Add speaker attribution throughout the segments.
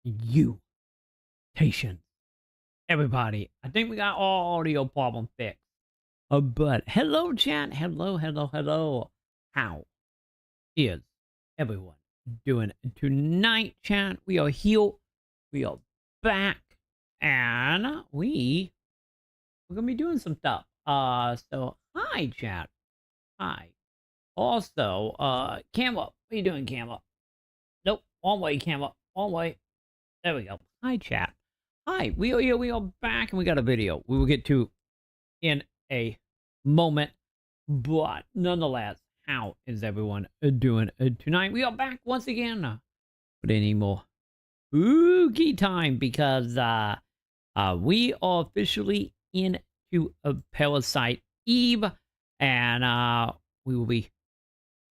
Speaker 1: salutations, everybody. I think we got all audio problem fixed. But hello, chat. Hello, hello, hello. How is everyone doing tonight, chat? We are here. We are back. And we're going to be doing some stuff. So, hi, chat. Hi. Also, Cam up. What are you doing, Cam up? Nope. One way, Cam up. One way. There we go. Hi, chat. Hi, we are here. We are back, and we got a video we will get to in a moment. But nonetheless, how is everyone doing tonight? We are back once again. But any more spooky time because we are officially into a Parasite Eve, and we will be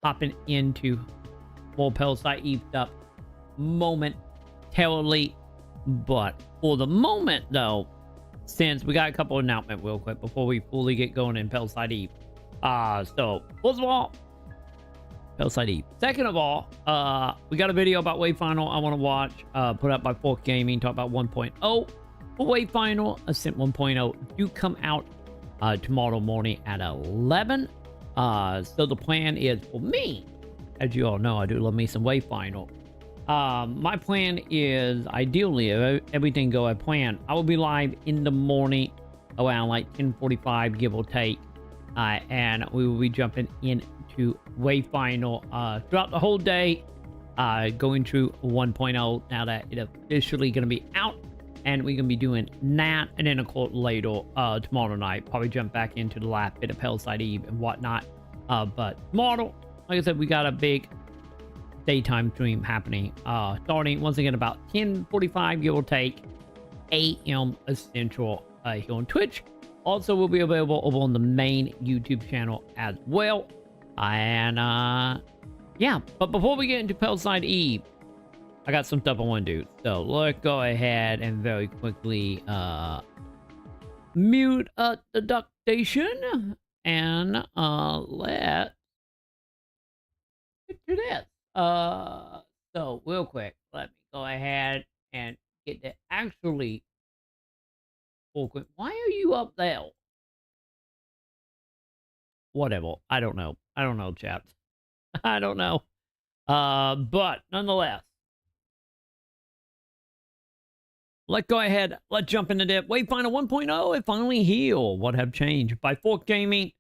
Speaker 1: hopping into more Parasite Eve stuff momentarily. But for the moment, though, since we got a couple of announcements real quick before we fully get going in Parasite Eve. So, first of all, Parasite Eve. Second of all, we got a video about Wayfinal I want to watch, put up by Fork Gaming, talk about 1.0. For Wayfinal, Ascent 1.0 do come out tomorrow morning at 11. So the plan is for me, as you all know, I do love me some Wayfinal. My plan is, ideally, if everything go as planned, I will be live in the morning around like 10:45, give or take, and we will be jumping into Wayfinal throughout the whole day, going through 1.0 now that it's officially going to be out, and we're going to be doing that, and then of course later, tomorrow night, probably jump back into the last bit of Parasite Eve and whatnot, but tomorrow, like I said, we got a big daytime stream happening, starting once again about 10:45, give or take, a.m. Central, here on Twitch. Also will be available over on the main YouTube channel as well. And yeah, but before we get into Parasite Eve, I got some stuff I want to do. So let's go ahead and very quickly mute up the duck station, and let's get to this. So real quick, let me go ahead and get that actually real quick. Why are you up there? Whatever. I don't know. I don't know, chat. I don't know. But nonetheless, let's go ahead. Let's jump into that. Wayfinder 1.0 is finally here. What have changed by Fork Gaming?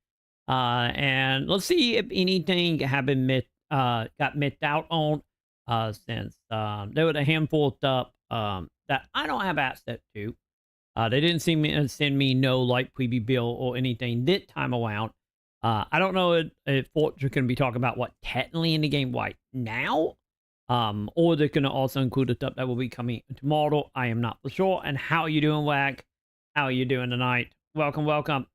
Speaker 1: And let's see if anything have been got missed out on, since there was a handful of stuff that I don't have access to. They didn't send me no like preview bill or anything this time around. I don't know if Forge are going to be talking about what technically in the game right now, or they're going to also include the stuff that will be coming tomorrow. I am not for sure. And how are you doing, Wag? How are you doing tonight? Welcome, welcome.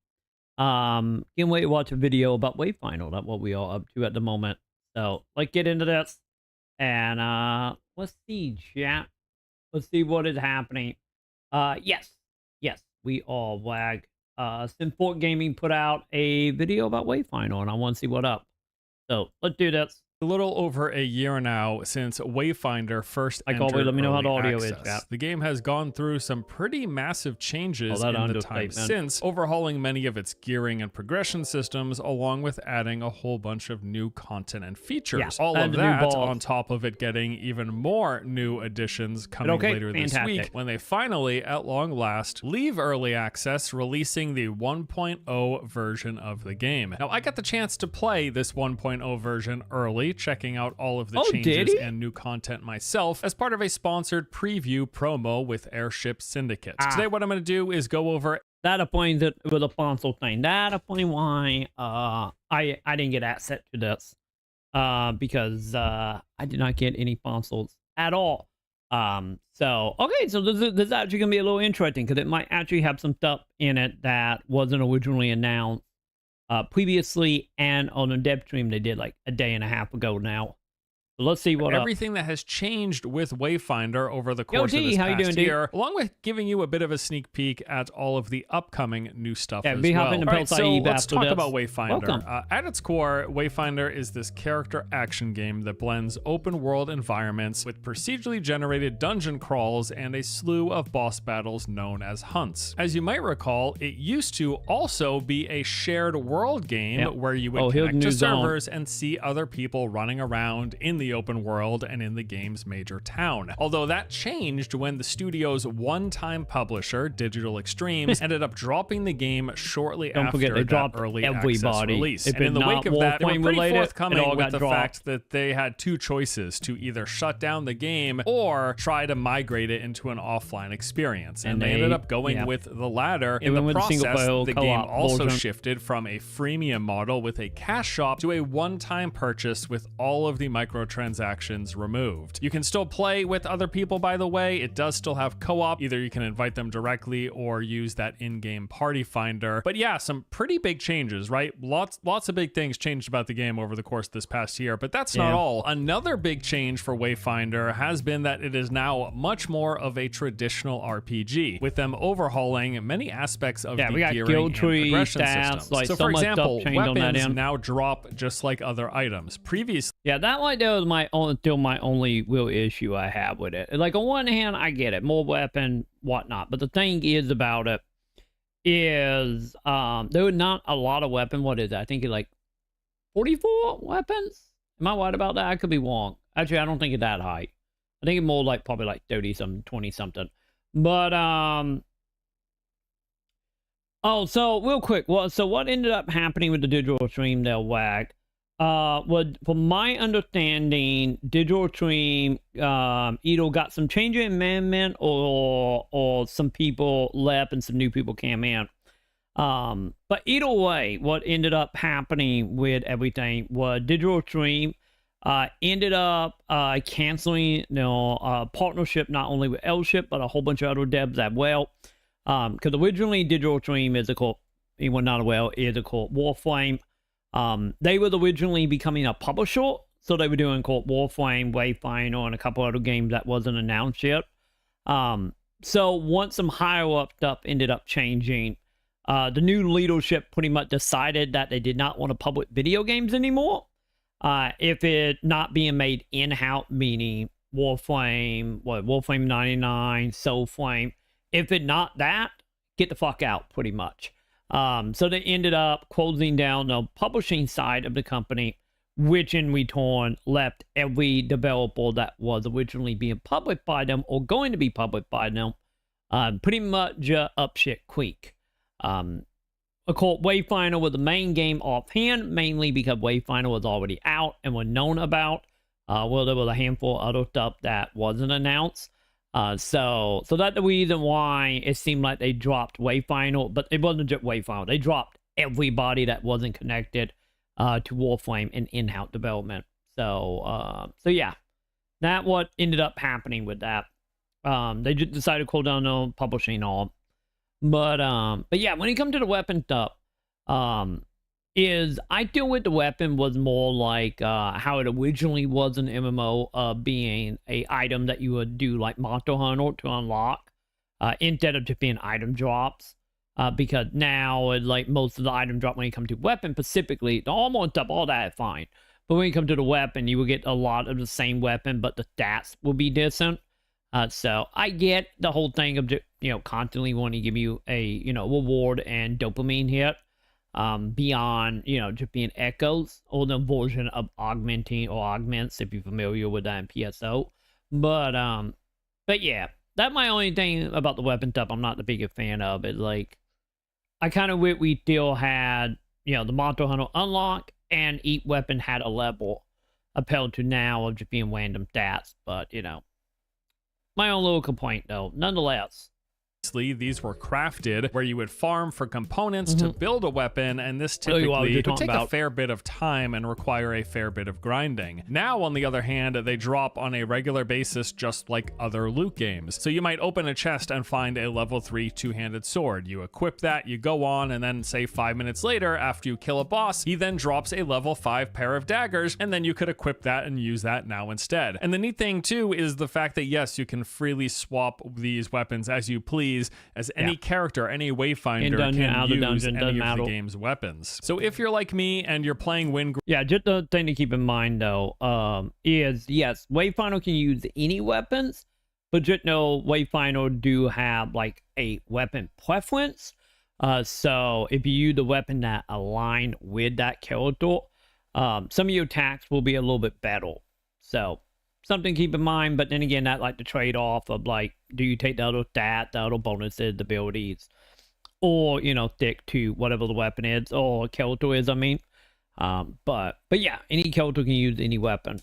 Speaker 1: Can't wait to watch a video about Wayfinder. That's what we are up to at the moment. So let's get into this, and let's see, chat. Let's see what is happening. Yes, we are Wag. Synfort Gaming put out a video about Wayfinder, and I want to see what up. So let's do this.
Speaker 2: A little over a year now since Wayfinder first
Speaker 1: like
Speaker 2: entered
Speaker 1: always, let me know how the audio
Speaker 2: access.
Speaker 1: is, chat.
Speaker 2: The game has gone through some pretty massive changes in the time since, overhauling many of its gearing and progression systems, along with adding a whole bunch of new content and features.
Speaker 1: Yeah,
Speaker 2: all of that on top of it getting even more new additions coming later this week, when they finally, at long last, leave early access, releasing the 1.0 version of the game. Now, I got the chance to play this 1.0 version early, checking out all of the changes and new content myself as part of a sponsored preview promo with Airship Syndicate. Today what I'm going to do is go over
Speaker 1: that explains it with a sponsor thing. That explains why I didn't get access to this, because I did not get any sponsors at all. So okay, so this is actually gonna be a little interesting because it might actually have some stuff in it that wasn't originally announced previously, and on a dev stream they did like a day and a half ago now. So let's see what
Speaker 2: everything that has changed with Wayfinder over the course of this past year, along with giving you a bit of a sneak peek at all of the upcoming new stuff as well. All right, so let's talk about Wayfinder. At its core, Wayfinder is this character action game that blends open world environments with procedurally generated dungeon crawls and a slew of boss battles known as hunts. As you might recall, it used to also be a shared world game where you would connect to servers and see other people running around in the open world and in the game's major town. Although that changed when the studio's one-time publisher, Digital Extremes, ended up dropping the game shortly after that early access release. And in the wake of that, they were pretty forthcoming with the fact that they had two choices: to either shut down the game or try to migrate it into an offline experience. And they ended up going with the latter. In the process, the game also shifted from a freemium model with a cash shop to a one-time purchase with all of the microtransactions removed. You can still play with other people, by the way. It does still have co-op. Either you can invite them directly or use that in-game party finder. But yeah, some pretty big changes, right? Lots of big things changed about the game over the course of this past year, but that's not all. Another big change for Wayfinder has been that it is now much more of a traditional RPG, with them overhauling many aspects of the gearing and progression systems. So for example, weapons now drop just like other items. Previously,
Speaker 1: that was my only real issue I have with it. Like, on one hand, I get it, more weapon, whatnot, but the thing is about it is there were not a lot of weapon. What is that? I think it's like 44 weapons. Am I right about that? I could be wrong. Actually, I don't think it's that high. I think it's more like probably like 30 something, 20 something. But so real quick, so what ended up happening with the Digital Extreme there, WAG? From my understanding, Digital Extreme either got some change in amendment or some people left and some new people came in. But either way, what ended up happening with everything was Digital Extreme ended up canceling partnership not only with L-Ship but a whole bunch of other devs as well. Because originally Digital Extreme is anyone not aware, is called Warframe. They were originally becoming a publisher, so they were doing called Warframe, Wayfinder, and a couple other games that wasn't announced yet. So once some higher up stuff ended up changing, the new leadership pretty much decided that they did not want to publish video games anymore. If it not being made in-house, meaning Warframe 99, Soulflame. If it not that, get the fuck out, pretty much. So they ended up closing down the publishing side of the company, which in return left every developer that was originally being published by them or going to be published by them pretty much up shit creek. Of course, Wayfinder was the main game offhand, mainly because Wayfinder was already out and was known about. There was a handful of other stuff that wasn't announced. So that's the reason why it seemed like they dropped Wayfinder, but it wasn't just Wayfinder. They dropped everybody that wasn't connected to Warframe in in-house development. So yeah, that's what ended up happening with that. They just decided to close down the publishing all. But yeah, when it comes to the weapon stuff, I deal with the weapon was more like how it originally was an MMO, being a item that you would do like Monster Hunter to unlock, instead of just being item drops. Because now, like most of the item drop when you come to weapon specifically, the armor and stuff, all that is fine. But when you come to the weapon, you will get a lot of the same weapon, but the stats will be different. So I get the whole thing of just, constantly wanting to give you a, reward and dopamine hit. Beyond, just being echoes or the version of augmenting or augments, if you're familiar with that in PSO. But yeah, that's my only thing about the weapon stuff I'm not the biggest fan of. It like, I kind of wish we still had, the Monster Hunter unlock and each weapon had a level appealed to now of just being random stats. But, my own little complaint though, nonetheless.
Speaker 2: These were crafted where you would farm for components to build a weapon, and this typically would take a fair bit of time and require a fair bit of grinding. Now, on the other hand, they drop on a regular basis just like other loot games. So you might open a chest and find a level 3 two-handed sword. You equip that, you go on, and then say 5 minutes later, after you kill a boss, he then drops a level 5 pair of daggers, and then you could equip that and use that now instead. And the neat thing too is the fact that yes, you can freely swap these weapons as you please, as any character, any wayfinder can use any of the game's weapons. So if you're like me and you're playing
Speaker 1: just the thing to keep in mind though, is yes, wayfinder can use any weapons, but just know wayfinder do have like a weapon preference. So if you use the weapon that align with that character, some of your attacks will be a little bit better. So something to keep in mind, but then again, that like the trade-off of like, do you take the other stat, the other bonuses, the abilities, or stick to whatever the weapon is or character is, I mean. But yeah, any character can use any weapon.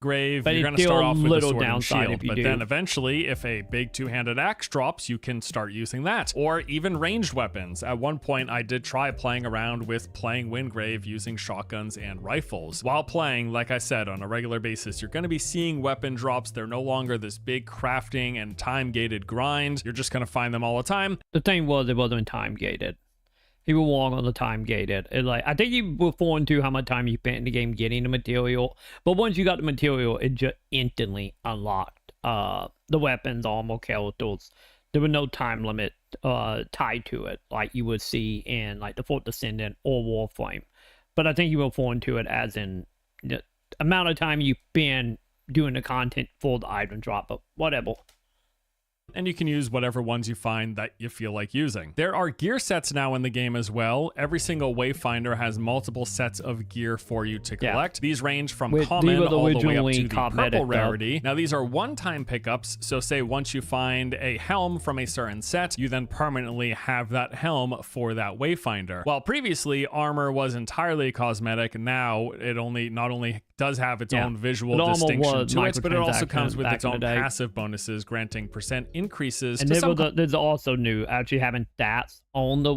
Speaker 2: Grave, you're going to start off with a sword and shield, but then eventually, if a big two-handed axe drops, you can start using that, or even ranged weapons. At one point, I did try playing around with playing Wingrave using shotguns and rifles. While playing, like I said, on a regular basis, you're going to be seeing weapon drops. They're no longer this big crafting and time-gated grind. You're just going to find them all the time.
Speaker 1: The thing was, it wasn't time-gated. He was long on the time gated. Like, I think you were referring to how much time you spent in the game getting the material. But once you got the material, it just instantly unlocked the weapons, armor, characters. There was no time limit tied to it, like you would see in like the Fourth Descendant or Warframe. But I think you were referring to it as in the amount of time you spend doing the content for the item drop, but whatever.
Speaker 2: And you can use whatever ones you find that you feel like using. There are gear sets now in the game as well. Every single wayfinder has multiple sets of gear for you to collect. These range from common all the way up to the purple rarity. Now these are one-time pickups, so say once you find a helm from a certain set, you then permanently have that helm for that wayfinder. While previously armor was entirely cosmetic, now it not only does have its own visual distinction to it, but it also comes with its own passive bonuses, granting percent increases.
Speaker 1: And there's also new, actually having stats on the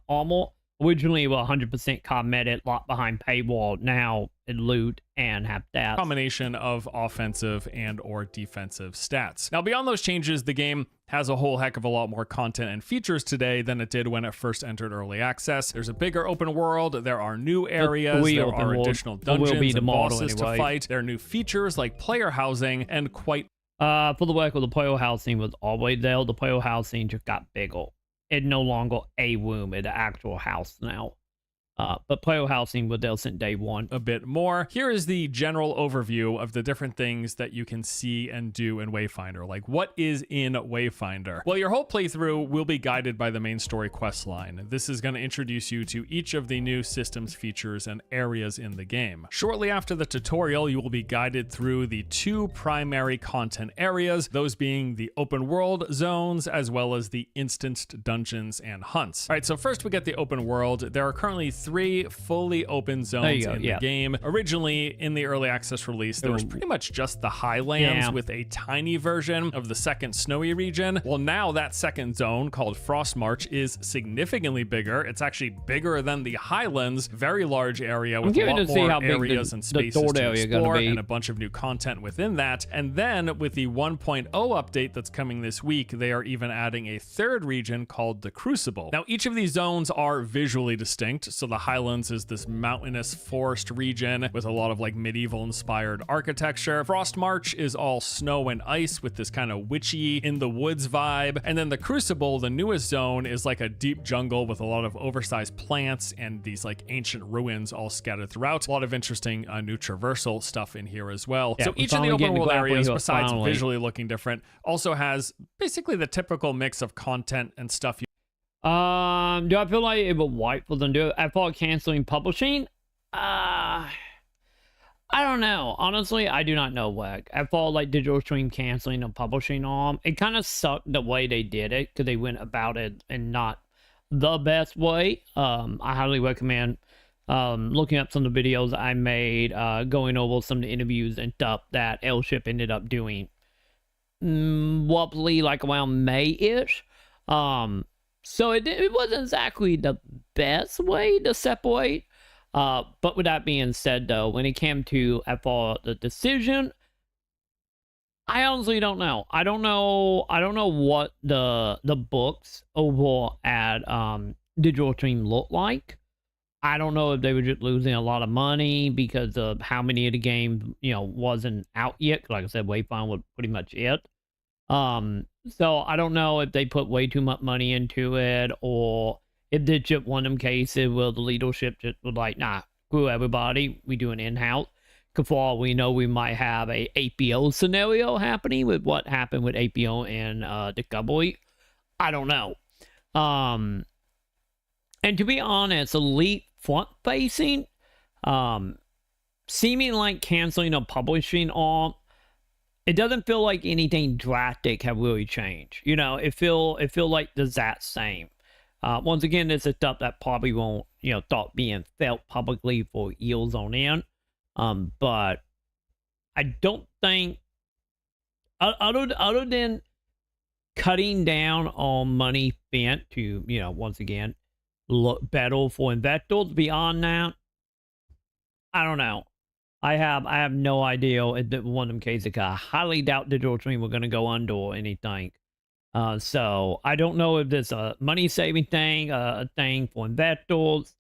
Speaker 1: armor. Originally, it was 100% cosmetic, locked behind paywall. Now it loot and have stats.
Speaker 2: Combination of offensive and or defensive stats. Now, beyond those changes, the game has a whole heck of a lot more content and features today than it did when it first entered early access. There's a bigger open world. There are new areas. There are additional dungeons and bosses to fight. There are new features like player housing and quite.
Speaker 1: For the record, the player housing was always there. The player housing just got bigger. It's no longer a room, it's an actual house now. But player housing was there since day one.
Speaker 2: A bit more. Here is the general overview of the different things that you can see and do in Wayfinder. Like, what is in Wayfinder? Well, your whole playthrough will be guided by the main story quest line. This is going to introduce you to each of the new systems, features, and areas in the game. Shortly after the tutorial, you will be guided through the two primary content areas, those being the open world zones, as well as the instanced dungeons and hunts. All right, so first we get the open world. There are currently 3 fully open zones in the game. Originally, in the early access release, there was pretty much just the highlands with a tiny version of the second snowy region. Well, now that second zone, called Frost March, is significantly bigger. It's actually bigger than the highlands. Very large area with a lot more areas and spaces to explore, and a bunch of new content within that. And then with the 1.0 update that's coming this week, they are even adding a third region called the Crucible. Now, each of these zones are visually distinct. So the Highlands is this mountainous forest region with a lot of like medieval inspired architecture. Frost March is all snow and ice with this kind of witchy in the woods vibe. And then the Crucible, the newest zone, is like a deep jungle with a lot of oversized plants and these like ancient ruins all scattered throughout. A lot of interesting new traversal stuff in here as well. So each of the open world areas, besides visually looking different, also has basically the typical mix of content and stuff.
Speaker 1: Do I feel like it would wipe for them to do it? I thought canceling publishing? I don't know. Honestly, I do not know what. I thought like Digital Stream canceling and publishing it kind of sucked the way they did it, because they went about it in not the best way. I highly recommend looking up some of the videos I made, going over some of the interviews and stuff that Airship ended up doing. wobbly, like around May-ish. So it wasn't exactly the best way to separate. But with that being said, though, when it came to the decision, I honestly don't know. I don't know what the books overall at Digital Stream look like. I don't know if they were just losing a lot of money because of how many of the games, wasn't out yet. Like I said, Wayfinder was pretty much it. So I don't know if they put way too much money into it, or if they just one of them cases where the leadership just was like, nah, screw everybody, we do an in-house. Because for all we know, we might have a APO scenario happening with what happened with APO and Discovery. I don't know. And to be honest, Elite front-facing, seeming like canceling a publishing arm, it doesn't feel like anything drastic have really changed. It feel like the exact same. Once again, this is stuff that probably won't, start being felt publicly for years on end. But I don't think, other than cutting down on money spent to, once again, look better for investors, beyond that, I don't know. I have no idea if one of them cases. I highly doubt Digital Stream were going to go under or anything. So I don't know if this a money saving thing, a thing for investors,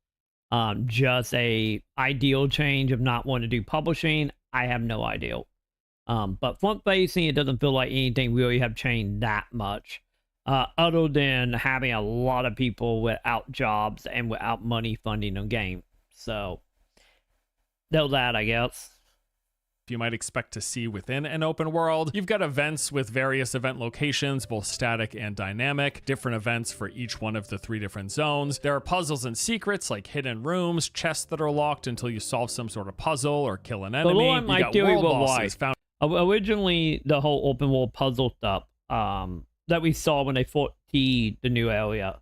Speaker 1: just a ideal change of not wanting to do publishing. I have no idea. But front facing, it doesn't feel like anything really have changed that much, other than having a lot of people without jobs and without money funding a game. So there's that, I guess.
Speaker 2: You might expect to see within an open world. You've got events with various event locations, both static and dynamic, different events for each one of the 3 different zones. There are puzzles and secrets like hidden rooms, chests that are locked until you solve some sort of puzzle or kill an enemy. You got world bosses found.
Speaker 1: Originally, the whole open world puzzle stuff that we saw when they fought the new area,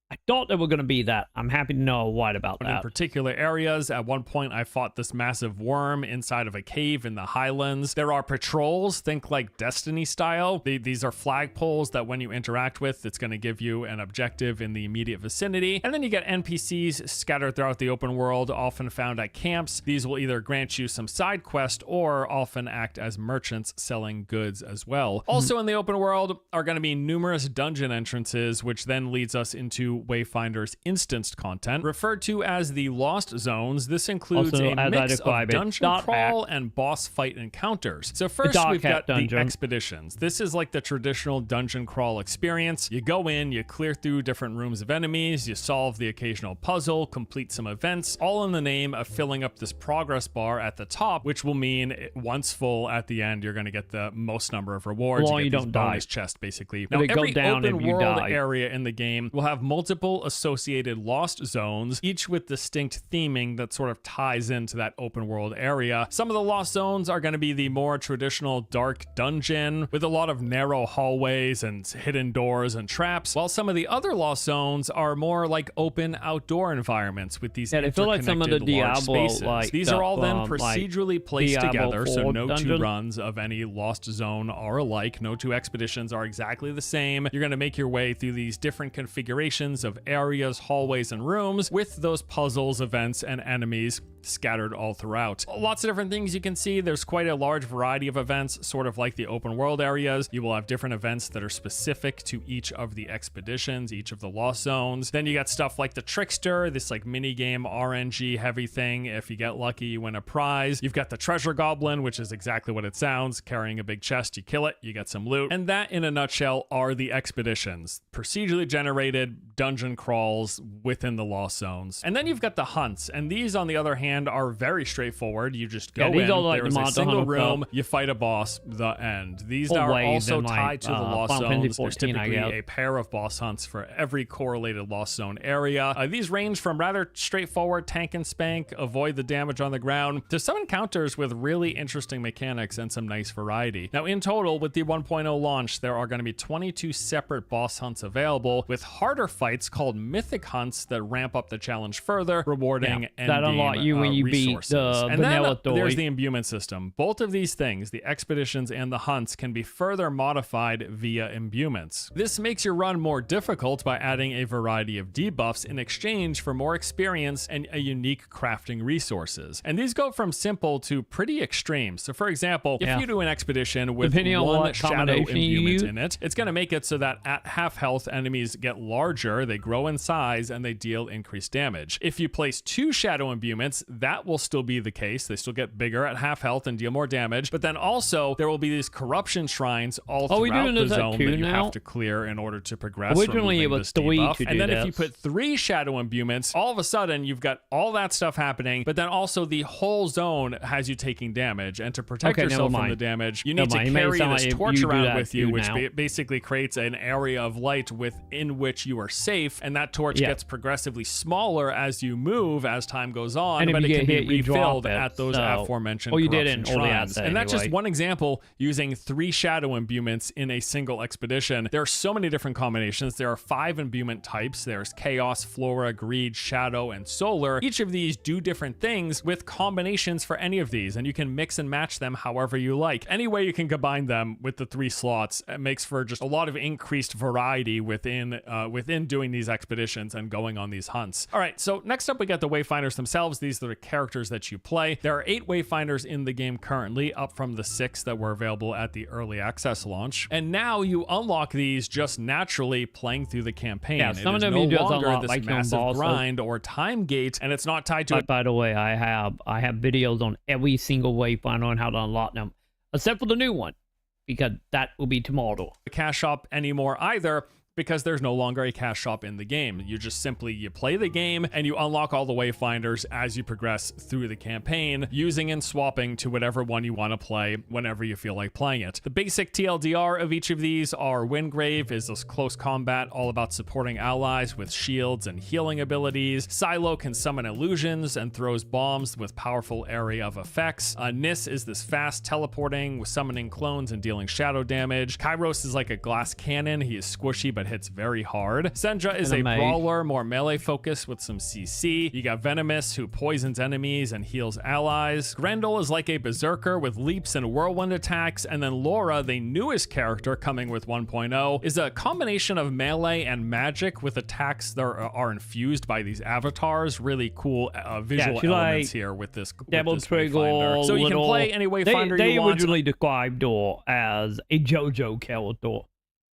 Speaker 1: I thought they were going to be that. I'm happy to know what about that.
Speaker 2: In particular areas, at one point I fought this massive worm inside of a cave in the highlands. There are patrols, think like Destiny style. These are flagpoles that when you interact with, it's going to give you an objective in the immediate vicinity. And then you get NPCs scattered throughout the open world, often found at camps. These will either grant you some side quest or often act as merchants selling goods as well. Also in the open world are going to be numerous dungeon entrances, which then leads us into Wayfinder's instanced content, referred to as the Lost Zones. This includes a mix of dungeon crawl and boss fight encounters. So first we've got the expeditions. This is like the traditional dungeon crawl experience. You go in, you clear through different rooms of enemies, you solve the occasional puzzle, complete some events, all in the name of filling up this progress bar at the top, which will mean once full at the end, you're going to get the most number of rewards.
Speaker 1: Well,
Speaker 2: you get
Speaker 1: these
Speaker 2: bonus chests, basically. Now, every open world area in the game will have multiple associated lost zones, each with distinct theming that sort of ties into that open world area. Some of the lost zones are going to be the more traditional dark dungeon with a lot of narrow hallways and hidden doors and traps, while some of the other lost zones are more like open outdoor environments with these
Speaker 1: I feel like some of the Diablo
Speaker 2: spaces. These are all then procedurally placed together, so no 2 runs of any lost zone are alike. No 2 expeditions are exactly the same. You're going to make your way through these different configurations of areas, hallways, and rooms with those puzzles, events, and enemies scattered all throughout. Lots of different things you can see. There's quite a large variety of events, sort of like the open world areas. You will have different events that are specific to each of the expeditions, each of the lost zones. Then you got stuff like the Trickster, this like mini game RNG heavy thing. If you get lucky, you win a prize. You've got the Treasure Goblin, which is exactly what it sounds, carrying a big chest. You kill it, you get some loot. And that in a nutshell are the expeditions. Procedurally generated dungeon crawls within the lost zones. And then you've got the hunts, and these on the other hand are very straightforward. You just go in, there's a single room, you fight a boss, the end. These are also tied to the lost zones. There's typically a pair of boss hunts for every correlated lost zone area. These range from rather straightforward tank and spank, avoid the damage on the ground, to some encounters with really interesting mechanics and some nice variety. Now in total, with the 1.0 launch, there are going to be 22 separate boss hunts available, with harder fights fights called mythic hunts that ramp up the challenge further, rewarding and
Speaker 1: that unlock you when you
Speaker 2: resources.
Speaker 1: beat the
Speaker 2: And
Speaker 1: vanilla
Speaker 2: then
Speaker 1: story.
Speaker 2: there's the imbuement system. Both of these things, the expeditions and the hunts, can be further modified via imbuments. This makes your run more difficult by adding a variety of debuffs in exchange for more experience and a unique crafting resources. And these go from simple to pretty extreme. So for example, if you do an expedition with one shadow imbuement in it, it's going to make it so that at half health, enemies get larger, they grow in size, and they deal increased damage. If you place 2 shadow imbuments, that will still be the case. They still get bigger at half health and deal more damage, but then also there will be these corruption shrines all throughout the zone that you have to clear in order to progress.
Speaker 1: Originally it was 3 to do
Speaker 2: and then
Speaker 1: this.
Speaker 2: if you put 3 shadow imbuments, all of a sudden you've got all that stuff happening, but then also the whole zone has you taking damage, and to protect yourself from the damage, you need to carry this torch around with you, which basically creates an area of light within which you are safe, and that torch gets progressively smaller as you move as time goes on, but it can be refilled at those aforementioned corruption shrines. And that's just one example using 3 shadow imbuments in a single expedition. There are so many different combinations. There are 5 imbuement types. There's chaos, flora, greed, shadow, and solar. Each of these do different things with combinations for any of these, and you can mix and match them however you like. Any way you can combine them with the 3 slots, it makes for just a lot of increased variety within doing these expeditions and going on these hunts. All right, so next up we got the Wayfinders themselves. These are the characters that you play. There are 8 Wayfinders in the game currently, up from the 6 that were available at the early access launch. And now you unlock these just naturally playing through the campaign. Yeah, some of them you just unlock this massive grind or time gate, and it's not tied to it.
Speaker 1: By the way, I have videos on every single Wayfinder on how to unlock them, except for the new one, because that will be tomorrow.
Speaker 2: The cash shop anymore either, because there's no longer a cash shop in the game. You just you play the game and you unlock all the Wayfinders as you progress through the campaign, using and swapping to whatever one you want to play whenever you feel like playing it. The basic TLDR of each of these are Wingrave is this close combat, all about supporting allies with shields and healing abilities. Silo can summon illusions and throws bombs with powerful area of effects. Nis is this fast teleporting with summoning clones and dealing shadow damage. Kairos is like a glass cannon. He is squishy but hits very hard. Sendra is a brawler, more melee focused with some CC. You got Venomous, who poisons enemies and heals allies. Grendel is like a berserker with leaps and whirlwind attacks. And then Laura, the newest character coming with 1.0, is a combination of melee and magic with attacks that are infused by these avatars. Really cool visual elements here with this Wayfinder. So you can play any Wayfinder you want.
Speaker 1: They originally described her as a JoJo character.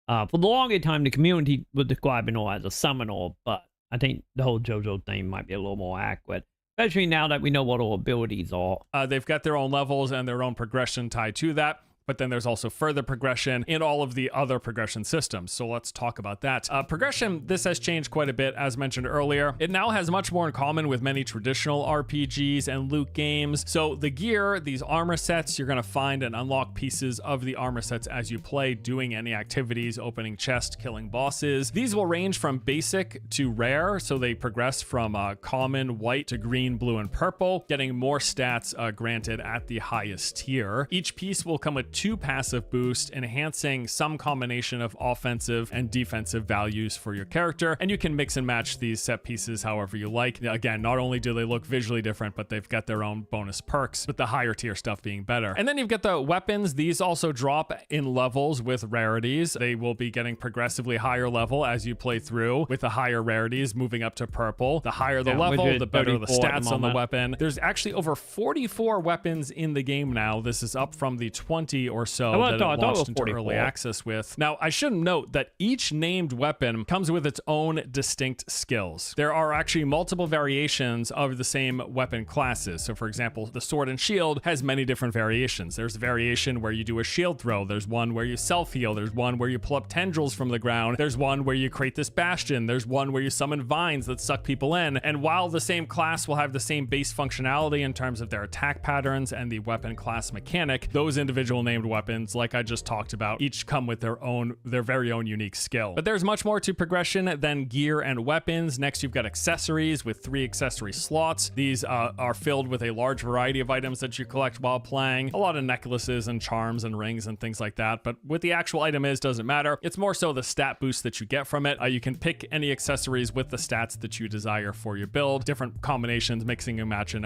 Speaker 1: For the longest time, the community was describing her as a summoner, but I think the whole JoJo thing might be a little more accurate, especially now that we know what her abilities are.
Speaker 2: They've got their own levels and their own progression tied to that. But then there's also further progression in all of the other progression systems. So let's talk about that. Progression, this has changed quite a bit, as mentioned earlier. It now has much more in common with many traditional RPGs and loot games. So the gear, these armor sets, you're going to find and unlock pieces of the armor sets as you play, doing any activities, opening chests, killing bosses. These will range from basic to rare. So they progress from common, white to green, blue, and purple, getting more stats granted at the highest tier. Each piece will come with 2 passive boosts, enhancing some combination of offensive and defensive values for your character, and you can mix and match these set pieces however you like. Again, not only do they look visually different, but they've got their own bonus perks, with the higher tier stuff being better. And then you've got the weapons. These also drop in levels with rarities. They will be getting progressively higher level as you play through, with the higher rarities moving up to purple. The higher the level, the better the stats on the weapon. There's actually over 44 weapons in the game now. This is up from the 20 or so that it launched into early access with. Now, I should note that each named weapon comes with its own distinct skills. There are actually multiple variations of the same weapon classes. So for example, the sword and shield has many different variations. There's a variation where you do a shield throw. There's one where you self-heal. There's one where you pull up tendrils from the ground. There's one where you create this bastion. There's one where you summon vines that suck people in. And while the same class will have the same base functionality in terms of their attack patterns and the weapon class mechanic, those individual named named weapons, like I just talked about, each come with their very own unique skill. But there's much more to progression than gear and weapons. Next, you've got accessories with 3 accessory slots. These are filled with a large variety of items that you collect while playing. A lot of necklaces and charms and rings and things like that. But what the actual item is doesn't matter. It's more so the stat boost that you get from it. You can pick any accessories with the stats that you desire for your build. Different combinations, mixing and matching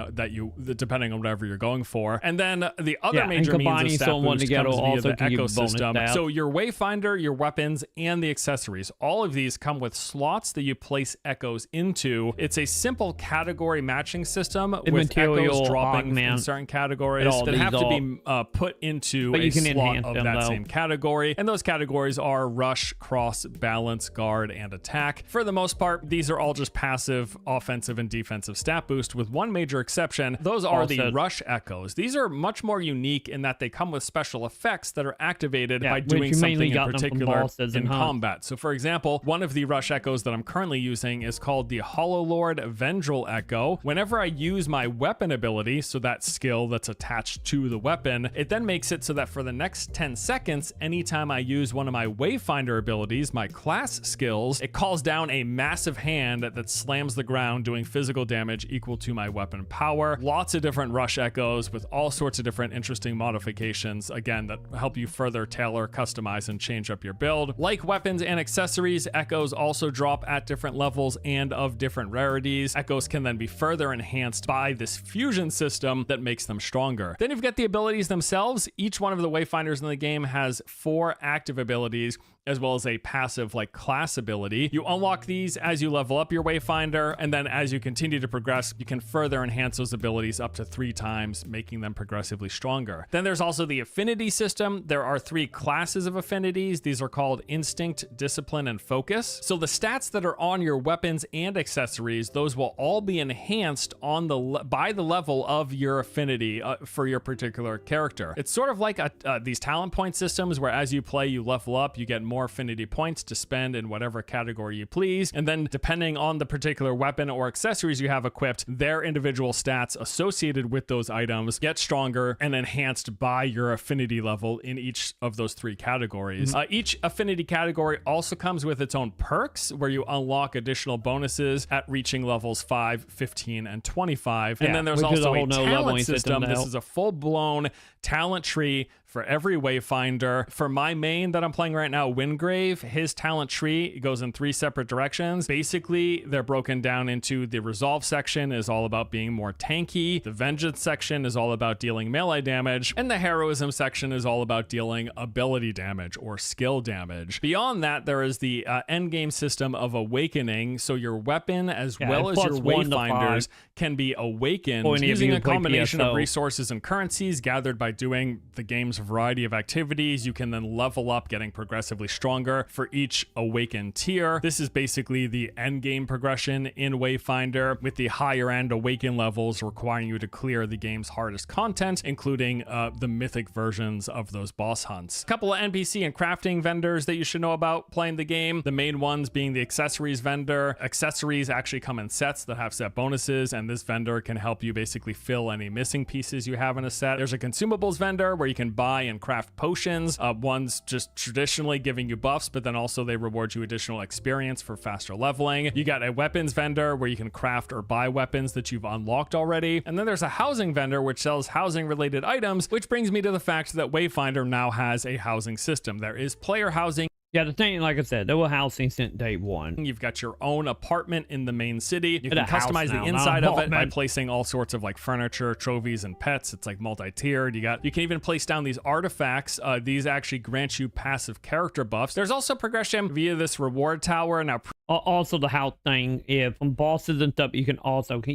Speaker 2: depending on whatever you're going for. And then the other major means of stat boost comes via the echo system. So your wayfinder, your weapons, and the accessories, all of these come with slots that you place echoes into. It's a simple category matching system with echoes dropping from certain categories that have to be put into a slot of that same category. And those categories are rush, cross, balance, guard, and attack. For the most part, these are all just passive offensive and defensive stat boost, with one major exception. Those are the rush echoes. These are much more unique in that they come with special effects that are activated by doing something in particular in combat. So for example, one of the rush echoes that I'm currently using is called the Hollow Lord Vendril Echo. Whenever I use my weapon ability, so that skill that's attached to the weapon, it then makes it so that for the next 10 seconds, anytime I use one of my Wayfinder abilities, my class skills, it calls down a massive hand that slams the ground, doing physical damage equal to my weapon power. Lots of different rush echoes with all sorts of different interesting modifications, again, that help you further tailor, customize, and change up your build. Like weapons and accessories, echoes also drop at different levels and of different rarities. Echoes can then be further enhanced by this fusion system that makes them stronger. Then you've got the abilities themselves. Each one of the Wayfinders in the game has 4 active abilities, as well as a passive like class ability. You unlock these as you level up your Wayfinder, and then as you continue to progress, you can further enhance those abilities up to 3 times, making them progressively stronger. Then there's also the affinity system. There are 3 classes of affinities. These are called Instinct, Discipline, and Focus. So the stats that are on your weapons and accessories, those will all be enhanced on by the level of your affinity for your particular character. It's sort of like these talent point systems where as you play, you level up, you get more affinity points to spend in whatever category you please. And then depending on the particular weapon or accessories you have equipped, their individual stats associated with those items get stronger and enhanced by your affinity level in each of those 3 categories. Each affinity category also comes with its own perks where you unlock additional bonuses at reaching levels 5, 15, and 25. And then there's also a talent system. This is a full-blown talent tree for every Wayfinder. For my main that I'm playing right now, Wingrave, his talent tree goes in 3 separate directions. Basically, they're broken down into the Resolve section is all about being more tanky, the Vengeance section is all about dealing melee damage, and the Heroism section is all about dealing ability damage or skill damage. Beyond that, there is the endgame system of Awakening, so your weapon as well as your Wayfinders can be awakened using a combination of resources and currencies gathered by doing the game's variety of activities. You can then level up, getting progressively stronger for each awakened tier. This is basically the end game progression in Wayfinder, with the higher end awaken levels requiring you to clear the game's hardest content, including the mythic versions of those boss hunts. A couple of NPC and crafting vendors that you should know about playing the game. The main ones being the accessories vendor. Accessories actually come in sets that have set bonuses, and this vendor can help you basically fill any missing pieces you have in a set. There's a consumables vendor where you can buy and craft potions. One's just traditionally giving you buffs, but then also they reward you additional experience for faster leveling. You got a weapons vendor where you can craft or buy weapons that you've unlocked already. And then there's a housing vendor which sells housing related items, which brings me to the fact that Wayfinder now has a housing system. There is player housing.
Speaker 1: Yeah, the thing, like I said, they were housing since day one.
Speaker 2: You've got your own apartment in the main city. You can customize the inside of it by placing all sorts of like furniture, trophies, and pets. It's like multi-tiered. You can even place down these artifacts. These actually grant you passive character buffs. There's also progression via this reward tower. Now,
Speaker 1: also the house thing, if from bosses and stuff, you can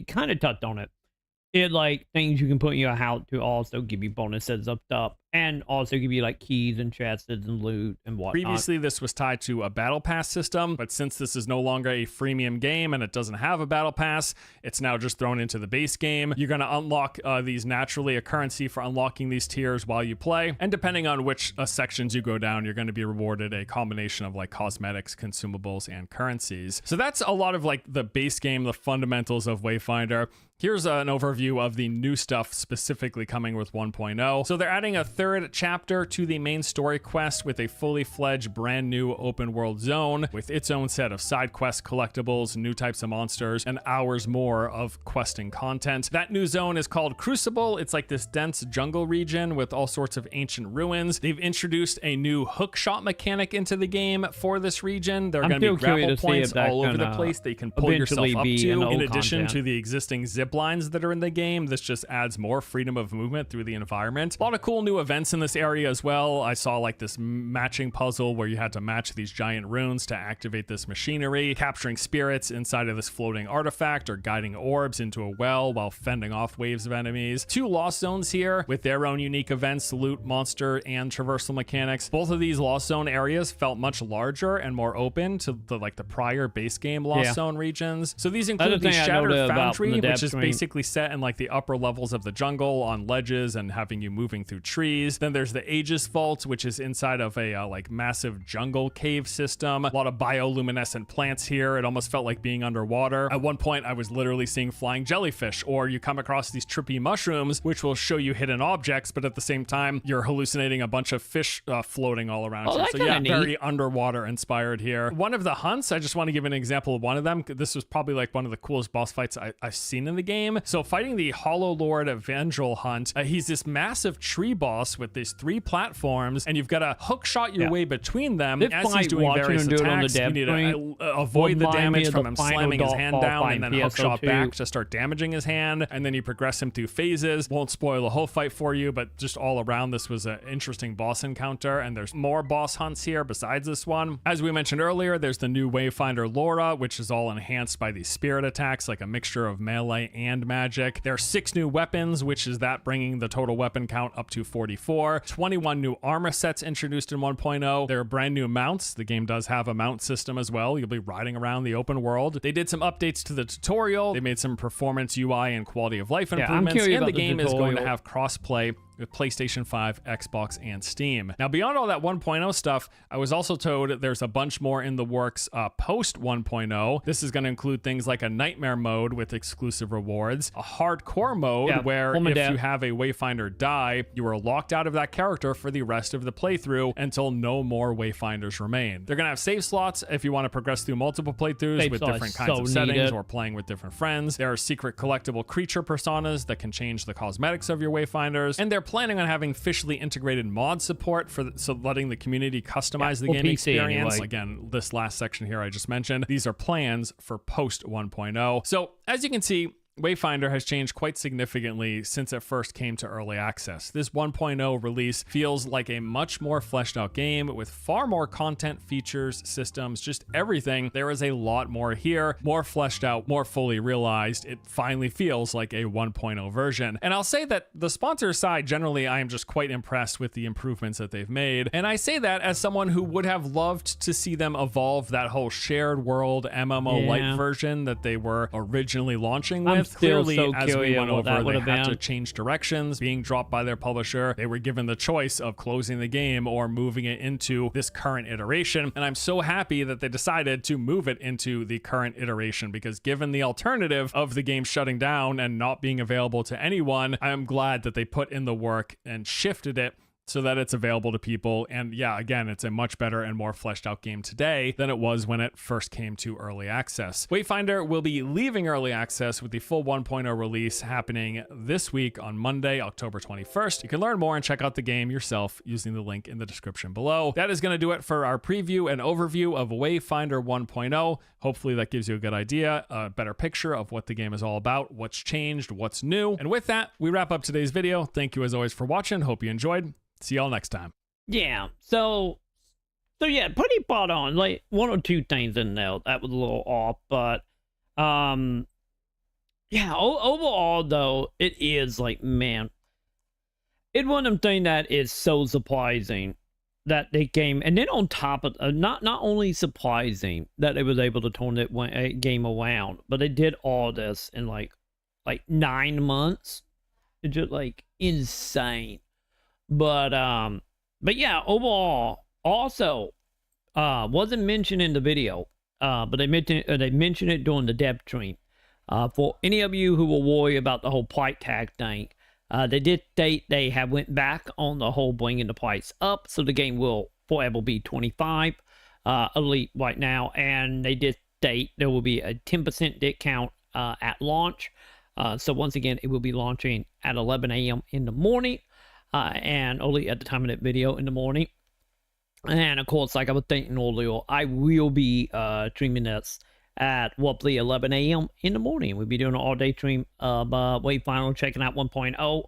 Speaker 1: kind of touch on it. It like things you can put in your house to also give you bonuses up top, and also give you like keys and chests and loot and whatnot.
Speaker 2: Previously, this was tied to a battle pass system, but since this is no longer a freemium game and it doesn't have a battle pass, it's now just thrown into the base game. You're going to unlock these naturally, a currency for unlocking these tiers while you play, and depending on which sections you go down, you're going to be rewarded a combination of like cosmetics, consumables, and currencies. So that's a lot of like the base game, the fundamentals of Wayfinder. Here's an overview of the new stuff specifically coming with 1.0. So they're adding a third chapter to the main story quest with a fully fledged brand new open world zone with its own set of side quest collectibles, new types of monsters, and hours more of questing content. That new zone is called Crucible. It's like this dense jungle region with all sorts of ancient ruins. They've introduced a new hookshot mechanic into the game for this region. There are going to be grapple points all over the place that you can pull yourself up to, in addition to the existing zip lines that are in the game. This just adds more freedom of movement through the environment. A lot of cool new events in this area as well. I saw like this matching puzzle where you had to match these giant runes to activate this machinery, capturing spirits inside of this floating artifact, or guiding orbs into a well while fending off waves of enemies. 2 lost zones here with their own unique events, loot, monster, and traversal mechanics. Both of these lost zone areas felt much larger and more open to the prior base game lost zone regions. So these include the Shattered Foundry, which is basically set in like the upper levels of the jungle on ledges and having you moving through trees. Then there's the Aegis Vault, which is inside of a like massive jungle cave system. A lot of bioluminescent plants here. It almost felt like being underwater. At one point, I was literally seeing flying jellyfish, or you come across these trippy mushrooms, which will show you hidden objects, but at the same time, you're hallucinating a bunch of fish floating all around you. So yeah, very underwater inspired here. One of the hunts, I just want to give an example of one of them. This was probably like one of the coolest boss fights I've seen in the game. So fighting the Hollow Lord Evangel hunt, he's this massive tree boss with these 3 platforms, and you've got to hook shot your way between them as he's doing various attacks. You need to avoid the damage from him slamming his hand down and then hook shot back to start damaging his hand, and then you progress him through phases. Won't spoil the whole fight for you, but just all around, this was an interesting boss encounter, and there's more boss hunts here besides this one. As we mentioned earlier, there's the new Wayfinder Laura, which is all enhanced by these spirit attacks, like a mixture of melee and magic. There are 6 new weapons, which is that bringing the total weapon count up to 44. 21 new armor sets introduced in 1.0. There are brand new mounts. The game does have a mount system as well. You'll be riding around the open world. They did some updates to the tutorial. They made some performance UI and quality of life improvements, and the game is going to have cross-play with PlayStation 5, Xbox, and Steam. Now, beyond all that 1.0 stuff, I was also told there's a bunch more in the works post 1.0. This is going to include things like a nightmare mode with exclusive rewards, a hardcore mode where if you have a Wayfinder die, you are locked out of that character for the rest of the playthrough until no more Wayfinders remain. They're going to have save slots if you want to progress through multiple playthroughs with different kinds of settings or playing with different friends. There are secret collectible creature personas that can change the cosmetics of your Wayfinders, and they're planning on having officially integrated mod support so letting the community customize the game experience. Anyway. Again, this last section here I just mentioned, these are plans for post 1.0. So as you can see, Wayfinder has changed quite significantly since it first came to early access. This 1.0 release feels like a much more fleshed out game with far more content, features, systems, just everything. There is a lot more here, more fleshed out, more fully realized. It finally feels like a 1.0 version. And I'll say that the sponsor side, generally, I am just quite impressed with the improvements that they've made. And I say that as someone who would have loved to see them evolve that whole shared world MMO light version that they were originally launching with. Clearly, as we went over, they had to change directions, being dropped by their publisher. They were given the choice of closing the game or moving it into this current iteration. And I'm so happy that they decided to move it into the current iteration, because given the alternative of the game shutting down and not being available to anyone, I am glad that they put in the work and shifted it so that it's available to people. And yeah, again, it's a much better and more fleshed out game today than it was when it first came to early access. Wayfinder will be leaving early access with the full 1.0 release happening this week on Monday, October 21st. You can learn more and check out the game yourself using the link in the description below. That is going to do it for our preview and overview of Wayfinder 1.0. Hopefully that gives you a good idea, a better picture of what the game is all about, what's changed, what's new. And with that, we wrap up today's video. Thank you as always for watching. Hope you enjoyed. See y'all next time.
Speaker 1: Yeah, so yeah, pretty spot on. Like, 1 or 2 things in there that was a little off, but yeah, overall though, it is like, man, it's one of them things that is so surprising that they came, and then on top of not only surprising that they was able to turn that game around, but they did all this in like 9 months. It's just like insane. But yeah, overall, also, wasn't mentioned in the video, but they mentioned it during the depth stream. For any of you who will worry about the whole price tag thing, They did state they have went back on the whole bringing the price up, so the game will forever be 25 Elite right now, and they did state there will be a 10% discount at launch. So once again, it will be launching at 11 a.m. in the morning, and only at the time of that video in the morning. And of course, like I was thinking earlier, I will be streaming this at roughly 11 a.m. in the morning. We'll be doing an all-day stream of Wave Final, checking out 1.0.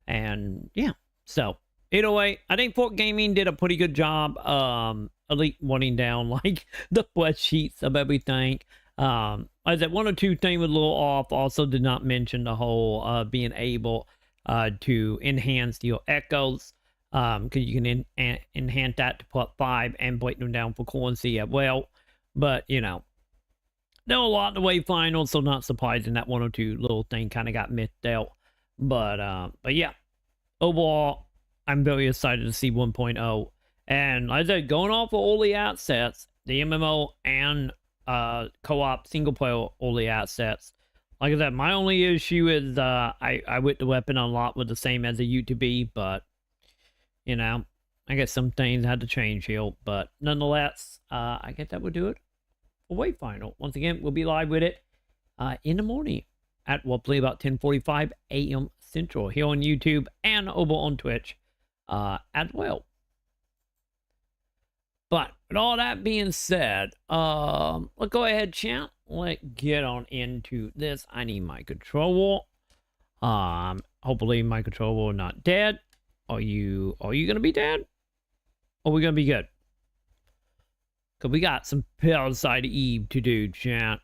Speaker 1: And yeah, so either way, I think Fort Gaming did a pretty good job Elite running down like the spreadsheets of everything. I said one or two things was a little off. Also did not mention the whole being able to enhance your echoes. Because you can enhance that to put 5 and break them down for currency as well. But, you know, there were a lot in the Wave Final, so not surprising that one or two little thing kind of got missed out. But yeah, overall, I'm very excited to see 1.0. And like I said, going off of early assets, the MMO and co-op single-player early assets, like I said, my only issue is I with the weapon unlock was the same as a UTB, but you know, I guess some things had to change here, but nonetheless, I guess that would do it for Wave Final. Once again, we'll be live with it in the morning at roughly about 10:45 a.m. Central here on YouTube and over on Twitch as well. But with all that being said, let's go ahead, chat. Let's get on into this. I need my controller. Hopefully my controller not dead. Are you gonna be dead? Or are we gonna be good? Cause we got some Parasite Eve to do, chat.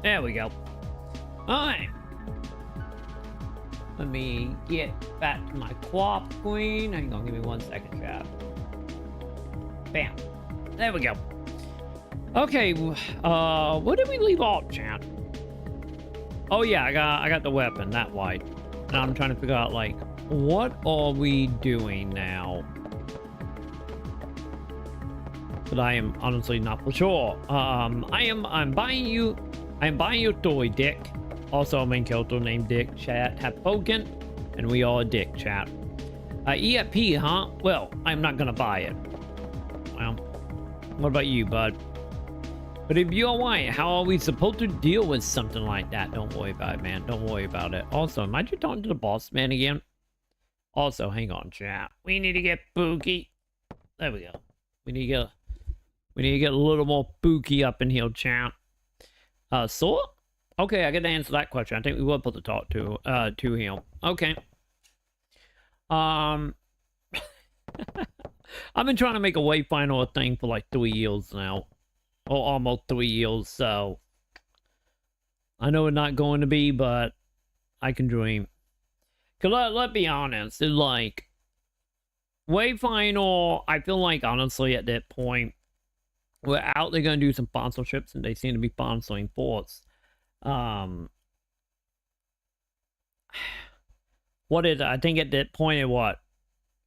Speaker 1: There we go. Alright. Let me get back to my co-op screen. Hang on, give me 1 second, chat. Bam. There we go. Okay, where did we leave off, chat? Oh yeah, I got the weapon, that white. Now I'm trying to figure out, like, what are we doing now? But I am honestly not for sure. I'm buying you a toy, Dick. Also, a main character named Dick, chat, have spoken, and we are a Dick, chat. EFP, huh? Well, I'm not gonna buy it. Well, what about you, bud? But if you're white, how are we supposed to deal with something like that? Don't worry about it, man. Don't worry about it. Also, am I just talking to the boss man again? Also, hang on, chat. We need to get spooky. There we go. We need to get a little more spooky up in here, chat. So? Okay, I got to answer that question. I think we will put the talk to him. Okay. I've been trying to make a Wave Final thing for like 3 years now. Or almost 3 years, so I know it's not going to be, but I can dream. Cause let's be honest, it's like Wave Final, I feel like honestly at that point, we're out there gonna do some sponsorships and they seem to be sponsoring ports. What is it? I think at that point it what?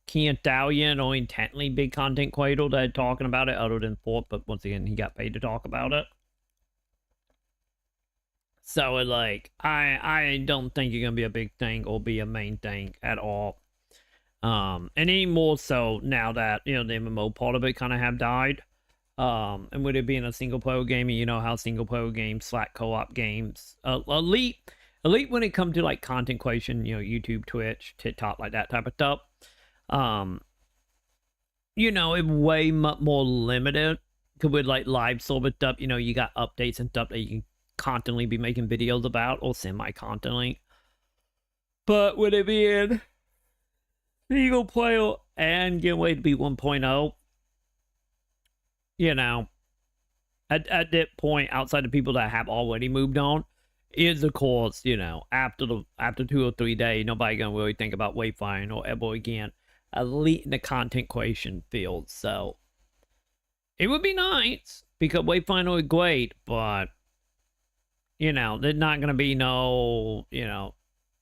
Speaker 1: Key Italian or intently big content creator that talking about it other than Fort, but once again he got paid to talk about it. So it like I don't think it's gonna be a big thing or be a main thing at all. And any more so now that you know the MMO part of it kind of have died. And with it being a single player game, you know how single player games, Slack co-op games, elite when it comes to like content creation, you know, YouTube, Twitch, TikTok, like that type of stuff. You know, it's way more limited. Cause with like live server stuff, you know, you got updates and stuff that you can constantly be making videos about or semi-constantly. But with it being single player and getting ready to be 1.0, you know, at that point, outside the people that have already moved on, is of course, you know, after 2 or 3 days, nobody gonna really think about Wave Final ever again. Elite in the content creation field. So it would be nice because Wave Final is great, but you know, there's not gonna be no, you know,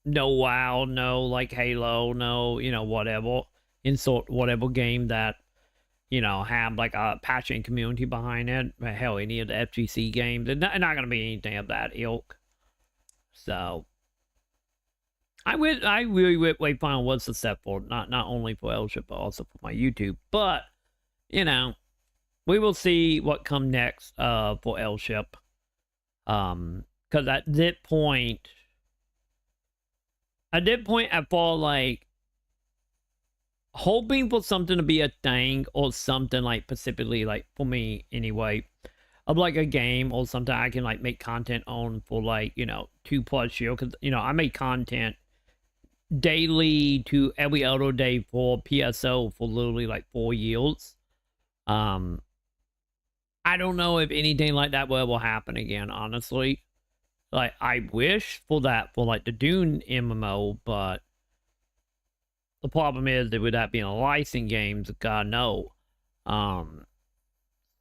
Speaker 1: no WoW, no like Halo, no, you know, whatever. Insert whatever game that, you know, have like a passionate community behind it. Hell, any of the FGC games, there's not gonna be anything of that ilk. So I really would Wayfinder was successful, not only for Elship, but also for my YouTube. But, you know, we will see what come next for Elship. Because at that point, I felt like hoping for something to be a thing or something like specifically like for me anyway of like a game or something I can like make content on for like, you know, 2+ years. Because, you know, I make content daily to every other day for PSO for literally like 4 years. I don't know if anything like that will happen again, honestly. Like, I wish for that for like the Dune MMO, but the problem is that with that being a licensing games, God no.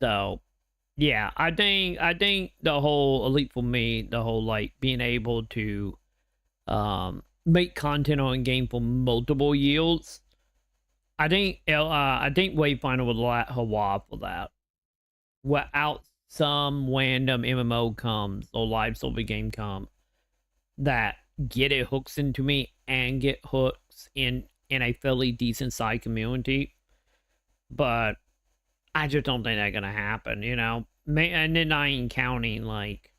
Speaker 1: So yeah, I think the whole Elite for me, the whole like being able to make content on game for multiple years. I think Wayfinder would let Hawaii for that. Without some random MMO comes or live server game come that get it hooks into me and get hooks in a fairly decent side community. But I just don't think that's gonna happen, you know. And then I ain't counting like,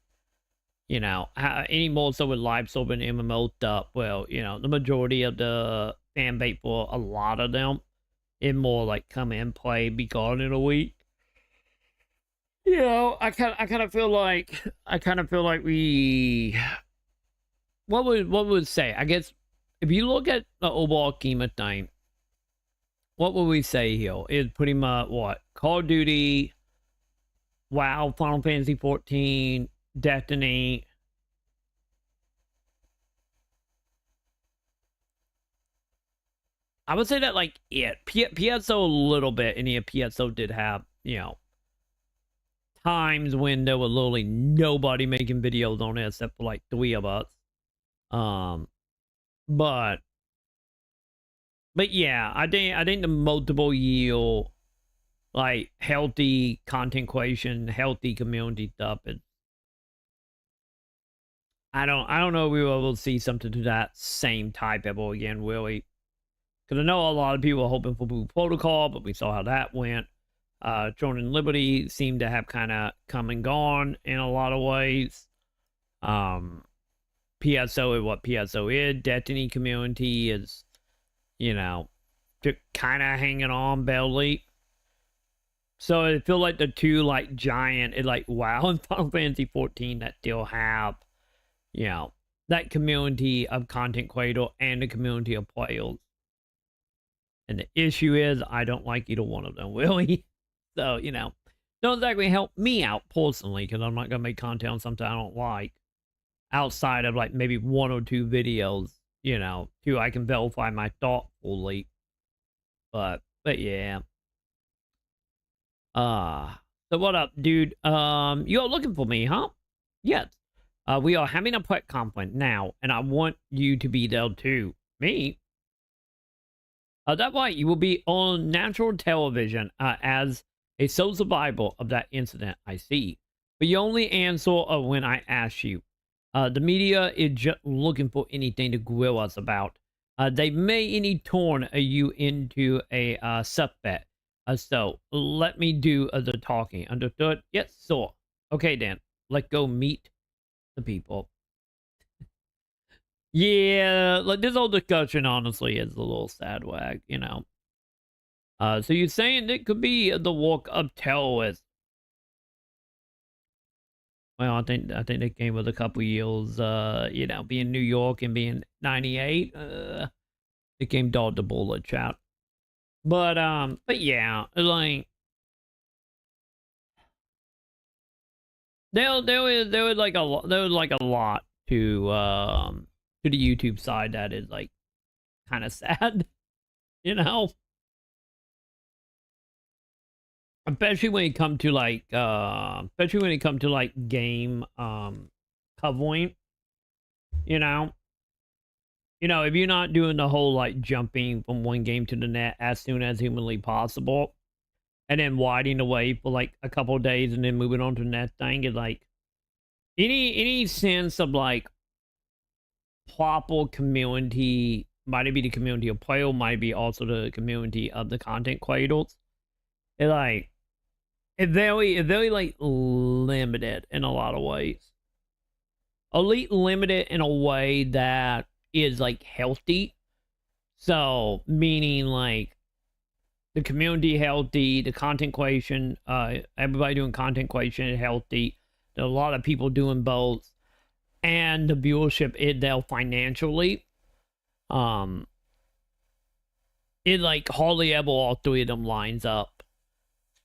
Speaker 1: you know, any more so with live server and MMO stuff. Well, you know, the majority of the fan base for a lot of them is more like come in, play, be gone in a week. You know, I kind of feel like we what would say? I guess if you look at the overall scheme of thing, what would we say here? Is pretty much what? Call of Duty, WoW, Final Fantasy 14, Destiny. I would say that like it. PSO a little bit, and yeah, PSO did have, you know, times when there was literally nobody making videos on it except for like 3 of us. But yeah, I think the multiple year, like healthy content creation, healthy community stuff. I don't know if we will see something to that same type ever again, really. Because I know a lot of people are hoping for Blue Protocol, but we saw how that went. Throne and Liberty seemed to have kind of come and gone in a lot of ways. PSO is what PSO is. Destiny community is, you know, kind of hanging on barely. So I feel like the two like giant, it like WoW and Final Fantasy 14 that still have, you know, that community of content creator and the community of players. And the issue is I don't like either one of them, really. So, you know, don't exactly help me out personally, because I'm not going to make content on something I don't like. Outside of like maybe 1 or 2 videos, you know, I can verify my thought fully. But yeah. So what up, dude? You're looking for me, huh? Yes. We are having a pet conference now, and I want you to be there too. Me? That way, you will be on national television as a sole survivor of that incident, I see. But you only answer when I ask you. The media is just looking for anything to grill us about. They may any turn you into a suspect. So, let me do the talking. Understood? Yes, sir. Okay, then. Let's go meet the people. Yeah, like this whole discussion honestly is a little sad wag, you know. So you're saying it could be the work of terrorists? Well, I think they came with a couple years, you know, being New York and being 98. It came dog the bullet chat. But yeah, like there was like a lot to the YouTube side that is like kind of sad, you know. Especially when it come to like game covering, you know. If you're not doing the whole like jumping from one game to the next as soon as humanly possible, and then waiting away for like a couple of days and then moving on to the next thing, is like any sense of like proper community, might be the community of player, might be also the community of the content creators. It like it very like limited in a lot of ways. Elite limited in a way that is like healthy. So meaning like the community healthy, the content creation, everybody doing content creation is healthy. There are a lot of people doing both, and the viewership is there financially. It like hardly ever all three of them lines up,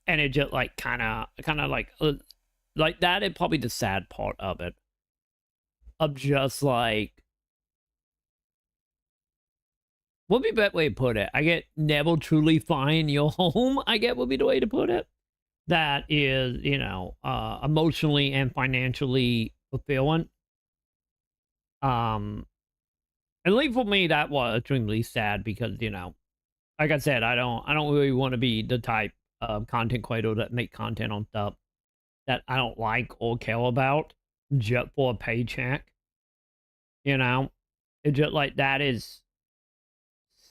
Speaker 1: and it just like kind of like that is probably the sad part of it. Of just like, what would be a better way to put it? I get never truly find your home, I get would be the way to put it. That is, you know, emotionally and financially fulfilling. At least for me, that was extremely sad because, you know, like I said, I don't really want to be the type of content creator that make content on stuff that I don't like or care about just for a paycheck. You know, it's just like that is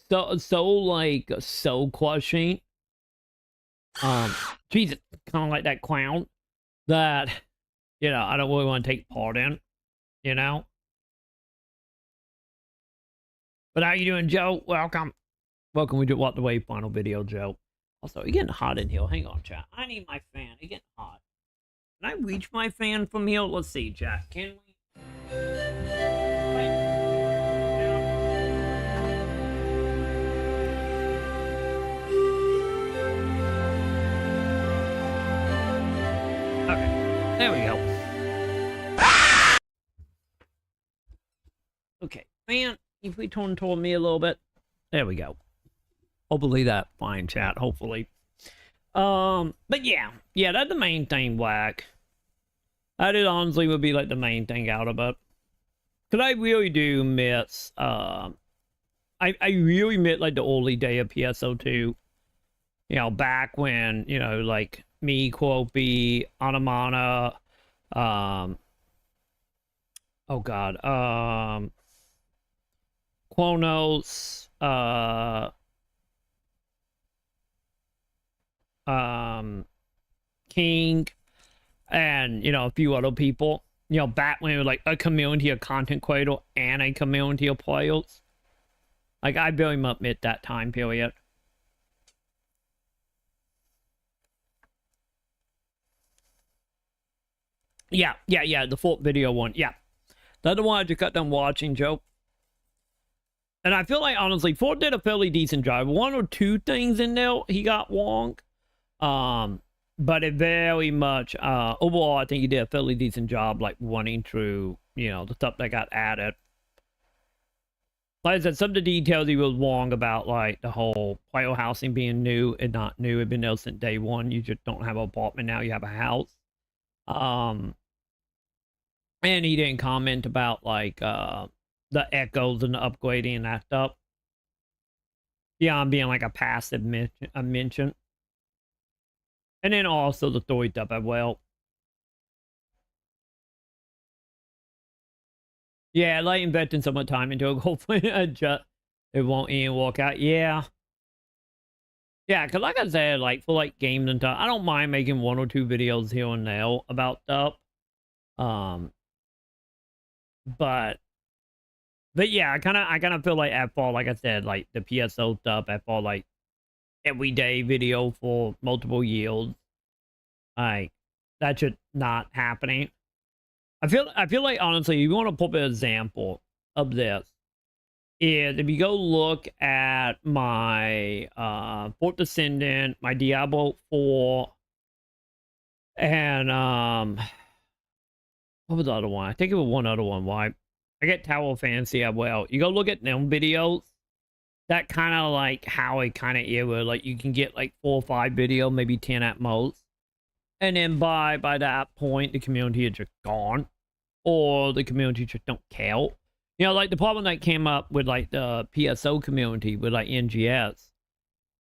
Speaker 1: so like so crushing. Jesus, kind of like that clown that, you know, I don't really want to take part in, you know. But how you doing, Joe? Welcome. We do What the Wave final video, Joe. Also, it's getting hot in here. Hang on, chat. I need my fan. It's getting hot. Can I reach my fan from here? Let's see, chat. Can we? Okay, there we go. Okay, fan, if we turn toward me a little bit, there we go. Hopefully that fine, chat. Hopefully. But yeah, that's the main thing, Black. That is honestly would be like the main thing out of it. Cause I really do miss, I really miss like the early day of PSO2. You know, back when, you know, like me, Quopy, Anamana, oh god, Quonos, King, and, you know, a few other people. You know, back when it was like a community of content creators and a community of players. Like, I very much miss that time period. Yeah, the fourth video one, yeah. That's the one I just got done watching, Joe. And I feel like, honestly, Ford did a fairly decent job. One or two things in there he got wrong. But it very much, overall, I think he did a fairly decent job, like, running through, you know, the stuff that got added. Like I said, some of the details he was wrong about, like, the whole player housing being new and not new. It's been there since day one. You just don't have an apartment now. You have a house. And he didn't comment about, like, the echoes and the upgrading and that stuff. Beyond being, like, a passive mention. And then also the story stuff as well. Yeah, like investing so much time into a hopefully it won't even work out. Yeah. Yeah, because like I said, like for like games and stuff, I don't mind making one or two videos here and there about stuff. But yeah, I kind of feel like at fall, like I said, like the PSO stuff, at fall, like everyday video for multiple years, like that should not happening. I feel like honestly, you want to put an example of this is if you go look at my Fourth Descendant, my Diablo 4, and what was the other one? I think it was one other one. Why? I get Tower Fantasy as well. You go look at them videos. That kind of like how it kind of is, where like you can get like 4 or 5 videos, maybe 10 at most. And then by that point, the community is just gone. Or the community just don't care. You know, like the problem that came up with like the PSO community with like NGS.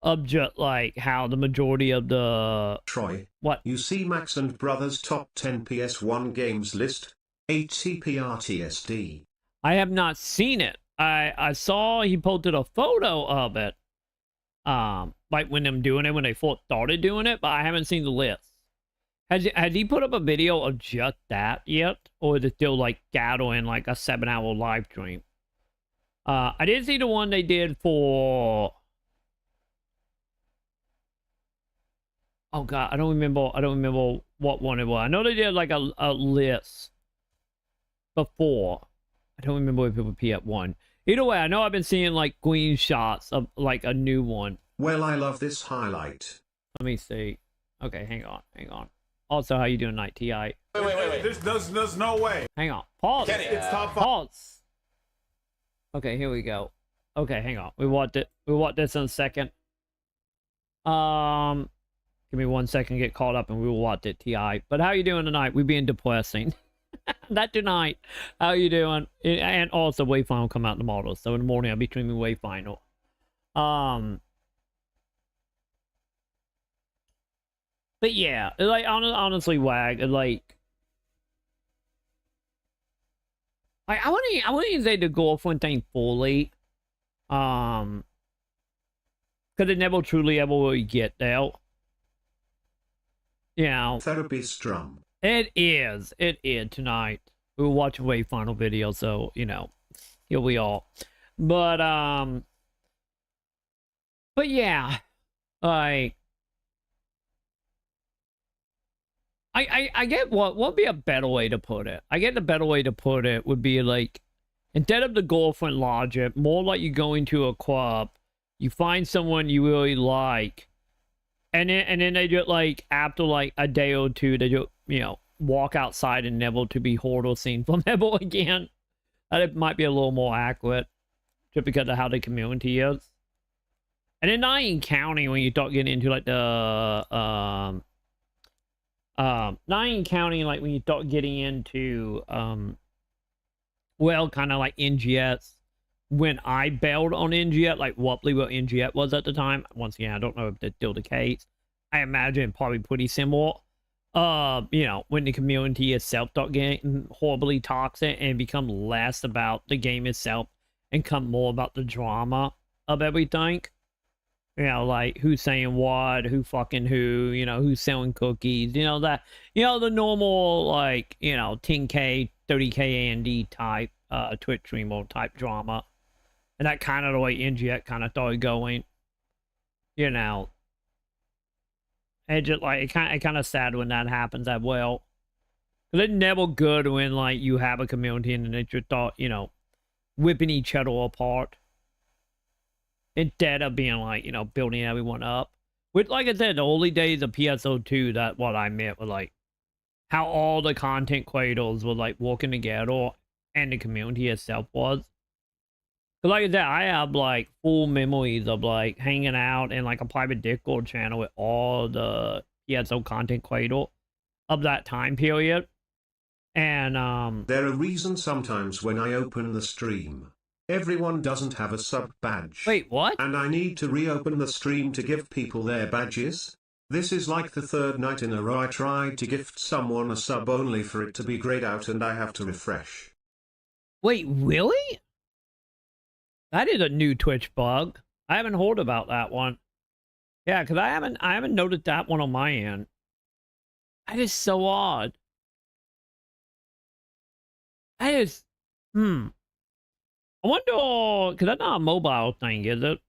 Speaker 1: Of just like how the majority of the...
Speaker 3: Troy.
Speaker 1: What?
Speaker 3: You see Max and Brothers top 10 PS1 games list? HCPRTSD.
Speaker 1: I have not seen it. I saw he posted a photo of it. Like when them doing it, when they first started doing it, but I haven't seen the list. Has he put up a video of just that yet? Or is it still like gathering like a 7-hour live stream? I did see the one they did for... Oh god, I don't remember what one it was. I know they did like a list before. I don't remember if it would be at one. Either way, I know I've been seeing like screenshots of like a new one.
Speaker 3: Well, I love this highlight.
Speaker 1: Let me see. Okay, hang on. Also, how you doing tonight, T.I.?
Speaker 4: Wait. There's no way.
Speaker 1: Hang on. Pause.
Speaker 4: Kenny, it's top 5.
Speaker 1: Pause. Okay, here we go. Okay, hang on. We want this in a second. Give me 1 second to get caught up and we will watch it, T.I. But how you doing tonight? We being depressing. Not tonight. How you doing? And also, Wayfinder will come out tomorrow. So in the morning, I'll be streaming Wayfinder. But yeah, like, honestly, Wag, like... I wouldn't even say the girlfriend thing fully. Because it never truly ever really get there. You know.
Speaker 3: Therapy strum.
Speaker 1: It is tonight. We were watching Wayfinder video, so, you know, here we are. But yeah, like, I get what would be a better way to put it. I get the better way to put it would be like, instead of the girlfriend logic, more like you go into a club, you find someone you really like, and then they just like after like a day or two they just, you know, walk outside and never to be heard or seen from ever again. That it might be a little more accurate, just because of how the community is. And then not even counting when you start getting into like the not even counting like when you start getting into well, kind of like NGS. When I bailed on NGS, like roughly what NGS was at the time. Once again, I don't know if that's still the case. I imagine probably pretty similar. You know, when the community itself start getting horribly toxic and become less about the game itself and come more about the drama of everything. You know, like who's saying what, who fucking who, you know, who's selling cookies, you know, that, you know, the normal, like, you know, 10K, 30K Andy type, Twitch streamer type drama. And that kind of the way NGX kind of started going, you know. And just like, it kind of sad when that happens as well. Because it's never good when, like, you have a community and they just thought, you know, whipping each other apart. Instead of being like, you know, building everyone up. With, like I said, the early days of PSO2, that's what I meant with, like, how all the content creators were, like, working together and the community itself was. Because, like I said, I have, like, full memories of, like, hanging out in, like, a private Discord channel with all the PSO content creators of that time period. And,
Speaker 3: there are reasons sometimes when I open the stream. Everyone doesn't have a sub badge.
Speaker 1: Wait, what?
Speaker 3: And I need to reopen the stream to give people their badges. This is like the third night in a row I tried to gift someone a sub only for it to be grayed out and I have to refresh.
Speaker 1: Wait, really? That is a new Twitch bug. I haven't heard about that one. Yeah, because I haven't noted that one on my end. That is so odd. That is, I wonder, because that's not a mobile thing, is it?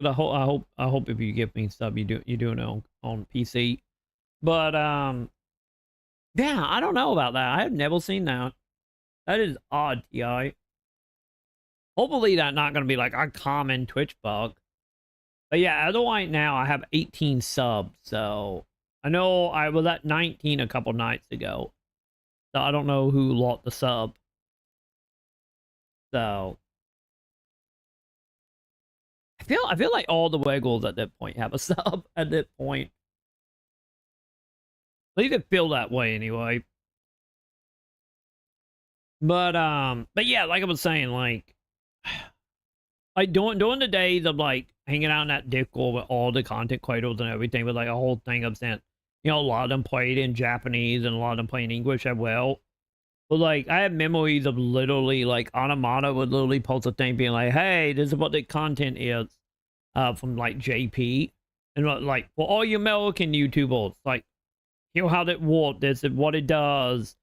Speaker 1: But I hope if you give me stuff, you're doing it on PC. But yeah, I don't know about that. I have never seen that. That is odd, Ti. Hopefully that's not going to be like a common Twitch bug. But yeah, as of right now, I have 18 subs. So I know I was at 19 a couple nights ago. So I don't know who lost the sub. So I feel like all the Wiggles at that point have a sub at that point. At least it feel that way anyway. But yeah, like I was saying, like during the days of like hanging out in that Discord with all the content creators and everything, with like a whole thing of saying, you know, a lot of them played in Japanese and a lot of them played in English as well. But like, I have memories of literally like Automata would literally post a thing being like, "Hey, this is what the content is," from like JP, and like for all you American YouTubers, like, here's how that works, this is what it does,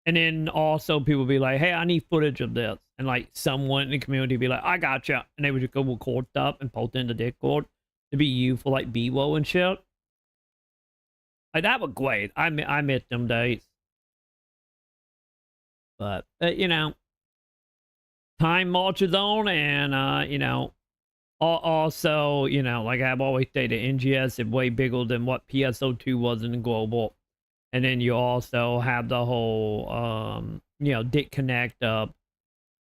Speaker 1: and then also people be like, "Hey, I need footage of this," and like someone in the community be like, "I gotcha," and they would just go record stuff and post it in the Discord to be used for like B-roll and shit. Like, that was great. I miss them days. But, you know, time marches on, and, you know, also, you know, like I've always stated, NGS is way bigger than what PSO2 was in the global. And then you also have the whole, you know, disconnect of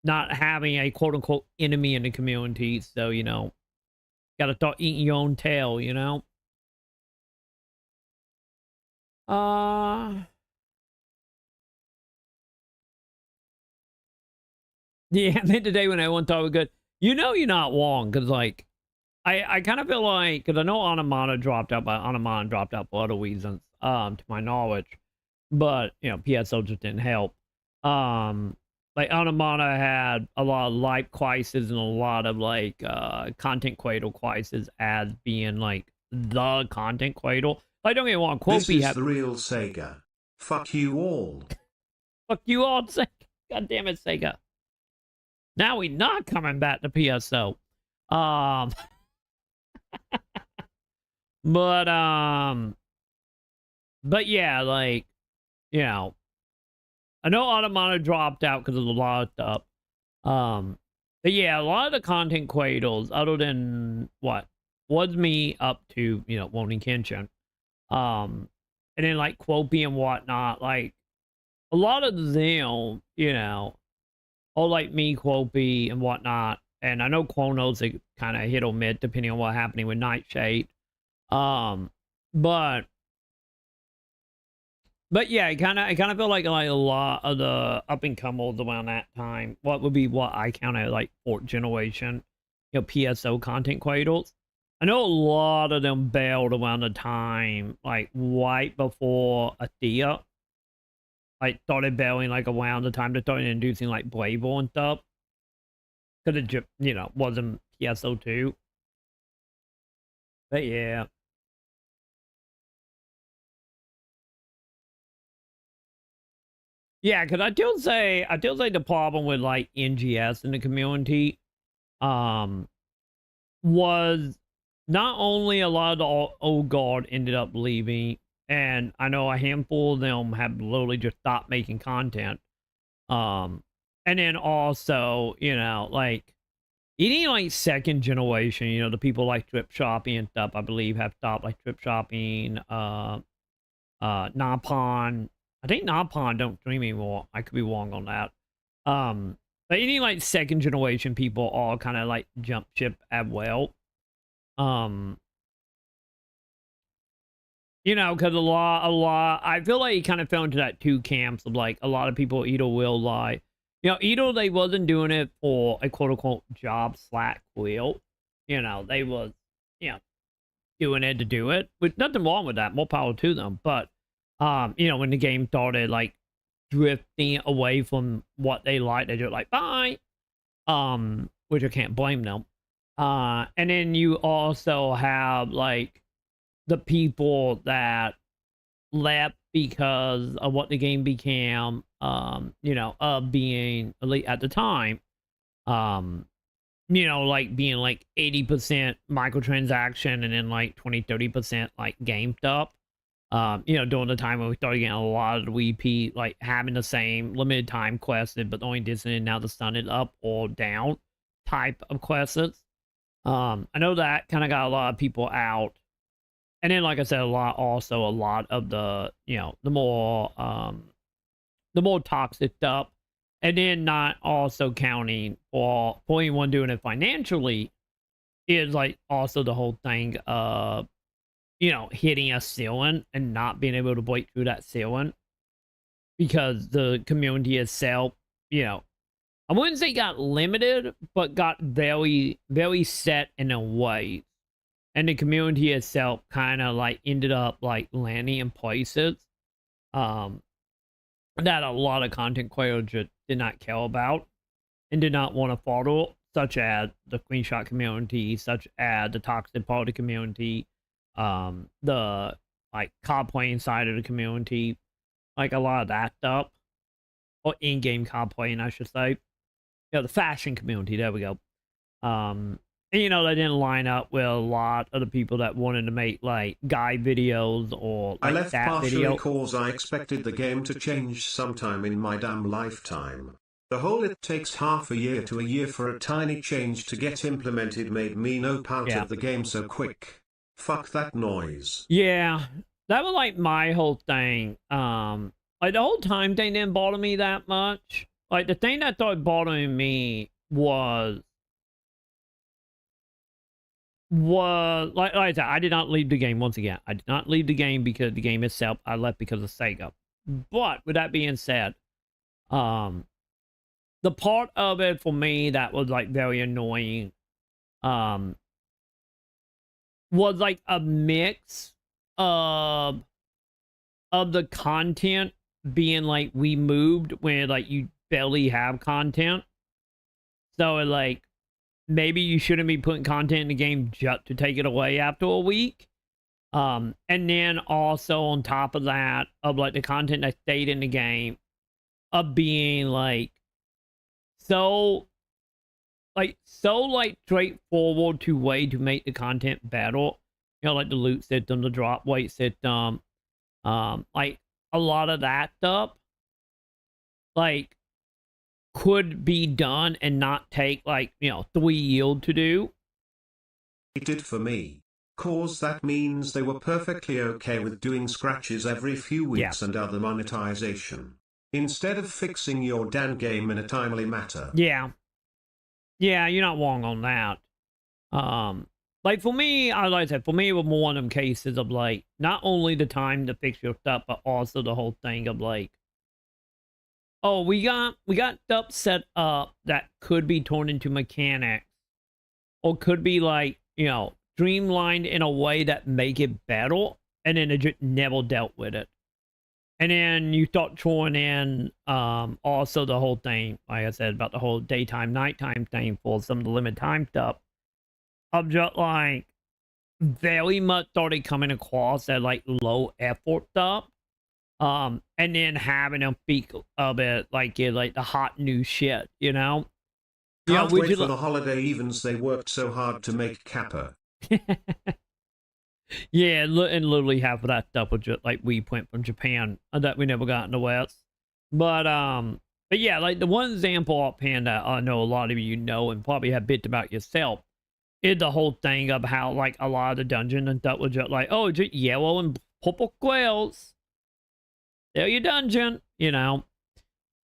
Speaker 1: not having a quote-unquote enemy in the community. So, you know, gotta start eating your own tail, you know? Yeah, I mean, today when everyone thought it was good, you know, you're not wrong, because like, I kind of feel like, because I know Automata dropped out, but Automata dropped out for other reasons, to my knowledge, but, you know, PSO just didn't help. Like, Automata had a lot of life crisis and a lot of, like, content cradle crisis as being, like, the content cradle. Like, don't get me wrong,
Speaker 3: This is the real Sega. Fuck you all.
Speaker 1: Fuck you all, Sega. God damn it, Sega. Now we not coming back to PSO. But yeah, like, you know, I know Automata dropped out because of a lot of stuff. But yeah, a lot of the content cradles, other than what was me up to, you know, Woni Kenshin, and then like Quopy and whatnot, like a lot of them, you know, all like me, Quopy and whatnot, and I know Chronos are kind of hit or miss depending on what's happening with Nightshade. But yeah, I kind of feel like a lot of the up and comers around that time, what would be what I count as like fourth generation, you know, PSO content cradles. I know a lot of them bailed around the time, like right before Athea, like started bailing like around the time they started introducing like Bravor and stuff. Because it just, you know, wasn't PSO2. But yeah. Yeah, because I do say the problem with like NGS in the community was not only a lot of the old guard ended up leaving, and I know a handful of them have literally just stopped making content. And then also, you know, like any like second generation, you know, the people like Trip Shopping and stuff, I believe, have stopped, like Trip Shopping, Maconn. I think Maconn don't stream anymore. I could be wrong on that. But any like second generation people all kind of like jump ship as well. You know, because a lot, I feel like he kind of fell into that two camps of like a lot of people either will lie. You know, either they wasn't doing it for a quote unquote job / will. You know, they was, you know, doing it to do it. With nothing wrong with that. More power to them. But you know, when the game started like drifting away from what they like, they just like bye. Which I can't blame them. And then you also have like the people that left because of what the game became, you know, of being elite at the time. You know, like being like 80% microtransaction and then like 20-30% like game stuff. You know, during the time when we started getting a lot of the repeat, like having the same limited time quests, but only Disney now the sun is up or down type of quests. I know that kind of got a lot of people out. And then, like I said, a lot of the, you know, the more toxic stuff. And then not also counting for anyone doing it financially is like also the whole thing of, you know, hitting a ceiling and not being able to break through that ceiling because the community itself, you know, I wouldn't say got limited, but got very, very set in a way. And the community itself kind of like ended up like landing in places that a lot of content creators just did not care about and did not want to follow, such as the screenshot community, such as the toxic party community, the like cosplaying side of the community, like a lot of that stuff, or in-game cosplaying, I should say. The fashion community. There we go. And, they didn't line up with a lot of the people that wanted to make like guide videos or like
Speaker 3: I left
Speaker 1: that
Speaker 3: partially
Speaker 1: video.
Speaker 3: cause I expected the game to change sometime in my damn lifetime. The whole it takes half a year to a year for a tiny change to get implemented made me nope out of the game so quick. Fuck that noise.
Speaker 1: Yeah, that was like my whole thing. Like the whole time thing didn't bother me that much. Like the thing that started bothering me was like I said, I did not leave the game. Once again, I did not leave the game because the game itself. I left because of Sega. But with that being said, the part of it for me that was like very annoying, was like a mix of the content being like removed where like you barely have content. So like maybe you shouldn't be putting content in the game just to take it away after a week. And then also on top of that, of like the content that stayed in the game, of being like so straightforward to way to make the content better. Like the loot system, the drop weight system, like a lot of that stuff, like could be done and not take like 3 yield to do.
Speaker 3: It did for me. Cause that means they were perfectly okay with doing scratches every few weeks and other monetization. Instead of fixing your damn game in a timely matter.
Speaker 1: Yeah, you're not wrong on that. Like for me, like I said, for me it was more one of them cases of like not only the time to fix your stuff, but also the whole thing of like, oh, we got stuff set up that could be turned into mechanics, or could be like streamlined in a way that make it better, and then it just never dealt with it. And then you start throwing in also the whole thing, like I said, about the whole daytime, nighttime thing for some of the limited time stuff. Of just like very much started coming across as like low effort stuff. And then having them speak of it like it's like the hot new shit,
Speaker 3: Can't wait for the holiday events they worked so hard to make Kappa.
Speaker 1: Yeah, and literally half of that stuff was just like we went from Japan that we never got in the West. But yeah, like the one example offhand that I know a lot of you know and probably have bits about yourself is the whole thing of how like a lot of the dungeon and stuff was just like, oh, just yellow and purple squares. There your dungeon,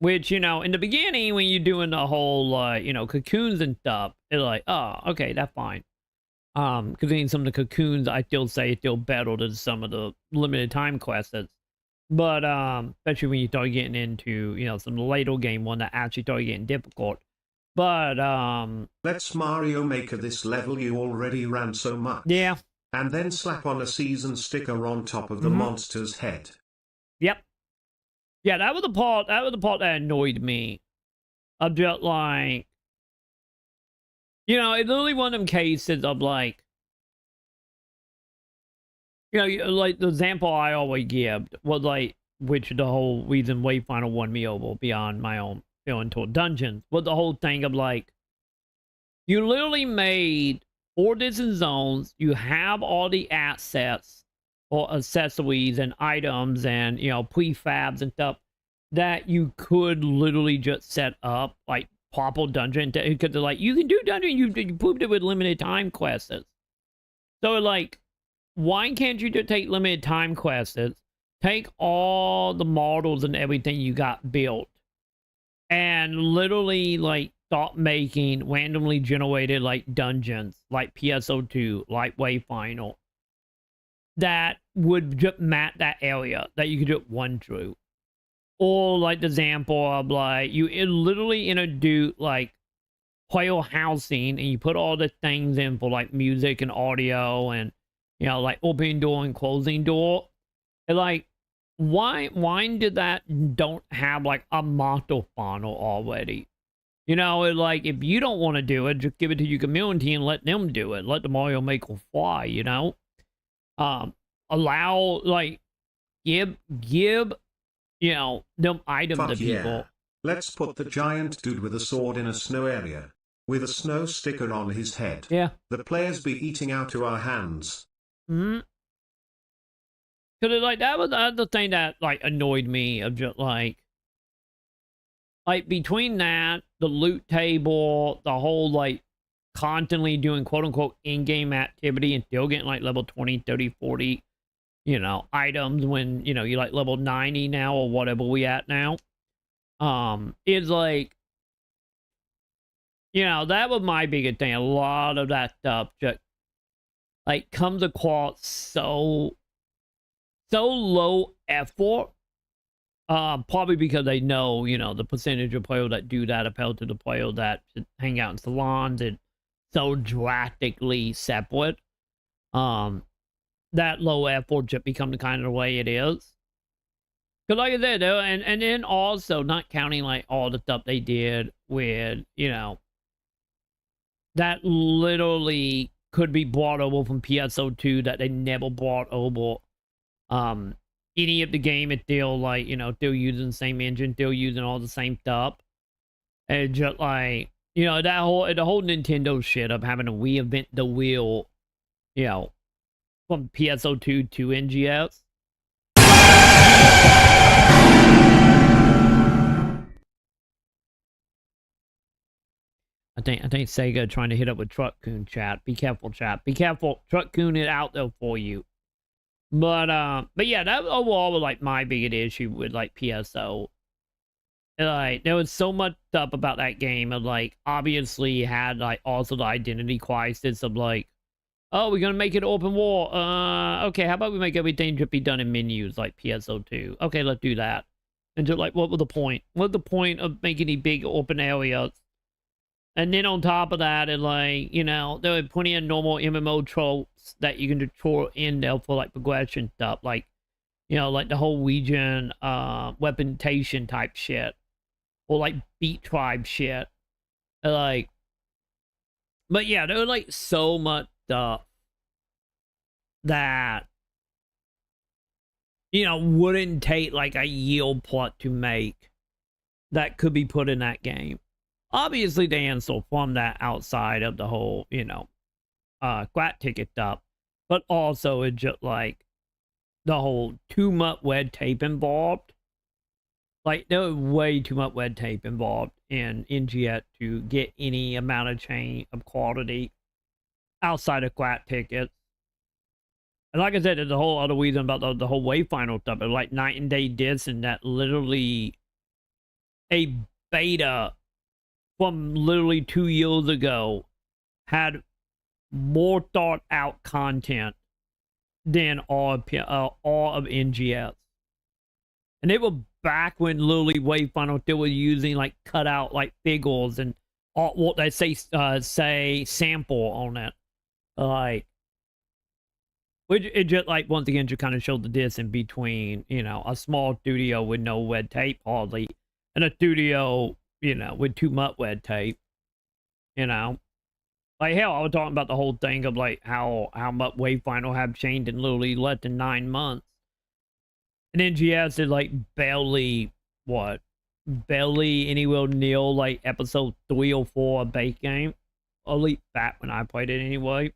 Speaker 1: which, in the beginning when you're doing the whole, cocoons and stuff, it's like, oh, okay, that's fine. Because in some of the cocoons, I still say it's still better than some of the limited time quests. But, especially when you start getting into, some of the later game one that actually started getting difficult. But,
Speaker 3: let's Mario Maker this level you already ran so much.
Speaker 1: Yeah.
Speaker 3: And then slap on a season sticker on top of the monster's head.
Speaker 1: Yep. Yeah, that was the part that annoyed me. Of just like, it's literally one of them cases of like, like the example I always give was like, which the whole reason Wayfinder won me over beyond my own feeling toward dungeons, was the whole thing of like, you literally made 4 different zones, you have all the assets or accessories and items and, prefabs and stuff that you could literally just set up like proper dungeon, because they're like, you can do dungeon, you proved it with limited time quests. So like, why can't you just take limited time quests, take all the models and everything you got built, and literally like start making randomly generated like dungeons, like PSO2, like Wayfinder, that would just map that area that you could just run through. Or like the example of like, you literally introduce like player housing and you put all the things in for like music and audio and, like opening door and closing door. And like, why did that don't have like a motto funnel already? You know, like if you don't want to do it, just give it to your community and let them do it. Let the Mario Maker fly, you know? Allow like give you know them items to people.
Speaker 3: Yeah. Let's put the giant dude with a sword in a snow area, with a snow sticker on his head.
Speaker 1: Yeah.
Speaker 3: The players be eating out of our hands.
Speaker 1: Hmm. Cause like that was the thing that like annoyed me of just like between that, the loot table, the whole like constantly doing quote unquote in-game activity and still getting like level 20, 30, 40, you know, items when, you know, you're like level 90 now or whatever we at now. It's like, you know, that was my biggest thing. A lot of that stuff just like comes across so low effort. Probably because they know, you know, the percentage of players that do that compared to the players that hang out in salons and so drastically separate. That low effort just become the kind of the way it is. Because like I said, and then also not counting like all the stuff they did with, you know, that literally could be brought over from PSO2 that they never brought over. Any of the game is still like, you know, still using the same engine, still using all the same stuff. And just like, you know, the whole Nintendo shit of having to reinvent the wheel, you know, from PSO2 to NGS. I think Sega trying to hit up with Truck Coon chat. Be careful, chat. Be careful. Truck Coon is out there for you. But yeah, that overall was like my biggest issue with like PSO. Like there was so much stuff about that game of like obviously had like also the identity crisis of like, oh, we're gonna make it open world. Okay, how about we make everything just be done in menus like PSO2? Okay, let's do that. And just like, what was the point? What's the point of making these big open areas? And then on top of that, and like, you know, there were plenty of normal MMO tropes that you can just throw in there for like progression stuff, like, you know, like the whole region weaponization type shit, or like beat tribe shit, like. But yeah, there was like so much stuff that, you know, wouldn't take like a yield plot to make that could be put in that game. Obviously, they answer from that outside of the whole, you know, quack ticket stuff, but also it's just like the whole too much red tape involved. Like there was way too much red tape involved in NGS to get any amount of change of quality outside of quack tickets. And like I said, there's a whole other reason about the whole Wayfinder stuff. It's like night and day dissing that literally a beta from literally 2 years ago had more thought out content than all of NGS. And they were back when literally Wayfinder still was using like cut out like figures and all what they say sample on it. Like, which it just like once again just kind of showed the distance between, you know, a small studio with no red tape hardly and a studio, you know, with too much red tape, you know. Like, hell, I was talking about the whole thing of, like, how much Wayfinder have changed in literally less than 9 months. And NGS is, like, barely anywhere near, like, episode 3 or 4 of base game. Or at least back when I played it anyway.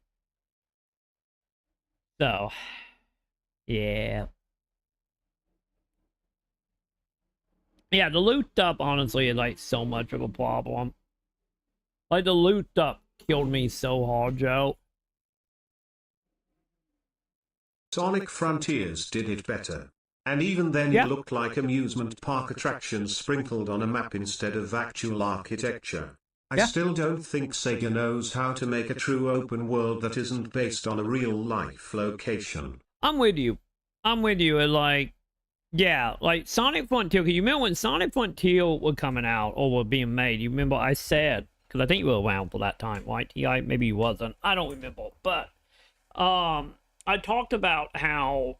Speaker 1: So, yeah. Yeah, the loot stuff, honestly, is, like, so much of a problem. Like, the loot stuff killed me so hard, Joe.
Speaker 3: Sonic Frontiers did it better. And even then it looked like amusement park attractions sprinkled on a map instead of actual architecture. I still don't think Sega knows how to make a true open world that isn't based on a real-life location.
Speaker 1: I'm with you. Like, yeah, like Sonic Frontier. You remember when Sonic Frontier was coming out or were being made? You remember I said, because I think you were around for that time, right? T.I. Maybe you wasn't. I don't remember. But I talked about how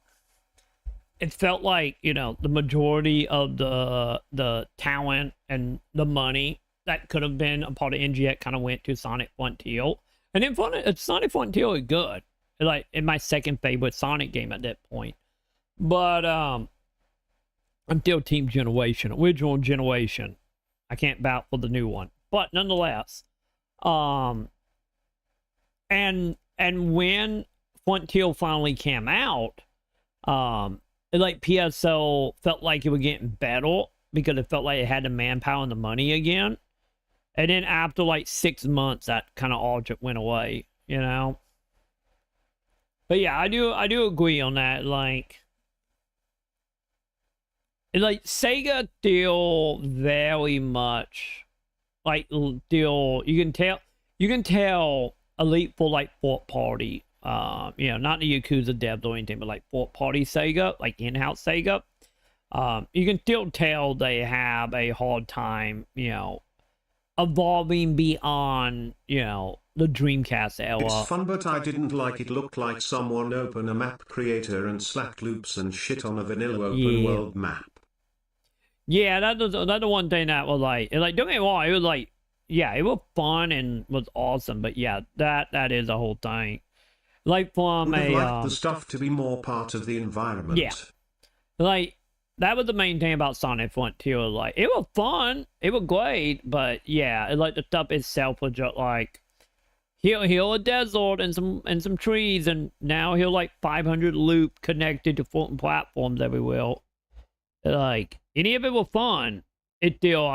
Speaker 1: it felt like, you know, the majority of the talent and the money that could have been a part of NGX kind of went to Sonic Frontier. And then Sonic Frontier is good. Like, in my second favorite Sonic game at that point. But I'm still Team Generation, original generation. I can't vouch for the new one. But nonetheless, and when Frontier finally came out, like PSO felt like it was getting better because it felt like it had the manpower and the money again. And then after like 6 months, that kind of all just went away, you know. But yeah, I do agree on that. Like Sega still very much like still you can tell Elite for like fourth party. You know, not the Yakuza devs or anything, but like fourth party Sega, like in-house Sega. You can still tell they have a hard time, you know, evolving beyond, you know, the Dreamcast era.
Speaker 3: It's fun, but I didn't like it. Looked like someone opened a map creator and slapped loops and shit on a vanilla open world map.
Speaker 1: Yeah, that's the one thing that was like, don't get me wrong, it was like, yeah, it was fun and was awesome, but yeah, that is a whole thing. Like from
Speaker 3: would have liked the stuff to be more part of the environment.
Speaker 1: Yeah, like that was the main thing about Sonic Frontier. Like, it was fun, it was great, but yeah, like the stuff itself was just like, here's a desert and some trees, and now here's like 500 loop connected to floating platforms everywhere. Like, any of it was fun. I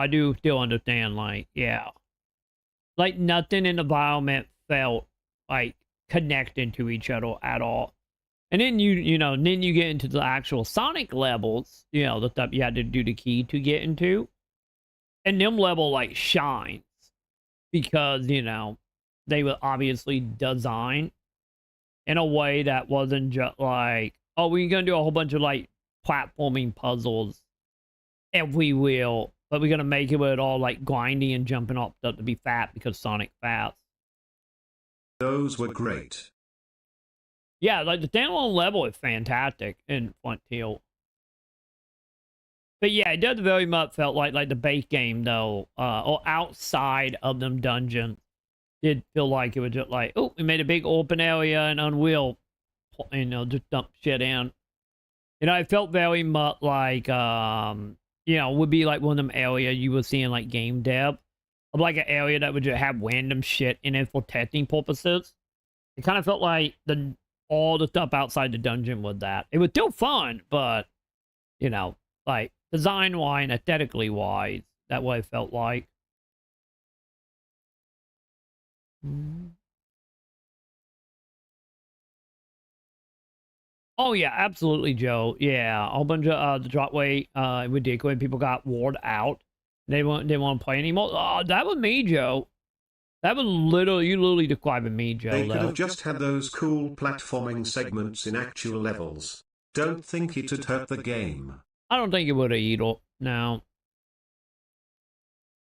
Speaker 1: do still understand. Like, yeah, like nothing in the environment felt like connected to each other at all. And then you know, then you get into the actual Sonic levels, you know, the stuff you had to do the key to get into. And them level like shines because, you know, they were obviously designed in a way that wasn't just like, oh, we're gonna do a whole bunch of like platforming puzzles everywhere, but we're gonna make it with it all like grinding and jumping up to be fat because Sonic fast.
Speaker 3: Those were great.
Speaker 1: Yeah, like the standalone level is fantastic in Frontier. But yeah, it does very much felt like the base game though, or outside of them dungeons, did feel like it was just like, oh, we made a big open area and Unreal, you know, just dump shit in. You know, it felt very much like, you know, would be like one of them areas you were seeing like game dev, of like an area that would just have random shit in it for testing purposes. It kind of felt like all the stuff outside the dungeon was that. It was still fun, but, you know, like design-wise and aesthetically wise, that way it felt like. Oh yeah, absolutely, Joe. Yeah, a whole bunch of the dropway ridiculous. People got ward out. They want to play anymore. Oh, that was me, Joe. That was you literally describing me, Joe.
Speaker 3: They could have just had those cool platforming segments in actual levels. Don't think it'd hurt the game.
Speaker 1: I don't think it would have either. No.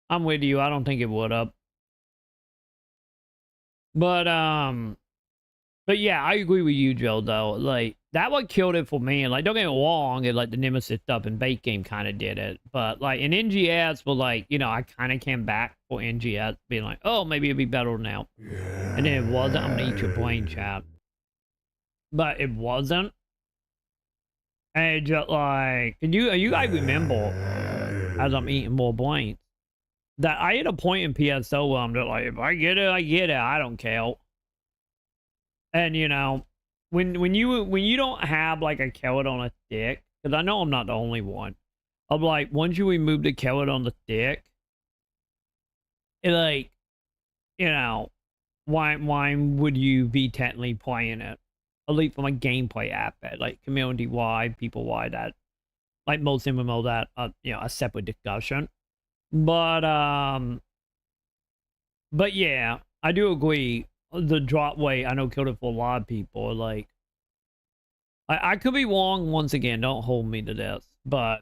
Speaker 1: I'm with you. I don't think it would have. But yeah, I agree with you, Joe, though. Like, that what killed it for me. Like, don't get me wrong, like the Nemesis stuff in bait game kind of did it. But like in NGS, but like, you know, I kind of came back for NGS being like, oh, maybe it'd be better now. Yeah. And then it wasn't. I'm gonna eat your brain, chat. But it wasn't. And it just like, you guys remember, as I'm eating more brains, that I hit a point in PSO where I'm just like, if I get it, I get it. I don't care. And you know, when you don't have like a carrot on a stick, because I know I'm not the only one. I'm like, once you remove the carrot on the stick, it like, you know, why would you be technically playing it? At least from a gameplay aspect, like community wide, people wide, that like most MMO that you know, a separate discussion. But yeah, I do agree. The drop weight, I know, killed it for a lot of people. Like, I could be wrong once again. Don't hold me to this, but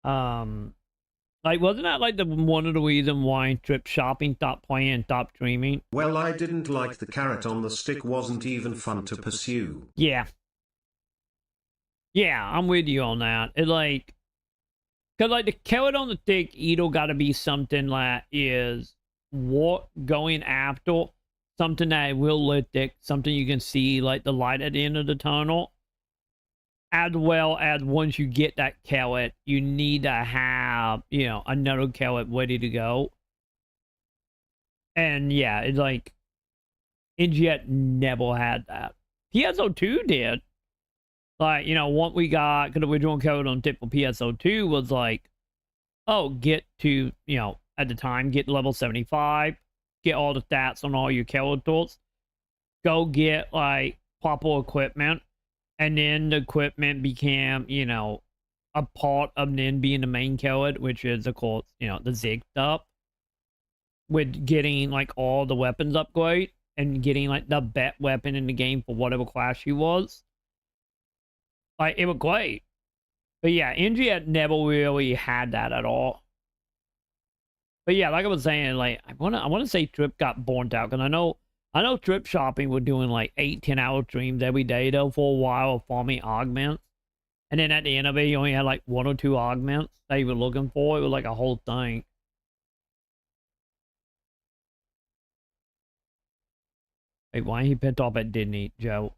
Speaker 1: like, wasn't that like one of the reasons why Trip Shopping stopped playing, stopped streaming?
Speaker 3: Well, I didn't like the carrot on the stick. Wasn't even fun to pursue.
Speaker 1: Yeah. Yeah, I'm with you on that. It like, cause like the carrot on the stick either got to be something that is what going after, something that is realistic, something you can see like the light at the end of the tunnel. As well as once you get that carrot, you need to have, you know, another carrot ready to go. And yeah, it's like, NGet never had that. PSO2 did. Like, you know, what we got, because the original code on tip for PSO2 was like, oh, get to, you know, at the time, get level 75, get all the stats on all your characters, go get, like, proper equipment, and then the equipment became, you know, a part of then being the main carrot, which is, of course, you know, the Zig stuff, with getting, like, all the weapons upgrade, and getting, like, the best weapon in the game for whatever class she was. Like, it was great. But yeah, NGS never really had that at all. But yeah, like I was saying, like, I wanna say Trip got burnt out, because I know Trip Shopping were doing like 8-10 hour streams every day though for a while of farming augments. And then at the end of it, you only had like 1 or 2 augments that you were looking for. It was like a whole thing. Wait, why he picked off at Disney, Joe?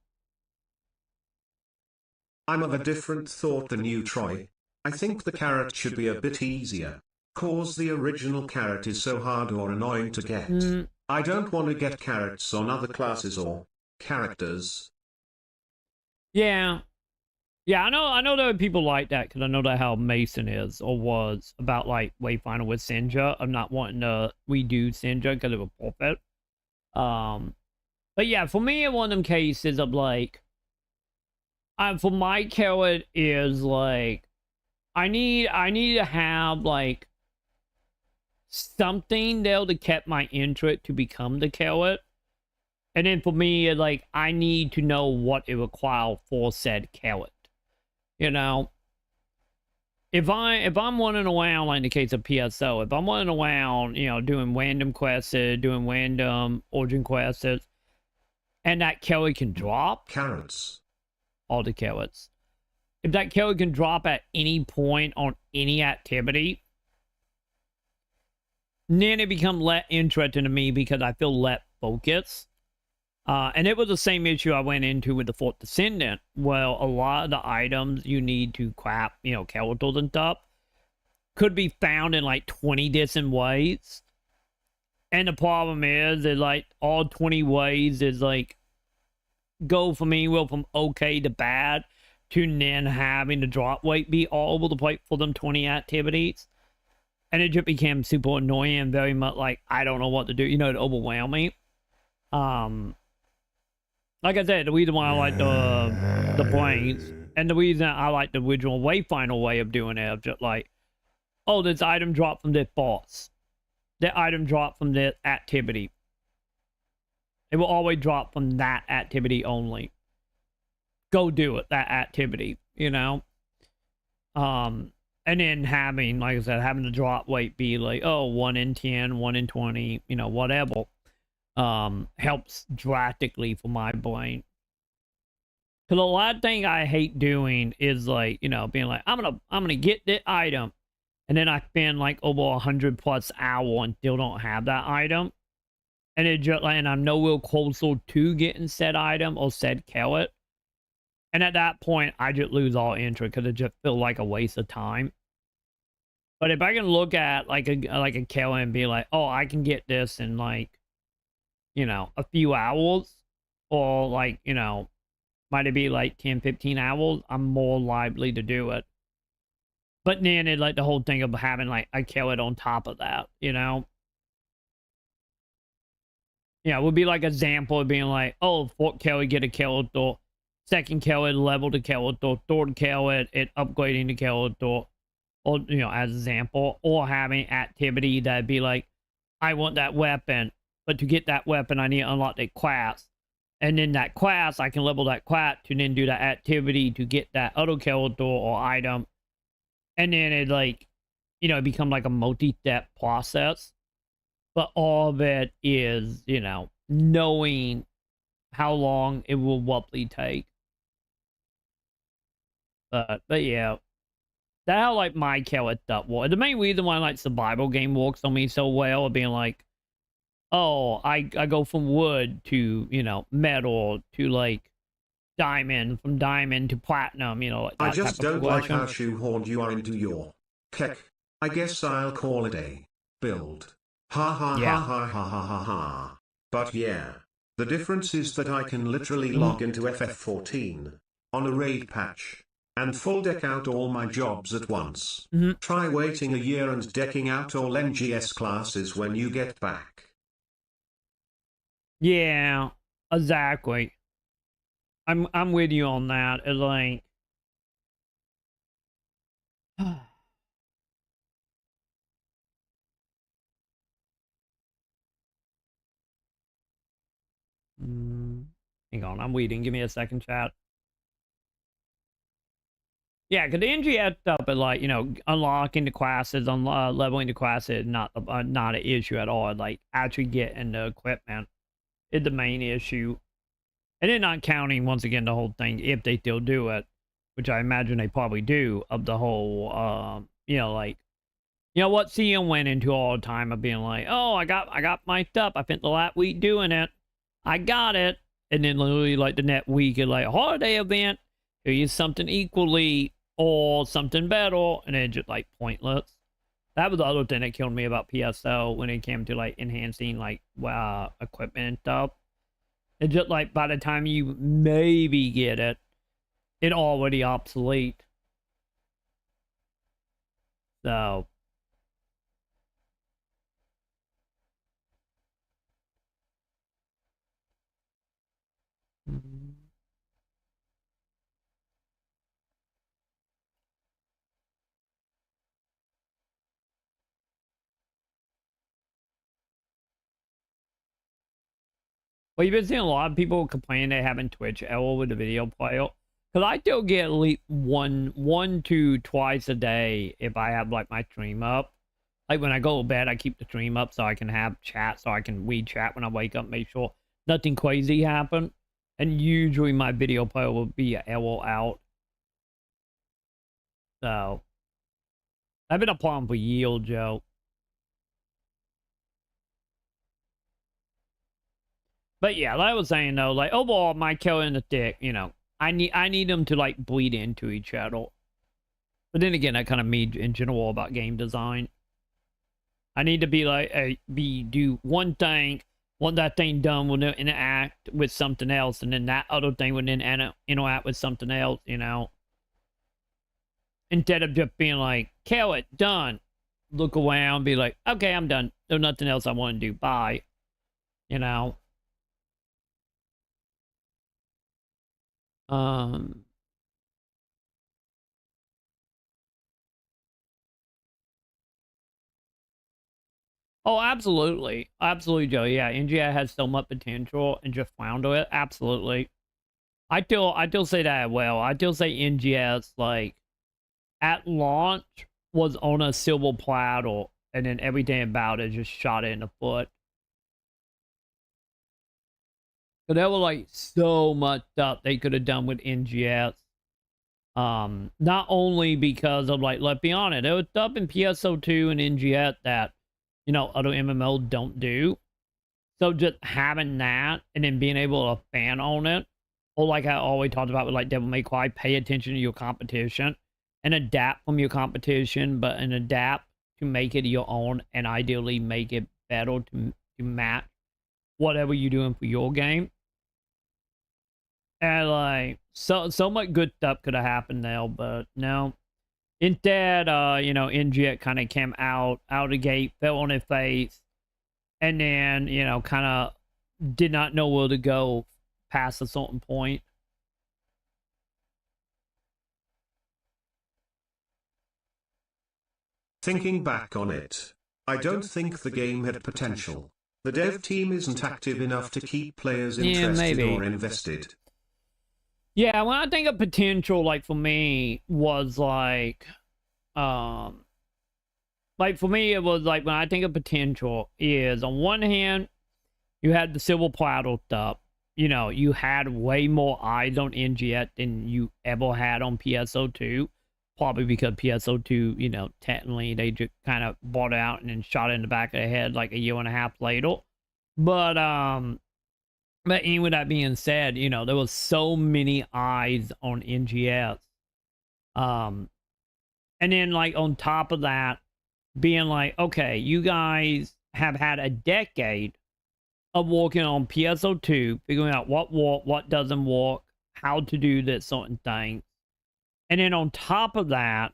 Speaker 3: I'm of a different thought than you, Troy. I think the carrot should be a bit easier. Cause the original carrot is so hard or annoying to get. I don't want to get carrots on other classes or characters.
Speaker 1: Yeah. Yeah, I know there are people like that, because I know that how Mason is, or was, about like Wayfinder with Sinja. I'm not wanting to redo Sinja because of a forfeit. But yeah, for me, in one of them cases of like, for my carrot is like, I need to have like something there to keep my interest to become the carrot. And then for me, like, I need to know what it requires for said carrot. You know? If I'm running around, like in the case of PSO, if I'm running around, you know, doing random quests, doing random origin quests, and that carrot can drop.
Speaker 3: Carrots.
Speaker 1: All the carrots. If that carrot can drop at any point on any activity, then it becomes less interesting to me because I feel less focused. And it was the same issue I went into with the Fourth Descendant. Well, a lot of the items you need to craft, you know, characters and stuff, could be found in like 20 different ways. And the problem is like all 20 ways is like, go for me, well, from okay to bad, to then having the drop weight be all over the plate for them 20 activities. And it just became super annoying and very much like, I don't know what to do. You know, it overwhelmed me. Like I said, the reason why I like the brains, and the reason I like the original Wayfinder way of doing it, of just like, oh, this item dropped from this boss. That item dropped from this activity. It will always drop from that activity only. Go do it, that activity, you know? And then having, like I said, having the drop weight be like, oh, 1 in 10, 1 in 20, you know, whatever, helps drastically for my brain. Because the last thing I hate doing is like, you know, being like, I'm gonna get the item, and then I spend like over 100+ hours and still don't have that item. And it just like, and I'm nowhere closer to getting said item or said carrot. And at that point, I just lose all interest because it just feels like a waste of time. But if I can look at like a carrot and be like, oh, I can get this in like, you know, a few hours, or like, you know, might it be like 10-15 hours, I'm more likely to do it. But then it like the whole thing of having like a carrot on top of that, you know? Yeah, it would be like an example of being like, oh, fourth carrot, get a carrot, or second carrot, level the carrot, or third carrot, it upgrading the carrot, or you know, as an example, or having activity that'd be like, I want that weapon, but to get that weapon, I need to unlock that class. And then that class, I can level that class to then do that activity to get that other character or item. And then it like, you know, it become like a multi-step process. But all of it is, you know, knowing how long it will roughly take. But yeah. That how like my character up was. The main reason why like survival game works on me so well, being like, oh, I go from wood to, you know, metal to like diamond, from diamond to platinum, you know, like
Speaker 3: I
Speaker 1: that
Speaker 3: just
Speaker 1: type of
Speaker 3: don't like how
Speaker 1: progression.
Speaker 3: shoehorned you are into your keck. I guess I'll call it a build. Ha ha ha
Speaker 1: Yeah.
Speaker 3: ha ha ha ha ha. But yeah. The difference is that I can literally log into FF14 on a raid patch and full deck out all my jobs at once. Try waiting a year and decking out all NGS classes when you get back.
Speaker 1: Yeah, exactly. I'm with you on that. It's like hang on, I'm waiting. Give me a second, chat. Yeah, because the NGS stuff is like, you know, unlocking the classes, leveling the classes, not an issue at all. Like actually getting the equipment is the main issue, and then not counting once again the whole thing if they still do it, which I imagine they probably do. Of the whole, you know, like, you know what CM went into all the time of being like, oh, I got mic'd up. I spent the last week doing it. I got it, and then literally like the next week, it's like a holiday event. Here's something equally or something better, and then just like pointless. That was the other thing that killed me about PSO when it came to like enhancing like equipment and stuff. It's just like by the time you maybe get it, it already obsolete. So well, you've been seeing a lot of people complaining they having Twitch error with the video player. Because I still get at least one to twice a day if I have like my stream up. Like when I go to bed, I keep the stream up so I can have chat, so I can read chat when I wake up, make sure nothing crazy happened. And usually my video player will be error out. So I've been a problem for years, Joe. But yeah, like I was saying though, like overall, my kill and the dick, you know, I need them to like bleed into each other. But then again, that kind of me in general about game design. I need to be like do one thing, want that thing done will interact with something else, and then that other thing would then interact with something else, you know. Instead of just being like, kill it, done. Look around, be like, okay, I'm done. There's nothing else I want to do. Bye. You know. Oh, absolutely. Absolutely, Joe. Yeah, NGI has so much potential and just flounder it. Absolutely. I still say that well. I still say NGS, like, at launch, was on a silver platter, and then everything about it just shot it in the foot. So there was, like, so much stuff they could have done with NGS. Not only because of, like, let's be honest, there was stuff in PSO2 and NGS that, you know, other MMOs don't do. So just having that and then being able to fan on it, or like I always talked about with like Devil May Cry, pay attention to your competition and adapt from your competition, but and adapt to make it your own and ideally make it better to match whatever you're doing for your game. And like so much good stuff could have happened there, but no. Instead, you know, NGX kind of came out the gate, fell on his face, and then, you know, kind of did not know where to go past a certain point.
Speaker 3: Thinking back on it, I don't think the game had potential. The dev team isn't active enough to keep players interested or invested.
Speaker 1: Yeah, when I think of potential, like for me, was like for me, it was like when I think of potential is on one hand, you had the silver platter stuff. you know, you had way more eyes on NGS than you ever had on PSO2. Probably because PSO2, you know, technically they just kind of bought out and then shot it in the back of the head like a year and a half later. But even with that being said, you know, there was so many eyes on NGS. And then like on top of that, being like, okay, you guys have had a decade of working on PSO2, figuring out what works, what doesn't work, how to do this certain thing. And then on top of that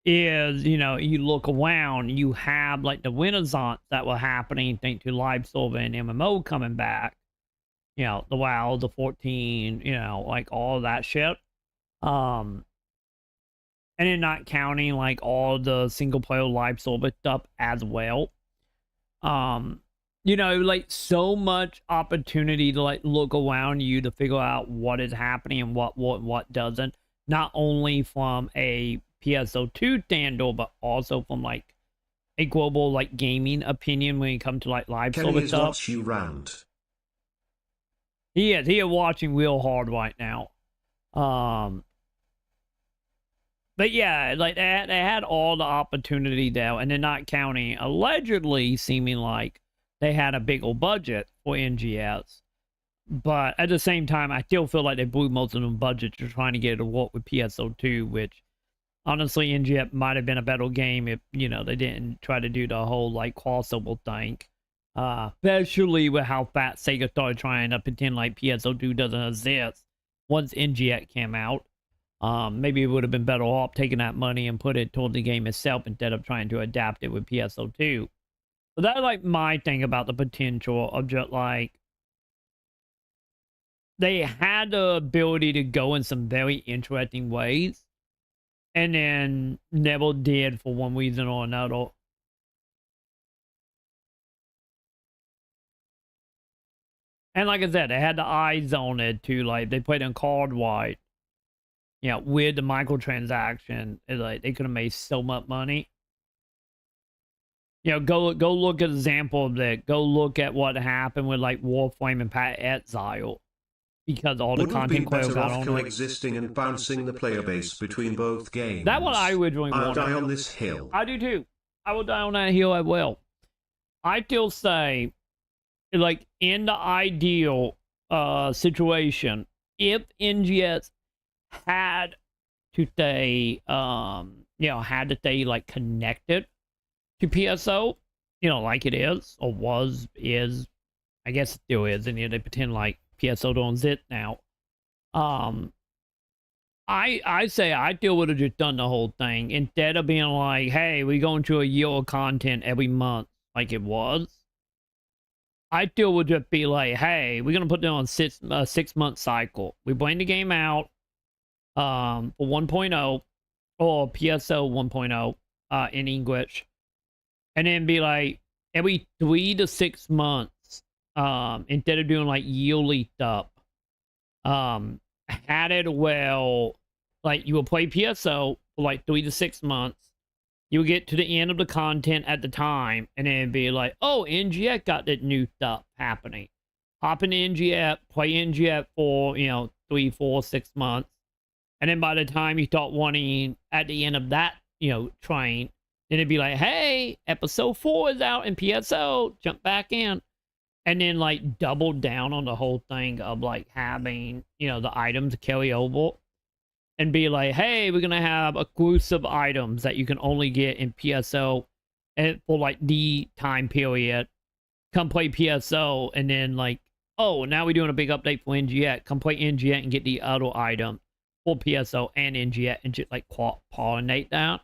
Speaker 1: is, you know, you look around, you have like the renaissance that were happening thanks to live server and MMO coming back. You know, the WoW, the 14, you know, like all that shit. And then not counting like all the single player live server stuff as well. You know, like so much opportunity to like look around you to figure out what is happening and what doesn't. Not only from a PSO2 standard, but also from like a global like gaming opinion when it comes to like live server stuff.
Speaker 3: Watch you round.
Speaker 1: He is watching real hard right now. But yeah, like they had all the opportunity there, and they're not counting allegedly seeming like they had a big old budget for NGS. But at the same time, I still feel like they blew most of them budgets just trying to get it to work with PSO2, which honestly, NGS might have been a better game if, you know, they didn't try to do the whole like crossover thing. Especially with how fat Sega started trying to pretend like PSO2 doesn't exist once NGS came out. Maybe it would have been better off taking that money and put it toward the game itself instead of trying to adapt it with PSO2. So that's like my thing about the potential of just like, they had the ability to go in some very interesting ways and then never did for one reason or another. And like I said, they had the eyes on it too. Like they played in card white, you know, with the microtransaction. It's like they could have made so much money. You know, go look at an example of that. Go look at what happened with like Warframe and Pat Exile. Because all the content
Speaker 3: better off coexisting and bouncing the player base between both games.
Speaker 1: That's what I originally wanted.
Speaker 3: I'll die on this hill.
Speaker 1: I do too. I will die on that hill as well. I still say, like, in the ideal situation, if NGS had to stay, you know, had to stay like connected to PSO, you know, like it is or is, I guess it still is, and you know, they pretend like PSO owns it now. I say I still would have just done the whole thing instead of being like, hey, we going to a year of content every month like it was. I still would just be like, hey, we're gonna put them on 6-month cycle. We bring the game out for 1.0 or PSO 1.0 in English, and then be like every 3 to 6 months. Instead of doing like yearly stuff, had it well, like you will play PSO for like 3 to 6 months. You would get to the end of the content at the time, and then be like, oh, NGX got that new stuff happening. Hop in NGX, play NGX for, you know, 3, 4, 6 months. And then by the time you start wanting at the end of that, you know, train, then it'd be like, hey, episode 4 is out in PSO, jump back in. And then like double down on the whole thing of like having, you know, the items carry over and be like, hey, we're going to have exclusive items that you can only get in PSO and for like the time period. Come play PSO and then like, oh, now we're doing a big update for NGX. Come play NGX and get the other item for PSO and NGX and just like pollinate that.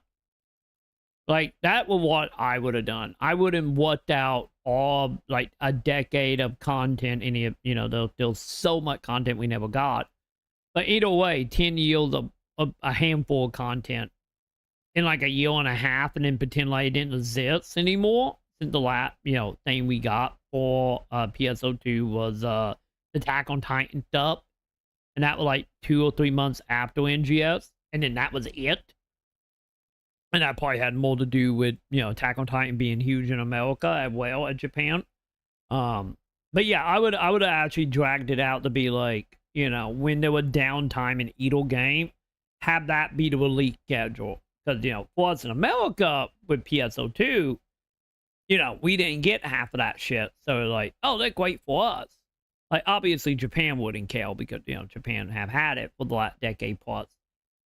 Speaker 1: Like that was what I would have done. I would have worked out all like a decade of content. Any of, you know, there's so much content we never got. But either way, 10 years of a handful of content in like a year and a half, and then pretend like it didn't exist anymore. Since the last, you know, thing we got for PSO2 was Attack on Titan stuff, and that was like 2 or 3 months after NGS, and then that was it. And that probably had more to do with, you know, Attack on Titan being huge in America as well as Japan. But But yeah, I would have actually dragged it out to be like, you know, when there were downtime in either game, have that be the release schedule. Because, you know, for us in America with PSO2, you know, we didn't get half of that shit. So like, oh, they're great for us. Like, obviously Japan wouldn't care because, you know, Japan have had it for the last decade plus.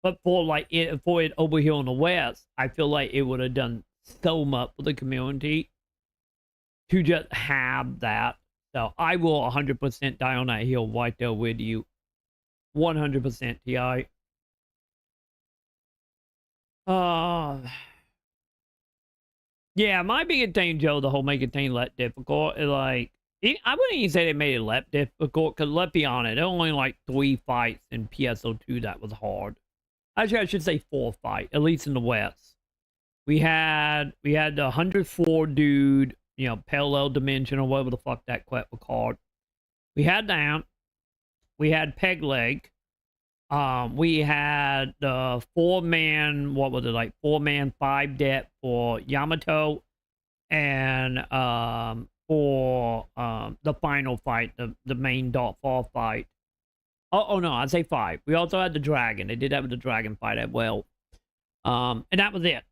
Speaker 1: But for it over here in the West, I feel like it would have done so much for the community to just have that. So I will 100% die on that hill right there with you. 100% TI. Yeah, my biggest thing, Joe, the whole making thing less difficult is like, I wouldn't even say they made it less difficult, because let's be honest, there were only like 3 fights in PSO2 that was hard. Actually, I should say 4 fights, at least in the West. We had the 104 dude, you know, parallel dimension or whatever the fuck that crap was called. We had that. We had peg leg. We had the 4-man, what was it, like 4-man 5 depth for Yamato, and for the final fight, the main dot fall fight. Oh no, I'd say 5. We also had the dragon. They did that with the dragon fight as well. And that was it.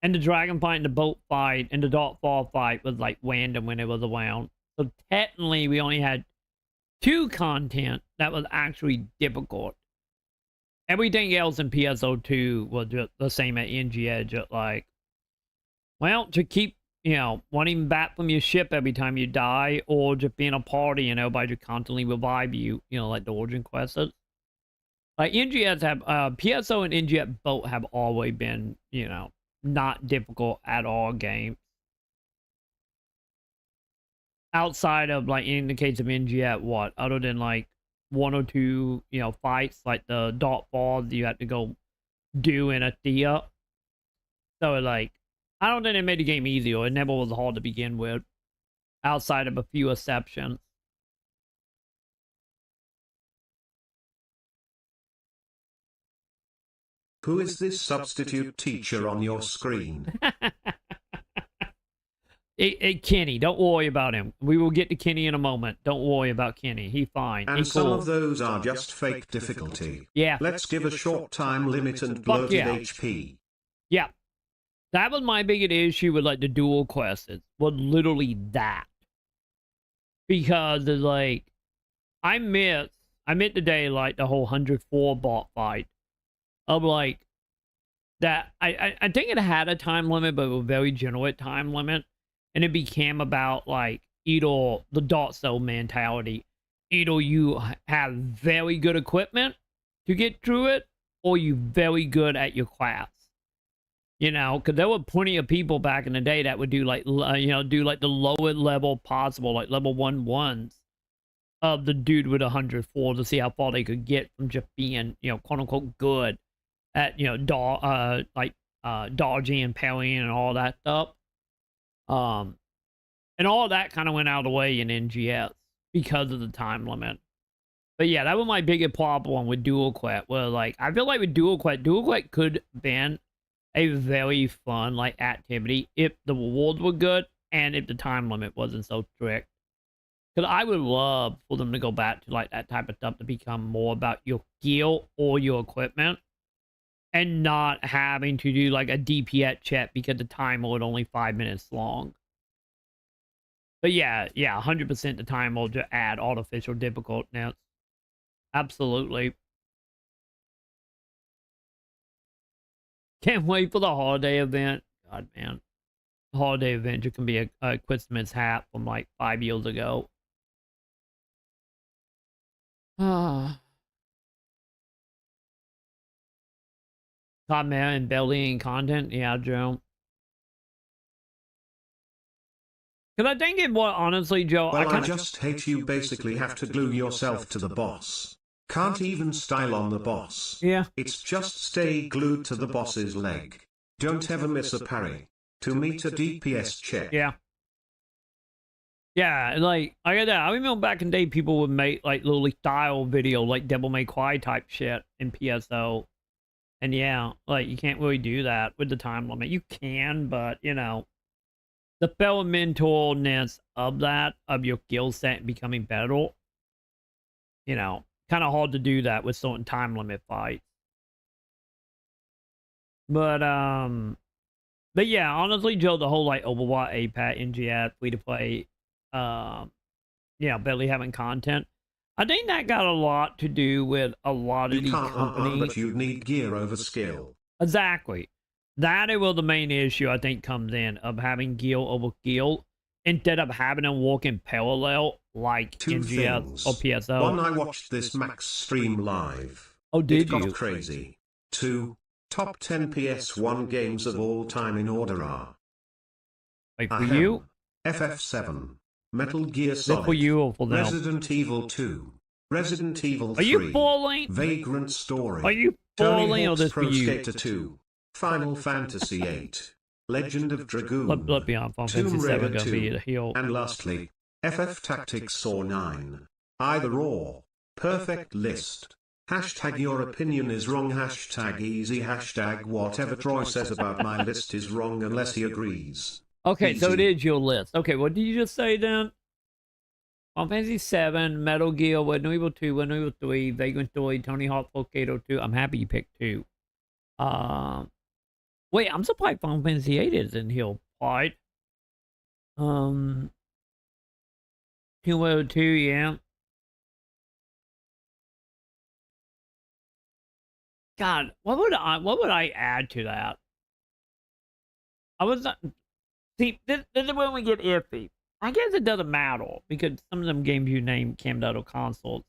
Speaker 1: And the dragon fight and the boat fight and the dot fall fight was like random when it was around. So technically we only had 2 content that was actually difficult. Everything else in PSO2 was just the same at NGS, just like, well, to keep, you know, wanting back from your ship every time you die, or just being a party and everybody just constantly revive you, you know, like the Origin quests. Like NGS have, PSO and NGS both have always been, you know, not difficult at all games. Outside of, like, in the case of NGS, what? Other than, like, 1 or 2, you know, fights, like the dot falls you have to go do in a Thea. So, like, I don't think it made the game easier. It never was hard to begin with, outside of a few exceptions.
Speaker 3: Who is this substitute teacher on your screen?
Speaker 1: Kenny, don't worry about him. We will get to Kenny in a moment. Don't worry about Kenny. He's fine.
Speaker 3: And some of those are just fake difficulty.
Speaker 1: Yeah.
Speaker 3: Let's give a short time limit and bloated HP.
Speaker 1: Yeah. That was my biggest issue with, like, the dual quests. Was literally that. Because it's like, I missed today, like, the whole 104 bot fight. Of, like, that, I think it had a time limit, but it was a very generous time limit. And it became about, like, either the dot cell mentality. Either you have very good equipment to get through it, or you're very good at your class. You know, because there were plenty of people back in the day that would do, like, you know, do, like, the lowest level possible, like, level 1-1s of the dude with 104 to see how far they could get from just being, you know, quote-unquote good at, you know, dodging and parrying and all that stuff. And all that kind of went out of the way in NGS because of the time limit. But yeah, that was my biggest problem with Dual Quest. Where, like, I feel like with Dual Quest could have been a very fun, like, activity if the rewards were good and if the time limit wasn't so strict. Because I would love for them to go back to, like, that type of stuff to become more about your gear or your equipment, and not having to do, like, a DPS check because the timer was only 5 minutes long. But yeah, 100% the timer will just add artificial difficultness. Absolutely. Can't wait for the holiday event. God, man. The holiday event just can be a Christmas hat from, like, 5 years ago. Ah. Comment and bellying content. Yeah, Joe. Because I think it was, honestly, Joe...
Speaker 3: Well, I just hate you basically have to glue yourself to the boss. Can't even style on the boss.
Speaker 1: Yeah.
Speaker 3: It's just stay glued to the boss's leg. Don't ever miss a parry. To meet a DPS check.
Speaker 1: Yeah. Yeah, like, I got that. I remember back in the day, people would make, like, little style video, like Devil May Cry type shit in PSO. And yeah, like, you can't really do that with the time limit. You can, but, you know, the fundamentalness of that, of your skill set becoming better, you know, kind of hard to do that with certain time limit fights. But yeah, honestly, Joe, the whole like Overwatch, APAT, NGS, free to play, barely having content. I think that got a lot to do with a lot of these companies.
Speaker 3: But you need gear over skill.
Speaker 1: Exactly. That is where the main issue, I think, comes in, of having gear over skill instead of having them work in parallel like NGS or PSO.
Speaker 3: One, I watched this Max stream live.
Speaker 1: Oh, did you?
Speaker 3: It got crazy. 2, top 10 PS1 games of all time in order are...
Speaker 1: Like for you?
Speaker 3: FF7, Metal Gear Solid,
Speaker 1: for you or for them?
Speaker 3: Resident Evil 2, Resident Evil 3,
Speaker 1: Are you falling?
Speaker 3: Vagrant Story,
Speaker 1: Are you falling or this for you?
Speaker 3: Skater 2, Final Fantasy 8, Legend of Dragoon,
Speaker 1: Let be on Final Fantasy 7 gonna be the heel.
Speaker 3: And lastly, FF Tactics or 9. Either or. Perfect list. Hashtag your opinion is wrong. Hashtag easy. Hashtag whatever Troy says about my list is wrong unless he agrees.
Speaker 1: Okay,
Speaker 3: Easy.
Speaker 1: so it is your list. Okay, what did you just say then? Final Fantasy 7, Metal Gear, Resident Evil 2, Resident Evil 3, Vagrant Story, Tony Hawk Pro Skater 2. I'm happy you picked 2. Wait, I'm surprised Final Fantasy 8 is in here, right? 202, yeah. God, what would I add to that? I was not... See, this is when we get iffy. I guess it doesn't matter because some of them games you named came out of consoles.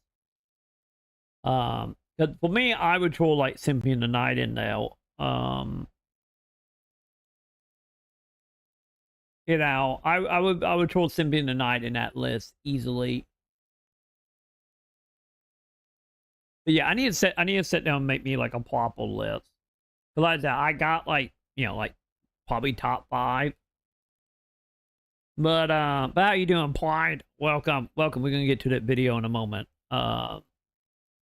Speaker 1: But for me, I would throw like Symphony of the Night in there. You know, I would throw Symphony of the Night in that list easily. But yeah, I need to sit down and make me like a proper list. Cause like that, I got like, you know, like probably top 5. But how you doing, Pride? Welcome. We're gonna get to that video in a moment. But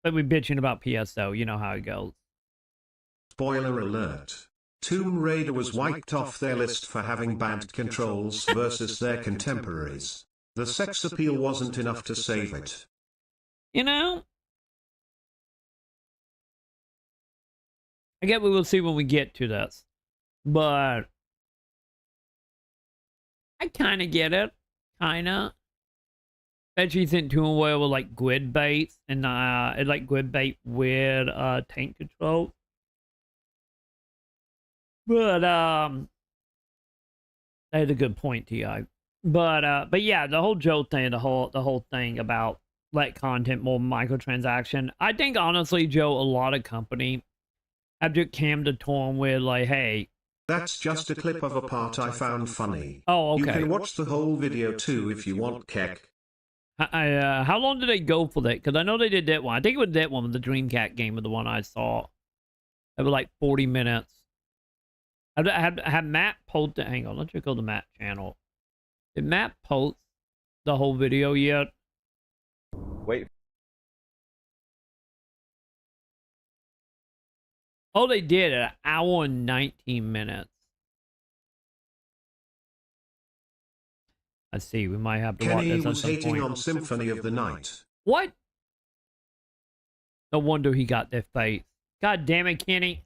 Speaker 1: we're bitching about PSO, you know how it goes.
Speaker 3: Spoiler alert. Tomb Raider was wiped off their list for having bad controls versus their contemporaries. The sex appeal wasn't enough to save it.
Speaker 1: You know? I guess we will see when we get to this. But I kind of get it. Kind of. Bet you think doing well with like grid baits and like grid bait with tank control. But that's a good point, T.I. But yeah, the whole Joe thing, the whole thing about let content more microtransaction. I think honestly, Joe, a lot of company have just came to terms with like, hey.
Speaker 3: That's just a clip of a part I found funny.
Speaker 1: Oh, okay.
Speaker 3: You can watch the whole video too if you want, Keck.
Speaker 1: How long did they go for that? Because I know they did that one. I think it was that one with the Dreamcat game, with the one I saw. It was like 40 minutes. Had Matt posted? Hang on, let's check out the Matt channel. Did Matt post the whole video yet?
Speaker 5: Wait.
Speaker 1: Oh, they did, an hour and 19 minutes. Let's see, we might have to watch
Speaker 3: Kenny
Speaker 1: this at
Speaker 3: was
Speaker 1: some
Speaker 3: hating
Speaker 1: point.
Speaker 3: on Symphony of the Night.
Speaker 1: What? No wonder he got that face. God damn it, Kenny.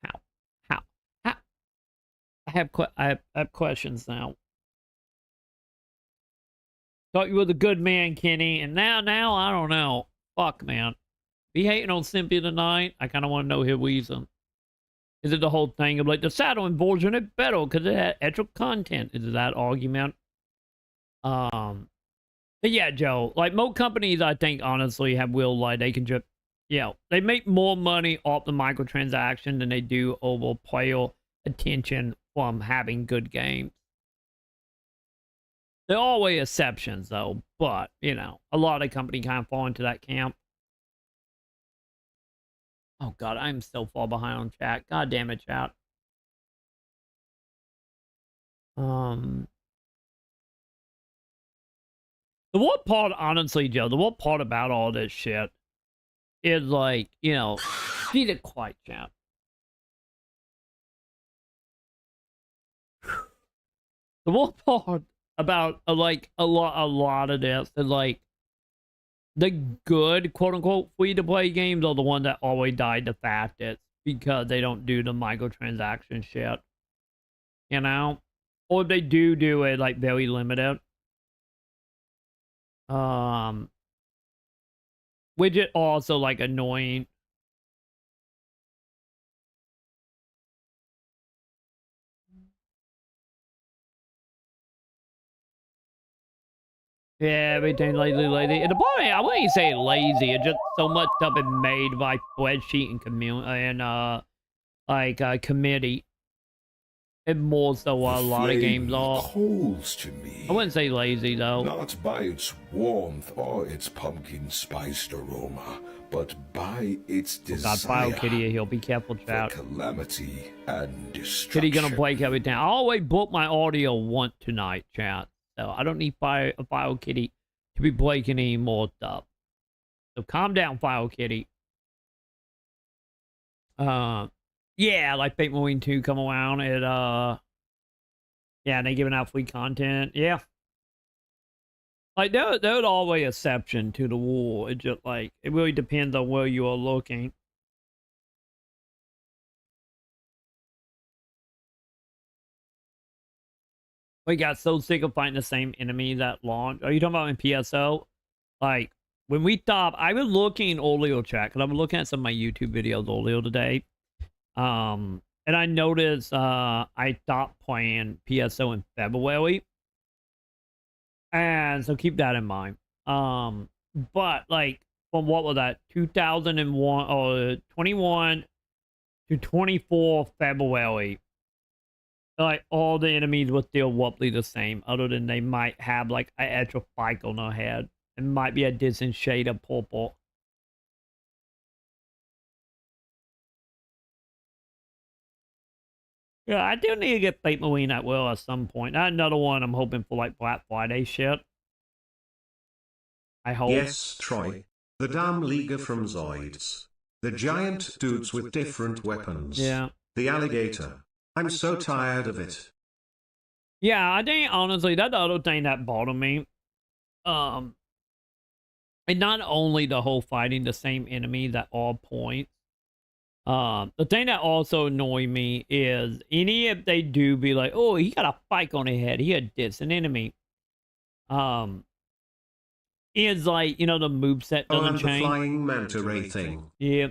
Speaker 1: How? I have questions now. Thought you were the good man, Kenny, and now I don't know. Fuck, man. Be hating on Symphony tonight. I kind of want to know his reason. Is it the whole thing of like the Saturn version is better because it had extra content? Is it that argument? But yeah, Joe. Like most companies, I think honestly have will like they can just, they make more money off the microtransaction than they do over player attention from having good games. There are always exceptions though, but a lot of companies kind of fall into that camp. Oh god, I'm so far behind on chat. God damn it, chat. The what part, honestly, Joe, the what part about all this shit is like, be the quiet, chat. The worst part about like a lot of this is like the good quote unquote free to play games are the ones that always die the fastest because they don't do the microtransaction shit. You know? Or if they do it like very limited. Which is also like annoying. Yeah, everything lazy. And the point, I wouldn't even say lazy. It's just so much stuff is made by spreadsheet and committee. And more so a lot of games are.
Speaker 6: Calls to me.
Speaker 1: I wouldn't say lazy though.
Speaker 6: Not by its warmth or its pumpkin spiced aroma, but by its desire.
Speaker 1: God, File Kitty here. Be careful, chat.
Speaker 6: For calamity and destruction.
Speaker 1: Kitty gonna break everything. I always broke my audio once tonight, chat. So I don't need File Kitty to be breaking any more stuff. So calm down, File Kitty. Yeah, like Fate Marine 2 come around and yeah, they giving out free content. Yeah. Like there's always exception to the rule. It just like it really depends on where you are looking. We got so sick of fighting the same enemies at launch. Are you talking about in PSO? Like, when we stopped, I was looking earlier, chat, because I was looking at some of my YouTube videos earlier today. And I noticed I stopped playing PSO in February. And so keep that in mind. But, like, from what was that? 2001 or 21 to 24 February. Like, all the enemies were still roughly the same, other than they might have, like, an extra spike on their head. It might be a decent shade of purple. Yeah, I do need to get Fate Marine at will at some point. Another one I'm hoping for, like, Black Friday shit. I hope.
Speaker 3: Yes, Troy. The damn Liga from Zoids. The giant dudes with different weapons.
Speaker 1: Yeah.
Speaker 3: The alligator. I'm so tired of it.
Speaker 1: Yeah, I think honestly that's the other thing that bothered me. And not only the whole fighting the same enemies at all points. The thing that also annoyed me is any if they do be like, oh, he got a spike on his head, he had this an enemy. Is like, you know, the moveset doesn't
Speaker 3: and
Speaker 1: change.
Speaker 3: The flying manta ray thing.
Speaker 1: Yeah.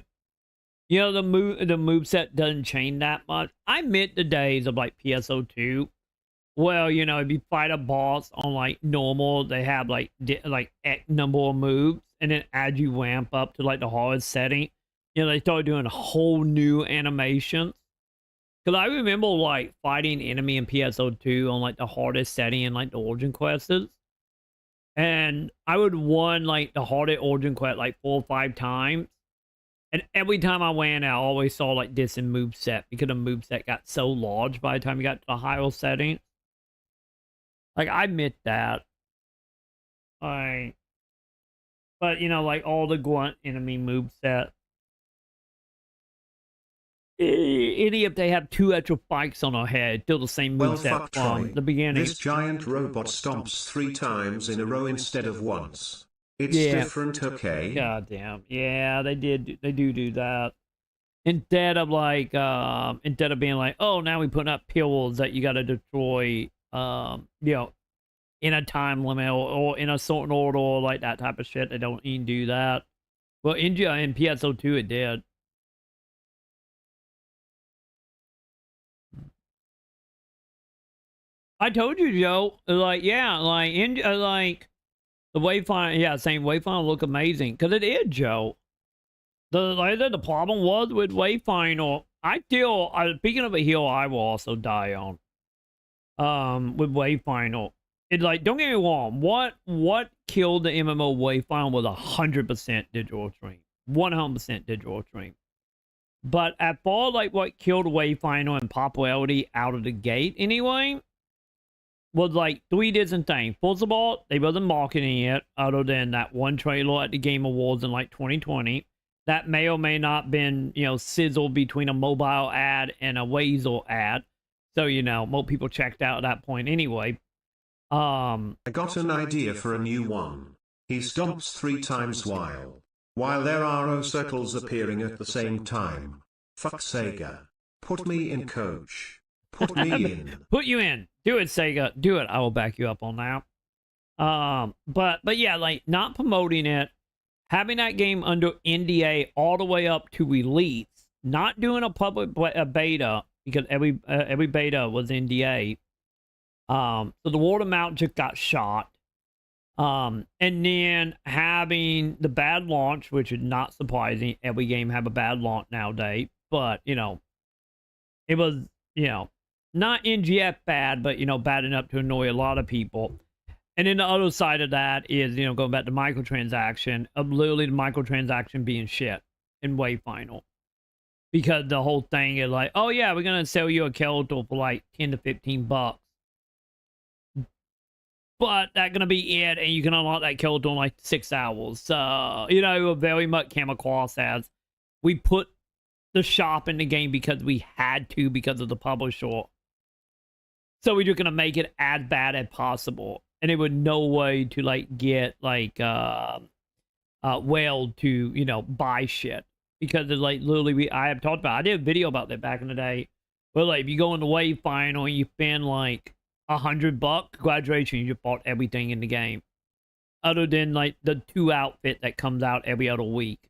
Speaker 1: You know, the moveset doesn't change that much. I miss the days of, like, PSO2. Well, you know, if you fight a boss on, like, normal, they have, like X number of moves. And then as you ramp up to, like, the hardest setting, you know, they started doing a whole new animations. Because I remember, like, fighting enemy in PSO2 on, like, the hardest setting in, like, the Origin Quests. And I would won, like, the hardest Origin Quest, like, 4 or 5 times. And every time I went, I always saw, like, this in moveset. Because the moveset got so large by the time you got to the higher setting. Like, I admit that. Like, but, you know, like, all the grunt enemy moveset. Any if they have 2 extra spikes on our head, still the same moveset from the beginning.
Speaker 3: This giant robot stomps 3 times in a row instead of once. It's different, okay?
Speaker 1: God damn. Yeah, they do that. Instead of like, instead of being like, oh, now we put up pills that you got to destroy, you know, in a time limit or in a certain order or like that type of shit. They don't even do that. Well, in PSO2 it did. I told you, Joe. Like, yeah, like like the Wayfinder. Yeah, same Wayfinder look amazing because it is, Joe. The problem was with Wayfinder. I feel. Speaking of a hill, I will also die on. With Wayfinder, it like don't get me wrong. What killed the MMO Wayfinder was 100% digital stream, 100% digital stream. But at far like what killed Wayfinder and popularity out of the gate anyway. Was like 3 different things. First of all, they wasn't marketing it other than that one trailer at the Game Awards in like 2020. That may or may not been, you know, sizzled between a mobile ad and a Wazel ad. So, you know, more people checked out at that point anyway.
Speaker 3: I got an idea for a new one. He stomps 3 times while there are O circles appearing at the same time. Fuck Sega. Put me in, coach. Put me in.
Speaker 1: Put you in. Do it, Sega. Do it. I will back you up on that. But yeah, like not promoting it, having that game under NDA all the way up to release, not doing a public beta because every beta was NDA. So the word of mouth just got shot. And then having the bad launch, which is not surprising. Every game have a bad launch nowadays, but you know, it was, you know, not NGF bad, but you know, bad enough to annoy a lot of people. And then the other side of that is, you know, going back to microtransaction, of literally the microtransaction being shit in Wayfinder. Because the whole thing is like, oh yeah, we're gonna sell you a Keltor for like 10 to 15 bucks. But that's gonna be it, and you can unlock that Keltor in like 6 hours. So, you know, it very much came across as we put the shop in the game because we had to, because of the publisher. So we're just gonna make it as bad as possible. And it was no way to like get like whale to, you know, buy shit. Because it's like literally I have talked about, I did a video about that back in the day. But like if you go in the Wayfinder and you spend like $100, congratulations, you just bought everything in the game. Other than like the 2 outfit that comes out every other week.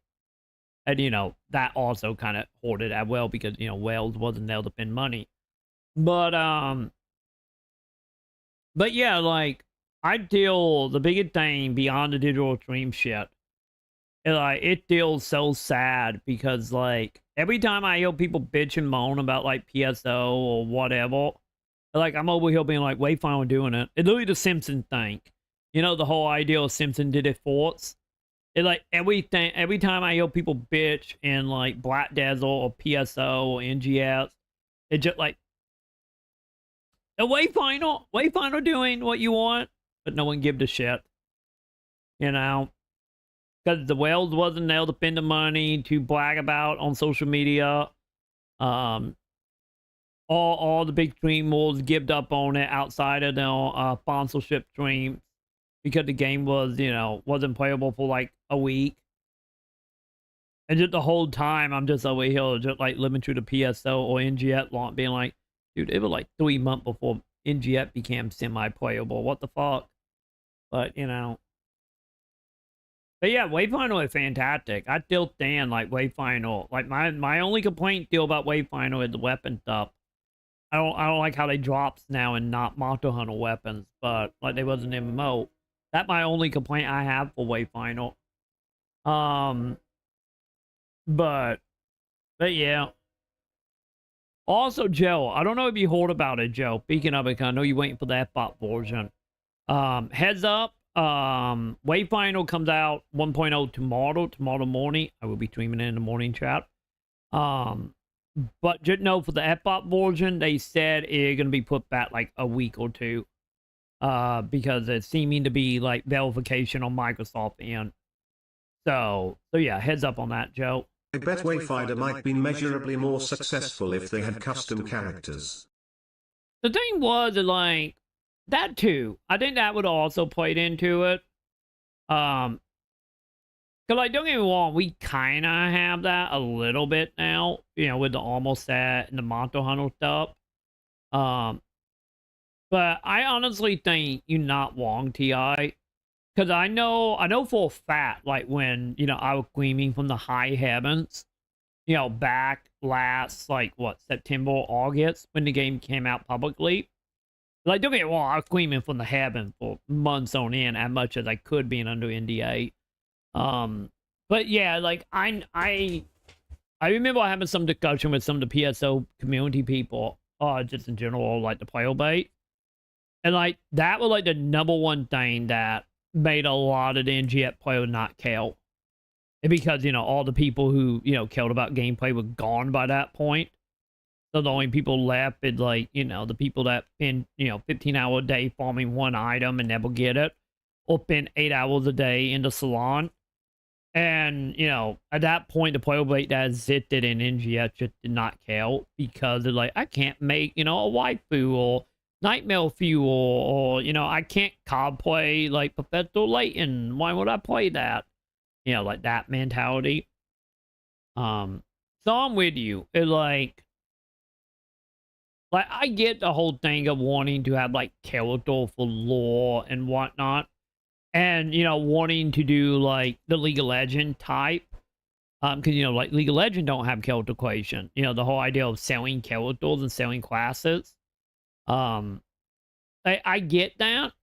Speaker 1: And you know, that also kind of hoarded as well because, you know, Wales wasn't there to spend money. But yeah, like I feel the biggest thing beyond the digital stream shit, and like it feels so sad because like every time I hear people bitch and moan about like PSO or whatever, like I'm over here being like, Wayfinder doing it. It's literally the Simpsons thing. You know, the whole idea of Simpson did it for us. It's like every time I hear people bitch in like Black Desert or PSO or NGS, it's just like the Wayfinder doing what you want. But no one gives a shit, you know, because the Wales wasn't there to spend the money to brag about on social media. All the big streamers gived up on it outside of the sponsorship streams because the game was, you know, wasn't playable for like a week. And just the whole time, I'm just over here, just like living through the PSO or NGF launch, being like, dude, it was like 3 months before NGF became semi-playable. What the fuck? But, you know. But yeah, Wayfinder is fantastic. I still stand like Wayfinder. Like my only complaint still about Wayfinder is the weapon stuff. I don't like how they drops now and not Monster Hunter weapons, but like they wasn't MMO. That's my only complaint I have for Wayfinder. But yeah. Also, Joe, I don't know if you heard about it, Joe. Speaking of it, I know you're waiting for that bot version. Heads up, Wayfinder comes out 1.0 tomorrow morning. I will be streaming it in the morning chat. But just know for the F-bot version, they said it's going to be put back like a week or two. Because it's seeming to be like verification on Microsoft end. So yeah, heads up on that, Joe.
Speaker 3: I bet Wayfinder might be measurably more successful if they had custom characters.
Speaker 1: The thing was, like, that too. I think that would also played into it. Because, like, don't get me wrong, we kind of have that a little bit now, you know, with the almost set and the Monster Hunter stuff. But I honestly think you're not wrong, T.I. Because I know for a fact, like, when, you know, I was screaming from the high heavens, you know, back last, like, what, September, August, when the game came out publicly. Like, don't get me wrong, I was screaming from the heavens for months on end, as much as I could being under NDA. But yeah, like, I remember having some discussion with some of the PSO community people, just in general, like, the player base. And, like, that was, like, the #1 thing that made a lot of the NGF players not care. And because, you know, all the people who, you know, cared about gameplay were gone by that point. So the only people left is, like, you know, the people that spend, you know, 15-hour a day farming one item and never get it. Or spend 8 hours a day in the salon. And And, you know, at that point, the player rate that existed in NGS just did not count because they're like, I can't make, you know, a waifu or Nightmare Fuel or, you know, I can't cosplay like Professor Layton. Why would I play that? You know, like that mentality. So I'm with you. It's like I get the whole thing of wanting to have like character for lore and whatnot. And, you know, wanting to do like the League of Legends type. Because, you know, like League of Legends don't have character creation. You know, the whole idea of selling characters and selling classes. I get that.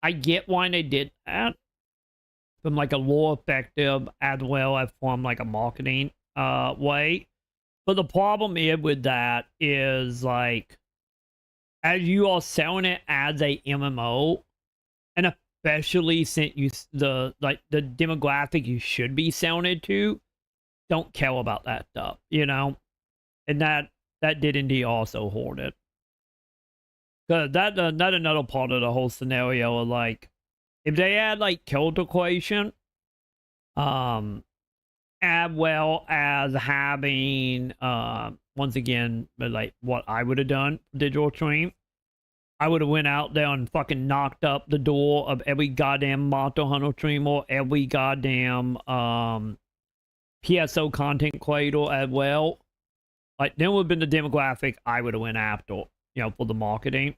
Speaker 1: I get why they did that. From like a lore effective as well as from like a marketing way. But the problem is with that is like, as you are selling it as a MMO, and especially since you the demographic you should be selling it to don't care about that stuff, you know, and that did indeed also hoard it. Cause that another part of the whole scenario of like if they had like character creation, as well as having once again like what I would have done digital stream. I would have went out there and fucking knocked up the door of every goddamn Monster Hunter streamer, every goddamn PSO content creator as well. Like, there would have been the demographic I would have went after, you know, for the marketing.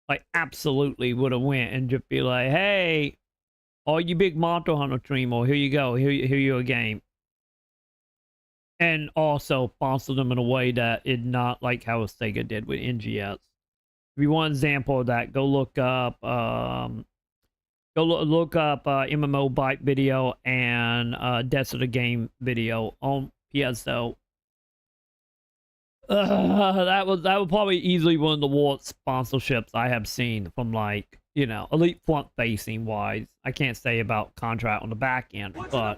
Speaker 1: Like, absolutely would have went and just be like, hey, all you big Monster Hunter streamer, here you go, here you a game. And also sponsor them in a way that is not like how Sega did with NGS. If you want an example of that, go look up MMO Bite video and Death of the Game video on PSO. That was probably easily one of the worst sponsorships I have seen from, like, you know, elite front facing wise. I can't say about contract on the back end, but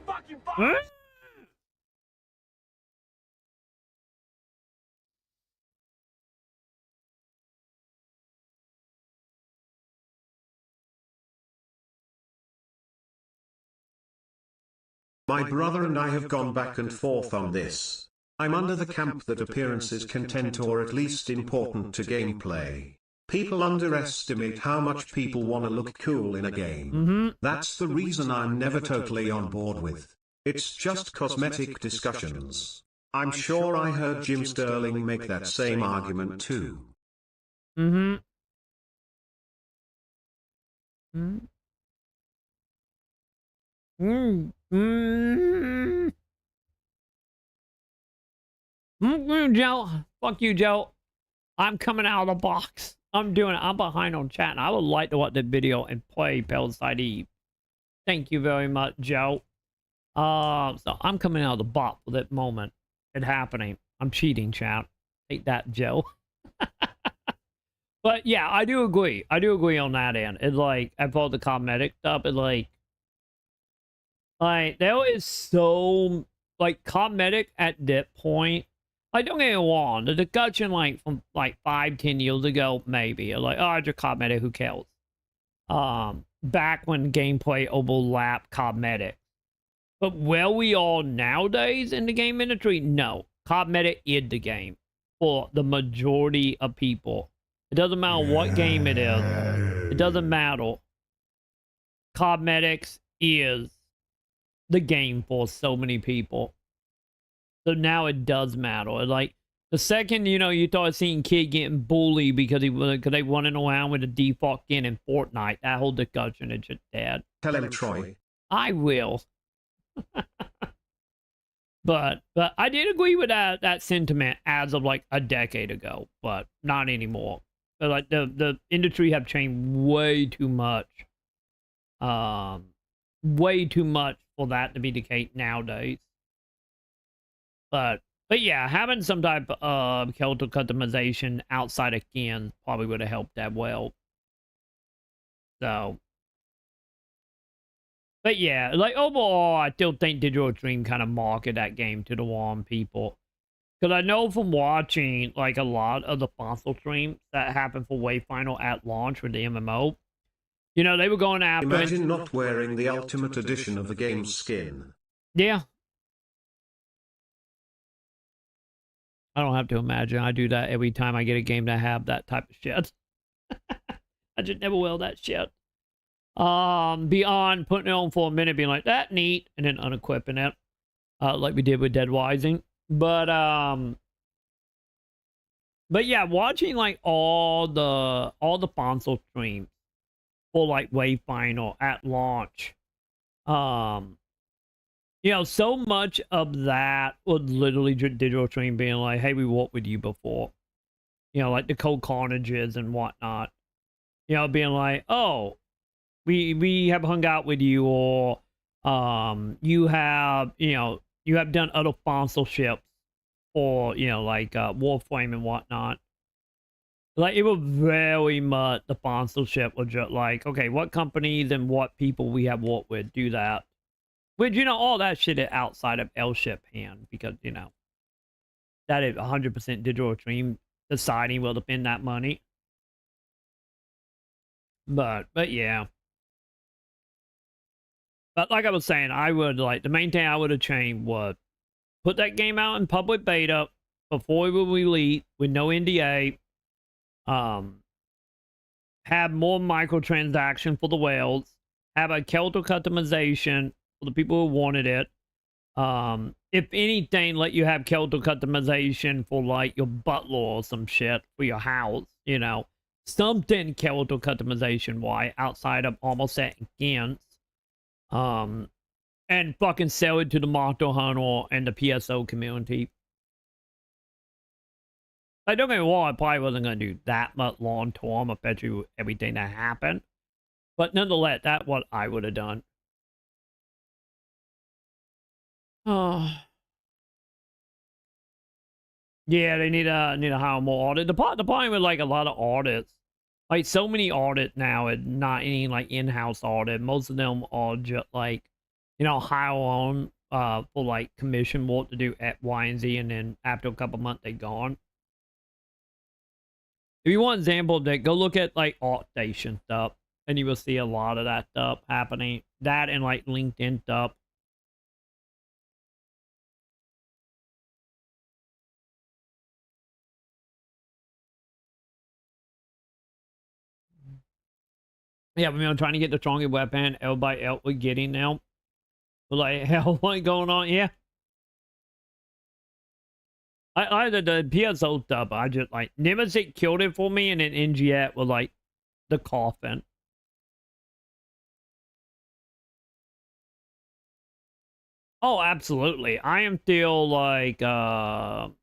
Speaker 3: My brother and I have gone back and forth on this. I'm under the camp that appearances content or at least important to gameplay. People underestimate how much people want to look cool in a game. That's the reason I'm never totally on board with. It's just cosmetic discussions. I'm sure I heard Jim Sterling make that same argument too.
Speaker 1: Joe, fuck you, Joe. I'm coming out of the box. I'm doing it. I'm behind on chat. And I would like to watch the video and play Parasite Eve. Thank you very much, Joe. So I'm coming out of the box for that moment. It's happening. I'm cheating, chat. Take that, Joe. But yeah, I do agree. I do agree on that end. It's like, I thought the cosmetic stuff is like there is so, like, cosmetic at that point. Like, don't get me wrong, the discussion, like, from, like, 5-10 years ago, maybe. Like, oh, it's just cosmetic, who cares? Back when gameplay overlapped cosmetic. But where we are nowadays in the game industry, no. Cosmetic is the game for the majority of people. It doesn't matter what game it is. It doesn't matter. Cosmetics is the game for so many people. So now it does matter. Like, the second, you know, you start seeing kid getting bullied because they running around with a default skin in Fortnite, that whole discussion is just dead.
Speaker 3: Tell him, Troy.
Speaker 1: I will. But I did agree with that sentiment as of like a decade ago, but not anymore. But like the industry have changed way too much. Way too much for that to be the case nowadays. But yeah, having some type of character customization outside of skins probably would have helped that well. So, but yeah, like overall, I still think Digital Dream kind of marketed that game to the wrong people. Because I know from watching like a lot of the console streams that happened for Wayfinder at launch with the MMO, you know, they were going after.
Speaker 3: Imagine not wearing the Ultimate Edition of the game's skin.
Speaker 1: Yeah. I don't have to imagine. I do that every time I get a game to have that type of shit. I just never will that shit. Beyond putting it on for a minute, being like, that neat, and then unequipping it. Like we did with Dead Rising. But yeah, watching like all the console streams for like Wayfinder at launch. You know, so much of that was literally Digital Stream being like, hey, we walked with you before. You know, like the Cold Carnages and whatnot. You know, being like, oh, we have hung out with you, or you have, you know, you have done other sponsorships, or, you know, like Warframe and whatnot. Like, it was very much the sponsorship was just like, okay, what companies and what people we have worked with do that. Which, you know, all that shit is outside of L-Ship hand, because, you know, that is 100% Digital Stream deciding will spend that money. But yeah. But like I was saying, I would, like, the main thing I would have changed was put that game out in public beta before it would release with no NDA. Have more microtransaction for the whales. Have a character customization for the people who wanted it. If anything, let you have character customization for like your butler or some shit for your house, you know. Something character customization why outside of almost set against. And fucking sell it to the Monster Hunter and the PSO community. Like, don't get me wrong, I probably wasn't going to do that much long term, I bet you everything that happened. But nonetheless, that's what I would have done. Oh. Yeah, they need to hire more audit. The problem with like a lot of audits, like so many audits now, and not any like in-house audit. Most of them are just like, you know, hire on for like commission work to do X, Y, and Z, and then after a couple months they gone. If you want an example of that, go look at like ArtStation stuff, and you will see a lot of that stuff happening. That and like LinkedIn stuff. I Yeah, but I'm trying to get the stronger weapon. L by L we're getting now. But like, hell, what going on? Yeah. I did the PSO stuff. I just like Nemesis killed it for me, and then NGF was like the coffin. Oh, absolutely. I am still like oh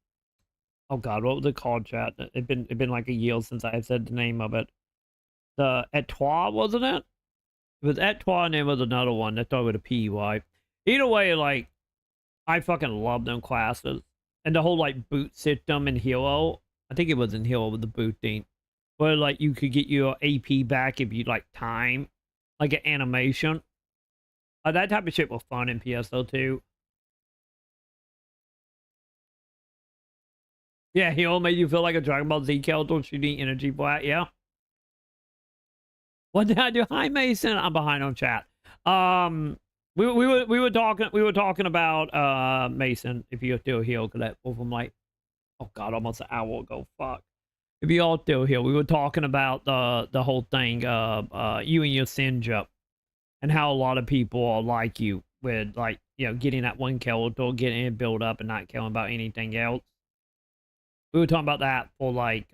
Speaker 1: god, what was it called, chat? It's been like a year since I said the name of it. The Etoile, wasn't it? It was Etoile, and there was another one that started with a P-Y. Either way, like, I fucking love them classes. And the whole, like, boot system in Hero. I think it was in Hero with the boot thing. Where, like, you could get your AP back if you, like, time. Like, an animation. That type of shit was fun in PSO, too. Yeah, Hero made you feel like a Dragon Ball Z character shooting energy flat, yeah. What did I do? Hi, Mason. I'm behind on chat. We were talking about Mason. If you're still here, because that from like, oh god, almost an hour ago. Fuck. If you all still here, we were talking about the whole thing. You and your Sinja, and how a lot of people are like you with like, you know, getting that one character, getting it built up, and not caring about anything else. We were talking about that for like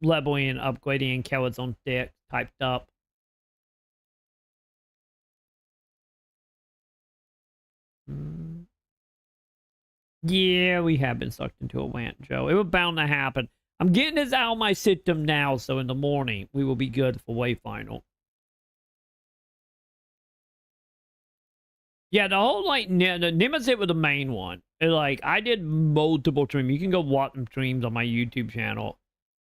Speaker 1: leveling and upgrading characters on stick type stuff. Yeah, we have been sucked into a rant, Joe. It was bound to happen. I'm getting this out of my system now, so in the morning, we will be good for Wayfinder. Yeah, the whole, like, the Nemesis was the main one. And, like, I did multiple streams. You can go watch some streams on my YouTube channel.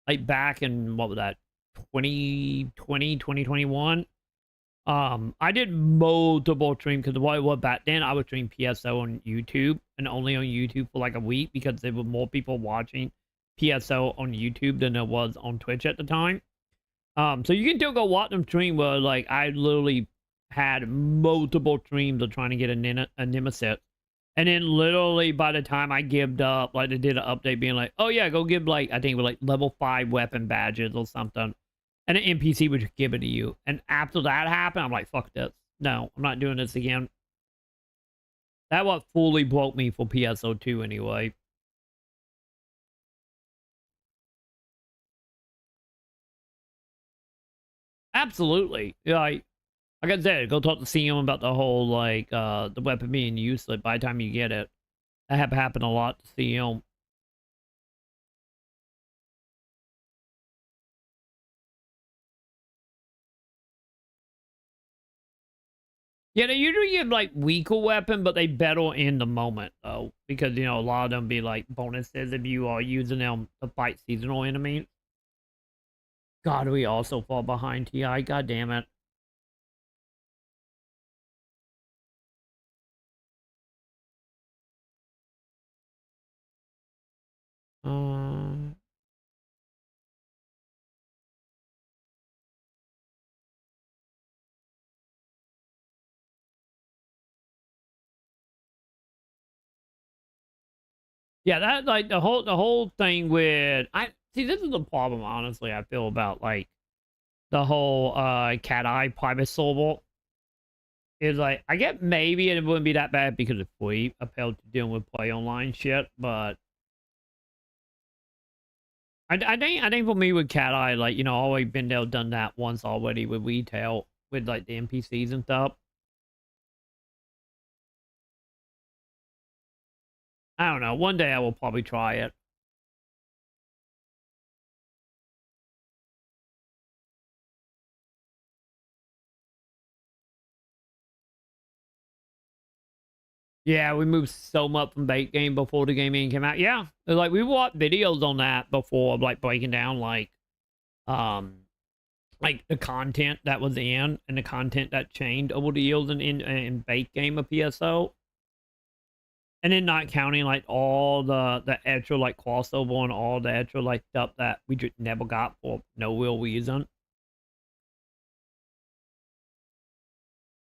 Speaker 1: Like, back in, what was that, 2020, 2021? I did multiple streams because what it was back then, I would stream PSO on YouTube and only on YouTube for like a week because there were more people watching PSO on YouTube than there was on Twitch at the time. So you can still go watch them stream where like I literally had multiple streams of trying to get a Nemesis And then literally by the time I gave up, like they did an update being like, oh yeah, go give like, I think it was like level 5 weapon badges or something. And an NPC would just give it to you. And after that happened, I'm like, fuck this. No, I'm not doing this again. That what fully broke me for PSO2 anyway. Absolutely. Yeah, like I said, go talk to CM about the whole, like, the weapon being useless by the time you get it. That have happened a lot to CM. Yeah, they usually give, like, weaker weapon, but they better in the moment, though. Because, you know, a lot of them be, like, bonuses if you are using them to fight seasonal enemies. God, we also fall behind TI. God damn it. Yeah, that, like, the whole thing with, see, this is the problem, honestly, I feel about, like, the whole cat eye private server is like, I get maybe it wouldn't be that bad because it's free compared to dealing with play online shit, but I think for me with cat eye, like, you know, always been there, done that once already with retail with like the NPCs and stuff. I don't know. One day I will probably try it. Yeah, we moved so much from bait game before the game even came out. Yeah, like we watched videos on that before, like breaking down like the content that was in and the content that changed over the years in bait game of PSO. And then not counting like all the extra like crossover and all the extra like stuff that we just never got for no real reason.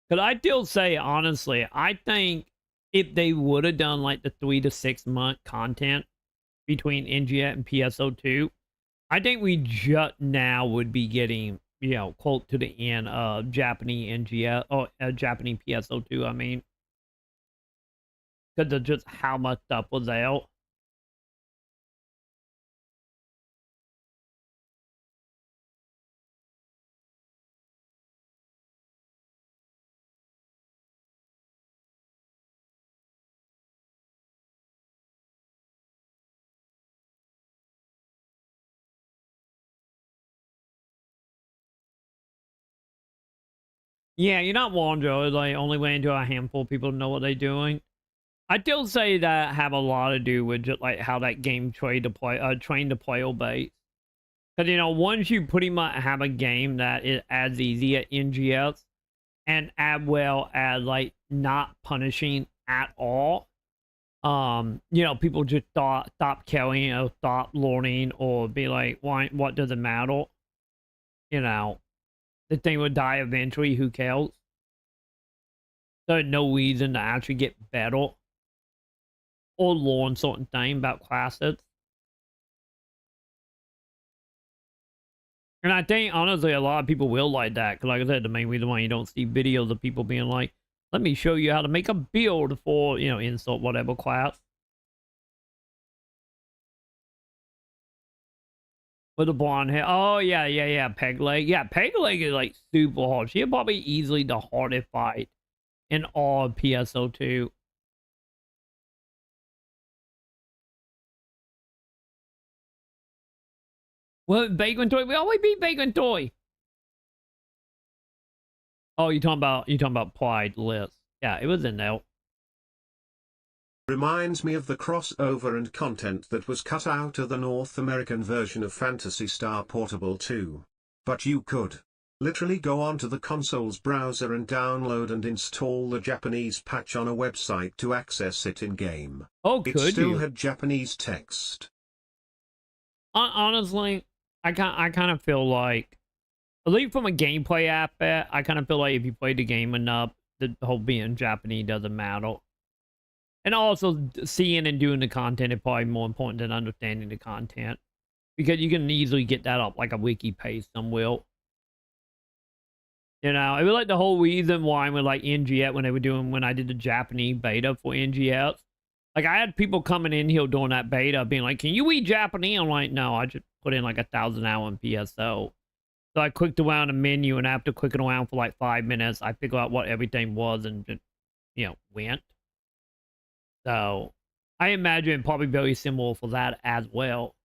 Speaker 1: But I still say honestly, I think if they would have done like the 3 to 6 month content between NGS and PSO2, I think we just now would be getting, you know, close to the end of Japanese NGS or Japanese PSO2. I mean, because of just how much stuff was out. Yeah, you're not Wandro. It's like only way into a handful of people know what they're doing. I still say that have a lot to do with just like how that game trained to play obey. Because, you know, once you pretty much have a game that is as easy at NGS and as well as like not punishing at all, you know, people just stop caring or stop learning or be like, why, what does it matter? You know, the thing would die eventually, who cares? There's no reason to actually get better or learn certain thing about classes. And I think, honestly, a lot of people will like that. Because, like I said, the main reason why you don't see videos of people being like, let me show you how to make a build for, you know, insult whatever class. With the blonde hair. Oh, yeah. Peg leg. Yeah, peg leg is, like, super hard. She'll probably easily the hardest fight in all of PSO2. Well, Bacon Toy. We always beat Bacon Toy. Oh, you talking about Pride list. Yeah, it was in there.
Speaker 3: Reminds me of the crossover and content that was cut out of the North American version of Phantasy Star Portable 2. But you could literally go onto the console's browser and download and install the Japanese patch on a website to access it in-game.
Speaker 1: Oh, could you?
Speaker 3: It still had Japanese text.
Speaker 1: Honestly, I kind of feel like, at least from a gameplay aspect, I kind of feel like if you play the game enough, the whole being Japanese doesn't matter. And also, seeing and doing the content is probably more important than understanding the content. Because you can easily get that up like a wiki page somewhere. You know, it was like the whole reason why with like NGS when I did the Japanese beta for NGS. Like, I had people coming in here during that beta being like, can you read Japanese? I'm like, no, I just put in like 1,000 hour in PSO. So I clicked around the menu, and after clicking around for like 5 minutes, I figured out what everything was and just, you know, went. So I imagine probably very similar for that as well.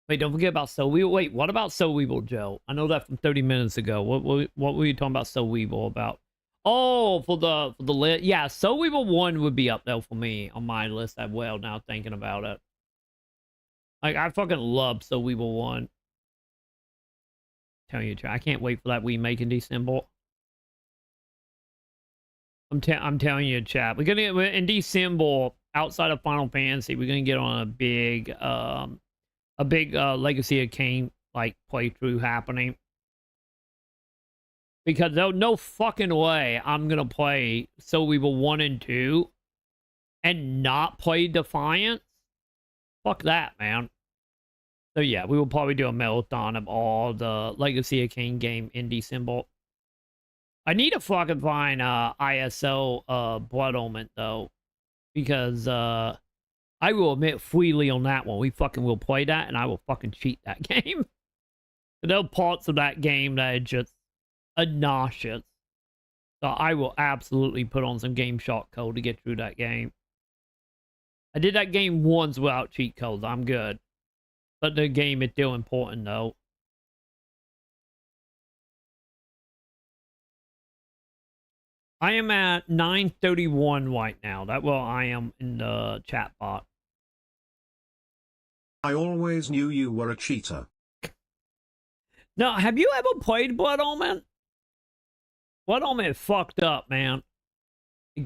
Speaker 1: Wait, don't forget about Soul Weevil. Wait, what about Soul Weevil, Joe? I know that from 30 minutes ago. What were you talking about Soul Weevil about? Oh, for the list. Yeah, Soul Weevil 1 would be up there for me on my list as well, now thinking about it. Like, I fucking love Soul Weevil 1. Telling you, I can't wait for that remake in December. I'm telling you, chat. We're gonna get in December, outside of Final Fantasy, we're gonna get on a big Legacy of Kain like playthrough happening. Because there's no fucking way I'm gonna play Soul Weevil 1 and 2 and not play Defiance. Fuck that, man. So yeah, we will probably do a marathon of all the Legacy of Kain game in December. I need to fucking find ISO Blood Omen though, because I will admit freely on that one. We fucking will play that, and I will fucking cheat that game. There are parts of that game that are just nauseous. So I will absolutely put on some game shot code to get through that game. I did that game once without cheat codes. I'm good. But the game is still important though. I am at 9:31 right now. That well, I am in the chat bot.
Speaker 3: I always knew you were a cheater.
Speaker 1: No, have you ever played Blood Omen? Blood Omen is fucked up, man.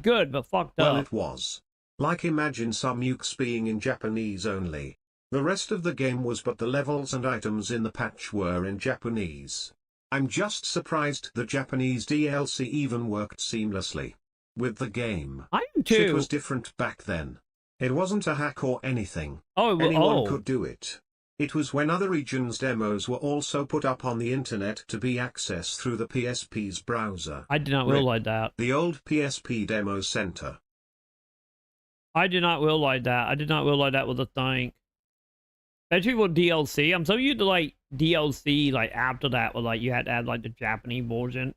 Speaker 1: Good, but fucked up.
Speaker 3: Well, it was. Like, imagine some nukes being in Japanese only. The rest of the game was, but the levels and items in the patch were in Japanese. I'm just surprised the Japanese DLC even worked seamlessly with the game.
Speaker 1: I am too.
Speaker 3: Shit was different back then. It wasn't a hack or anything. Anyone could do it. It was when other regions' demos were also put up on the internet to be accessed through the PSP's browser.
Speaker 1: I did not realize that.
Speaker 3: The old PSP Demo Center.
Speaker 1: I did not realize that. I did not realize that was a thing. Especially with DLC. I'm so used to like DLC, like after that, where like you had to add like the Japanese version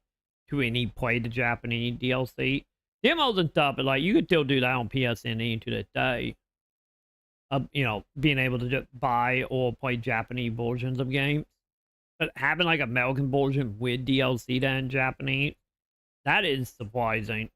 Speaker 1: to any play the Japanese DLC. Demos and stuff, but like you could still do that on PSN to this day. You know, being able to just buy or play Japanese versions of games. But having like American version with DLC then in Japanese, that is surprising.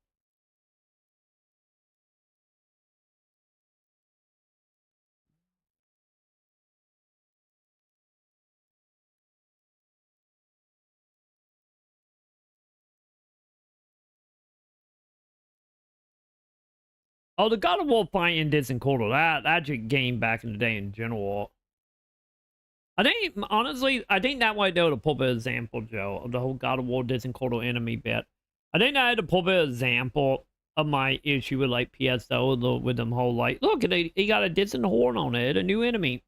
Speaker 1: Oh, the God of War fighting didn't quarter that just game back in the day in general. I think, honestly, I think that might be the perfect example, Joe, of the whole God of War distant quarter enemy bit. I think that had the perfect example of my issue with, like, PSO, with them whole, like, look, he got a distant horn on it, a new enemy.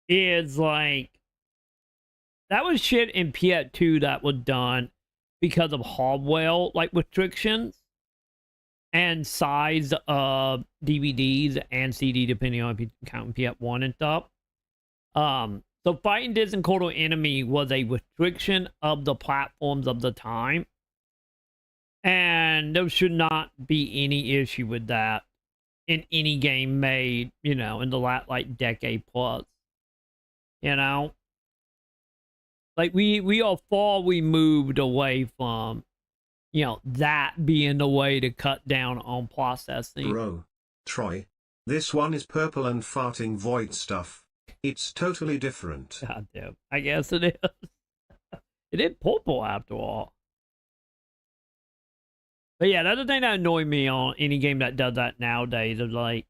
Speaker 1: It's like, that was shit in PS2 that was done because of hardware, like, restrictions. And size of DVDs and CD, depending on if you count PS1 and stuff. So fighting distant quarter enemy was a restriction of the platforms of the time. And there should not be any issue with that in any game made, you know, in the last, like, decade plus. You know? Like, we are far removed away from, you know, that being the way to cut down on processing.
Speaker 3: Bro, Troy, this one is purple and farting void stuff. It's totally different.
Speaker 1: God damn. I guess it is. It is purple after all. But yeah, that's the thing that annoyed me on any game that does that nowadays. Is like,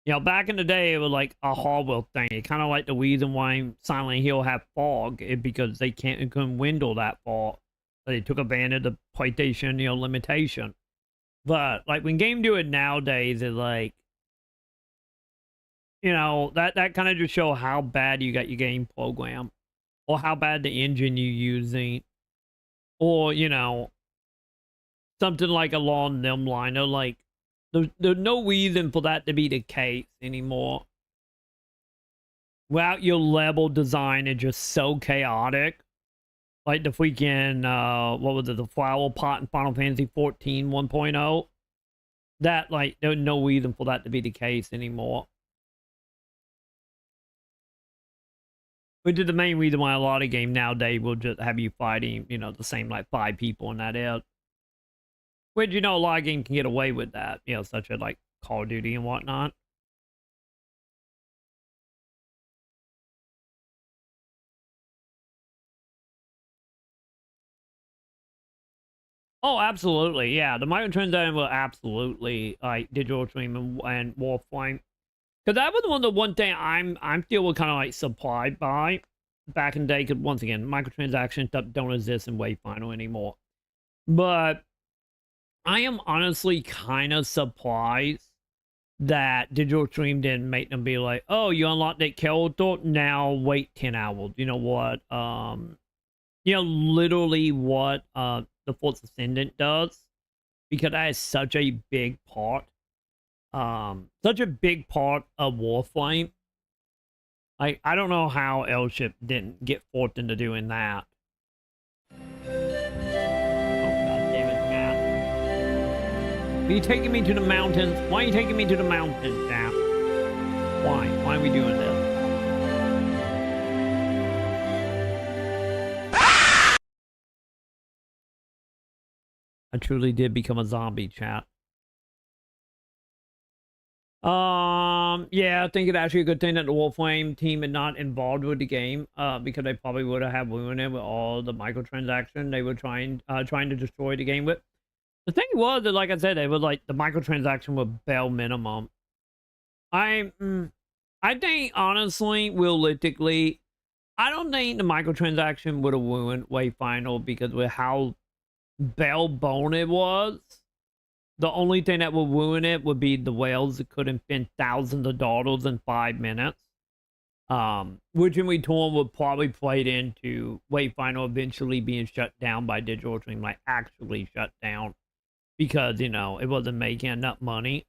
Speaker 1: you know, back in the day, it was like a hardware thing. It kind of like the reason why Silent Hill have fog is because they couldn't window that far. they took advantage of the PlayStation, limitation. But like when game do it nowadays, it's like, that kind of just show how bad you got your game program, or how bad the engine you're using, or something like along them line. Or like there's no reason for that to be the case anymore. Without your level design is just so chaotic. Like the freaking, what was it, the flower pot in Final Fantasy 14 1.0? That, like, there's no reason for that to be the case anymore. Which is the main reason why a lot of games nowadays will just have you fighting, the same, like, 5 people in that is. Which, a lot of games can get away with that, such as, like, Call of Duty and whatnot. Oh, absolutely. Yeah, the microtransaction will absolutely like Digital Dream and Warframe. Because that was one thing I'm still kind of like surprised by back in the day. Because once again, microtransaction stuff don't exist in Wayfinder anymore. But I am honestly kind of surprised that Digital Dream didn't make them be like, oh, you unlocked that character, now wait 10 hours. You know what? Literally what the Fourth Ascendant does, because that is such a big part of Warframe. I don't know how L-Ship didn't get forced into doing that. Oh god damn it, Matt. Are you taking me to the mountains? Why are you taking me to the mountains, Matt? Why are we doing this? I truly did become a zombie, chat. Yeah, I think it's actually a good thing that the Warframe team is not involved with the game, because they probably would have ruined it with all the microtransactions they were trying to destroy the game with. The thing was that, like I said, they were like the microtransaction were bare minimum. I think honestly, realistically, I don't think the microtransaction would have ruined Wayfinder, because with how bare bone it was, the only thing that would ruin it would be the whales that couldn't spend thousands of dollars in 5 minutes. Which in return would probably play into Wayfinder eventually being shut down by Digital Dream, like actually shut down, because it wasn't making enough money.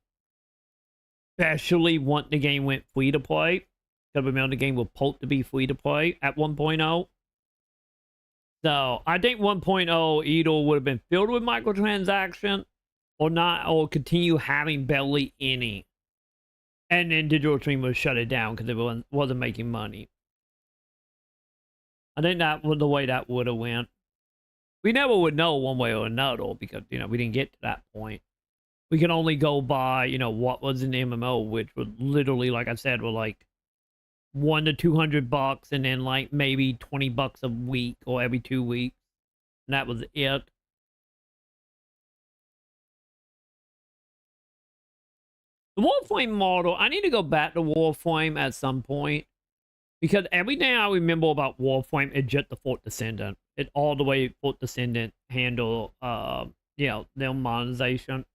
Speaker 1: Especially once the game went free to play. Because remember, the game was supposed to be free to play at 1.0. So I think 1.0 either would have been filled with microtransactions or not, or continue having barely any. And then Digital Dream would shut it down because it wasn't making money. I think that was the way that would have went. We never would know one way or another, because we didn't get to that point. We can only go by what was in the MMO, which was literally, like I said, were like $100 to $200, and then like maybe $20 a week or every 2 weeks, and that was it. The Warframe model, I need to go back to Warframe at some point, because everything I remember about Warframe is just the Fourth Descendant. It all the way Fourth Descendant handle their monetization.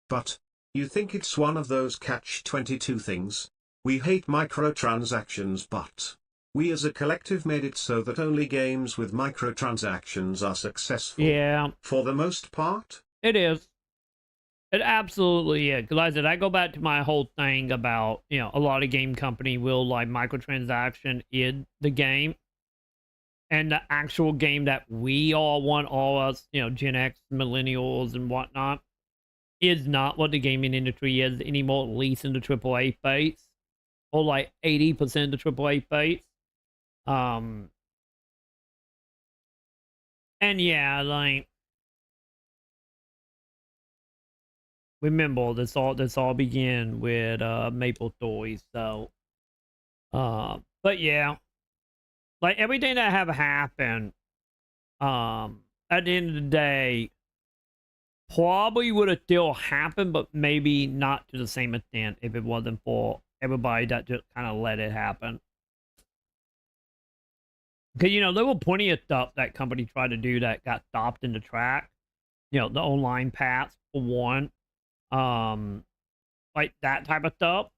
Speaker 3: But you think it's one of those catch-22 things? We hate microtransactions, but we as a collective made it so that only games with microtransactions are successful.
Speaker 1: Yeah.
Speaker 3: For the most part?
Speaker 1: It is. It absolutely is. Because like I said, I go back to my whole thing about, a lot of game company will like microtransaction in the game. And the actual game that we all want, all us, Gen X, millennials, and whatnot, is not what the gaming industry is anymore, at least in the AAA phase, or like 80% of the AAA phase. And yeah, like, remember this all began with Maple Story. So, but yeah, like everything that have happened, at the end of the day, probably would have still happened, but maybe not to the same extent if it wasn't for everybody that just kind of let it happen. Because, you know, there were plenty of stuff that company tried to do that got stopped in the track. You know, the online paths, for one. Like, that type of stuff.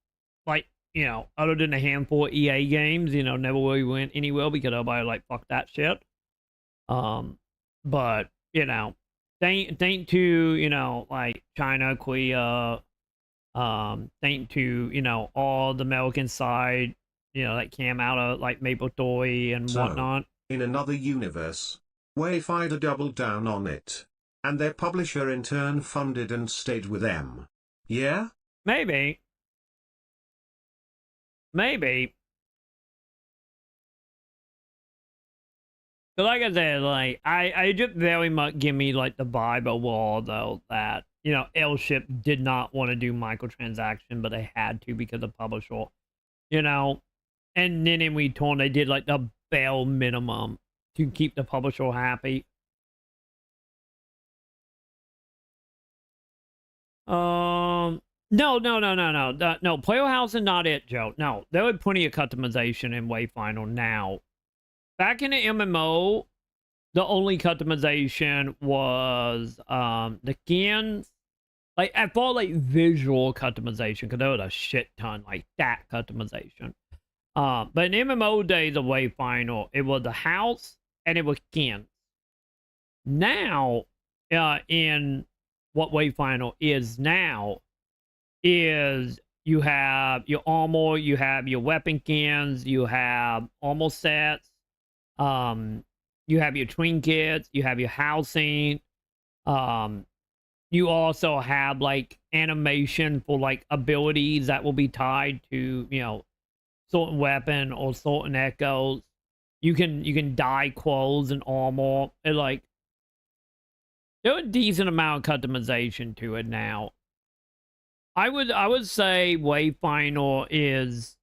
Speaker 1: Like, you know, other than a handful of EA games, you know, never really went anywhere because everybody, like, fuck that shit. But, you know, thank to, you know, like, China, Korea, thank to, you know, all the American side, you know, that came out of, like, MapleStory and whatnot.
Speaker 3: In another universe, Wayfinder doubled down on it. And their publisher in turn funded and stayed with them. Yeah?
Speaker 1: Maybe. Maybe. But like I said, like, I just very much give me, like, the vibe overall, though, that, you know, Airship did not want to do microtransaction, but they had to because of publisher. You know? And then in return, they did, like, the bare minimum to keep the publisher happy. No. Player House is not it, Joe. No, there was plenty of customization in Wayfinder now. Back in the MMO, the only customization was the skins. Like, I thought, like, visual customization, because there was a shit ton, like, that customization. But in MMO days of Wayfinder, it was the house and it was skins. Now, in what Wayfinder is now, is you have your armor, you have your weapon skins, you have armor sets, you have your trinkets, you have your housing, you also have, like, animation for, like, abilities that will be tied to, you know, certain weapon or certain echoes. You can dye clothes and armor. And, like, there's a decent amount of customization to it now. I would say Wayfinder is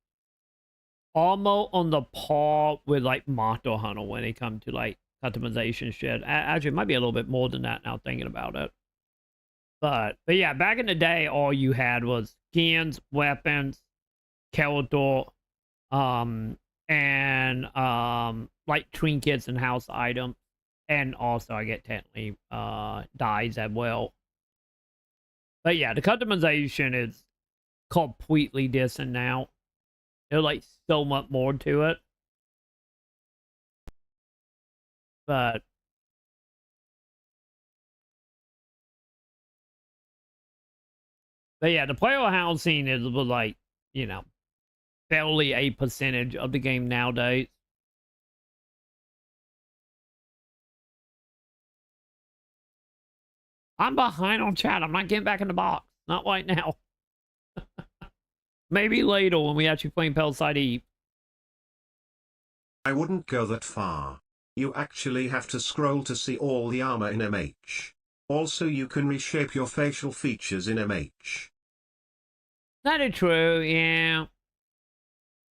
Speaker 1: almost on the par with, like, Monster Hunter when it comes to, like, customization shit. Actually, it might be a little bit more than that now thinking about it. But yeah, back in the day, all you had was skins, weapons, character, and like trinkets and house items. And also, I get technically dyes as well. But yeah, the customization is completely different now. There's, like, so much more to it. But yeah, the player housing is, like, you know, barely a percentage of the game nowadays. I'm behind on chat. I'm not getting back in the box. Not right now. Maybe later when we actually play Parasite Eve.
Speaker 3: I wouldn't go that far. You actually have to scroll to see all the armor in MH. Also, you can reshape your facial features in MH.
Speaker 1: That is true, yeah.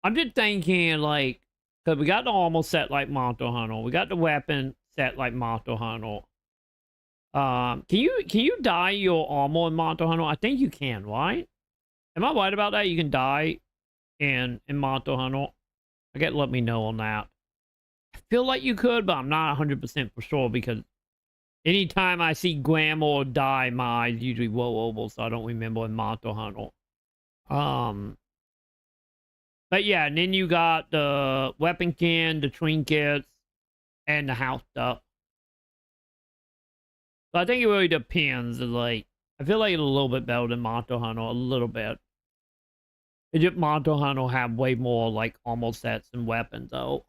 Speaker 1: I'm just thinking, like, because we got the armor set like Monster Hunter. We got the weapon set like Monster Hunter. Can you dye your armor in Monster Hunter? I think you can, right? Am I right about that? You can dye in Monster Hunter. I get let me know on that. I feel like you could, but I'm not 100% for sure because anytime I see Graham or dye, my eyes usually roll over, so I don't remember in Monster Hunter. But yeah, and then you got the weapon skin, the trinkets, and the house stuff. So I think it really depends. Like, I feel like it's a little bit better than Monster Hunter, a little bit. It's just Monster Hunter have way more, like, armor sets and weapons, though.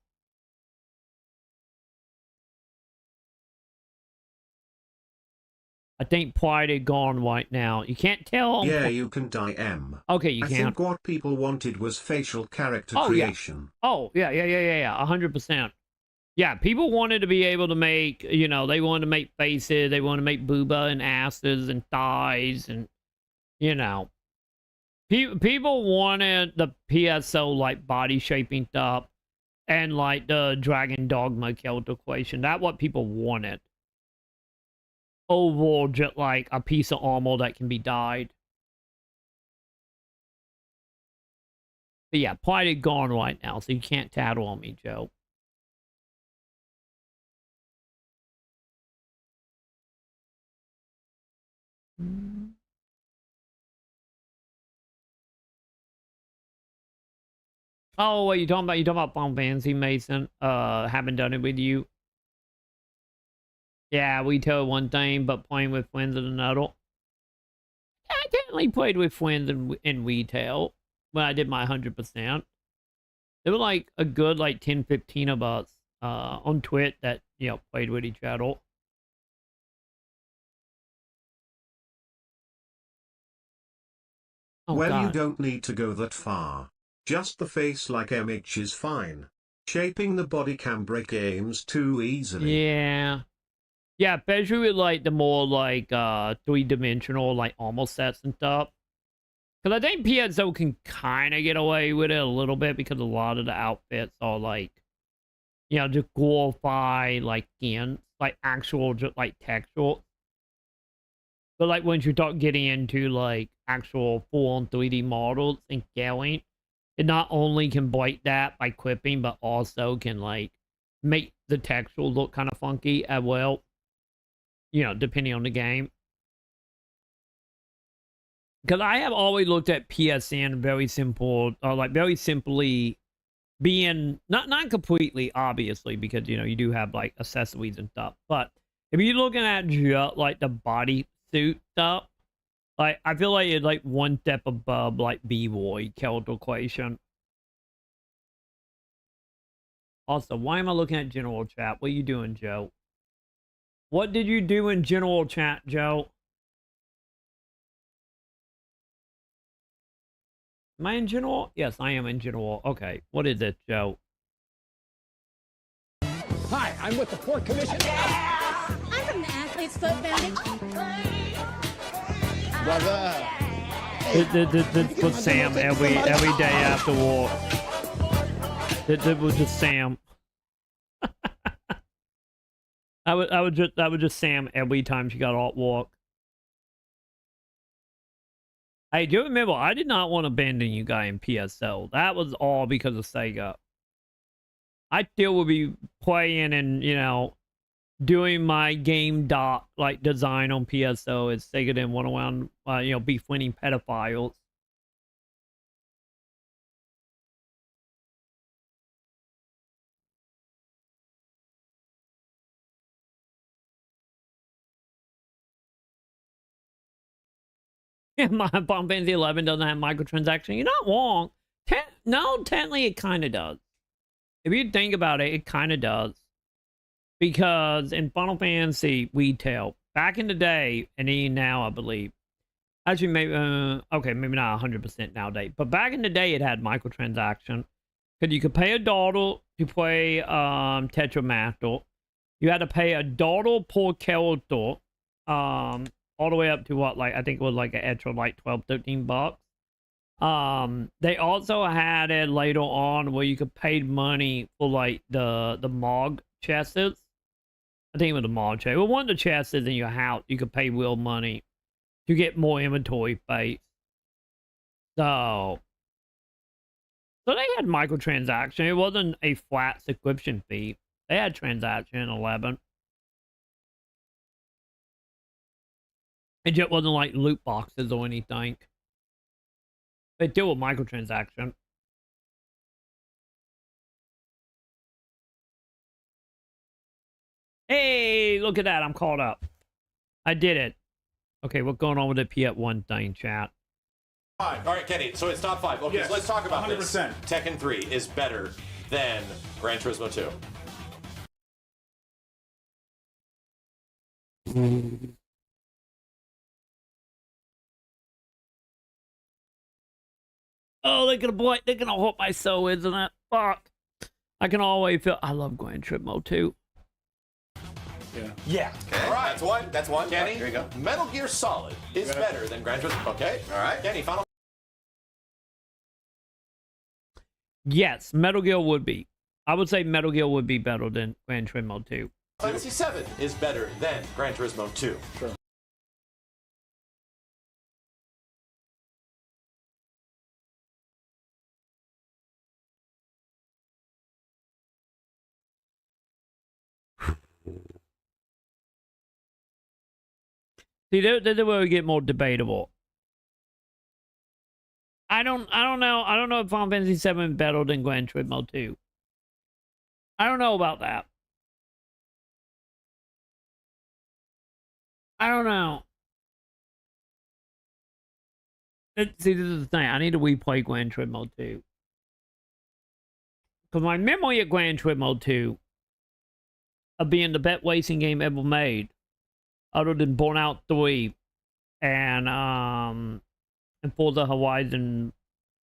Speaker 1: I think Pride is gone right now. You can't tell.
Speaker 3: Yeah, you can dye M.
Speaker 1: Okay, you can.
Speaker 3: I think what people wanted was facial character creation.
Speaker 1: Yeah. Oh, yeah, 100%. Yeah, people wanted to be able to make, you know, they wanted to make faces, they wanted to make booba and asses and thighs and, you know. People wanted the PSO, like, body shaping stuff and, like, the Dragon Dogma character equation. That's what people wanted. Over just, like, a piece of armor that can be dyed. But yeah, Pride is gone right now, so you can't tattle on me, Joe. Oh, what you talking about? You talking about Final Fantasy, Mason? Haven't done it with you. Yeah, we tell one thing, but playing with friends is another. Yeah, I definitely played with friends in retail when I did my 100%. There were like a good like 10, 15 of us on Twitch that, you know, played with each other.
Speaker 3: Oh, well, God. You don't need to go that far. Just the face like MH is fine. Shaping the body can break games too easily.
Speaker 1: Yeah. Yeah, especially with like the more like 3-dimensional like armor sets and stuff. Because I think PSO can kind of get away with it a little bit because a lot of the outfits are like, you know, just glorify like skins, like actual just like textual. But like once you start getting into like actual full-on 3D models and scaling, it not only can break that by clipping, but also can like make the textual look kind of funky as well. You know, depending on the game. Because I have always looked at PSN very simple, like very simply being not completely obviously, because you know you do have like accessories and stuff. But if you're looking at just like the body suit stuff, like I feel like it's like one step above like B-Boy character equation. Also, why am I looking at general chat? What are you doing, Joe? What did you do in general chat, Joe? Am I in general? Yes, I am in general. Okay, what is it, Joe?
Speaker 7: Hi, I'm with the Port Commission.
Speaker 8: I'm from the Athlete's Foot Foundation.
Speaker 7: Brother.
Speaker 1: This was Sam every day after war. It was just Sam. I would just Sam every time she got off walk. Hey, do you remember, I did not want to abandon you guys in PSL. That was all because of Sega. I still would be playing and, you know, doing my game doc, like, design on PSO as Sega didn't want around, you know, befriending pedophiles. My Final Fantasy 11 doesn't have microtransaction. You're not wrong. No, technically it kind of does. If you think about it, it kind of does. Because in Final Fantasy retail, back in the day, and even now, I believe, actually, maybe, okay, maybe not 100% nowadays, but back in the day, it had microtransaction. Because you could pay $1 to play Tetramaster. You had to pay $1 per character, all the way up to what, like, I think it was like an extra, like, 12, 13 bucks. They also had it later on where you could pay money for, like, the Mog chests. I think it was the Mog chest. Well, one of the chests in your house, you could pay real money to get more inventory space. So they had microtransaction. It wasn't a flat subscription fee. They had transaction in 11. It just wasn't like loot boxes or anything. They deal with microtransaction. Hey, look at that. I'm caught up. I did it. Okay, what's going on with the P1 thing, chat?
Speaker 9: All right, Kenny, so it's top 5. Okay,
Speaker 4: yes,
Speaker 9: so let's talk about
Speaker 4: 100%.
Speaker 9: this. Tekken 3 is better than Gran Turismo 2.
Speaker 1: Oh, they're gonna hurt my soul, isn't it? Fuck. I can always feel. I love Gran Turismo 2.
Speaker 9: Yeah. Okay. All right, that's one. Kenny, here you go. Metal Gear Solid is better than Gran Turismo. Okay. All right. Kenny, final.
Speaker 1: Yes, Metal Gear would be. I would say Metal Gear would be better than Gran Turismo 2.
Speaker 9: Fantasy 7 is better than Gran Turismo 2. Sure.
Speaker 1: See, this is where we get more debatable. I don't know. I don't know if Final Fantasy 7 better than Gran Turismo 2. I don't know about that. I don't know. See, this is the thing. I need to replay Gran Turismo 2. Because my memory of Gran Turismo 2 of being the best racing game ever made, other than Burnout 3 and Forza Horizon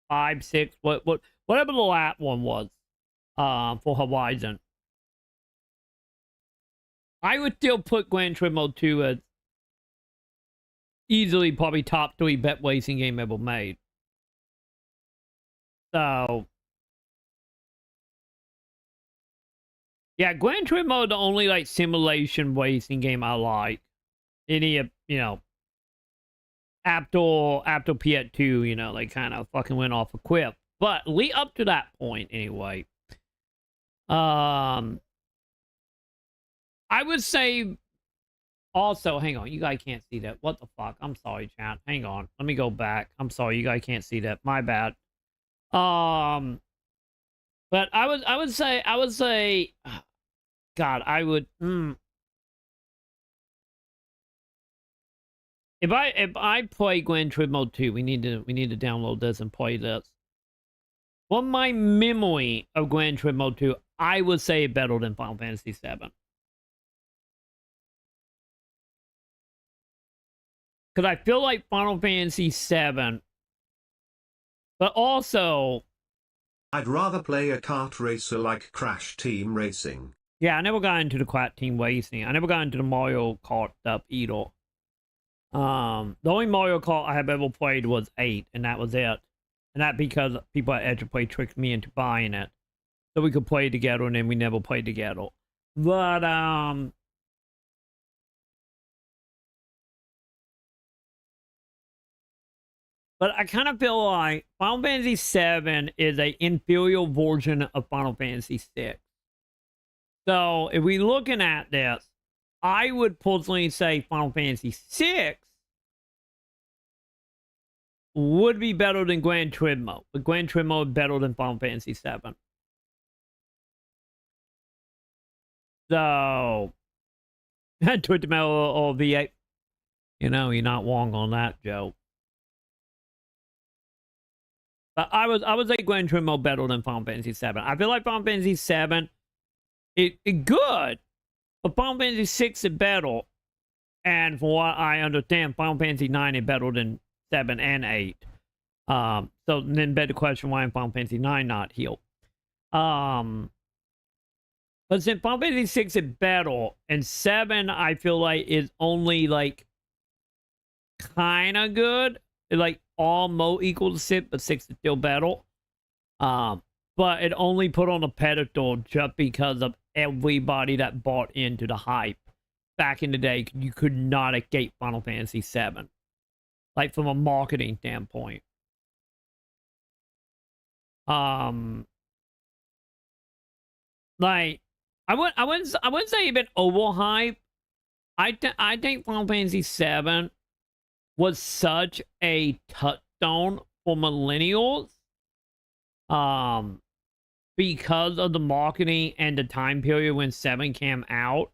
Speaker 1: 5, 6, whatever the last one was for Horizon. I would still put Gran Turismo 2 as easily probably top 3 best racing game ever made. So, yeah, Gran Turismo is the only like simulation racing game I like. Any, you know, after PS2, you know, they kind of fucking went off a cliff. But lead up to that point, anyway. I would say also, hang on, you guys can't see that. What the fuck? I'm sorry, chat. Hang on. Let me go back. I'm sorry, you guys can't see that. My bad. But I would say, God, I would, If I play Gran Turismo 2, we need to download this and play this. From my memory of Gran Turismo 2, I would say better than Final Fantasy 7. Because I feel like Final Fantasy 7, but also,
Speaker 3: I'd rather play a kart racer like Crash Team Racing.
Speaker 1: Yeah, I never got into the Crash Team Racing. I never got into the Mario Kart stuff either. The only Mario Kart I have ever played was 8, and that was it. And that because people at Edge of Play tricked me into buying it. So we could play together, and then we never played together. But, I kind of feel like Final Fantasy 7 is an inferior version of Final Fantasy 6. So, if we're looking at this, I would personally say Final Fantasy 6 would be better than Gran Turismo, but Gran Turismo is better than Final Fantasy 7. So, Twitter or V8, you know, you're not wrong on that, Joe. But I would say Gran Turismo better than Final Fantasy 7. I feel like Final Fantasy 7 is good, but Final Fantasy 6 is better. And from what I understand, Final Fantasy 9 is better than 7 and 8. So then beg the question, why is Final Fantasy 9 not healed? But since Final Fantasy 6 is better, and 7 I feel like is only like kind of good. It's like almost equal to 6, but 6 is still better. But it only put on a pedestal just because of everybody that bought into the hype. Back in the day, you could not escape Final Fantasy 7. Like, from a marketing standpoint. Like, I wouldn't say even overhyped. I think Final Fantasy 7 was such a touchstone for millennials. Because of the marketing and the time period when 7 came out.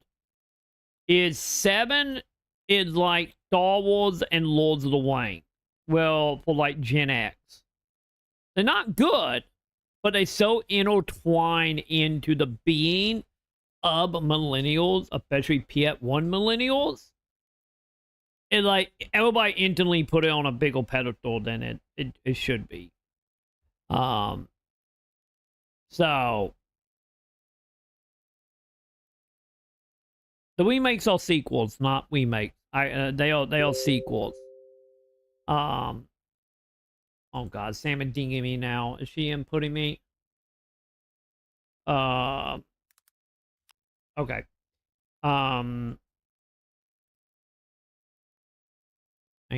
Speaker 1: 7 is like Star Wars and Lords of the Rings. Well, for like Gen X. They're not good, but they so intertwine into the being of millennials, especially PS1 millennials. And like everybody instantly put it on a bigger pedestal than it should be. So the remakes are sequels, not remakes. They are sequels. Oh God, Sam is dinging me now. Is she inputting me? Okay. Hang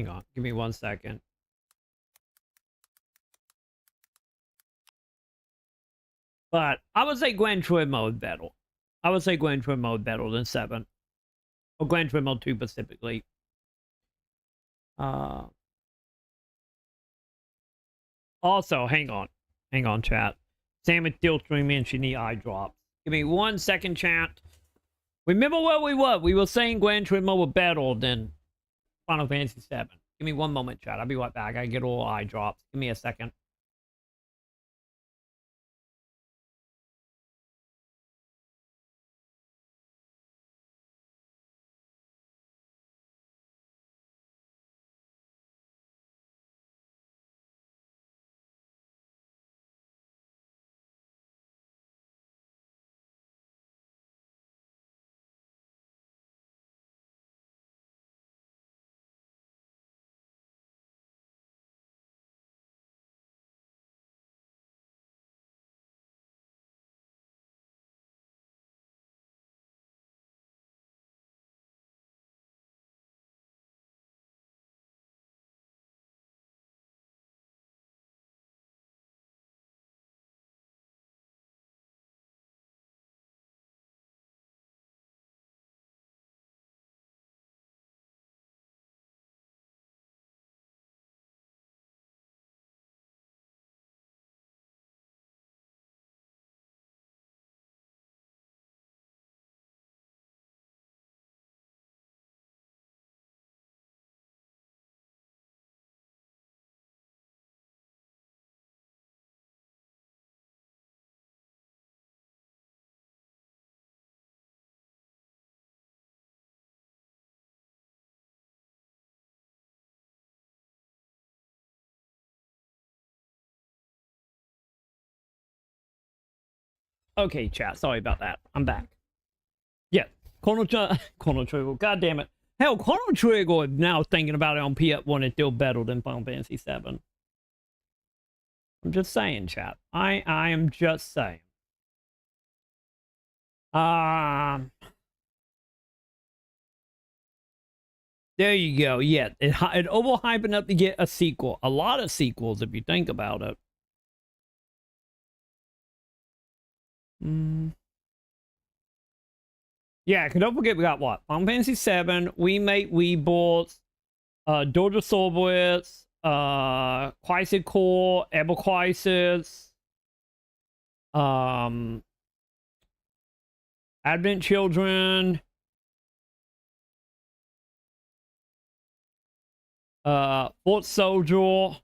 Speaker 1: on, give me 1 second. But I would say Gran Turismo is better. I would say Gran Turismo is better than 7. Or Gran Turismo 2 specifically. Also, hang on, chat. Sam is still streaming and she need eye drops. Give me 1 second, chat. Remember where we were? We were saying Gran Turismo were better than Final Fantasy VII. Give me 1 moment, chat. I'll be right back. I get all eye drops. Give me a second. Okay, chat. Sorry about that. I'm back. Yeah. Chrono Trigger. God damn it. Hell, Chrono Trigger is now thinking about it on PS1 is still better than Final Fantasy VII. I'm just saying, chat. I am just saying. There you go. Yeah, it overhyping up to get a sequel. A lot of sequels, if you think about it. Yeah, don't forget we got what? Final Fantasy VII, We bought Dojo Soviets, Crisis Core, Ever Crisis, Advent Children, Fort Soldier.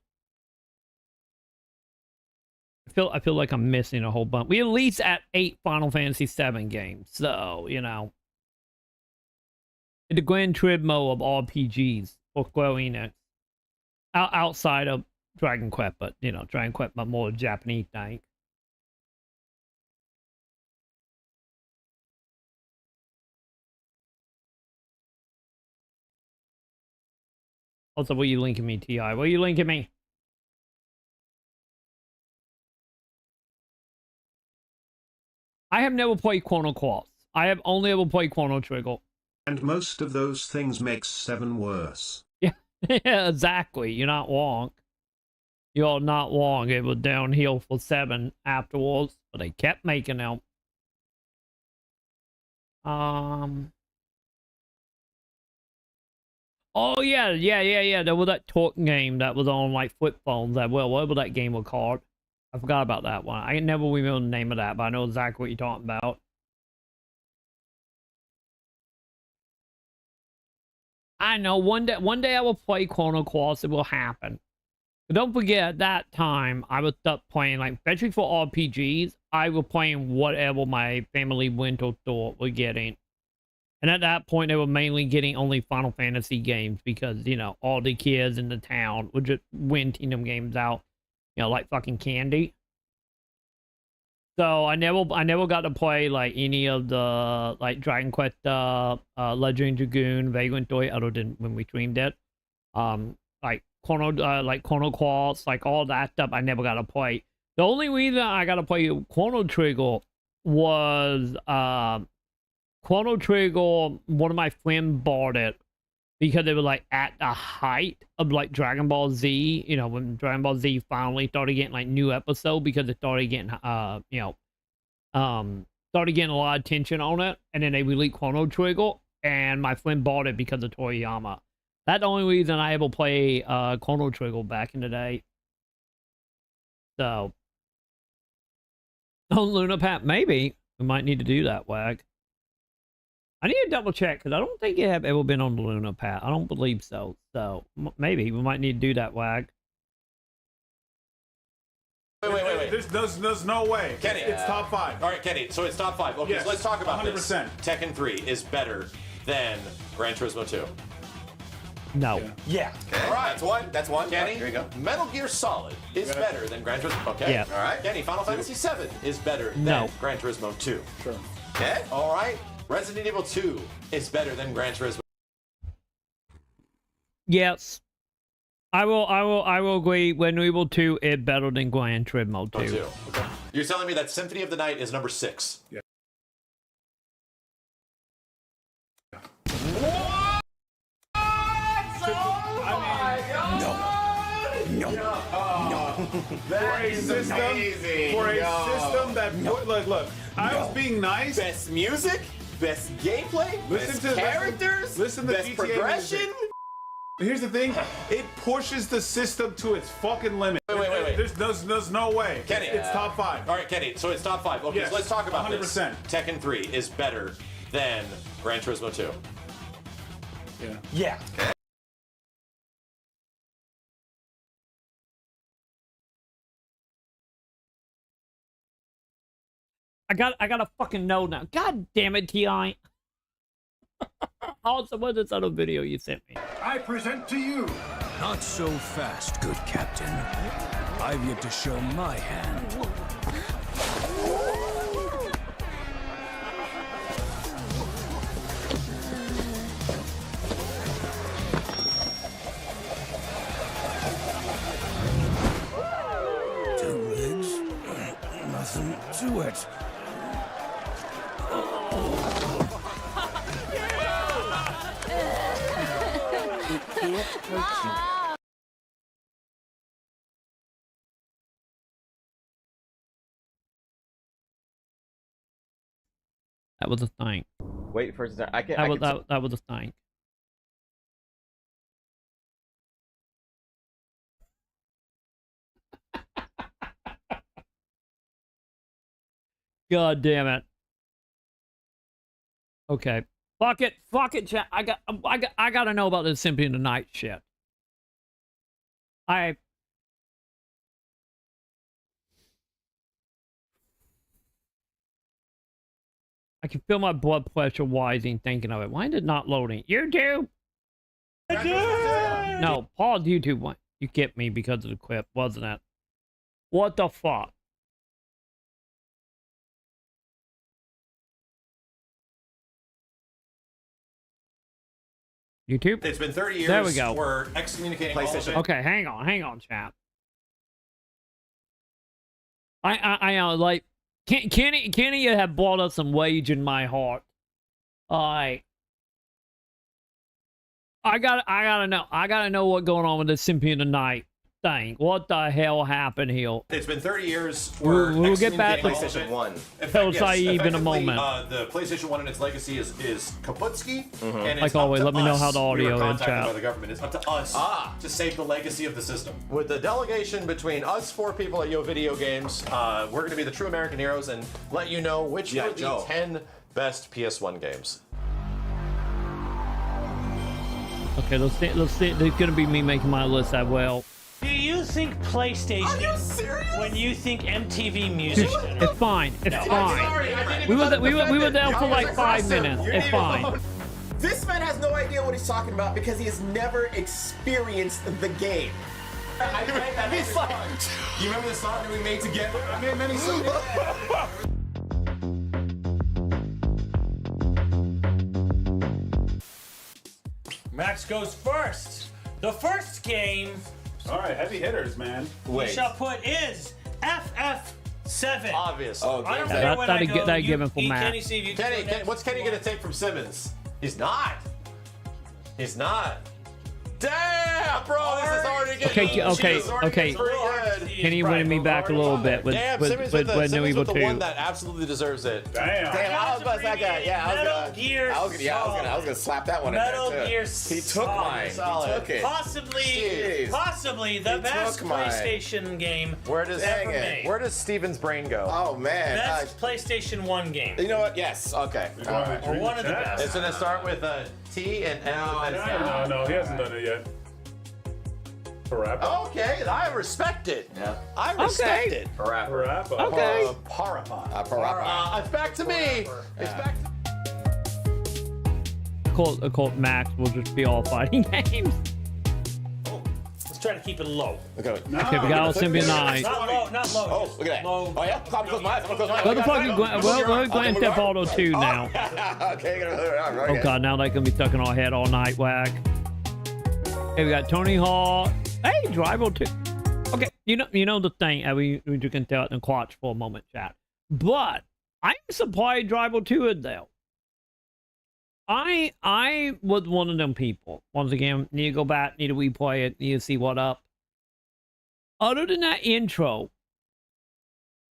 Speaker 1: I feel like I'm missing a whole bunch. We at least at 8 Final Fantasy VII games, so you know, the Gran Turismo of RPGs for Square Enix, outside of Dragon Quest, but you know, Dragon Quest, but more Japanese thing. Also, what are you linking me, Ti? What are you linking me? I have never played Chrono Cross. I have only ever played Chrono Trigger.
Speaker 3: And most of those things makes 7 worse.
Speaker 1: Yeah, yeah, exactly. You're not wrong. You're not wrong. It was downhill for 7 afterwards, but they kept making them. Oh yeah. There was that talk game that was on like flip phones. That whatever that game was called. I forgot about that one. I never remember the name of that, but I know exactly what you're talking about. I know one day I will play Chrono Cross. It will happen. But don't forget, at that time, I was stuck playing, like, especially for RPGs, I was playing whatever my family went or thought were getting. And at that point, they were mainly getting only Final Fantasy games because, you know, all the kids in the town were just renting them games out, you know, like fucking candy. So I never got to play like any of the like Dragon Quest, Legend Dragoon, Vagrant Story, other than when we streamed it. Like Chrono Cross, like all that stuff. I never got to play. The only reason I got to play Chrono Trigger was Chrono Trigger. One of my friends bought it because they were like at the height of like Dragon Ball Z, you know, when Dragon Ball Z finally started getting like new episode because it started getting started getting a lot of attention on it, and then they released Chrono Trigger, and my friend bought it because of Toriyama. That's the only reason I ever play Chrono Trigger back in the day. So on Luna Pat, maybe we might need to do that, Wag. I need to double check because I don't think you have ever been on the Luna Pat. I don't believe so. So maybe we might need to do that, Wag.
Speaker 9: Wait.
Speaker 4: There's no way.
Speaker 9: Kenny.
Speaker 4: It's top 5.
Speaker 9: All right, Kenny. So it's top 5. Okay,
Speaker 4: yes,
Speaker 9: so let's talk about
Speaker 4: 100%.
Speaker 9: this. Tekken 3 is better than Gran Turismo 2.
Speaker 1: No.
Speaker 9: Yeah. Okay. All right. That's one. Kenny. Here you go. Metal Gear Solid is better than Gran Turismo. Okay.
Speaker 1: Yeah.
Speaker 9: All right. Kenny. Final Fantasy 7 is better than Gran Turismo 2.
Speaker 4: Sure.
Speaker 9: Okay. All right. Resident Evil 2 is better than Gran Turismo.
Speaker 1: Yes. I will agree. Resident Evil 2 is better than Gran Turismo 2.
Speaker 9: Okay. You're telling me that Symphony of the Night is number 6.
Speaker 4: Yeah.
Speaker 9: What?
Speaker 4: That is amazing. For a system that look, I was being nice.
Speaker 9: Best music, best gameplay, best characters,
Speaker 4: listen to
Speaker 9: best
Speaker 4: GTA
Speaker 9: progression.
Speaker 4: Music. Here's the thing, it pushes the system to its fucking limit.
Speaker 9: Wait.
Speaker 4: There's no way.
Speaker 9: Kenny.
Speaker 4: It's top 5.
Speaker 9: All right, Kenny, so it's top 5. Okay,
Speaker 4: yes,
Speaker 9: so let's talk about
Speaker 4: 100%.
Speaker 9: this. Tekken 3 is better than Gran Turismo 2.
Speaker 4: Yeah.
Speaker 9: Okay.
Speaker 1: I gotta fucking know now. God damn it, T.I. Also, what's this other video you sent me?
Speaker 7: I present to you.
Speaker 10: Not so fast, good captain. I've yet to show my hand. Two legs, nothing to it.
Speaker 1: That was a thing.
Speaker 5: Wait for a second.
Speaker 1: That was a thing. God damn it. Okay. Fuck it, chat. I gotta know about this Symphony of the Night shit. I can feel my blood pressure rising thinking of it. Why is it not loading? YouTube? No, Paul's YouTube one. You get me because of the clip, wasn't it? What the fuck? YouTube?
Speaker 9: It's been 30 years.
Speaker 1: There we go.
Speaker 9: We're excommunicating PlayStation.
Speaker 1: Okay, hang on, chat. I like Kenny have brought us some rage in my heart. I gotta know what's going on with the Symphony of the Night thing. What the hell happened here?
Speaker 9: It's been 30 years.
Speaker 1: We'll get back to
Speaker 9: PlayStation 1.
Speaker 1: Tell Saeed in a moment.
Speaker 9: The PlayStation 1 and its legacy is Kaputski. And it's
Speaker 1: like always, let me know how the audio
Speaker 9: is.
Speaker 1: chat.
Speaker 9: By the government. It's up to us to save the legacy of the system. With the delegation between us 4 people at Yo Video Games, we're going to be the true American heroes and let you know which were the 10 best PS1 games.
Speaker 1: Okay, let's see. There's gonna be me making my list as well.
Speaker 11: Do you think PlayStation? Are you serious? When you think MTV Music Center?
Speaker 1: It's fine. It's fine. We were there for like 5 minutes. It's fine.
Speaker 12: This man has no idea what he's talking about because he has never experienced the game.
Speaker 9: I made that song. You remember the song that we made together?
Speaker 4: I made many songs.
Speaker 11: Max goes first. The first game.
Speaker 4: All right, heavy hitters, man.
Speaker 11: We shall put is FF7.
Speaker 9: Obvious.
Speaker 11: I don't care when I go.
Speaker 1: That given for Matt.
Speaker 9: Kenny, what's Kenny gonna take from Simmons? He's not. He's not. Damn, bro, this is already getting
Speaker 1: Okay.
Speaker 9: pretty good.
Speaker 1: Kenny winning me back a little bit with
Speaker 9: Simmons with
Speaker 1: Evil 2.
Speaker 9: the one that absolutely deserves it.
Speaker 4: Damn.
Speaker 12: I was about to say that. Yeah, I was gonna slap that one
Speaker 11: Metal
Speaker 12: in there too.
Speaker 11: Gear
Speaker 12: He took mine. He took it.
Speaker 11: Possibly the best PlayStation game
Speaker 9: Where does
Speaker 11: ever made.
Speaker 9: Where does Steven's brain go?
Speaker 12: Oh man.
Speaker 11: Best PlayStation 1 game.
Speaker 12: You know what? Yes. Okay. All right.
Speaker 11: Or one of the best.
Speaker 9: It's gonna start with a T and end with a
Speaker 4: No, he hasn't done it yet. Parappa.
Speaker 9: Okay, I respect it.
Speaker 12: Yeah.
Speaker 9: I respect it.
Speaker 4: Parappa.
Speaker 1: Okay.
Speaker 9: Parappa.
Speaker 12: Parappa.
Speaker 9: It's back to me. It's back to
Speaker 1: Occult Max will just be all fighting games.
Speaker 11: Let's try to keep it low.
Speaker 12: Okay.
Speaker 1: Okay, we got all Symbian 9.
Speaker 11: Not low, not low.
Speaker 12: Oh, look at that.
Speaker 11: Low.
Speaker 12: Oh yeah. I'm close my eyes. I'm close my eyes.
Speaker 1: What the fuck is we're Grand Theft Auto 2 now.
Speaker 12: Okay.
Speaker 1: Oh god, now they're gonna be stuck in our head all night, whack. Okay, we got Tony Hawk. Hey, Drival 2. Okay, you know the thing, you can tell it in Quatch for a moment, chat. But I'm surprised Drival 2 is there. I was one of them people. Once again, need to go back, need to replay it, need to see what up. Other than that intro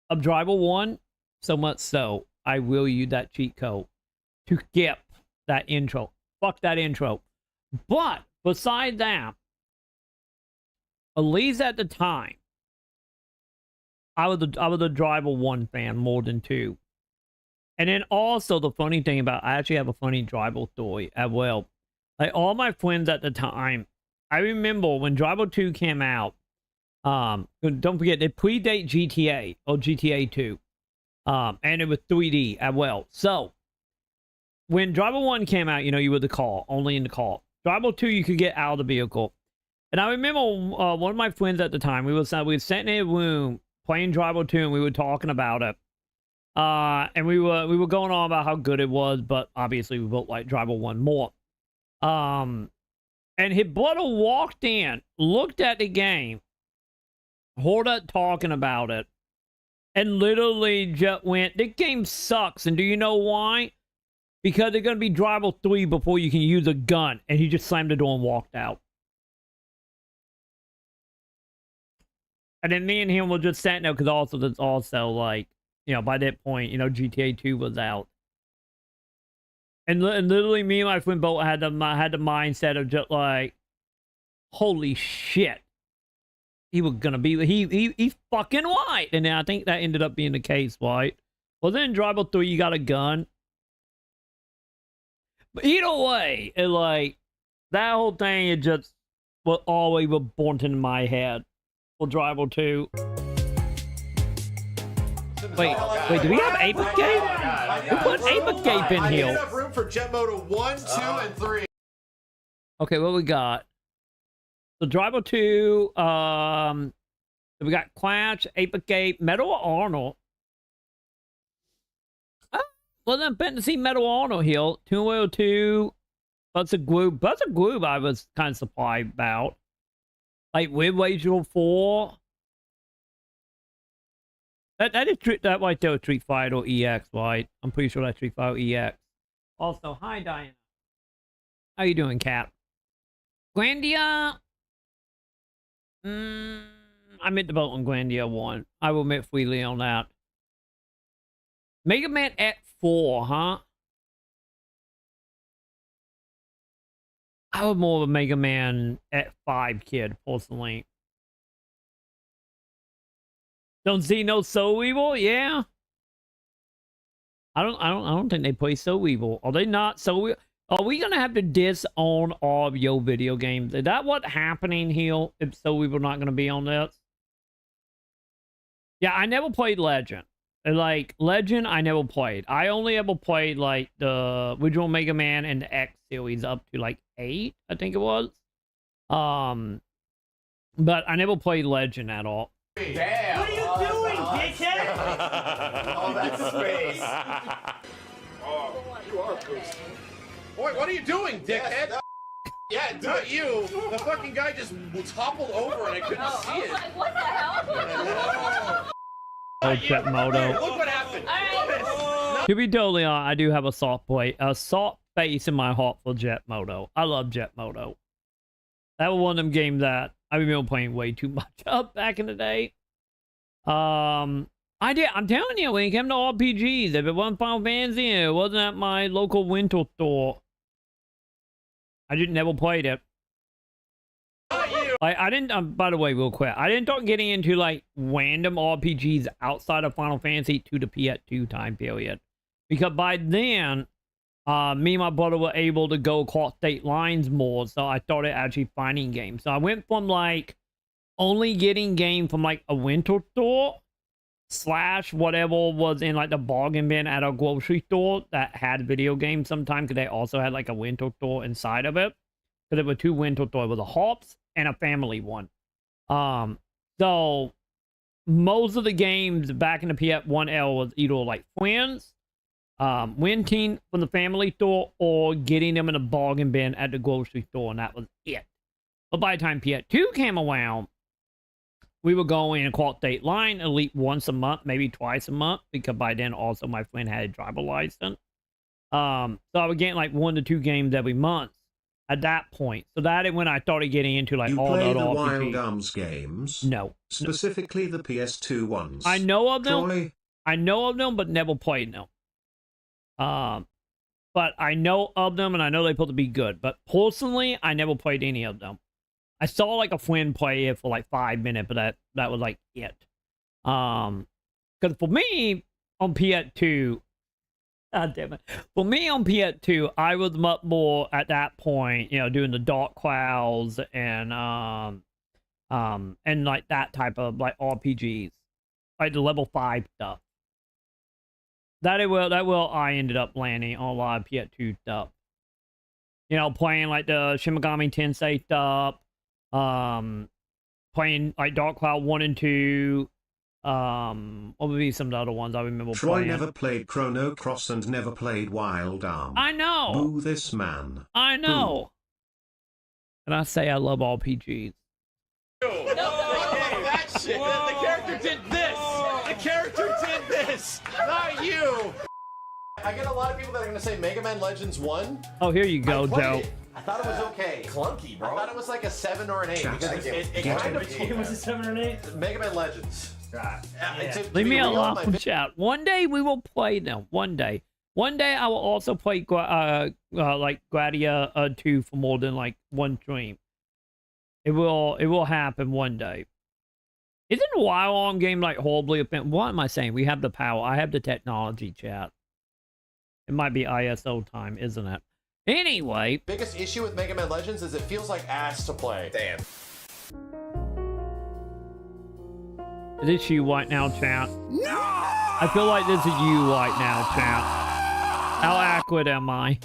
Speaker 1: of Drival 1, so much so, I will use that cheat code to skip that intro. Fuck that intro. But beside that, at least at the time, I was a Drival 1 fan more than 2. And then also the funny thing about, I actually have a funny Drival story as well. Like all my friends at the time, I remember when Drival 2 came out, don't forget, it predate GTA or GTA 2. And it was 3D as well. So when Drival 1 came out, you were the car, only in the car. Drival 2, you could get out of the vehicle. And I remember one of my friends at the time, we were sitting in a room playing Drival 2 and we were talking about it. And we were going on about how good it was, but obviously we both like Drival 1 more. And his brother walked in, looked at the game, heard us talking about it, and literally just went, "This game sucks." And do you know why? Because they're going to be Drival 3 before you can use a gun. And he just slammed the door and walked out. And then me and him were just sitting there because there's also like, by that point, GTA 2 was out. And literally me and my friend both had the mindset of just like, holy shit. He was going to be, he's fucking right. And then I think that ended up being the case, right? Well, then Drival 3, you got a gun. But either way, it like, that whole thing, it just was always born into my head. For Drival 2. Wait, do we have Ape Escape? Who put Ape Escape in here?
Speaker 9: I have room for Jet Moto 1, 2, and 3.
Speaker 1: Okay, what we got? So Drival 2, we got Clash, Ape Escape, Metal Arnold. Well, I'm betting to see Metal Arnold here. 202. That's a group I was kind of surprised about. Like with Regional 4. That right there, Street Fighter EX, right? I'm pretty sure that's Street Fighter EX. Also, hi Diana. How you doing, Cap? Grandia. I meant to vote on Grandia 1. I will admit freely on that. Mega Man X4, huh? I was more of a Mega Man X5 kid, personally. Don't see no Soul Evil? Yeah. I don't think they play Soul Evil. Are they not Soul Evil? Are we gonna have to disown all of your video games? Is that what's happening here? If Soul Evil not gonna be on this? Yeah, I never played Legend. Like, Legend, I never played. I only ever played, like, the original Mega Man and the X series up to, like, 8, I think it was. But I never played Legend at all.
Speaker 12: Damn!
Speaker 11: What are you doing, dickhead?
Speaker 12: Oh, that's space.
Speaker 4: Oh, you are Goose.
Speaker 9: Boy, what are you doing, dickhead? Yeah, not you. The fucking guy just toppled over and I couldn't see it.
Speaker 8: Like, what the hell?
Speaker 1: Oh, Jet Moto.
Speaker 9: Look what happened.
Speaker 1: To be totally honest, I do have a soft face in my heart for Jet Moto. I love Jet Moto. That was one of them games that I remember playing way too much up back in the day. I'm telling you, when it came to RPGs, if it wasn't Final Fantasy, it wasn't at my local winter store. I just never played it. I didn't, by the way, real quick, I didn't start getting into like random RPGs outside of Final Fantasy to the PS2 time period. Because by then, me and my brother were able to go across state lines more, so I started actually finding games. So I went from like only getting game from like a winter store / whatever was in like the bargain bin at a grocery store that had video games sometimes, because they also had like a winter store inside of it. Because there were 2 winter stores, with a Hops and a family one. So most of the games back in the PS1L was either like Friends, renting from the family store, or getting them in a bargain bin at the grocery store, and that was it. But by the time PS2 came around, we would go in across state line at least once a month, maybe twice a month, because by then also my friend had a driver license. So I would get like 1 to 2 games every month at that point. So that is when I started getting into like all the
Speaker 3: RPG.
Speaker 1: Wild
Speaker 3: Arms games?
Speaker 1: No.
Speaker 3: Specifically the PS2 ones.
Speaker 1: I know of them.
Speaker 3: Troy?
Speaker 1: I know of them, but never played them. But I know of them, and I know they're supposed to be good. But personally, I never played any of them. I saw like a friend play it for like 5 minutes, but that was like it. Because for me on PS2, God damn it. For me on PS2, I was much more at that point, you know, doing the Dark Clouds and like that type of like RPGs, like the level 5 stuff. That will I ended up landing on a lot of PS2 stuff. You know, playing like the Shin Megami Tensei stuff, playing like Dark Cloud 1 and 2. What would be some of the other ones I remember
Speaker 3: Troy
Speaker 1: playing?
Speaker 3: never played Chrono Cross and never played Wild Arms.
Speaker 1: I know.
Speaker 3: Boo this man.
Speaker 1: I know. And I say I love RPGs.
Speaker 9: That shit. The character did this. The character did this. Not you. I get a lot of people that are going to say Mega Man Legends 1.
Speaker 1: Oh, here you go, Joe.
Speaker 9: I thought it was okay.
Speaker 12: Clunky, bro.
Speaker 9: I thought it was like a 7 or an 8. Because it kind of...
Speaker 11: It was a 7 or an 8?
Speaker 9: Mega Man Legends.
Speaker 11: Right.
Speaker 1: Leave me alone, chat. One day we will play them. One day. One day I will also play like Gradia 2 for more than like one stream. It will happen one day. Isn't a Wild Arm game like horribly offensive? What am I saying? We have the power. I have the technology, chat. It might be ISO time, isn't it? Anyway.
Speaker 9: Biggest issue with Mega Man Legends is it feels like ass to play. Damn.
Speaker 1: Is this you right now, chat? No! I feel like this is you right now, chat. How awkward am I?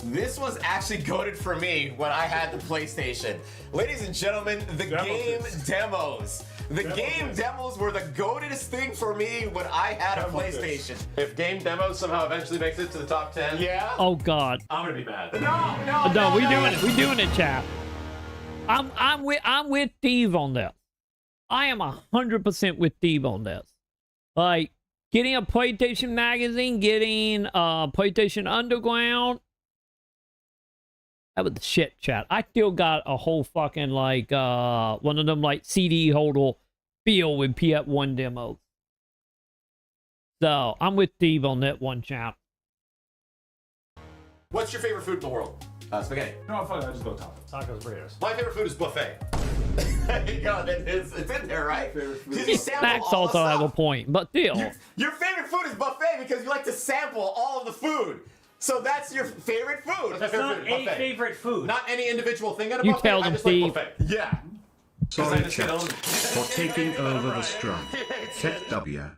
Speaker 12: This was actually goated for me when I had the PlayStation. Ladies and gentlemen, the game demos. The game demos were the goatedest thing for me when I had a PlayStation.
Speaker 9: If game demos somehow eventually makes it to the top 10.
Speaker 12: Yeah.
Speaker 1: Oh God.
Speaker 9: I'm gonna be mad.
Speaker 12: No,
Speaker 1: we doing it. We doing it, chat. I'm with Steve on this. I am 100% with Steve on this. Like, getting a PlayStation magazine, getting PlayStation Underground. That was the shit, chat. I still got a whole fucking, like, one of them, like, CD holder filled with PS1 demos. So, I'm with Steve on that one, chat.
Speaker 9: What's your favorite food in the world? Spaghetti.
Speaker 4: No, fuck, I just go tacos, burritos.
Speaker 9: My favorite food is buffet.
Speaker 12: There you go. It's in there, right?
Speaker 1: Max also have a point, but still.
Speaker 12: Your favorite food is buffet because you like to sample all of the food. So that's your favorite food.
Speaker 11: That's not a favorite food.
Speaker 9: Not any individual thing at a
Speaker 1: You
Speaker 9: buffet.
Speaker 1: tell
Speaker 9: I
Speaker 1: them,
Speaker 9: just
Speaker 1: Steve.
Speaker 9: like buffet. Yeah.
Speaker 3: Sorry, chat, for taking over the strike. Tech W.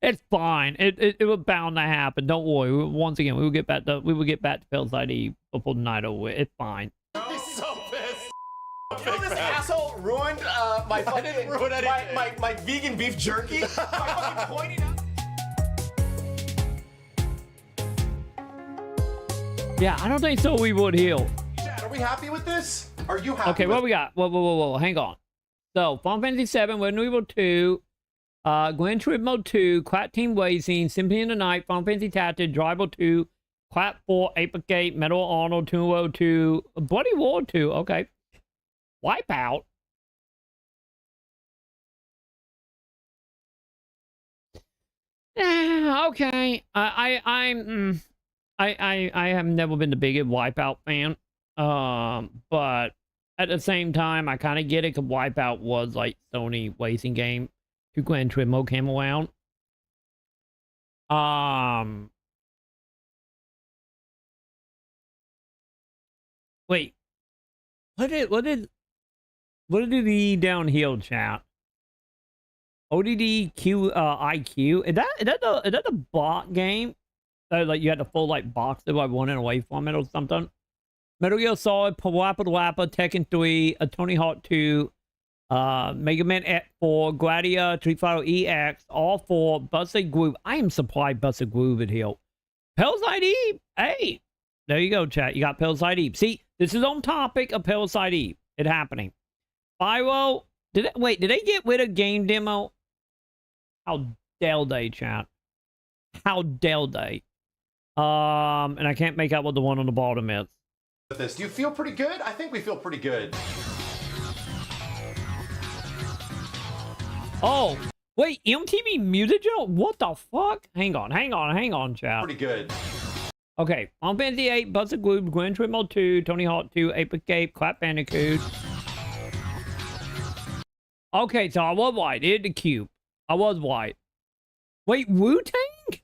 Speaker 1: It's fine. It was bound to happen. Don't worry. Once again, we will get back to Parasite before the night over. It's fine.
Speaker 12: He's so pissed. You know this asshole ruined my fucking my vegan beef jerky by fucking pointing out.
Speaker 1: Yeah, I don't think so. We would heal.
Speaker 9: Chad, are we happy with this? Are you happy?
Speaker 1: Okay, what we got? Whoa. Hang on. So, Final Fantasy 7, Resident Evil 2, Gran Turismo 2, Quack Team Racing, Symphony of the Night, Final Fantasy Tactics, Driver 2, Quack 4, Apex 8, Medal of Honor, Tuneo 2, Bloody War 2. Okay. Wipeout. Okay. I have never been the biggest Wipeout fan. But at the same time, I kind of get it because Wipeout was like Sony racing game to Gran Turismo came around. Wait. What did the downhill chat? ODD Q IQ? Is that the bot game? Like you had to full like box it by running away from it or something? Metal Gear Solid, Parappa Rappa, Tekken 3, Tony Hawk 2, Mega Man X4, Gladiator, Street Fighter EX, all 4, Busted Groove. I am surprised Busted Groove in here. Parasite Eve, hey, there you go, chat. You got Parasite Eve. See, this is on topic of Parasite Eve. It happening. Pyro, did they get rid of game demo? How dare they, chat? How dare they? And I can't make out what the one on the bottom is.
Speaker 9: This. Do you feel pretty good? I think we feel pretty good.
Speaker 1: Oh, wait, MTV Music Channel? What the fuck? Hang on, chat.
Speaker 9: Pretty good.
Speaker 1: Okay, Final Fantasy 8, Busted Groove, Gran Turismo 2, Tony Hawk 2, Ape Escape, Clap Bandicoot. Okay, so I was white. It the cube. I was white. Wait, Wu-Tang?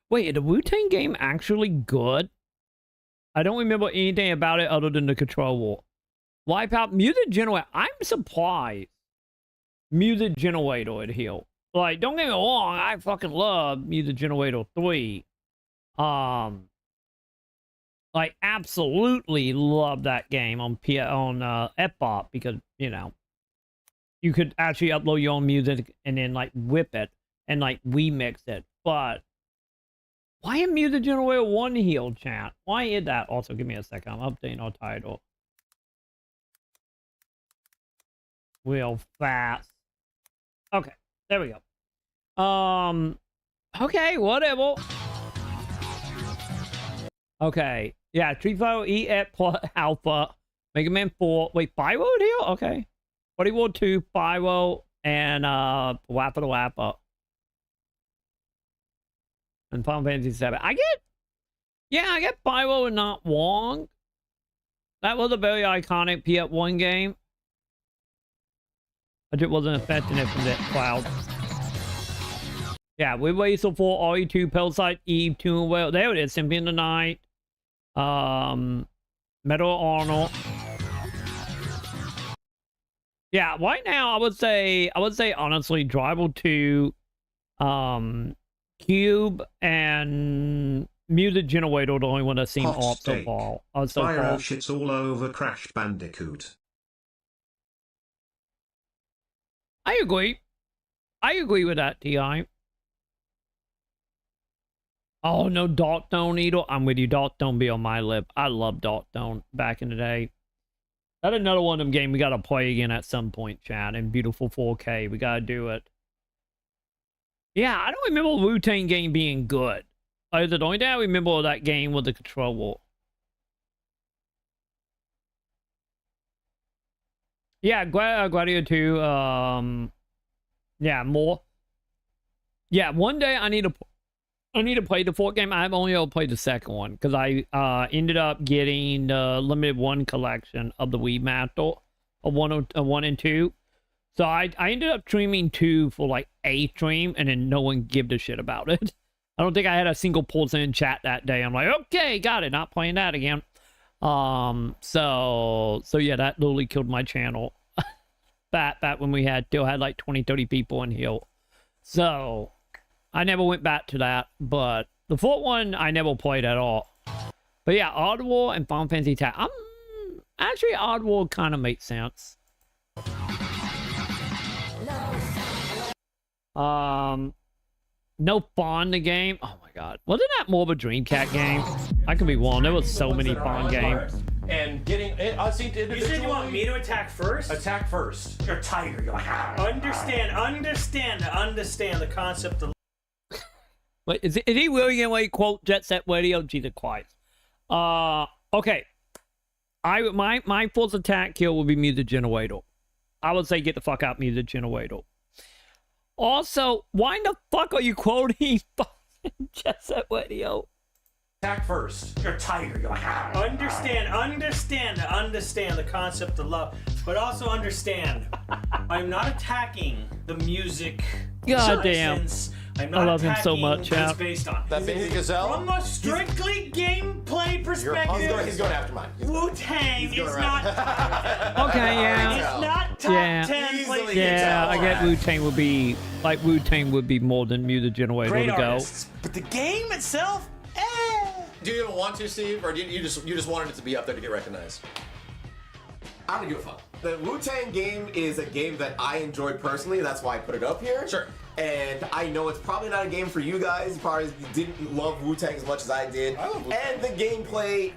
Speaker 1: Wait, is the Wu-Tang game actually good? I don't remember anything about it other than the control war. Wipeout Music Generator. I'm surprised. Music Generator at here. Like, don't get me wrong, I fucking love Music Generator 3. Like, absolutely love that game on Fbot because, you know, you could actually upload your own music and then, like, whip it and, like, remix it. But why is Music Generator 1 here, chat? Why is that? Also, give me a second. I'm updating our title. Real fast. Okay, there we go. Okay, whatever. Okay, yeah, Street Fighter EX plus Alpha, Mega Man 4. Wait, Pyro here? Okay. Body War 2, Pyro, and Wappa. And Final Fantasy 7. I get Pyro and not Wong. That was a very iconic PS1 game. I just wasn't affecting it from that cloud. Yeah, we Wrestle 4, RE2, Parasite Eve, Tomb Well. There it is, Symphony of the Night. Metal Arnold. Yeah, right now I would say honestly, Drival 2, Cube, and Music Generator are the only one that's seen off so far.
Speaker 3: Pyro shits all over Crash Bandicoot.
Speaker 1: I agree. I agree with that, T.I. Oh, no, Darktone Needle. I'm with you. Darktone be on my lip. I love Darktone back in the day. That's another one of them games we got to play again at some point, chat. In beautiful 4K. We got to do it. Yeah, I don't remember the Wu-Tang game being good. The only thing I remember that game was the Control War. Yeah, Gladiator 2. Yeah, more. Yeah, one day I need to play the fourth game. I've only ever played the second one because I ended up getting the limited one collection of the Wii Master of 1 and 2. So I ended up streaming 2 for like a stream, and then no one gave a shit about it. I don't think I had a single person in chat that day. I'm like, okay, got it. Not playing that again. So yeah, that literally killed my channel. back when we still had like 20-30 people in here. So I never went back to that, but the fourth one I never played at all. But yeah, Oddworld and Final Fantasy X. Actually, Oddworld kind of makes sense. No Fawn the game. Oh my god, wasn't that more of a Dreamcast game? I could be wrong. There was so many Fawn games.
Speaker 9: And getting us individually.
Speaker 11: You said you want me to attack first?
Speaker 9: Attack first.
Speaker 11: You're tired. You're like, understand the concept of.
Speaker 1: Wait, is he really gonna like quote Jet Set Radio? Jesus Christ. Okay. My first attack kill would be Music Generator. I would say get the fuck out Music Generator. Also, why in the fuck are you quoting Jet Set Radio?
Speaker 9: Attack first. You're a tiger. You're like,
Speaker 11: Understand the concept of love, but also understand, I'm not attacking the music.
Speaker 1: God damn.
Speaker 11: I'm not
Speaker 1: I love him so much.
Speaker 11: What it's based on.
Speaker 9: that baby gazelle.
Speaker 11: From a strictly gameplay perspective,
Speaker 9: He's going after mine.
Speaker 11: Wu-Tang is not.
Speaker 1: Okay, yeah.
Speaker 11: It's not top 10 PlayStation.
Speaker 1: Yeah, I get Wu-Tang would be like Wu-Tang would be more than Music Generator
Speaker 11: Great
Speaker 1: to go.
Speaker 11: artists, but the game itself,
Speaker 9: Do you even want to, Steve, or do you just wanted it to be up there to get recognized?
Speaker 12: I don't give a fuck. The Wu-Tang game is a game that I enjoyed personally. That's why I put it up here.
Speaker 9: Sure.
Speaker 12: And I know it's probably not a game for you guys. You probably didn't love Wu-Tang as much as I did.
Speaker 9: I love Wu-Tang.
Speaker 12: And the gameplay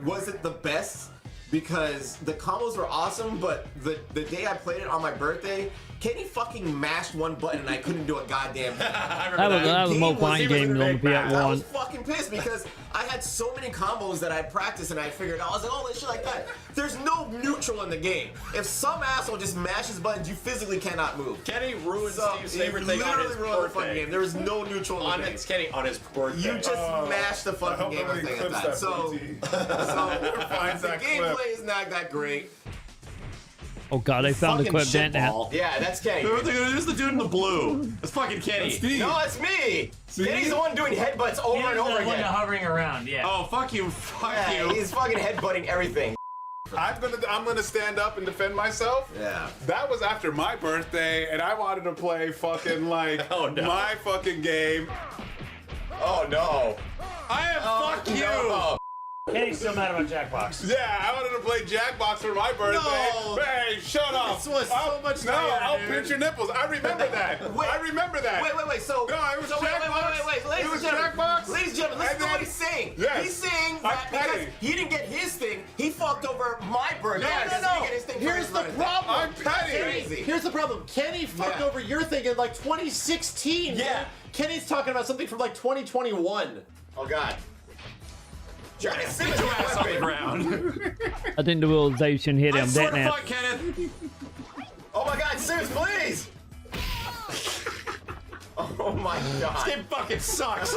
Speaker 12: wasn't the best because the combos were awesome, but the day I played it on my birthday, Kenny fucking mashed one button and I couldn't do a goddamn thing.
Speaker 1: That was the most fun game on the PS1.
Speaker 12: I was fucking pissed because I had so many combos that I practiced and I figured out, I was like, oh, this shit like that. There's no neutral in the game. If some asshole just mashes buttons, you physically cannot move.
Speaker 9: Kenny ruined Steve's favorite thing on his
Speaker 12: ruined the fucking
Speaker 9: birthday.
Speaker 12: game. There was no neutral in the game.
Speaker 9: Kenny on his birthday.
Speaker 12: You just mashed the fucking game thing at that. So the gameplay is not that great.
Speaker 1: Oh god, they found the clip dent now.
Speaker 12: Yeah, that's Kenny.
Speaker 9: Who's the dude in the blue? It's fucking Kenny.
Speaker 12: No, it's me. Kenny's the one doing headbutts over and over again.
Speaker 11: hovering around, yeah.
Speaker 9: Oh, fuck you.
Speaker 12: Yeah, he's fucking headbutting everything.
Speaker 4: I'm gonna stand up and defend myself.
Speaker 12: Yeah.
Speaker 4: That was after my birthday, and I wanted to play fucking like my fucking game.
Speaker 12: Oh no.
Speaker 4: I am fuck you.
Speaker 12: No.
Speaker 11: Kenny's still mad about Jackbox.
Speaker 4: Yeah, I wanted to play Jackbox for my birthday.
Speaker 12: No.
Speaker 4: Hey, shut up.
Speaker 12: This was so much
Speaker 4: No,
Speaker 12: tighter,
Speaker 4: I'll
Speaker 12: dude.
Speaker 4: pinch your nipples. I remember that.
Speaker 12: Wait.
Speaker 4: I remember that.
Speaker 12: Wait. So,
Speaker 4: No, it was
Speaker 12: so
Speaker 4: Jackbox.
Speaker 12: wait.
Speaker 4: It
Speaker 12: Ladies
Speaker 4: was
Speaker 12: and gentlemen,
Speaker 4: Jackbox.
Speaker 12: ladies and gentlemen, listen
Speaker 4: And
Speaker 12: to what
Speaker 4: then-
Speaker 12: he's saying.
Speaker 4: Yes.
Speaker 12: He's saying
Speaker 4: I'm
Speaker 12: that because
Speaker 4: petty.
Speaker 12: he didn't get his thing, he fucked over my birthday.
Speaker 9: No.
Speaker 12: He didn't get his thing for
Speaker 9: Here's
Speaker 12: his
Speaker 9: the
Speaker 12: birthday.
Speaker 9: problem.
Speaker 4: I'm petty.
Speaker 12: Crazy.
Speaker 9: Here's the problem. Kenny fucked
Speaker 12: Yeah.
Speaker 9: over your thing in like 2016.
Speaker 12: Yeah.
Speaker 9: Man. Kenny's talking about something from like 2021.
Speaker 12: Oh God. Johnny Simmons
Speaker 9: Your ass on the
Speaker 12: ground.
Speaker 1: I think the realization hit him. That now.
Speaker 9: Kenneth.
Speaker 12: Oh my God, Simmons, please. Oh my God.
Speaker 9: This game fucking sucks.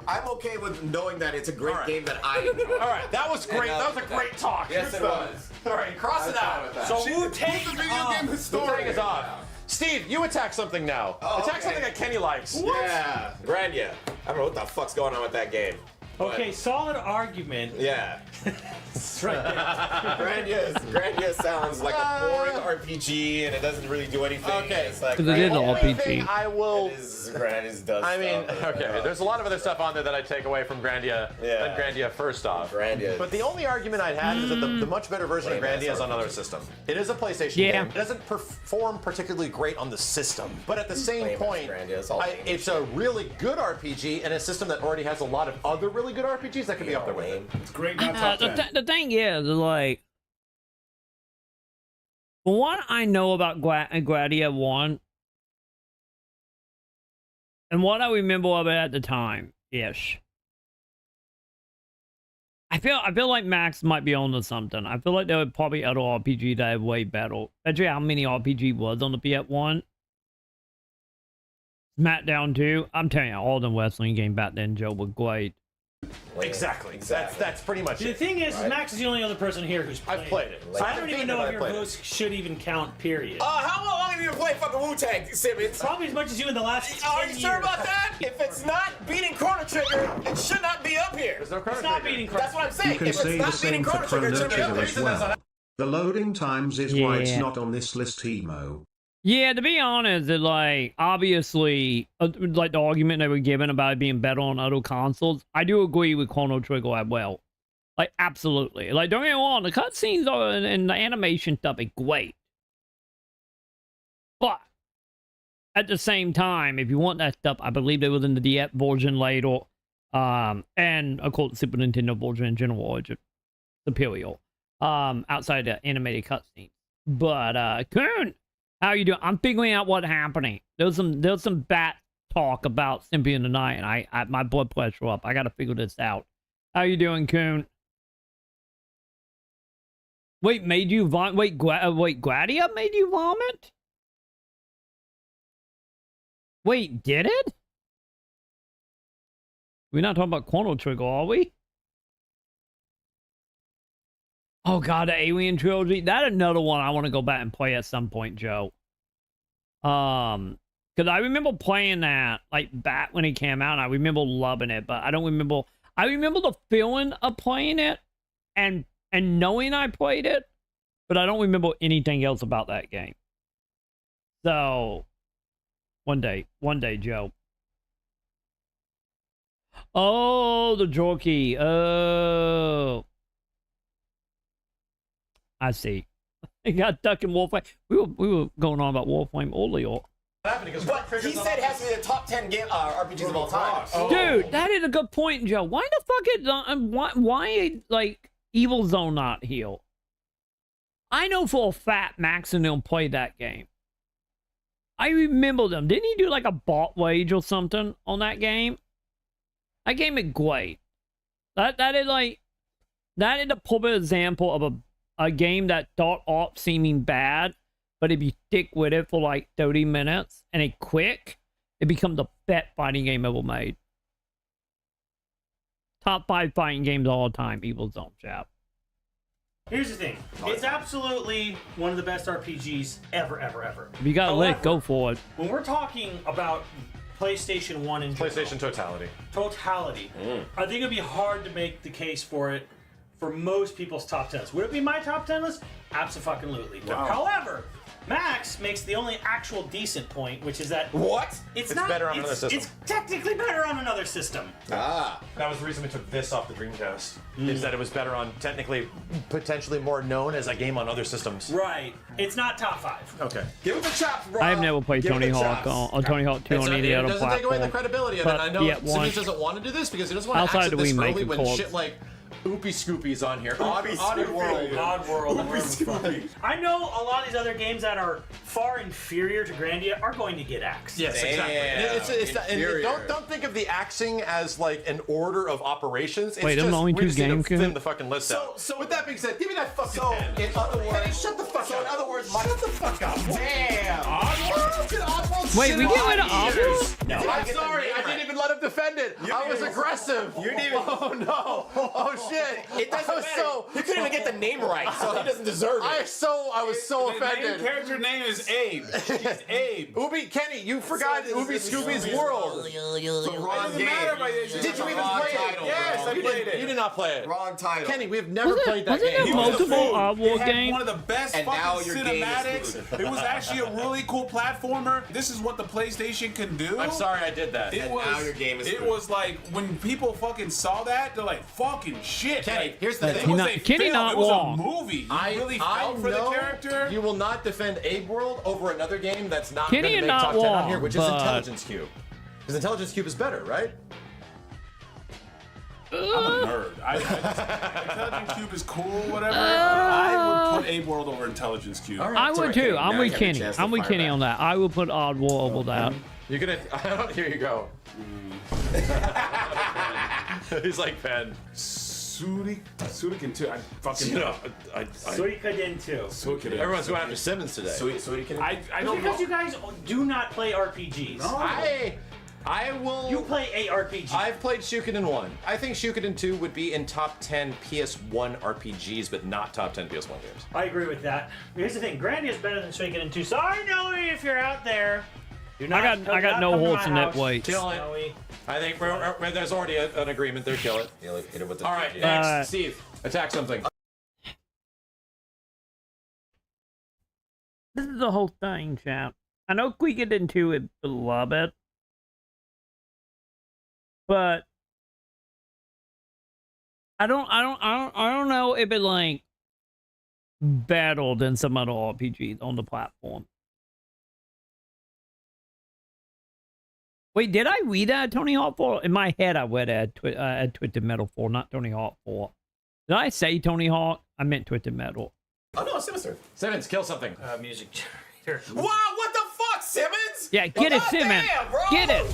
Speaker 12: I'm okay with knowing that it's a great game that I enjoy.
Speaker 9: All right, that was great. That was a great talk.
Speaker 12: Yes, it was.
Speaker 9: All right, cross it out.
Speaker 11: So Wu-Tang
Speaker 4: She's a video game historian.
Speaker 9: is off. Steve, you attack something now. Attack something that Kenny likes.
Speaker 12: Yeah, Grandia. I don't know what the fuck's going on with that game.
Speaker 11: Okay, solid argument.
Speaker 12: Yeah.
Speaker 11: It's right there.
Speaker 12: Grandia sounds like a boring RPG, and it doesn't really do anything.
Speaker 9: Okay.
Speaker 12: It's like
Speaker 1: Because it is an
Speaker 9: Only
Speaker 1: RPG.
Speaker 9: thing I will.
Speaker 12: Grandia's does.
Speaker 9: I mean,
Speaker 12: stuff.
Speaker 9: okay, there's a lot of other stuff on there that I take away from Grandia
Speaker 12: Yeah.
Speaker 9: than Grandia first off.
Speaker 12: Grandia.
Speaker 9: But the only argument I'd had is that the much better version of Grandia is on another system. It is a PlayStation
Speaker 1: Yeah.
Speaker 9: game. It doesn't perform particularly great on the system. But at the same
Speaker 12: Lame-ass
Speaker 9: point,
Speaker 12: Grandia, it's all lame
Speaker 9: it's a really good RPG and a system that already has a lot of other really good RPGs that can be up there with it.
Speaker 4: It's great, not top 10.
Speaker 1: The thing is, like, what I know about Gradia 1 and what I remember of it at the time, ish. I feel like Max might be onto something. I feel like there were probably other RPG that are way better. Actually, how many RPG was on the PS1? SmackDown 2. I'm telling you, all the wrestling game back then, Joe, were great.
Speaker 9: Exactly. That's pretty much
Speaker 11: The
Speaker 9: it.
Speaker 11: thing is, Max is the only other person here who's played
Speaker 9: I've played it.
Speaker 11: So I don't even know if your votes should even count, period.
Speaker 12: How long have you been playing fucking Wu-Tang, Simmons?
Speaker 11: Probably as much as you in the last 10
Speaker 12: Are you sure
Speaker 11: years.
Speaker 12: about that? If it's not beating Chrono Trigger, it should not be up here.
Speaker 9: There's no Chrono
Speaker 11: It's not
Speaker 9: Trigger.
Speaker 11: beating Chrono
Speaker 12: That's what I'm
Speaker 3: You
Speaker 12: saying.
Speaker 3: can
Speaker 12: If
Speaker 3: say
Speaker 12: it's
Speaker 3: the
Speaker 12: not beating
Speaker 3: same for
Speaker 12: Chrono Trigger, it
Speaker 3: Chrono
Speaker 12: should be up
Speaker 3: Trigger
Speaker 12: here.
Speaker 3: as well. The loading times is why it's
Speaker 1: Yeah.
Speaker 3: not on this list, Emo.
Speaker 1: Yeah, to be honest, it, like, obviously, like the argument they were given about it being better on other consoles, I do agree with Chrono Trigger as well. Like, absolutely. Like, don't get me wrong, the cutscenes and the animation stuff is great. But, at the same time, if you want that stuff, I believe they was in the DS version later, and, of course, the Super Nintendo version in general is superior, outside the animated cutscenes. But, Coon, how you doing? I'm figuring out what's happening. There's some bat talk about Symphony of the Night, and I my blood pressure up. I gotta figure this out. How you doing, Coon? Wait, made you vomit? Wait, Gradia made you vomit? Wait, did it? We're not talking about Chrono Trigger, are we? Oh god, the Alien Trilogy. That's another one I want to go back and play at some point, Joe. Because I remember playing that like back when it came out, and I remember loving it, but I don't remember. I remember the feeling of playing it and knowing I played it, but I don't remember anything else about that game. So one day, Joe. Oh, the Jorky. Oh, I see. It got Duck and Warframe. We were going on about Warframe earlier.
Speaker 12: But he said it has to be the top 10 game RPGs of all time.
Speaker 1: Oh. Dude, that is a good point, Joe. Why the fuck is why like Evil Zone not here? I know for a fact Max and them played that game. I remember them. Didn't he do like a bot wage or something on that game? That game is great. That is a perfect example of a game that start off seeming bad, but if you stick with it for like 30 minutes and it quick, it becomes the best fighting game ever made. Top 5 fighting games all the time, Evil Zone, chap.
Speaker 11: Here's the thing. It's absolutely one of the best RPGs ever.
Speaker 1: If you got a lick, go for it.
Speaker 11: When we're talking about PlayStation 1 and
Speaker 9: PlayStation totality.
Speaker 11: I think it'd be hard to make the case for it for most people's top 10s. Would it be my top 10 list? Absolutely.
Speaker 9: Wow.
Speaker 11: However, Max makes the only actual decent point, which is that it's not
Speaker 9: better on another system.
Speaker 11: It's technically better on another system.
Speaker 9: That was the reason we took this off the Dreamcast. Is that it was better on technically, potentially more known as a game on other systems.
Speaker 11: Right. It's not top 5.
Speaker 9: Okay.
Speaker 12: Give it the chops, bro.
Speaker 1: I have never played Tony Hawk or Tony Hawk 2 on any other platform.
Speaker 9: It doesn't take away the credibility of it. I know Simmons doesn't want to do this because he doesn't want to access this early when shit like Oopie Scoopies on here. Odd World.
Speaker 11: I know a lot of these other games that are far inferior to Grandia are going to get axed.
Speaker 9: Yes, exactly. Don't think of the axing as like an order of operations.
Speaker 1: Wait, there's only 2 games.
Speaker 9: Thin the fucking list out.
Speaker 12: So with that being said, give me that fucking pen. In other words, shut the fuck up. In other words, shut the fuck up. Damn. Oddworld?
Speaker 1: Wait, we get rid of Oddworld?
Speaker 9: No. I'm sorry. I didn't even let him defend it. I was aggressive.
Speaker 12: You didn't even.
Speaker 9: Oh no. Oh shit.
Speaker 12: It doesn't matter. He couldn't even get the name right, so he doesn't deserve it.
Speaker 9: I was so offended.
Speaker 4: The main character name is Abe. He's Abe.
Speaker 9: Ubi, Kenny, you forgot Ubi Scooby's World.
Speaker 12: It's the wrong game.
Speaker 9: Did you even play it?
Speaker 4: Yes, I played it.
Speaker 9: You did not play it.
Speaker 12: Wrong title.
Speaker 9: Kenny, we have never played that
Speaker 1: game.
Speaker 9: game.
Speaker 1: Wasn't there multiple Oddworld games?
Speaker 4: One of the best fucking cinematics. It was actually a really cool platformer. This is what the PlayStation can do.
Speaker 9: I'm sorry I did that.
Speaker 12: Now your game is.
Speaker 4: It was like when people fucking saw that, they're like, "Fucking shit!"
Speaker 9: Kenny, here's the thing.
Speaker 1: Kenny not
Speaker 4: it was
Speaker 1: wrong.
Speaker 4: a movie. You really felt for the character.
Speaker 9: You will not defend Abe World over another game that's not going to
Speaker 1: Kenny
Speaker 9: make
Speaker 1: not
Speaker 9: top 10 on
Speaker 1: wrong,
Speaker 9: here, which is
Speaker 1: but-
Speaker 9: Intelligence Cube. Because Intelligence Cube is better, right?
Speaker 4: I'm a nerd. Intelligence Cube is cool, whatever. I would put Abe World over Intelligence Cube.
Speaker 12: Right,
Speaker 1: I would too. I'm
Speaker 12: now
Speaker 1: with
Speaker 12: you have a
Speaker 1: Kenny.
Speaker 12: chance to
Speaker 1: I'm with
Speaker 12: fire
Speaker 1: Kenny
Speaker 12: back.
Speaker 1: on that. I would put Oddworld over that.
Speaker 9: You're gonna. Here you go. He's like Penn.
Speaker 4: Sudikin too. I fucking
Speaker 11: Suikoden too.
Speaker 9: Everyone's going after Simmons today.
Speaker 4: I don't
Speaker 11: Because
Speaker 4: know.
Speaker 11: you guys do not play RPGs.
Speaker 4: No.
Speaker 9: I will.
Speaker 11: You play a RPG.
Speaker 9: I've played Suikoden 1. I think Suikoden 2 would be in top 10 PS1 RPGs, but not top 10 PS1 games.
Speaker 11: I agree with that. Here's the thing: Grandia is better than Suikoden 2. So I know if you're out there.
Speaker 1: I got no horse in that way.
Speaker 9: Kill it. I think there's already an agreement there. Kill it.
Speaker 12: Hit it with the
Speaker 9: All right, next, Steve, attack something.
Speaker 1: This is the whole thing, chap. I know Suikoden 2 is beloved, but I don't know if it like better than some other RPGs on the platform. Wait, did I read that Tony Hawk 4? In my head, I read it at Twisted Metal 4, not Tony Hawk 4. Did I say Tony Hawk? I meant Twisted Metal.
Speaker 12: Oh no, Simmons.
Speaker 9: Simmons, kill something.
Speaker 11: Music generator.
Speaker 12: Wow, what the fuck, Simmons?
Speaker 1: Yeah, get it, Simmons.
Speaker 12: Damn, bro.
Speaker 1: Get it.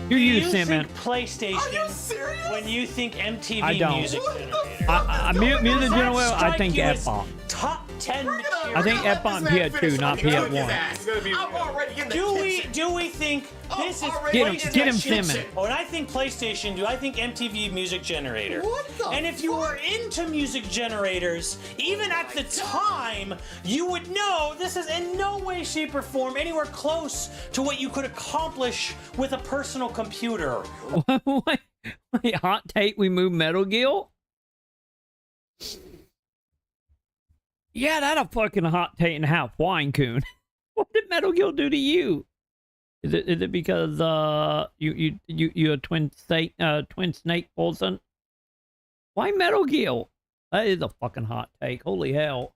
Speaker 11: Do you
Speaker 1: Simmons.
Speaker 11: think PlayStation?
Speaker 12: Are you serious?
Speaker 11: When you think MTV
Speaker 1: I don't.
Speaker 11: Music Generator?
Speaker 1: Music Generator, I think
Speaker 11: Strike you as
Speaker 1: F-bomb.
Speaker 11: top 10 material.
Speaker 1: I think F on PS2, not PS1.
Speaker 12: I'm already in the kitchen.
Speaker 11: Do we think this is
Speaker 1: get him Simmons?
Speaker 11: When I think PlayStation, do I think MTV Music Generator?
Speaker 12: What the
Speaker 11: And if you were into music generators, even at the time, you would know this is in no way, shape, or form anywhere close to what you could accomplish with a personal computer.
Speaker 1: Wait, hot take, we move Metal Gear? Yeah, that a fucking hot take and a half wine, Coon. What did Metal Gear do to you? Is it because you're a twin snake person? Why Metal Gear? That is a fucking hot take. Holy hell.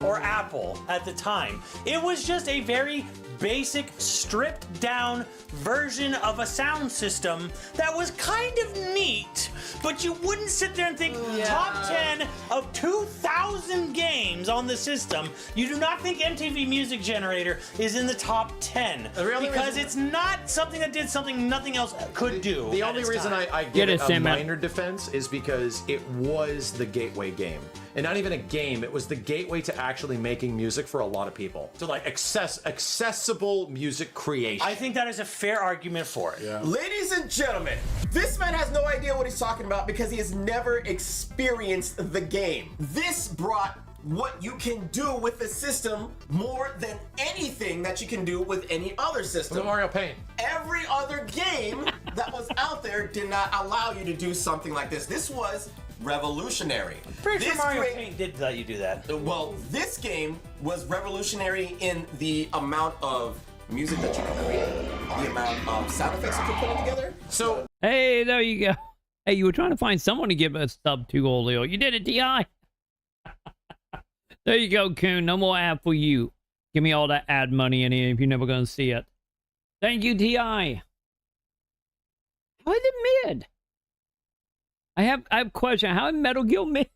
Speaker 11: Or Apple at the time. It was just a very basic, stripped down version of a sound system that was kind of neat, but you wouldn't sit there and think top 10 of 2,000 games on the system. You do not think MTV Music Generator is in the top 10 because it's not something that did something nothing else could do.
Speaker 9: The only reason I give it a minor defense is because it was the gateway game. And not even a game, it was the gateway to actually making music for a lot of people. So like accessible music creation.
Speaker 11: I think that is a fair argument for it.
Speaker 12: Yeah. Ladies and gentlemen, this man has no idea what he's talking about because he has never experienced the game. This brought what you can do with the system more than anything that you can do with any other system.
Speaker 9: The Mario Paint.
Speaker 12: Every other game that was out there did not allow you to do something like this. This was revolutionary.
Speaker 11: Pretty sure Mario Paint did let you do that.
Speaker 12: Well, this game was revolutionary in the amount of music that you can create, the amount of sound effects you can put together. So,
Speaker 1: hey, there you go. Hey, you were trying to find someone to give a sub to, Olio. You did it, Ti. There you go, Coon. No more ad for you. Give me all that ad money in here if you're never going to see it. Thank you, Ti. How is it mid? I have a question. How is Metal Gear mid?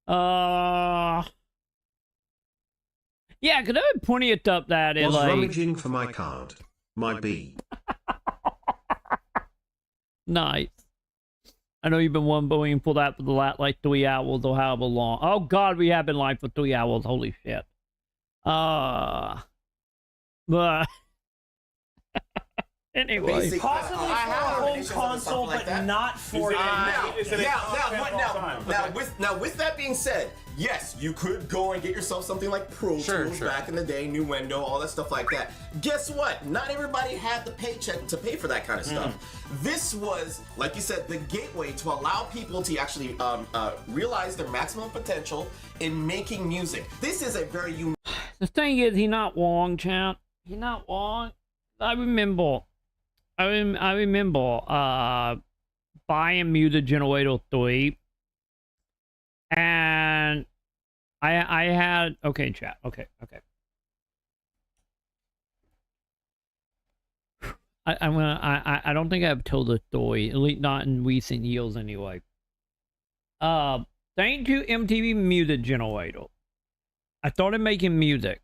Speaker 1: Yeah, because there are plenty of stuff that is like...
Speaker 3: rummaging for my card. My B.
Speaker 1: Nice. I know you've been wondering for that for the last like 3 hours or however long. Oh God, we have been live for 3 hours. Holy shit. But anyway,
Speaker 11: possibly for a home console, but not for
Speaker 12: now, with that being said, yes, you could go and get yourself something like Pro Tools back in the day, new window, all that stuff like that. Guess what? Not everybody had the paycheck to pay for that kind of stuff. This was, like you said, the gateway to allow people to actually realize their maximum potential in making music. This is a very unique.
Speaker 1: The thing is, he's not wrong, champ. He's not wrong. I remember buying Music Generator 3, and I had chat. Okay. I don't think I've told the story, at least not in recent years anyway. Thanks to MTV Music Generator, I started making music,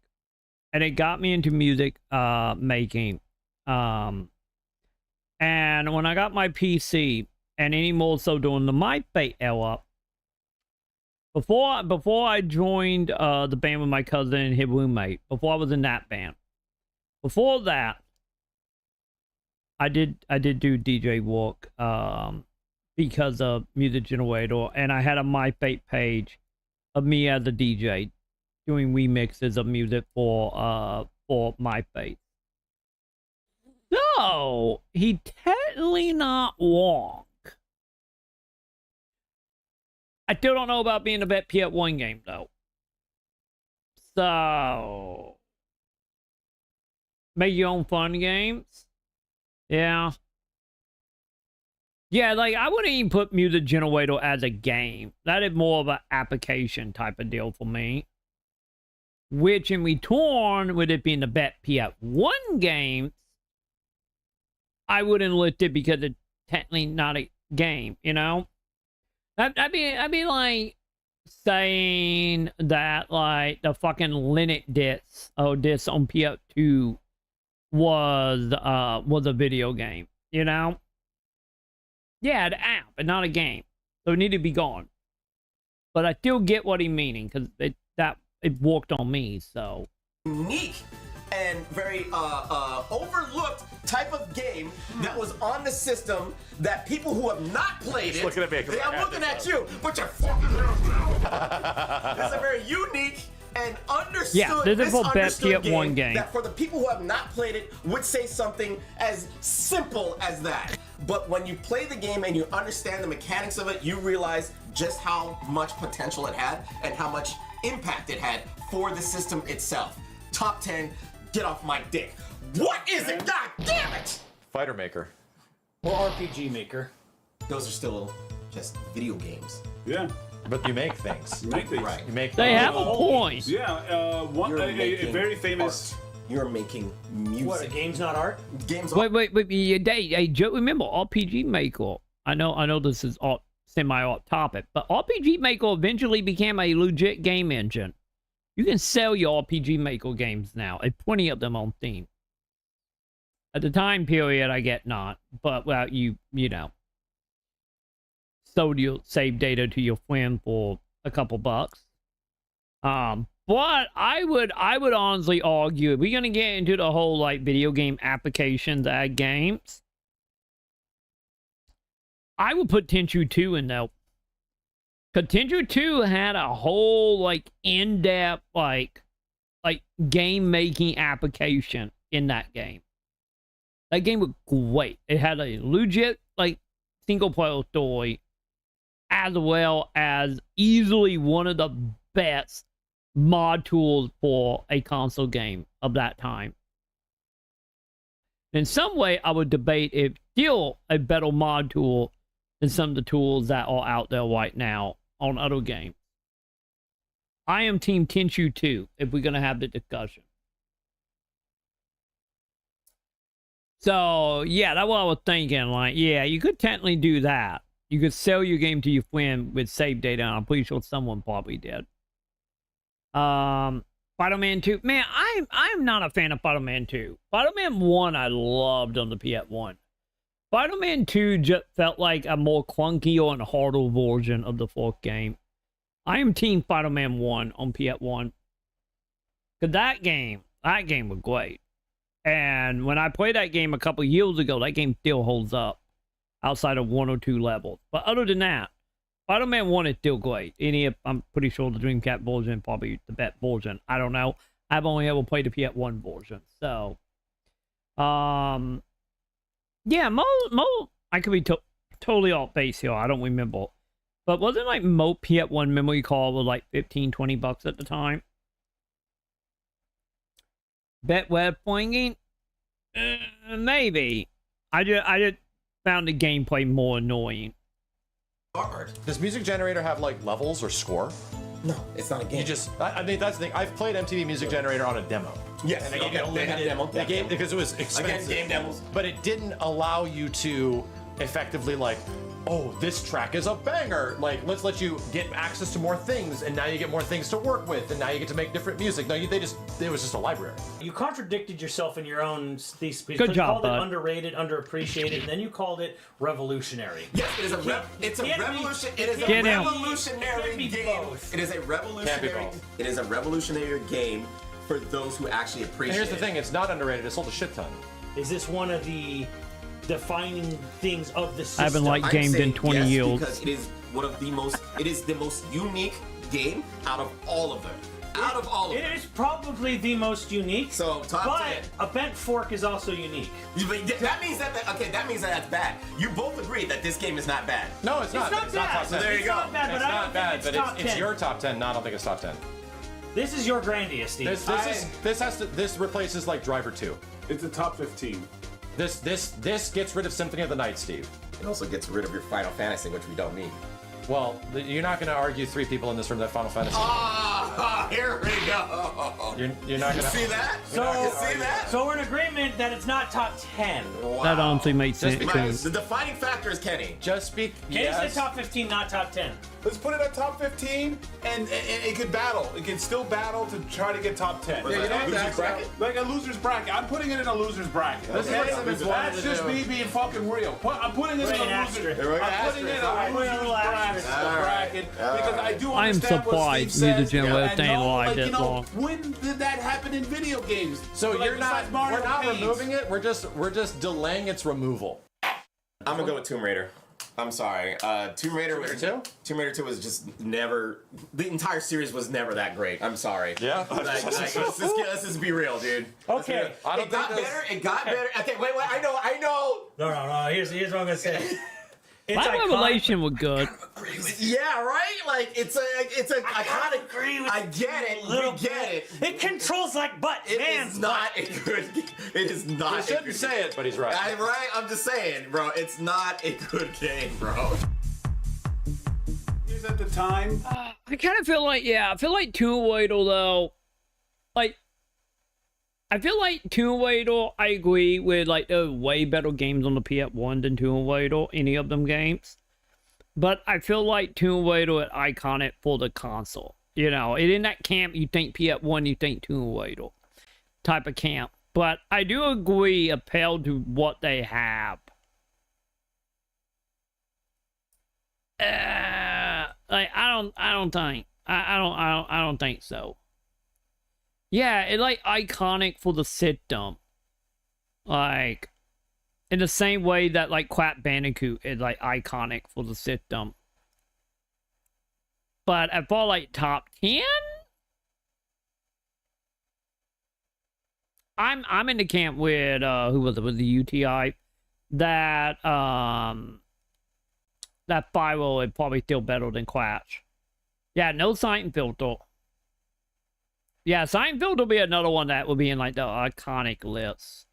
Speaker 1: and it got me into music making. And when I got my PC, and any more so during the MySpace era, before I joined the band with my cousin and his roommate, before I was in that band, before that, I did do DJ work because of Music Generator, and I had a MySpace page of me as a DJ doing remixes of music for MySpace. So, he technically not wrong. I still don't know about being a vet PS1 game, though. So, make your own fun games? Yeah. Yeah, like, I wouldn't even put Music Generator as a game. That is more of an application type of deal for me. Which, in return, with it being the vet PS1 game, I wouldn't list it because it's technically not a game, you know? I'd be like saying that like the fucking Linux disc on PS2 was a video game, you know? Yeah, the app, but not a game. So it needed to be gone. but I still get what he's meaning because it worked on me. So
Speaker 12: unique and very overlooked type of game that was on the system that people who have not played it.
Speaker 9: Looking at me,
Speaker 12: I'm looking at you. Put your fucking hands down. This is a very unique and understood, misunderstood game that for the people who have not played it would say something as simple as that. But when you play the game and you understand the mechanics of it, you realize just how much potential it had and how much impact it had for the system itself. Top 10, get off my dick. What is it? God damn it!
Speaker 9: Fighter Maker.
Speaker 11: Or RPG Maker.
Speaker 12: Those are still just video games.
Speaker 4: Yeah.
Speaker 9: But you make things.
Speaker 4: You make things.
Speaker 12: Right.
Speaker 9: You make
Speaker 1: they have a point.
Speaker 4: Yeah, a very famous...
Speaker 12: Art. You're making music.
Speaker 11: What, a game's not art?
Speaker 12: Game's
Speaker 1: wait, hey, Joe, remember RPG Maker? I know this is semi-off topic, but RPG Maker eventually became a legit game engine. You can sell your RPG Maker games now. There's plenty of them on Steam. At the time period, I get not, but well, you know, sold your save data to your friend for a couple bucks. But I would honestly argue if we're gonna get into the whole like video game applications at games, I would put Tenchu 2 in there. Cause Tenchu 2 had a whole like in-depth like game making application in that game. That game was great. It had a legit like single player story, as well as easily one of the best mod tools for a console game of that time. In some way, I would debate if still a better mod tool than some of the tools that are out there right now on other games. I am Team Tenchu 2 if we're going to have the discussion. So, yeah, that's what I was thinking. Like, yeah, you could technically do that. You could sell your game to your friend with save data, and I'm pretty sure someone probably did. Spider-Man 2. Man, I'm not a fan of Spider-Man 2. Spider-Man 1 I loved on the PS1. Spider-Man 2 just felt like a more clunky and harder version of the fourth game. I am Team Spider-Man 1 on PS1. Because that game was great. And when I played that game a couple years ago, that game still holds up outside of 1 or 2 levels. But other than that, Spider-Man 1 is still great. I'm pretty sure the Dreamcast version is probably the best version. I don't know. I've only ever played the PS1 version. So, yeah, I could be totally off base here. I don't remember. But wasn't like most PS1 memory card was like $15-20 at the time? Bet web pointing? Maybe. I just found the gameplay more annoying.
Speaker 9: Does Music Generator have like levels or score?
Speaker 12: No, it's not a game.
Speaker 9: I mean, that's the thing. I've played MTV Music Generator on a demo.
Speaker 12: Yes,
Speaker 9: and they gave you a limited demo. They gave because it was expensive.
Speaker 12: Again, game demos.
Speaker 9: But it didn't allow you to effectively like, oh, this track is a banger. Like, let's let you get access to more things, and now you get more things to work with, and now you get to make different music. No, it was just a library.
Speaker 11: You contradicted yourself in your own thesis.
Speaker 1: Good job,
Speaker 11: you called
Speaker 1: bud.
Speaker 11: it underrated, underappreciated, and then you called it revolutionary.
Speaker 12: Yes, it is a revolutionary game. It is a revolutionary. It is a revolutionary game for those who actually appreciate it.
Speaker 9: And here's the thing: it's not underrated. It sold a shit ton.
Speaker 11: Is this one of the defining things of the system?
Speaker 1: I haven't liked games in 20 years.
Speaker 12: Because it is one of the most. It is the most unique game out of all of them.
Speaker 11: It is probably the most unique.
Speaker 12: So top 10.
Speaker 11: A bent fork is also unique.
Speaker 12: That means that means that that's bad. You both agree that this game is not bad.
Speaker 9: No, it's not.
Speaker 11: It's not bad.
Speaker 12: So there you go.
Speaker 11: Not bad, but I don't think it's top 10.
Speaker 9: It's your top 10. No, I don't think it's top 10.
Speaker 11: This is your Grandia, Steve.
Speaker 9: This replaces like Driver 2.
Speaker 4: It's a top 15.
Speaker 9: This gets rid of Symphony of the Night, Steve.
Speaker 12: It also gets rid of your Final Fantasy, which we don't need.
Speaker 9: Well, you're not going to argue 3 people in this room that Final Fantasy.
Speaker 12: Here we go.
Speaker 9: You're not gonna
Speaker 12: see that?
Speaker 11: So,
Speaker 12: see that?
Speaker 11: So we're in agreement that it's not top 10.
Speaker 12: Wow.
Speaker 1: That honestly makes sense.
Speaker 12: The defining factor is Kenny.
Speaker 9: Just speak.
Speaker 11: Kenny said top 15, not top 10.
Speaker 4: Let's put it at top 15, and it could battle. It can still battle to try to get top 10.
Speaker 12: Yeah, you know loser's bracket?
Speaker 4: Like a loser's bracket. I'm putting it in a loser's bracket. Okay? That's just me being fucking real. I'm putting it in a loser's bracket because I do
Speaker 1: I'm
Speaker 4: understand what
Speaker 1: surprised
Speaker 4: Steve
Speaker 1: neither
Speaker 4: says.
Speaker 1: Jim was
Speaker 4: And
Speaker 1: staying
Speaker 4: no,
Speaker 1: alive
Speaker 4: like,
Speaker 1: that
Speaker 4: you know,
Speaker 1: long.
Speaker 4: when did that happen in video games?
Speaker 9: So
Speaker 4: Like,
Speaker 9: you're not.
Speaker 4: besides Mario
Speaker 9: We're not
Speaker 4: Paint.
Speaker 9: removing it. We're just delaying its removal.
Speaker 12: I'm gonna go with Tomb Raider. I'm sorry. Tomb Raider 2? Tomb Raider 2 was just never. The entire series was never that great. I'm sorry.
Speaker 9: Yeah.
Speaker 12: Let's just be real, dude.
Speaker 11: Okay.
Speaker 12: It got better. It got better. Okay, wait. I know.
Speaker 11: No. Here's what I'm gonna say. It's
Speaker 1: My
Speaker 11: iconic.
Speaker 1: Revelation was good.
Speaker 12: Yeah, right. Like it's a iconic.
Speaker 11: Agree with
Speaker 12: I get it. We get it.
Speaker 11: It controls like butt.
Speaker 12: It is not a good. It is not.
Speaker 9: He shouldn't say it, but he's right.
Speaker 12: I'm right. I'm just saying, bro. It's not a good game, bro.
Speaker 4: Here's at the time.
Speaker 1: I kind of feel like, I feel like Tomb Raider though, like, I feel like Tomb Raider, I agree with, like, there are way better games on the PS1 than Tomb Raider, any of them games. But I feel like Tomb Raider is iconic for the console. You know, it in that camp, you think PS1, you think Tomb Raider type of camp. But I do agree, appeal to what they have. Like, I don't think so. Yeah, it's like iconic for the system. Like, in the same way that like Crash Bandicoot is like iconic for the system. But I thought like top 10? I'm in the camp with who was it, with the UTI? That that Pyro is probably still better than Crash. Yeah, no Sight Filter. Yeah, Seinfeld will be another one that will be in like the iconic list.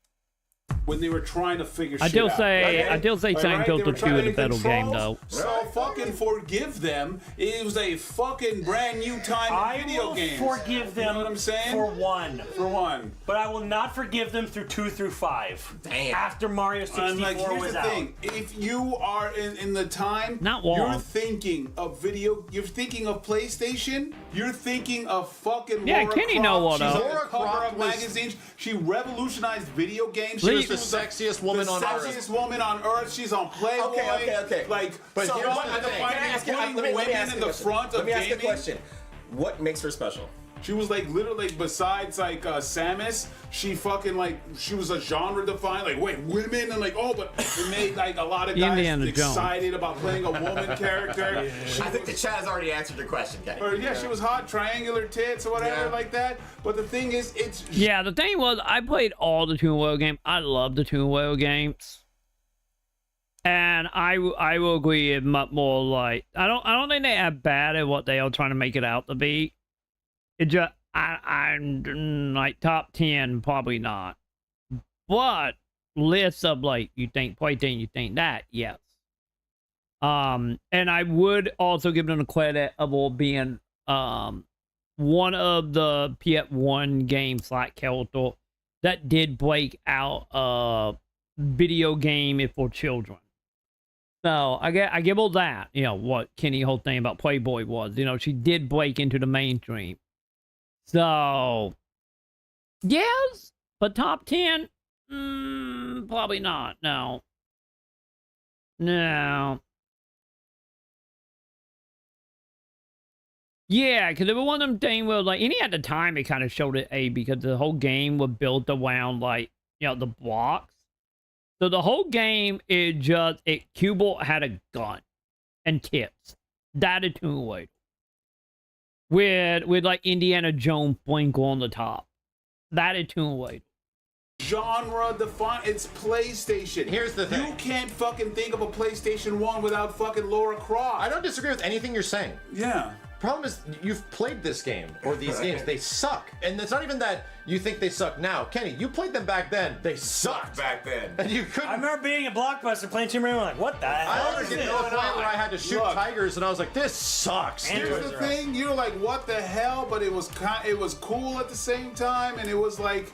Speaker 4: When they were trying to figure
Speaker 1: I
Speaker 4: shit out.
Speaker 1: I still say Seinfeld 2 is a better game though.
Speaker 4: So fucking forgive them. It was a fucking brand new time in video games.
Speaker 11: I will forgive them,
Speaker 4: you know what I'm saying?
Speaker 11: For one.
Speaker 4: For one.
Speaker 11: But I will not forgive them through 2 through 5.
Speaker 12: Damn.
Speaker 11: After Mario 64
Speaker 4: like, here's
Speaker 11: was
Speaker 4: the
Speaker 11: out.
Speaker 4: thing. If you are in the time,
Speaker 1: not long.
Speaker 4: You're thinking of PlayStation, you're thinking of fucking
Speaker 1: yeah,
Speaker 4: Laura
Speaker 1: Kenny
Speaker 4: Croft.
Speaker 1: know what
Speaker 4: She's
Speaker 1: up.
Speaker 4: on the cover of magazines. She revolutionized video games.
Speaker 9: She was the sexiest woman on earth.
Speaker 4: The sexiest woman on earth. She's on Playboy.
Speaker 12: Okay.
Speaker 4: Like,
Speaker 12: but
Speaker 4: so
Speaker 12: here's
Speaker 4: what
Speaker 12: the thing. Let me ask you a question. What makes her special?
Speaker 4: She was like literally besides like Samus, she fucking like she was a genre defined like wait women and like but it made like a lot of guys
Speaker 1: Indiana
Speaker 4: excited about playing a woman character.
Speaker 12: I think the chat has already answered your question, Kenny.
Speaker 4: Or yeah, she was hot, triangular tits or whatever like that. But the thing is,
Speaker 1: the thing was I played all the Tomb Raider games. I love the Tomb Raider games. And I will agree it's much more like I don't think they are bad at what they are trying to make it out to be. It just I'm like top 10 probably not, but lists of like you think PlayStation, you think that yes. And I would also give them the credit of all being one of the PS1 games like character that did break out a video game for children. So I give all that, you know, what Kenny's whole thing about Playboy was, you know, she did break into the mainstream. So, yes, but top 10, probably not, no. Yeah, because it was one of them things where, like, any at the time, it kind of showed it, because the whole game was built around, like, you know, the blocks. So the whole game is just, Cubert had a gun and tits. That is Tomb Raider. With like Indiana Jones blink on the top. That is Tomb Raider.
Speaker 4: Genre defined. It's PlayStation.
Speaker 9: Here's the thing.
Speaker 4: You can't fucking think of a PlayStation 1 without fucking Laura Croft.
Speaker 9: I don't disagree with anything you're saying.
Speaker 4: Yeah.
Speaker 9: Problem is, you've played this game, or these games, they suck. And it's not even that you think they suck now. Kenny, you played them back then, they sucked.
Speaker 12: Back then.
Speaker 9: And you couldn't.
Speaker 11: I remember being at Blockbuster playing Tomb Raider, like, what the hell
Speaker 9: I
Speaker 11: is
Speaker 9: get
Speaker 11: this?
Speaker 9: to the point where I had to shoot tigers, and I was like, this sucks.
Speaker 4: Here's the thing, you're like, what the hell? But it was cool at the same time, and it was like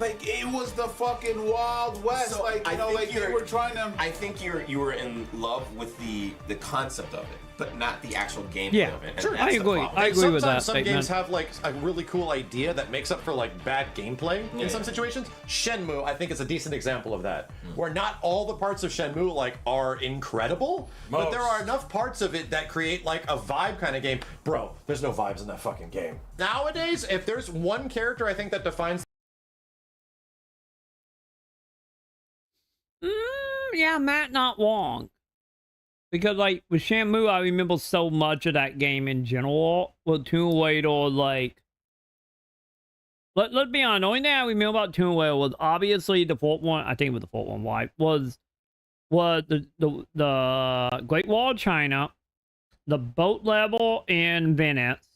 Speaker 4: it was the fucking Wild West.
Speaker 12: So
Speaker 4: like, you know, like they were trying to.
Speaker 12: I think you were in love with the concept of it, but not the actual gameplay
Speaker 1: Yeah,
Speaker 12: of it. And
Speaker 9: sure,
Speaker 12: that's
Speaker 1: I
Speaker 12: the
Speaker 1: agree.
Speaker 12: problem.
Speaker 1: I agree with that.
Speaker 9: Some games have like a really cool idea that makes up for like bad gameplay in some situations. Shenmue, I think, is a decent example of that, where not all the parts of Shenmue like are incredible, but there are enough parts of it that create like a vibe kind of game. Bro, there's no vibes in that fucking game. Nowadays, if there's one character I think that defines
Speaker 1: yeah, Matt, not wrong. Because, like, with Shenmue, I remember so much of that game in general. With Tomb Raider, like... Let's be honest, the only thing I remember about Tomb Raider was obviously the fourth one, I think it was the fourth one, right? Was the Great Wall of China, the boat level in Venice,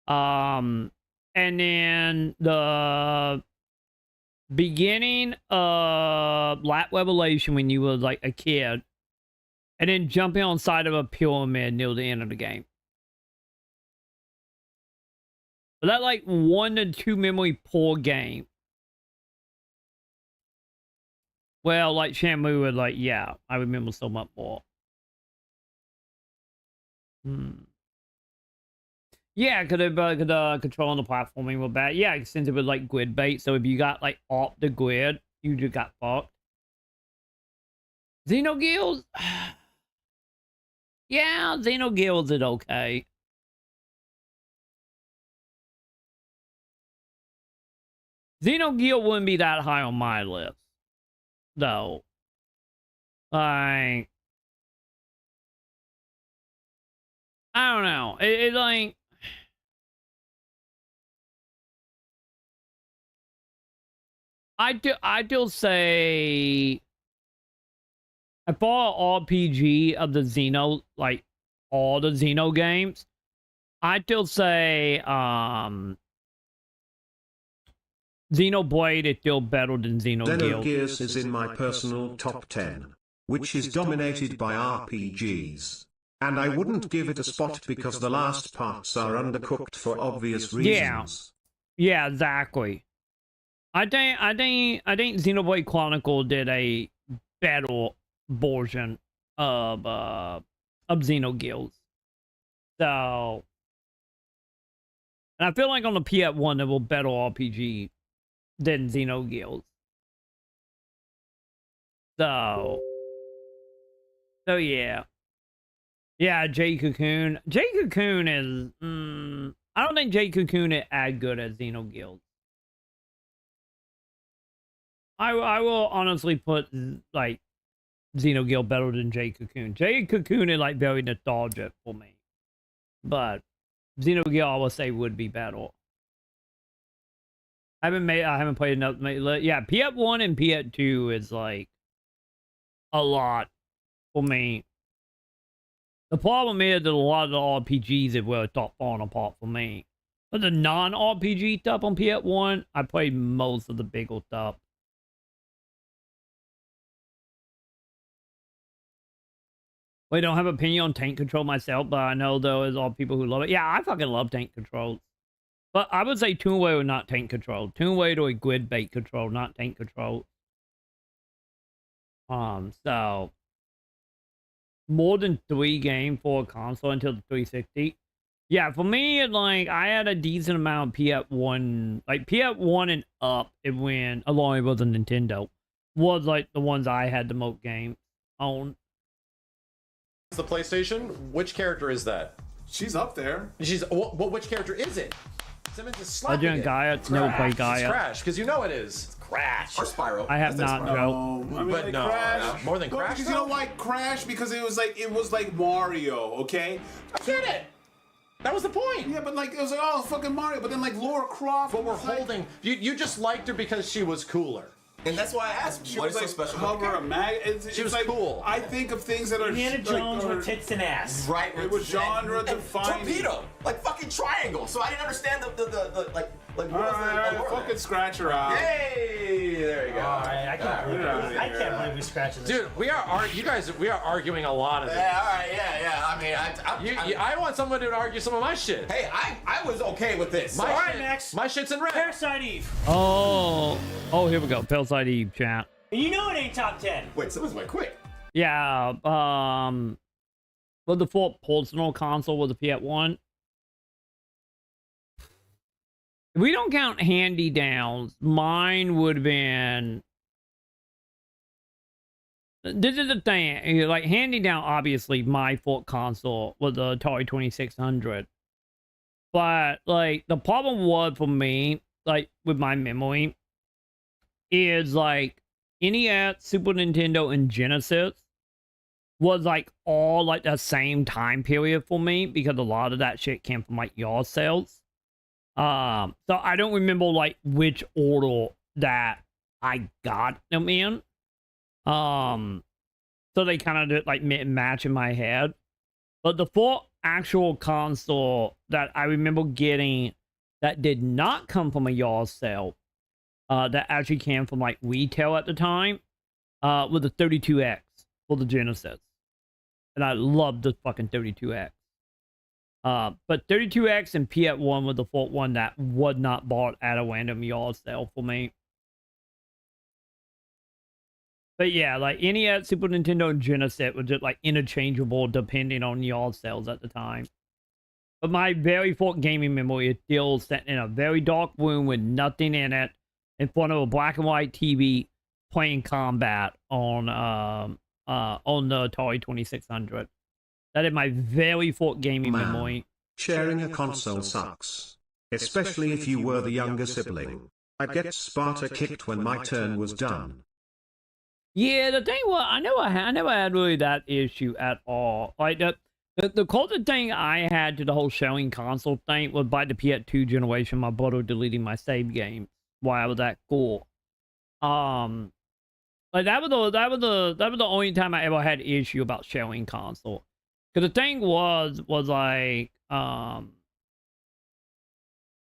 Speaker 1: and then the beginning of Black Revelation when you were like a kid, and then jumping on side of a pyramid near the end of the game. But that like 1 to 2 memory poor game. Well, like Shenmue was like, yeah, I remember so much more. Yeah, because controlling the platforming was bad. Yeah, since it was like grid bait, so if you got like off the grid, you just got fucked. Xenogears? Yeah, Xenogears is okay. Xenogears wouldn't be that high on my list, though. Like, I don't know. It like... I still say I bought RPG of the Xeno, like all the Xeno games. I still say Xenoblade is still better than Xenogears.
Speaker 3: Xenogears is in my personal top 10, which is dominated by RPGs. And I wouldn't give it a spot because the last parts are undercooked for obvious reasons.
Speaker 1: Yeah, exactly. I think Xenoblade Chronicle did a better version of Xenogears. So, and I feel like on the PS1 there were better RPG than Xenogears. So yeah. Yeah, Jade Cocoon. Jade Cocoon is I don't think Jade Cocoon is as good as Xenogears. I will honestly put like Xenogears better than Jade Cocoon. Jade Cocoon is like very nostalgic for me, but Xenogears I would say would be better. I haven't played enough. Yeah, PS1 and PS2 is like a lot for me. The problem is that a lot of the RPGs have really stopped falling apart for me. But the non-RPG stuff on PS1, I played most of the bigger stuff. I don't have an opinion on tank control myself, but I know there's all people who love it. Yeah, I fucking love tank controls. But I would say Tomb Raider not tank control. Tomb Raider or grid bait control, not tank control. So more than 3 games for a console until the 360. Yeah, for me, like I had a decent amount of PS1, like PS1 and up. It went along with the Nintendo was like the ones I had the most games on.
Speaker 9: The PlayStation, which character is that?
Speaker 4: She's up there.
Speaker 9: She's which character is it? Simmons is slapping
Speaker 1: Legend
Speaker 9: it.
Speaker 1: Gaia, no play Gaia.
Speaker 9: It's Crash, because you know it is. It's Crash.
Speaker 12: Or Spyro.
Speaker 1: I have not, Joe.
Speaker 4: I mean,
Speaker 9: But
Speaker 4: like
Speaker 9: no,
Speaker 4: Crash.
Speaker 9: more than
Speaker 4: No,
Speaker 9: Crash.
Speaker 4: because you don't like Crash because it was like Mario, okay?
Speaker 9: I get it. That was the point.
Speaker 4: Yeah, but like it was like, oh, fucking Mario. But then like Lara Croft.
Speaker 9: But we're holding. You just liked her because she was cooler.
Speaker 12: And that's why I asked,
Speaker 4: She
Speaker 12: what
Speaker 4: was
Speaker 12: is
Speaker 4: like
Speaker 12: so special
Speaker 4: cover
Speaker 12: about
Speaker 4: a mag.
Speaker 12: She was
Speaker 4: like,
Speaker 12: cool.
Speaker 4: I think of things that are
Speaker 11: Indiana
Speaker 4: like,
Speaker 11: Jones with tits and ass.
Speaker 12: Right.
Speaker 4: It was genre defining.
Speaker 12: Torpedo, like fucking triangle. So I didn't understand the like. All
Speaker 4: right, fucking scratch her out.
Speaker 12: Hey, there you go.
Speaker 11: All right, I can't believe we scratched this.
Speaker 13: Dude, we are arguing a lot of it.
Speaker 12: Yeah, all right, yeah. I mean,
Speaker 13: I want someone to argue some of my shit.
Speaker 12: Hey, I was okay with this.
Speaker 11: All right, next.
Speaker 13: My shit's in red.
Speaker 11: Parasite Eve.
Speaker 1: Oh, here we go. Parasite Eve, chat.
Speaker 11: You know it ain't top 10.
Speaker 12: Wait, someone's went quick.
Speaker 1: Yeah. Well, the full personal console was a PS1. If we don't count handy downs, mine would have been. This is the thing, like handy down. Obviously, my full console was the Atari 2600, but like the problem was for me, like with my memory, is like NES, Super Nintendo, and Genesis was like all like the same time period for me because a lot of that shit came from like yard sales. So I don't remember like which order that I got them in. So they kind of did like match in my head. But the full actual console that I remember getting that did not come from a yard sale, that actually came from like retail at the time, was the 32X for the Genesis. And I loved the fucking 32X. But 32X and PS1 was the full one that was not bought at a random yard sale for me. But yeah, like NES, Super Nintendo, and Genesis was just like interchangeable depending on yard sales at the time. But my very first gaming memory is still set in a very dark room with nothing in it, in front of a black and white TV, playing combat on the Atari 2600. That is my very first gaming memory.
Speaker 3: Sharing a console sucks. Especially if you were the younger sibling. I'd get Sparta kicked when my turn was done.
Speaker 1: Yeah, the thing was, I never had really that issue at all. Like the closest thing I had to the whole sharing console thing was by the PS2 generation, my brother deleting my save game while I was at school. Like that was the only time I ever had an issue about sharing console. Because the thing was like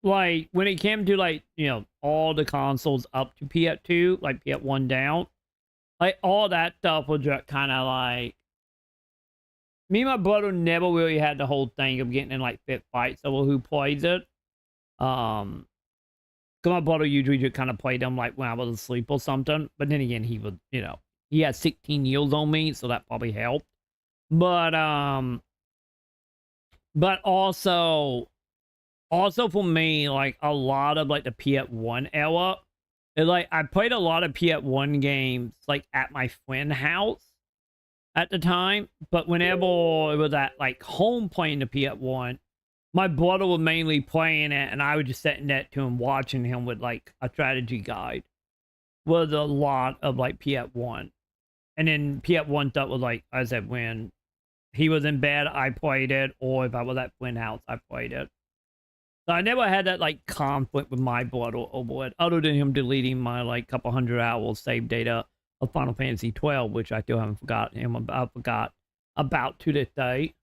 Speaker 1: when it came to like, you know, all the consoles up to PS2, like PS1 down, like all that stuff was just kind of like, me and my brother never really had the whole thing of getting in like fit fights over who plays it. Because my brother usually just kind of played them like when I was asleep or something. But then again, he would, you know, he had 16 years on me, so that probably helped. But also for me, like a lot of like the PS1 era, it, like I played a lot of PS1 games like at my friend's house at the time. But whenever it was at like home playing the PS1, my brother was mainly playing it, and I was just sitting there to him, watching him with like a strategy guide. Was a lot of like PS1, and then PS1 stuff was like, I said, when he was in bed, I played it, or if I was at friend's house, I played it. So I never had that like conflict with my brother over it, other than him deleting my like couple hundred hours save data of Final Fantasy 12, which I still haven't forgot about to this day.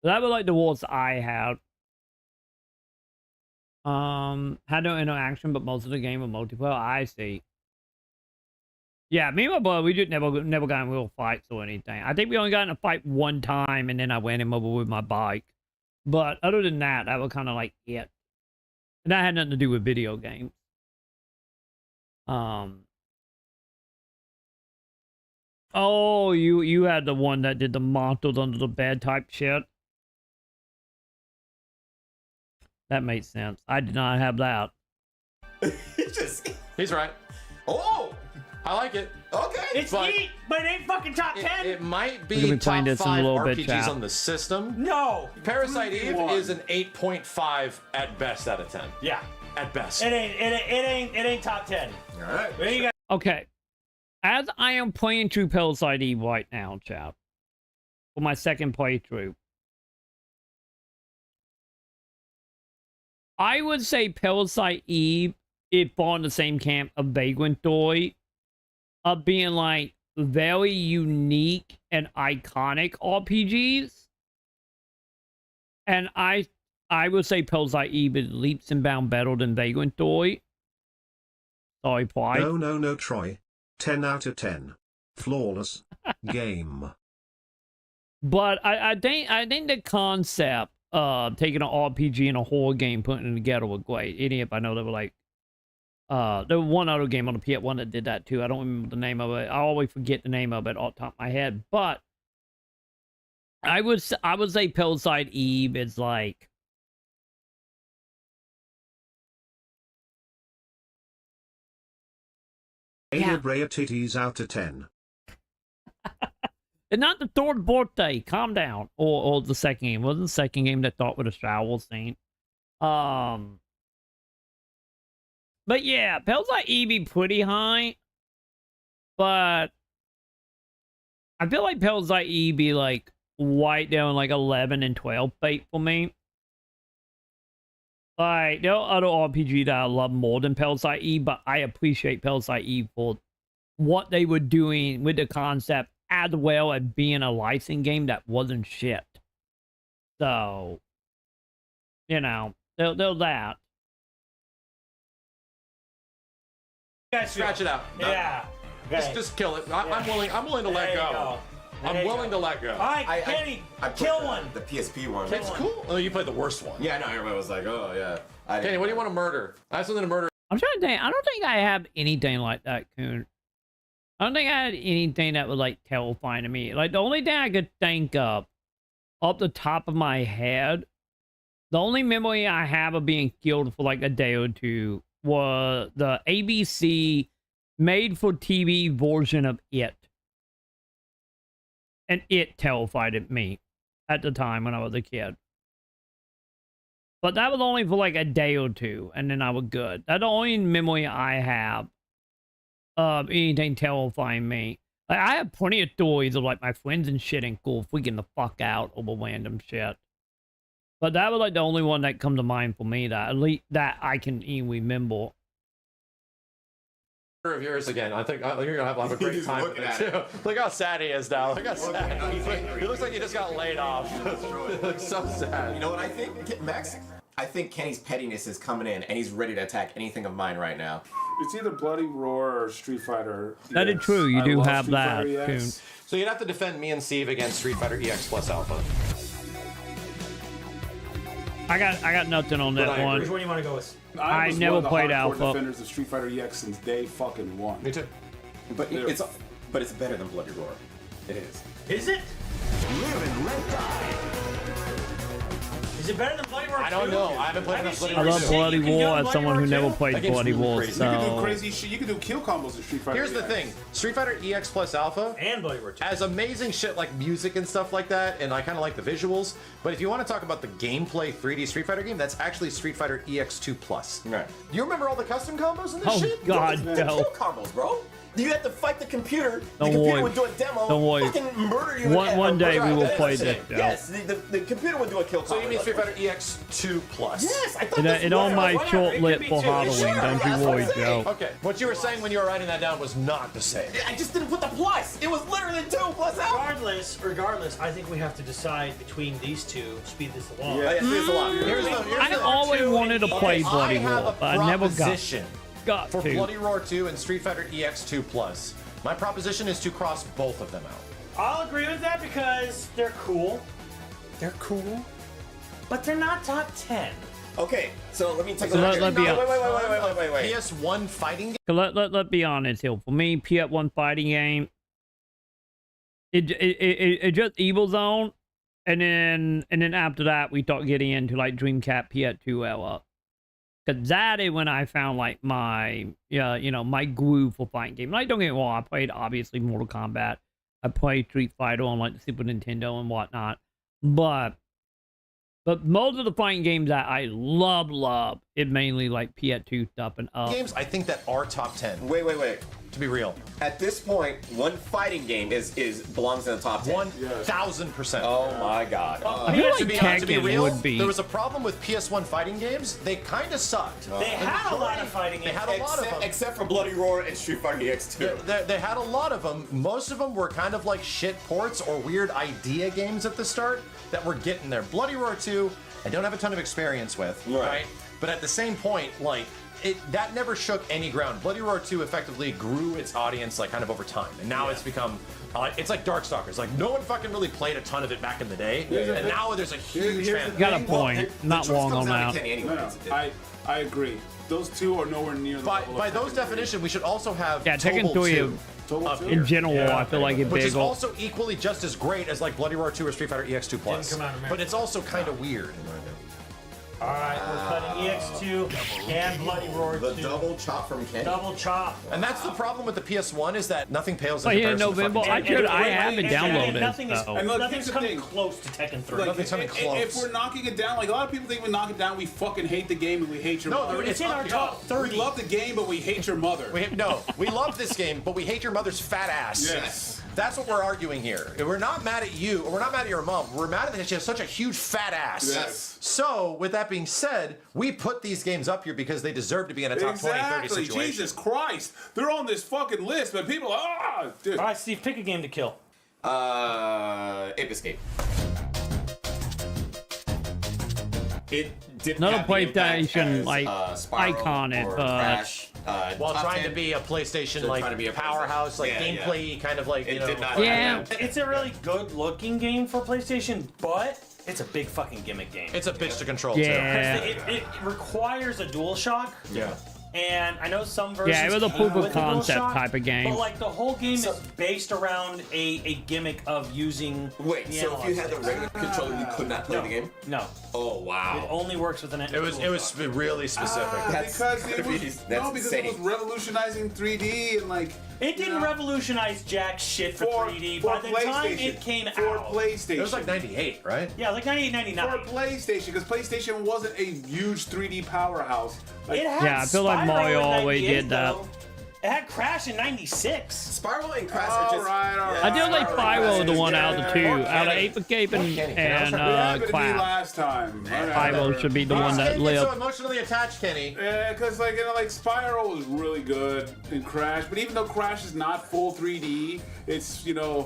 Speaker 1: That was like the worst I had. Had no interaction, but most of the game was multiplayer. I see. Yeah, me and my brother, we just never got in real fights or anything. I think we only got in a fight one time, and then I ran him over with my bike. But other than that, that was kind of like it. And that had nothing to do with video games. Oh, you had the one that did the monsters under the bed type shit. That makes sense. I did not have that.
Speaker 13: He's right.
Speaker 12: Oh,
Speaker 13: I like it.
Speaker 12: Okay.
Speaker 11: It's neat, but it ain't fucking top 10.
Speaker 13: It might
Speaker 1: We're gonna
Speaker 13: be
Speaker 1: be playing
Speaker 13: top
Speaker 1: this in a
Speaker 13: 5
Speaker 1: little bit,
Speaker 13: RPGs
Speaker 1: chat.
Speaker 13: on the system.
Speaker 11: No.
Speaker 13: Parasite Eve is an 8.5 at best out of 10.
Speaker 11: Yeah.
Speaker 13: At best.
Speaker 11: It ain't top 10.
Speaker 12: All right.
Speaker 11: There you go.
Speaker 1: Okay. As I am playing through Parasite Eve right now, chat, for my second playthrough, I would say Parasite Eve it fall in the same camp of Vagrant Story, of being like very unique and iconic RPGs. And I would say Parasite Eve is leaps and bounds better than Vagrant Story. Sorry, Pride.
Speaker 3: No, Troy. 10 out of 10. Flawless game.
Speaker 1: But I think the concept of taking an RPG and a horror game, putting it together was great. If I know they were like, there was one other game on the PS1 that did that too. I don't remember the name of it. I always forget the name of it off the top of my head. But I would say Parasite Eve is like,
Speaker 3: Yeah. Brea titties out of 10.
Speaker 1: And not the third birthday. Calm down. Or the second game. Wasn't the second game that thought with a shower scene. But yeah, Parasite Eve be pretty high. But I feel like Parasite Eve be like right down like 11 and 12 fate for me. Like, there are other RPG that I love more than Parasite Eve, but I appreciate Parasite Eve for what they were doing with the concept, as well as being a licensing game that wasn't shit. So, you know, there's that.
Speaker 9: You guys scratch it out.
Speaker 11: Yeah.
Speaker 9: Just kill it. I'm willing to let go. I'm willing to let go.
Speaker 11: All right, Kenny, kill one.
Speaker 12: The PSP one.
Speaker 9: It's cool. Oh, you played the worst one.
Speaker 12: Yeah, I know. Everybody was like, oh, yeah.
Speaker 9: Kenny, what do you want to murder? I have something to murder.
Speaker 1: I'm trying to think. I don't think I have anything like that, Coon. I don't think I had anything that was like terrifying to me. Like, the only thing I could think of off the top of my head, the only memory I have of being killed for like a day or two was the ABC made-for-TV version of It. And it terrified me at the time when I was a kid. But that was only for like a day or two, and then I was good. That's the only memory I have of anything terrifying me. Like, I have plenty of stories of like my friends and shit and cool freaking the fuck out over random shit. But that was like the only one that come to mind for me that at least that I can even remember.
Speaker 9: Of yours again. I think you're gonna have a great time with it too. Look how sad he is now. Look how sad. He looks like he just got laid off. He looks so sad.
Speaker 12: You know what I think, Max? I think Kenny's pettiness is coming in, and he's ready to attack anything of mine right now.
Speaker 4: It's either Bloody Roar or Street Fighter EX.
Speaker 1: That is true. You do have that.
Speaker 9: So you'd have to defend me and Steve against Street Fighter EX plus Alpha.
Speaker 1: I got nothing on that one.
Speaker 11: Which one do you want to go with?
Speaker 1: I never played Alpha.
Speaker 4: Defenders of Street Fighter EX since day fucking one.
Speaker 9: Me too.
Speaker 12: But it's better than Bloody Roar. It is.
Speaker 11: Is it?
Speaker 12: Live and let die.
Speaker 11: Is it better than Bloody Roar 2?
Speaker 9: I don't know. I haven't played enough Bloody
Speaker 1: I
Speaker 9: Roar.
Speaker 1: love Bloody Roar as someone who never played Bloody Roar.
Speaker 4: You can do crazy shit. You can do kill combos in Street Fighter.
Speaker 9: Here's the thing: Street Fighter EX plus Alpha
Speaker 11: and Bloody Roar 2
Speaker 9: has amazing shit like music and stuff like that, and I kind of like the visuals. But if you want to talk about the gameplay 3D Street Fighter game, that's actually Street Fighter EX2 plus.
Speaker 12: Right.
Speaker 9: Do you remember all the custom combos in this
Speaker 1: Oh
Speaker 9: shit?
Speaker 1: God,
Speaker 12: The
Speaker 1: no.
Speaker 12: kill combos, bro. You have to fight the computer. The
Speaker 1: Don't
Speaker 12: computer
Speaker 1: worry.
Speaker 12: would do a demo.
Speaker 1: Don't worry.
Speaker 12: Fucking murder you.
Speaker 1: One day we will play this.
Speaker 12: Yes, the computer would do a kill combo.
Speaker 9: So you mean Street Fighter EX2 plus?
Speaker 12: Yes, I thought
Speaker 1: It on my short lip for Halloween. Don't you worry, Joe.
Speaker 9: Okay, what you were saying when you were writing that down was not the same.
Speaker 12: I just didn't put the plus. It was literally 2 plus Alpha.
Speaker 11: Regardless, I think we have to decide between these two. Speed this along.
Speaker 12: Yeah, speed this along.
Speaker 1: I always wanted to play Bloody Roar, but I never got
Speaker 9: for
Speaker 1: to.
Speaker 9: Bloody Roar 2 and Street Fighter EX2 plus. My proposition is to cross both of them out.
Speaker 11: I'll agree with that because they're cool. They're cool, but they're not top 10.
Speaker 12: Okay, so let me take a
Speaker 1: So
Speaker 12: look.
Speaker 1: let me-
Speaker 12: Wait.
Speaker 9: PS1 fighting game.
Speaker 1: Let's be honest here. For me, PS1 fighting game, it just Evil Zone, and then after that we start getting into like Dreamcast PS2 era. Cause that is when I found like my my groove for fighting game. Like, don't get me wrong, I played obviously Mortal Kombat. I played Street Fighter on like the Super Nintendo and whatnot. But most of the fighting games that I love, it mainly like PS2 stuff and up.
Speaker 9: Games I think that are top 10.
Speaker 12: Wait.
Speaker 9: To be real.
Speaker 12: At this point, one fighting game belongs in the top 10.
Speaker 9: 1,000%.
Speaker 12: Oh my god.
Speaker 1: I feel like
Speaker 9: to be real,
Speaker 1: would be.
Speaker 9: there was a problem with PS1 fighting games. They kind of sucked.
Speaker 11: They had a lot of fighting games.
Speaker 9: They had a lot of them.
Speaker 12: Except for Bloody Roar and Street Fighter EX2.
Speaker 9: They had a lot of them. Most of them were kind of like shit ports or weird idea games at the start that were getting there. Bloody Roar 2, I don't have a ton of experience with, right? But at the same point, like, that never shook any ground. Bloody Roar 2 effectively grew its audience like kind of over time, and now it's become it's like Darkstalkers. Like no one fucking really played a ton of it back in the day, and now there's a huge fan.
Speaker 1: Got a point. Not long on that.
Speaker 4: I agree. Those two are nowhere near the level
Speaker 9: By those definition, we should also have
Speaker 1: Tekken 3 in general. I feel like it's
Speaker 9: which
Speaker 1: big.
Speaker 9: is also equally just as great as like Bloody Roar 2 or Street Fighter EX2 Plus. But it's also kind of weird.
Speaker 11: All right, we're cutting EX2 and Bloody Roar 2.
Speaker 12: The double chop from Kenny.
Speaker 11: Double chop.
Speaker 9: And that's the problem with the PS1 is that nothing pales in
Speaker 1: Oh yeah,
Speaker 9: comparison to
Speaker 1: November.
Speaker 9: fucking
Speaker 1: I haven't downloaded.
Speaker 11: Nothing's coming close to Tekken 3.
Speaker 9: Nothing's coming close.
Speaker 4: If we're knocking it down, like a lot of people think we knock it down, we fucking hate the game and we hate your mother.
Speaker 11: It's in our top 30.
Speaker 4: We love the game, but we hate your mother.
Speaker 9: We love this game, but we hate your mother's fat ass.
Speaker 4: Yes.
Speaker 9: That's what we're arguing here. We're not mad at you, or we're not mad at your mom. We're mad at that she has such a huge fat ass.
Speaker 4: Yes.
Speaker 9: So, with that being said, we put these games up here because they deserve to be in a top 20, 30 situation.
Speaker 4: Jesus Christ. They're on this fucking list, but people are, dude.
Speaker 11: All right, Steve, pick a game to kill.
Speaker 12: Ape Escape. It didn't
Speaker 1: Not a
Speaker 12: have the impact
Speaker 1: PlayStation
Speaker 12: as,
Speaker 1: like
Speaker 12: Spyro
Speaker 1: icon it,
Speaker 12: or
Speaker 1: but
Speaker 12: Crash,
Speaker 9: while
Speaker 12: top
Speaker 9: trying
Speaker 12: 10.
Speaker 9: to be a PlayStation
Speaker 12: So
Speaker 9: like
Speaker 12: trying to be a
Speaker 9: powerhouse, like
Speaker 12: PlayStation. Yeah,
Speaker 9: gameplay kind of like
Speaker 12: It
Speaker 9: you know.
Speaker 12: did not.
Speaker 1: Yeah.
Speaker 11: It's a really good-looking game for PlayStation, but it's a big fucking gimmick game.
Speaker 9: It's a bitch to control
Speaker 1: Yeah.
Speaker 9: too.
Speaker 11: It requires a DualShock.
Speaker 9: Yeah.
Speaker 11: And I know some versions.
Speaker 1: Yeah, it was a
Speaker 11: came
Speaker 1: proof of
Speaker 11: with a
Speaker 1: concept
Speaker 11: DualShock,
Speaker 1: type of game.
Speaker 11: But like the whole game is based around a gimmick of using.
Speaker 12: Wait,
Speaker 11: the
Speaker 12: so if you had the
Speaker 11: analog
Speaker 12: regular controller, you could not play
Speaker 11: No.
Speaker 12: the game?
Speaker 11: No.
Speaker 12: Oh
Speaker 11: It
Speaker 12: wow.
Speaker 11: only works with an.
Speaker 9: It was really specific.
Speaker 4: Because it was
Speaker 12: insane.
Speaker 4: it was revolutionizing 3D and like
Speaker 11: It didn't revolutionize jack shit for 3D. By the time it came out,
Speaker 4: PlayStation.
Speaker 9: It was like 98, right?
Speaker 11: yeah, like 98, 99.
Speaker 4: For PlayStation, because PlayStation wasn't a huge 3D powerhouse. Like,
Speaker 11: It had
Speaker 1: Yeah, I feel like
Speaker 11: Spyro
Speaker 1: Mario
Speaker 11: in
Speaker 1: always
Speaker 11: 98,
Speaker 1: did that.
Speaker 11: though. It had Crash in 96.
Speaker 12: Spyro and Crash are just.
Speaker 4: Alright.
Speaker 1: I do like Spyro, the one out of the two,
Speaker 4: Yeah.
Speaker 1: out of Ape Escape and
Speaker 4: It happened to me
Speaker 1: Clash.
Speaker 4: last time.
Speaker 1: Spyro should be the one that
Speaker 9: Can't get so
Speaker 1: lived.
Speaker 9: emotionally attached, Kenny.
Speaker 4: Yeah, because like like Spyro was really good in Crash, but even though Crash is not full 3D, it's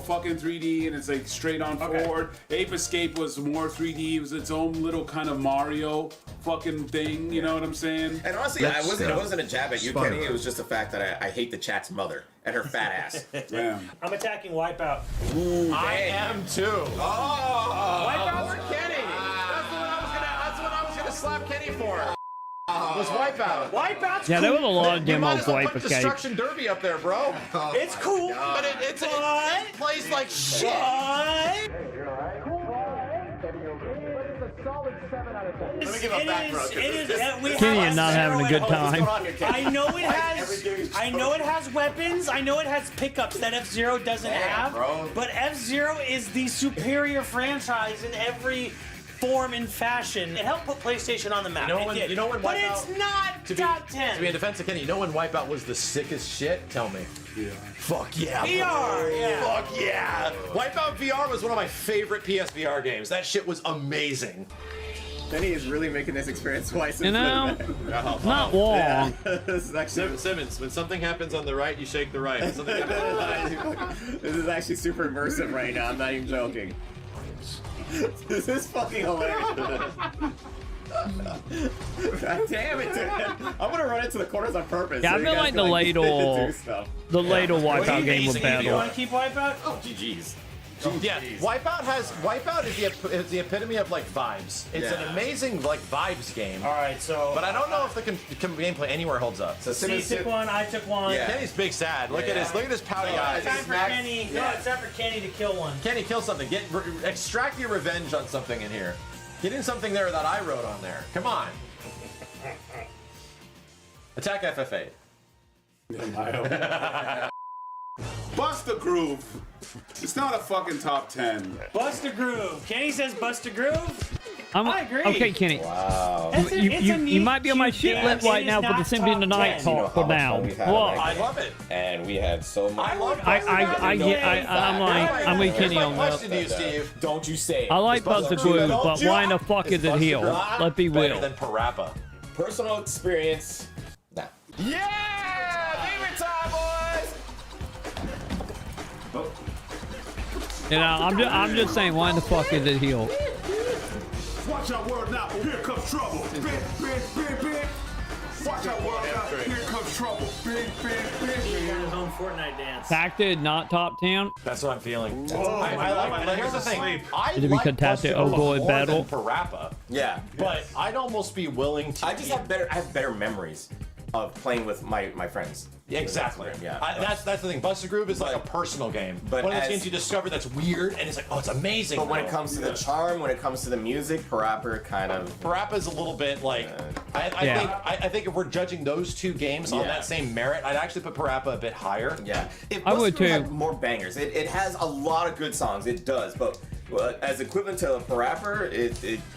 Speaker 4: fucking 3D and it's like straight on forward. Ape Escape was more 3D. It was its own little kind of Mario fucking thing. You know what I'm saying?
Speaker 12: And honestly, it wasn't a jab at you, Kenny. It was just the fact that I hate the chat's mother and her fat ass.
Speaker 4: Damn.
Speaker 11: I'm attacking Wipeout.
Speaker 9: I am too.
Speaker 12: Oh,
Speaker 9: Wipeout for Kenny. That's what I was gonna slap Kenny for. Was Wipeout.
Speaker 11: Wipeout's
Speaker 1: Yeah,
Speaker 11: cool.
Speaker 1: there was a lot of
Speaker 9: You
Speaker 1: demo
Speaker 9: might
Speaker 1: of
Speaker 9: as well
Speaker 1: Ape
Speaker 9: put
Speaker 1: Escape.
Speaker 9: Destruction Derby up there, bro.
Speaker 11: It's cool.
Speaker 9: But it plays like shit.
Speaker 11: Let
Speaker 12: me give a back rub.
Speaker 1: Kenny is not having a good time.
Speaker 11: I know it has weapons. I know it has pickups that F-Zero doesn't have.
Speaker 12: bro.
Speaker 11: But F-Zero is the superior franchise in every form and fashion. It helped put PlayStation on the map.
Speaker 9: You
Speaker 11: It
Speaker 9: know
Speaker 11: did.
Speaker 9: when
Speaker 11: But
Speaker 9: Wipeout-
Speaker 11: it's not top 10.
Speaker 9: To be in defense of Kenny, you know when Wipeout was the sickest shit? Tell me.
Speaker 4: Yeah.
Speaker 9: Fuck yeah.
Speaker 11: VR, yeah.
Speaker 9: Fuck yeah. Wipeout VR was one of my favorite PSVR games. That shit was amazing.
Speaker 12: Kenny is really making this experience twice.
Speaker 1: You know, not long.
Speaker 12: This is actually
Speaker 9: Simmons, when something happens on the right, you shake the right. When something happens
Speaker 12: this is actually super immersive right now. I'm not even joking. This is fucking hilarious. God damn it, dude. I'm gonna run into the corners on purpose.
Speaker 1: Yeah, I
Speaker 12: you
Speaker 1: feel
Speaker 12: guys
Speaker 1: like
Speaker 12: can,
Speaker 1: the ladle,
Speaker 12: do stuff.
Speaker 1: Wipeout game was
Speaker 11: You
Speaker 1: battle.
Speaker 11: want to keep Wipeout?
Speaker 12: Oh, GG's.
Speaker 9: Yeah, Wipeout is the epitome of like vibes. It's an amazing like vibes game.
Speaker 11: All right, so.
Speaker 9: But I don't know if the gameplay anywhere holds up.
Speaker 12: So
Speaker 11: Steve took one, I took one.
Speaker 12: Yeah.
Speaker 9: Kenny's big sad. Look at his pouty eyes.
Speaker 11: It's time for Kenny. No, it's time for Kenny to kill one.
Speaker 9: Kenny, kill something. Extract your revenge on something in here. Get in something there that I wrote on there. Come on. Attack FF8.
Speaker 4: Bust the Groove. It's not a fucking top 10.
Speaker 11: Bust a Groove. Kenny says Bust a Groove. I agree.
Speaker 1: Okay, Kenny.
Speaker 12: Wow.
Speaker 1: You might be on my shit list right now for the Symbian Tonight talk for now.
Speaker 12: I love it. And we had so much.
Speaker 1: I'm with Kenny on that.
Speaker 12: Question to you, Steve. Don't you say it.
Speaker 1: I like Buster Groove, but why the fuck is it heel? Let's be real.
Speaker 12: Better than Parappa. Personal experience. Nah. Yeah! Favorite time, boys!
Speaker 1: You know, I'm just saying, why the fuck is it heel?
Speaker 4: Watch out, world now. Here comes trouble. Big, big, big, big. Watch out, world now. Here comes trouble. Big, big, big.
Speaker 11: He got his own Fortnite dance.
Speaker 1: Tacted, not top 10.
Speaker 9: That's what I'm feeling. I like. Here's the thing. I
Speaker 1: Did it because Tacted Ogo in battle?
Speaker 9: Parappa.
Speaker 12: Yeah,
Speaker 9: but I'd almost be willing to.
Speaker 12: I have better memories of playing with my friends.
Speaker 9: Exactly.
Speaker 12: Yeah.
Speaker 9: That's the thing. Buster Groove is like a personal game. But one of those games you discover that's weird and it's like, oh, it's amazing.
Speaker 12: But when it comes to the charm, when it comes to the music, Parappa
Speaker 9: is a little bit like. I think if we're judging those two games on that same merit, I'd actually put Parappa a bit higher.
Speaker 12: Yeah.
Speaker 1: I would too.
Speaker 12: Have more bangers. It has a lot of good songs. It does, but. As equivalent to Parappa,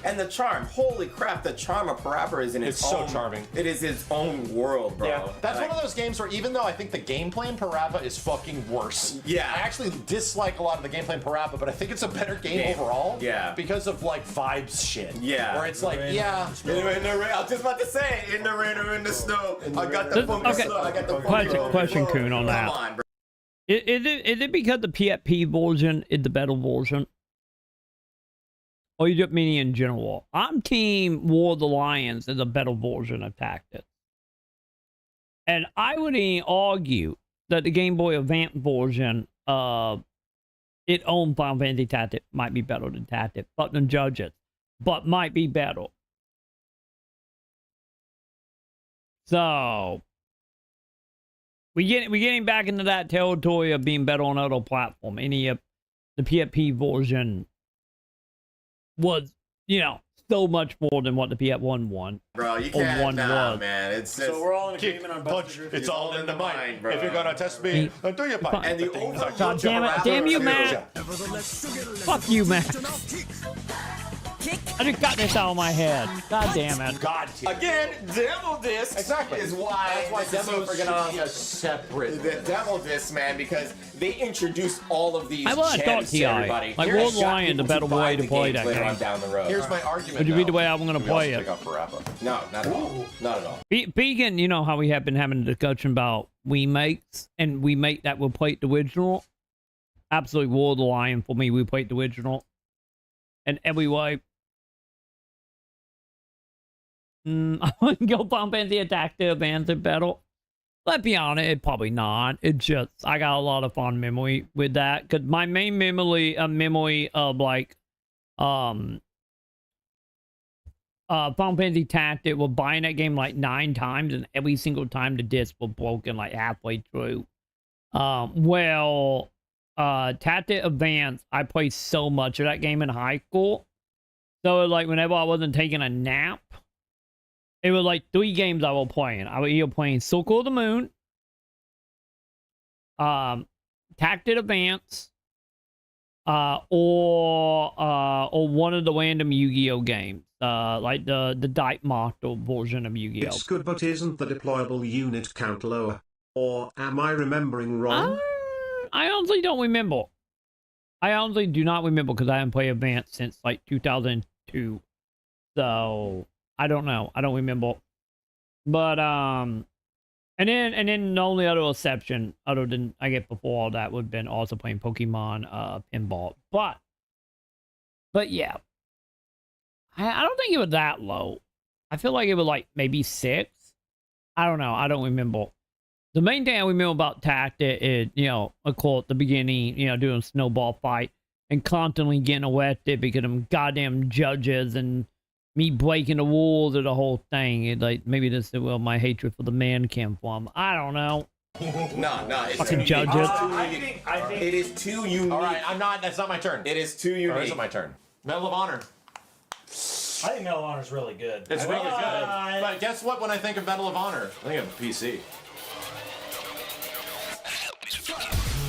Speaker 12: and the charm. Holy crap, the charm of Parappa is in its own.
Speaker 9: It's so charming.
Speaker 12: It is its own world, bro.
Speaker 9: Yeah, that's one of those games where even though I think the gameplay in Parappa is fucking worse.
Speaker 12: Yeah.
Speaker 9: I actually dislike a lot of the gameplay in Parappa, but I think it's a better game overall.
Speaker 12: Yeah.
Speaker 9: Because of like vibes shit.
Speaker 12: Yeah.
Speaker 9: Where it's like,
Speaker 12: In the rain, I was just about to say, in the rain or in the snow. I got the funky slow. I got the funky
Speaker 1: Question, Coon, on that.
Speaker 12: Come on, bro.
Speaker 1: Is it because the PFP version is the better version? Or you just meaning in general? I'm team War of the Lions is a better version of Tactics. And I would even argue that the Game Boy Advance version of its own Final Fantasy Tactics might be better than Tactics, but than judge it. But might be better. So we getting back into that territory of being better on other platform. Any of the PFP version was, so much more than what the PS1 won.
Speaker 12: Bro, you can't, man. It's
Speaker 11: so we're all in agreement on Buster Groove.
Speaker 9: It's all in the mind, bro. If you're gonna test me, do your part.
Speaker 12: And the overall
Speaker 1: God damn you, Matt. Fuck you, Matt. I just got this out of my head. God damn it.
Speaker 9: God.
Speaker 12: Again, demo disc is why.
Speaker 9: That's why demos should be a separate.
Speaker 12: The demo disc, man, because they introduced all of these
Speaker 1: I want to talk
Speaker 12: gems
Speaker 1: to
Speaker 12: to
Speaker 1: you.
Speaker 12: everybody.
Speaker 1: Like World Lion, the better way to play that
Speaker 12: later
Speaker 1: game.
Speaker 12: on down the road.
Speaker 9: Here's my argument.
Speaker 1: Would you be the way I'm going to play it?
Speaker 12: No, not at all. Not at all.
Speaker 1: Vegan, you know how we have been having a discussion about remakes, and remake that will play the original. Absolutely, World Lion for me, we played the original. And every way. I wouldn't go Final Fantasy Attack the Advance battle. Let's be honest, it probably not. It just, I got a lot of fond memory with that. Because my main memory of like, Final Fantasy Tactics was buying that game like 9 times, and every single time the disc was broken like halfway through. Tactics Advance, I played so much of that game in high school. So like whenever I wasn't taking a nap, it was like 3 games I was playing. I was either playing Circle of the Moon, Tactics Advance, or one of the random Yu-Gi-Oh games, like the Dice Master version of Yu-Gi-Oh.
Speaker 3: It's good, but isn't the deployable unit count lower? Or am I remembering wrong?
Speaker 1: I honestly don't remember. I honestly do not remember because I haven't played Advance since like 2002. So I don't know. I don't remember. But and then the only other exception, other than I guess before all that, would have been also playing Pokemon pinball. But yeah. I don't think it was that low. I feel like it was like maybe 6. I don't know. I don't remember. The main thing I remember about Tactics is, of course, the beginning, doing a snowball fight and constantly getting arrested because of them goddamn judges and me breaking the rules of the whole thing. It, like, maybe this is where my hatred for the man came from. I don't know.
Speaker 12: No, it's
Speaker 1: fucking
Speaker 12: too
Speaker 1: judges.
Speaker 11: I think
Speaker 12: it is too unique.
Speaker 9: All right, that's not my turn.
Speaker 12: It is too unique.
Speaker 9: Or is it my turn? Medal of Honor.
Speaker 11: I think Medal of Honor is really good.
Speaker 9: It's really good. But guess what? When I think of Medal of Honor, I think of PC.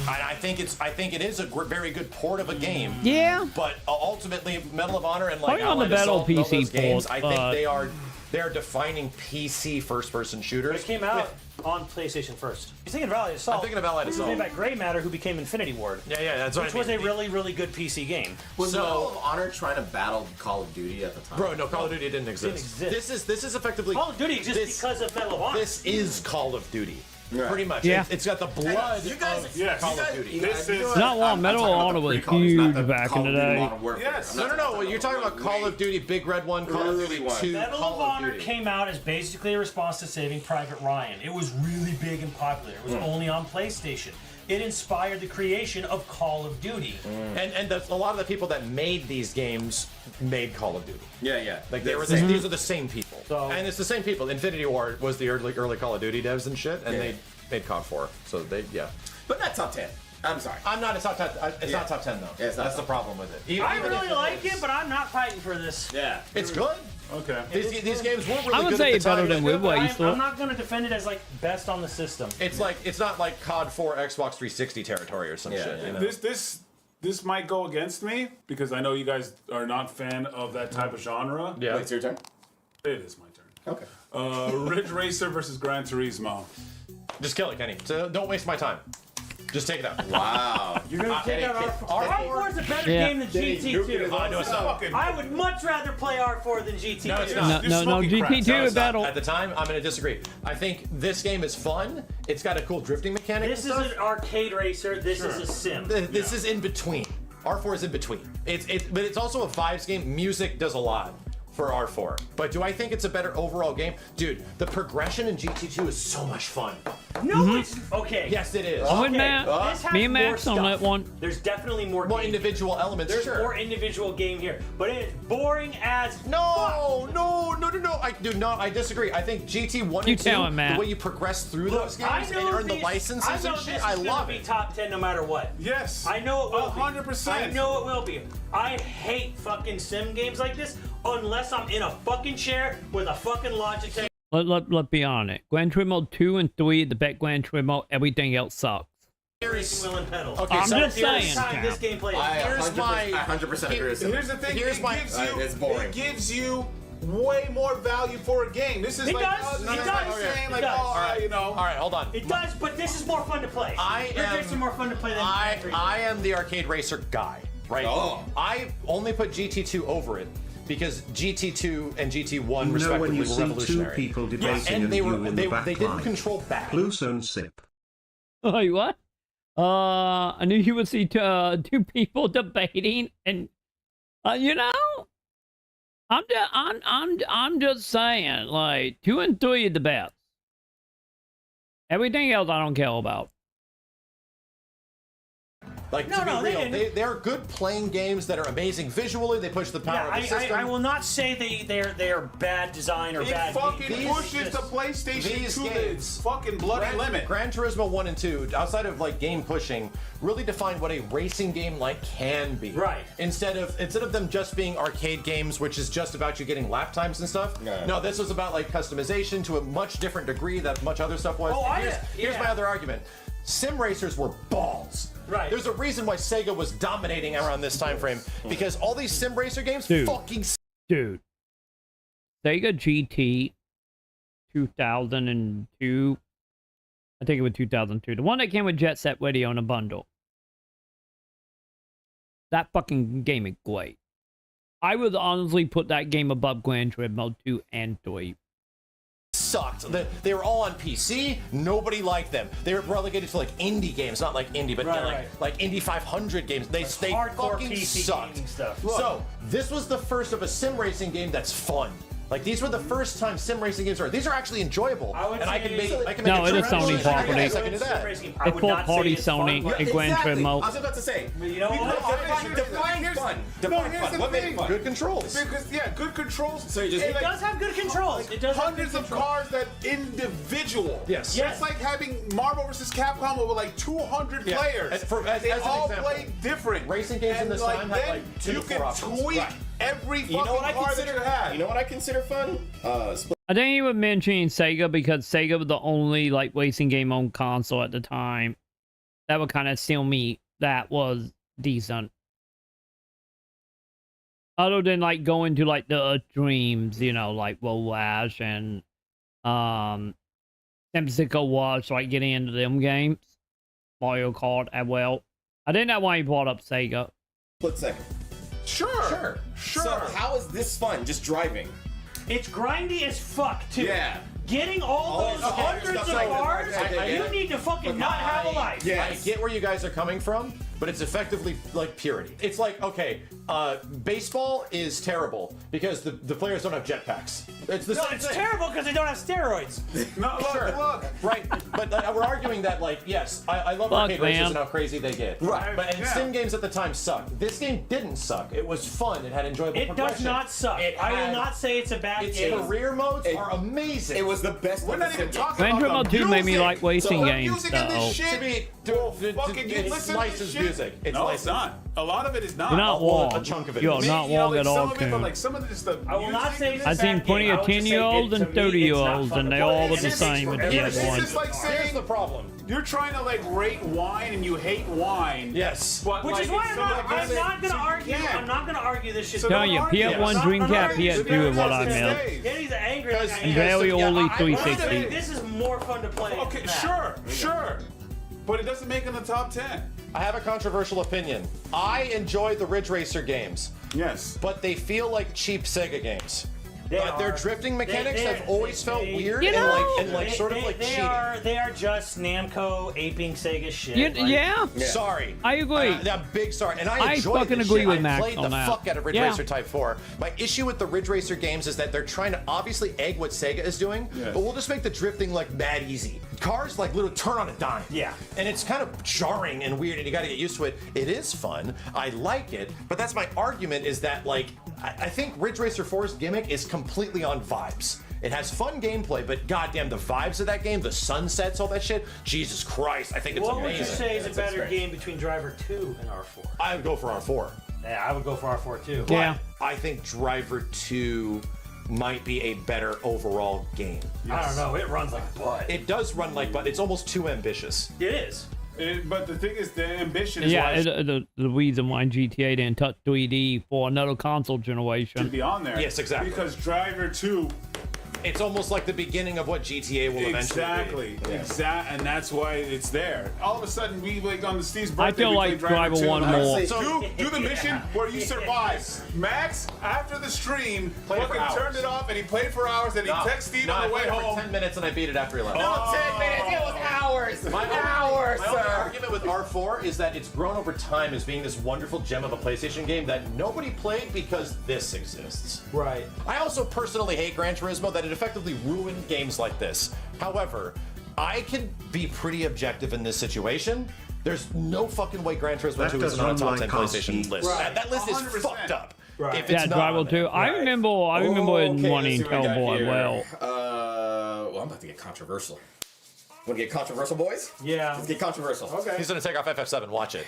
Speaker 9: I think it is a very good port of a game.
Speaker 1: Yeah.
Speaker 9: But ultimately, Medal of Honor and like
Speaker 1: on the
Speaker 9: Allied
Speaker 1: Battle
Speaker 9: Assault and all
Speaker 1: PC
Speaker 9: those games,
Speaker 1: port,
Speaker 9: I think they're defining PC first-person shooters.
Speaker 11: It came out on PlayStation first. You're thinking of Allied Assault.
Speaker 9: I'm thinking of Allied Assault.
Speaker 11: It was made by Grey Matter, who became Infinity Ward.
Speaker 9: Yeah, that's
Speaker 11: which was a really, really good PC game.
Speaker 12: Was Medal of Honor trying to battle Call of Duty at the time?
Speaker 9: Bro, no, Call of Duty didn't exist. This is effectively
Speaker 11: Call of Duty exists because of Medal of Honor.
Speaker 9: This is Call of Duty. Right. Pretty much.
Speaker 1: Yeah.
Speaker 9: It's got the blood of Call of Duty.
Speaker 1: Not one. Medal of Honor was huge back in the day.
Speaker 9: Yes. No. You're talking about Call of Duty, Big Red 1, Call of Duty 2,
Speaker 11: Medal of Honor came out as basically a response to Saving Private Ryan. It was really big and popular. It was only on PlayStation. It inspired the creation of Call of Duty.
Speaker 9: And a lot of the people that made these games made Call of Duty.
Speaker 12: Yeah.
Speaker 9: Like these are the same people. And it's the same people. Infinity Ward was the early Call of Duty devs and shit, and they made COD 4. So
Speaker 12: But not top 10. I'm sorry.
Speaker 9: I'm not a top 10. It's not top 10 though.
Speaker 12: Yeah,
Speaker 9: that's the problem with it.
Speaker 11: I really like it, but I'm not fighting for this.
Speaker 12: Yeah.
Speaker 9: It's good.
Speaker 4: Okay.
Speaker 9: These games weren't really
Speaker 1: I would
Speaker 9: good
Speaker 1: say
Speaker 9: at
Speaker 1: it's
Speaker 9: the time.
Speaker 1: better than Woodway.
Speaker 11: I'm not going to defend it as like best on the system.
Speaker 9: It's not like COD 4 Xbox 360 territory or some shit. You know?
Speaker 4: This might go against me because I know you guys are not fan of that type of genre.
Speaker 9: Yeah.
Speaker 12: Wait, it's your turn?
Speaker 4: It is my turn.
Speaker 12: Okay.
Speaker 4: Ridge Racer versus Gran Turismo.
Speaker 9: Just kill it, Kenny. So don't waste my time. Just take it out.
Speaker 12: Wow.
Speaker 11: You're going to take out R4 is a better game than GT2.
Speaker 9: No, it's not.
Speaker 11: I would much rather play R4 than GT2.
Speaker 9: No, it's not.
Speaker 1: No, GT2 is battle.
Speaker 9: At the time, I'm going to disagree. I think this game is fun. It's got a cool drifting mechanic.
Speaker 11: This is an arcade racer. This is a sim.
Speaker 9: This is in between. R4 is in between. But it's also a vibes game. Music does a lot for R4. But do I think it's a better overall game? Dude, the progression in GT2 is so much fun.
Speaker 11: No, it's okay.
Speaker 9: Yes, it is.
Speaker 1: I'm with Matt.
Speaker 11: This has
Speaker 1: Me and
Speaker 11: more
Speaker 1: Max on
Speaker 11: stuff.
Speaker 1: that one.
Speaker 11: There's definitely more
Speaker 9: individual elements.
Speaker 11: There's
Speaker 9: sure.
Speaker 11: more individual game here, but it's boring as
Speaker 9: No. I disagree. I think GT1 and 2, the way you progress through those games and earn the licenses and shit, I love it.
Speaker 11: Be top 10 no matter what.
Speaker 4: Yes.
Speaker 11: I know it will
Speaker 4: 100%.
Speaker 11: be. I know it will be. I hate fucking sim games like this unless I'm in a fucking chair with a fucking Logitech.
Speaker 1: Let's be honest. Gran Turismo 2 and 3, the best Gran Turismo, everything else sucks.
Speaker 11: Wheel and pedal.
Speaker 9: Okay,
Speaker 1: I'm just saying.
Speaker 11: This gameplay.
Speaker 12: I 100% agree with you.
Speaker 4: Here's the thing. It gives you way more value for a game. This is
Speaker 11: It
Speaker 4: like
Speaker 11: does.
Speaker 4: It
Speaker 11: does.
Speaker 9: All right, hold on.
Speaker 11: It does, but this is more fun to play. This is more fun to play than
Speaker 9: I am the arcade racer guy, right?
Speaker 12: Oh.
Speaker 9: I only put GT2 over it because GT2 and GT1 respectively
Speaker 3: when you
Speaker 9: were
Speaker 3: see
Speaker 9: revolutionary.
Speaker 3: two people debating
Speaker 9: and they
Speaker 3: you in the back
Speaker 9: didn't
Speaker 3: line.
Speaker 9: control back.
Speaker 3: Loose and sip.
Speaker 1: Wait, what? I knew you would see two people debating, and you know, I'm just saying, like 2 and 3 are the best. Everything else I don't care about.
Speaker 9: Like, to be real, they're good playing games that are amazing visually. They push the power of the system.
Speaker 11: I will not say they are bad design or bad.
Speaker 4: It fucking pushes the PlayStation to its fucking bloody limit.
Speaker 9: Gran Turismo 1 and 2, outside of like game pushing, really define what a racing game like can be.
Speaker 11: Right.
Speaker 9: Instead of them just being arcade games, which is just about you getting lap times and stuff. No, this was about like customization to a much different degree that much other stuff was. Here's my other argument. Sim racers were balls.
Speaker 11: Right.
Speaker 9: There's a reason why Sega was dominating around this time frame because all these sim racer games fucking.
Speaker 1: Dude, Sega GT 2002. I think it was 2002. The one that came with Jet Set Radio in a bundle. That fucking game is great. I would honestly put that game above Gran Turismo 2 and 3.
Speaker 9: Sucked. They were all on PC. Nobody liked them. They were relegated to like indie games, not like indie, but like Indie 500 games. They fucking
Speaker 11: PC
Speaker 9: sucked.
Speaker 11: Stuff.
Speaker 9: So this was the first of a sim racing game that's fun. Like these were the first time sim racing games were. These are actually enjoyable, I can make.
Speaker 1: No, it is Sony property.
Speaker 9: Yes, I can do that.
Speaker 1: It's full party Sony and Gran Turismo.
Speaker 12: I was about to say.
Speaker 11: You know what?
Speaker 12: Define fun. Define fun. What made it fun?
Speaker 9: Good controls.
Speaker 4: Because good controls.
Speaker 12: So you just
Speaker 11: It does have good controls. It does
Speaker 4: hundreds of cars that individual.
Speaker 9: Yes.
Speaker 4: It's like having Marvel vs. Capcom with like 200 players.
Speaker 9: They
Speaker 4: all play different.
Speaker 9: Racing games in this time have like 2
Speaker 4: you
Speaker 9: to 4
Speaker 4: can
Speaker 9: options.
Speaker 4: tweak every fucking car that you have.
Speaker 12: You know what I consider fun?
Speaker 1: I think he was mentioning Sega because Sega was the only like racing game on console at the time. that would kind of seal me. That was decent. Other than like going to like the dreams, you know, like Wash and Simsico Watch, like getting into them games. Mario Kart as well. I didn't know why he brought up Sega.
Speaker 12: Split second.
Speaker 4: Sure.
Speaker 12: So how is this fun? Just driving.
Speaker 11: It's grindy as fuck, too.
Speaker 12: Yeah.
Speaker 11: Getting all those hundreds of cars, you need to fucking not have a life.
Speaker 9: I get where you guys are coming from, but it's effectively like purity. It's like, okay, baseball is terrible because the players don't have jetpacks. It's
Speaker 11: terrible because they don't have steroids.
Speaker 4: No, look.
Speaker 9: Right, but we're arguing that, like, yes, I love arcade races and how crazy they get.
Speaker 12: Right.
Speaker 9: But sim games at the time sucked. This game didn't suck. It was fun. It had enjoyable progression.
Speaker 11: It does not suck. I will not say it's a bad game.
Speaker 9: Its career modes are amazing.
Speaker 12: It was the best.
Speaker 4: We're not even talking
Speaker 1: Gran
Speaker 4: about
Speaker 1: Turismo
Speaker 4: the
Speaker 1: 2 made me
Speaker 4: music.
Speaker 1: like racing games,
Speaker 4: music in this shit.
Speaker 9: It's licensed music.
Speaker 4: No, it's not. A lot of it is not.
Speaker 1: You're not wrong.
Speaker 9: A chunk of it.
Speaker 1: You're not wrong at all,
Speaker 4: But like some of it is the.
Speaker 11: I will not say
Speaker 1: I've seen plenty of 10-year-olds and 30-year-olds, and they all look the same at the
Speaker 4: This is like saying
Speaker 9: Here's the problem.
Speaker 4: you're trying to like rate wine and you hate wine.
Speaker 9: Yes.
Speaker 4: But,
Speaker 11: Which
Speaker 4: like,
Speaker 11: is why
Speaker 4: it's
Speaker 11: I'm not going to
Speaker 4: so you
Speaker 11: argue.
Speaker 4: can't.
Speaker 11: I'm not going to argue this shit.
Speaker 4: So
Speaker 1: Telling you,
Speaker 4: don't argue.
Speaker 1: PS1, Dreamcast, PS2 is what I meant.
Speaker 11: Danny's angry. Like I am.
Speaker 1: And very only
Speaker 11: I think
Speaker 1: 360.
Speaker 11: this is more fun to play.
Speaker 4: Okay,
Speaker 11: than that.
Speaker 4: sure. But it doesn't make it in the top 10.
Speaker 9: I have a controversial opinion. I enjoy the Ridge Racer games.
Speaker 4: Yes.
Speaker 9: But they feel like cheap Sega games. Their drifting mechanics
Speaker 11: They-
Speaker 9: have always felt weird
Speaker 1: You know,
Speaker 9: and like sort of like cheating.
Speaker 11: They are just Namco aping Sega shit.
Speaker 1: Yeah.
Speaker 9: Sorry.
Speaker 1: I agree.
Speaker 9: I'm big sorry. And I enjoy
Speaker 1: fucking
Speaker 9: this
Speaker 1: agree
Speaker 9: shit.
Speaker 1: with
Speaker 9: I
Speaker 1: Max
Speaker 9: played
Speaker 1: on
Speaker 9: the
Speaker 1: that.
Speaker 9: fuck out of Ridge
Speaker 1: Yeah.
Speaker 9: Racer Type 4. My issue with the Ridge Racer games is that they're trying to obviously egg what Sega is doing,
Speaker 4: Yes.
Speaker 9: but we'll just make the drifting like mad easy. Cars like literally turn on a dime.
Speaker 11: Yeah.
Speaker 9: And it's kind of jarring and weird and you gotta get used to it. It is fun. I like it, but that's my argument is that like I think Ridge Racer 4's gimmick is completely on vibes. It has fun gameplay, but goddamn the vibes of that game, the sunsets, all that shit, Jesus Christ, I think it's
Speaker 11: What
Speaker 9: amazing.
Speaker 11: would you say is a better game between Driver 2 and R4?
Speaker 9: I would go for R4.
Speaker 11: Yeah, I would go for R4 too.
Speaker 1: Yeah.
Speaker 9: I think Driver 2 might be a better overall game.
Speaker 11: I don't know. It runs like butt.
Speaker 9: It does run like butt. It's almost too ambitious.
Speaker 11: It is.
Speaker 4: But the thing is, the ambition is
Speaker 1: Yeah,
Speaker 4: why
Speaker 1: the reason why GTA didn't touch 3D for another console
Speaker 4: it should
Speaker 1: generation.
Speaker 4: be on there.
Speaker 9: Yes, exactly.
Speaker 4: Because Driver 2.
Speaker 9: It's almost like the beginning of what GTA will eventually be.
Speaker 4: Exactly. And that's why it's there. All of a sudden, we like on the Steve's birthday.
Speaker 1: I feel
Speaker 4: we
Speaker 1: like
Speaker 4: played Driver
Speaker 1: Driver
Speaker 4: 2.
Speaker 1: 1
Speaker 4: And I
Speaker 1: more.
Speaker 4: say,
Speaker 9: So-
Speaker 4: do the mission where you survive. Max, after the stream,
Speaker 9: Played for
Speaker 4: fucking
Speaker 9: hours.
Speaker 4: turned it off and he played for hours and he texted Steve on the way
Speaker 9: I played
Speaker 4: home.
Speaker 9: for 10 minutes and I beat it after he left.
Speaker 12: No, 10 minutes. It was hours. Hours,
Speaker 9: My only
Speaker 12: sir.
Speaker 9: argument with R4 is that it's grown over time as being this wonderful gem of a PlayStation game that nobody played because this exists.
Speaker 11: Right.
Speaker 9: I also personally hate Gran Turismo that it effectively ruined games like this. However, I can be pretty objective in this situation. There's no fucking way Gran Turismo
Speaker 3: That
Speaker 9: 2
Speaker 3: does
Speaker 9: isn't on a
Speaker 3: run
Speaker 9: top
Speaker 3: like
Speaker 9: 10 PlayStation
Speaker 3: Cosby.
Speaker 9: list.
Speaker 4: Right.
Speaker 9: That list is
Speaker 4: 100%.
Speaker 9: fucked up.
Speaker 11: Right.
Speaker 9: If it's
Speaker 1: Yeah,
Speaker 9: not
Speaker 1: Driver
Speaker 9: on
Speaker 1: 2.
Speaker 9: there.
Speaker 1: I remember it in one in Cowboy well.
Speaker 12: Well, I'm about to get controversial. Want to get controversial, boys?
Speaker 11: Yeah.
Speaker 12: Let's get controversial. Okay.
Speaker 9: He's gonna take off FF7. Watch it.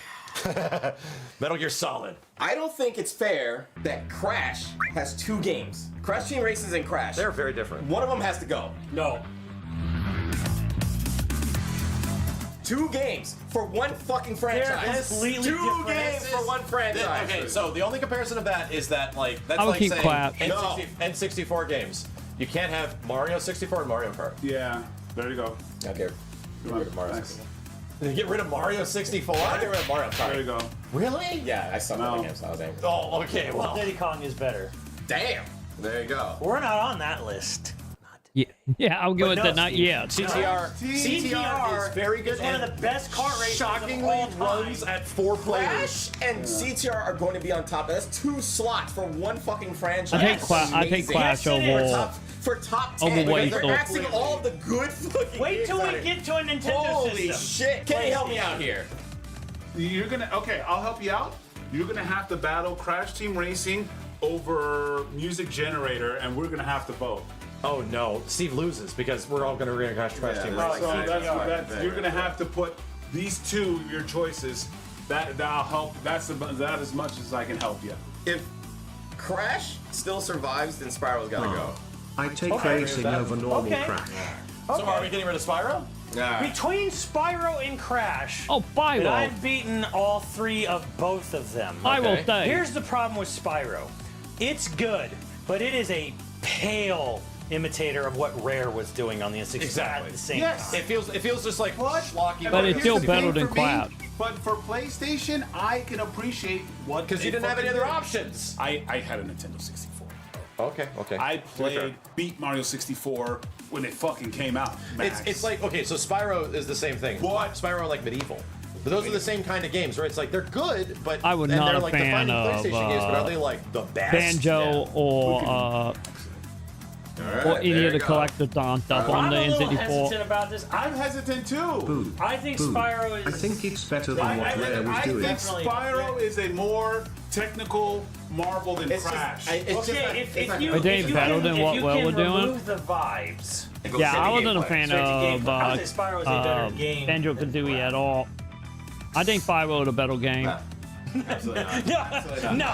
Speaker 9: Metal Gear Solid.
Speaker 12: I don't think it's fair that Crash has 2 games. Crash Team Racing and Crash.
Speaker 9: They're very different.
Speaker 12: One of them has to go.
Speaker 11: No.
Speaker 12: 2 games for one fucking franchise.
Speaker 11: completely
Speaker 12: 2
Speaker 11: different.
Speaker 12: games for one franchise.
Speaker 9: Okay, so the only comparison of that is that like that's
Speaker 1: I would
Speaker 9: like
Speaker 1: keep
Speaker 9: saying
Speaker 1: Clash.
Speaker 9: N64 games. You can't have Mario 64 and Mario Kart.
Speaker 4: Yeah. There you go.
Speaker 12: Okay.
Speaker 4: Come on. Nice.
Speaker 9: Get rid of Mario 64?
Speaker 12: I'll get rid of Mario
Speaker 4: There you
Speaker 12: Kart.
Speaker 4: go.
Speaker 9: Really?
Speaker 12: Yeah, I sucked at
Speaker 4: No.
Speaker 12: the game, so I was angry.
Speaker 9: Oh, okay. Well,
Speaker 11: Diddy Kong is better.
Speaker 12: Damn. There you go.
Speaker 11: We're not on that list.
Speaker 1: Yeah, I'll give it the not yet.
Speaker 9: CTR is very good.
Speaker 11: It's one of the best kart races
Speaker 9: shockingly
Speaker 11: of all time.
Speaker 9: runs at 4 players.
Speaker 12: Crash and CTR are going to be on top. That's 2 slots for one fucking franchise.
Speaker 1: I take Clash
Speaker 12: Amazing.
Speaker 1: Clash
Speaker 11: Yes, it
Speaker 1: over.
Speaker 11: is.
Speaker 12: For top 10.
Speaker 1: Overweight,
Speaker 12: They're
Speaker 1: though.
Speaker 12: axing all of the good fucking
Speaker 11: Wait
Speaker 12: games
Speaker 11: till
Speaker 12: out
Speaker 11: we
Speaker 12: of
Speaker 11: get to a Nintendo
Speaker 12: Holy
Speaker 11: system.
Speaker 12: shit. Kenny, help me out here.
Speaker 4: You're gonna I'll help you out. You're gonna have to battle Crash Team Racing over Music Generator, and we're gonna have to vote.
Speaker 9: Oh no, Steve loses because we're all going to Crash Team Racing.
Speaker 4: So that's you're gonna have to put these 2 your choices. That'll help. That's that as much as I can help you.
Speaker 12: If Crash still survives, then Spyro's gotta go.
Speaker 3: I take racing over normal Crash.
Speaker 9: So are we getting rid of Spyro?
Speaker 11: Between Spyro and Crash,
Speaker 1: Spyro.
Speaker 11: and I've beaten all 3 of both of them.
Speaker 1: I will say.
Speaker 11: Here's the problem with Spyro. It's good, but it is a pale imitator of what Rare was doing on the N64 at the same time.
Speaker 9: It feels just like schlocky.
Speaker 1: But it's still better than Cloud.
Speaker 4: But for PlayStation, I can appreciate what
Speaker 9: because you didn't have any other options.
Speaker 4: I had a Nintendo 64.
Speaker 9: Okay.
Speaker 4: I beat Mario 64 when it fucking came out.
Speaker 9: It's like, okay, so Spyro is the same thing. What? Spyro like Medieval. But those are the same kind of games where it's like they're good, but
Speaker 1: I would not
Speaker 9: they're
Speaker 1: a
Speaker 9: like
Speaker 1: fan
Speaker 9: defining
Speaker 1: of
Speaker 9: PlayStation games, but are they like the best?
Speaker 1: Banjo or any of the collectathon stuff on the
Speaker 11: I'm a little
Speaker 1: N64.
Speaker 11: hesitant about this.
Speaker 4: I'm hesitant too.
Speaker 3: Boo.
Speaker 11: I think
Speaker 3: Boo.
Speaker 11: Spyro is.
Speaker 3: I think it's better than what Rare was doing.
Speaker 4: I think Spyro is a more technical marvel than Crash.
Speaker 11: If you
Speaker 1: It ain't better than what Will was doing.
Speaker 11: remove the vibes.
Speaker 1: Yeah, I wasn't a fan of
Speaker 11: I would say Spyro is a better game.
Speaker 1: Banjo Kazooie at all. I think Spyro is a better game.
Speaker 12: Absolutely not.
Speaker 11: No.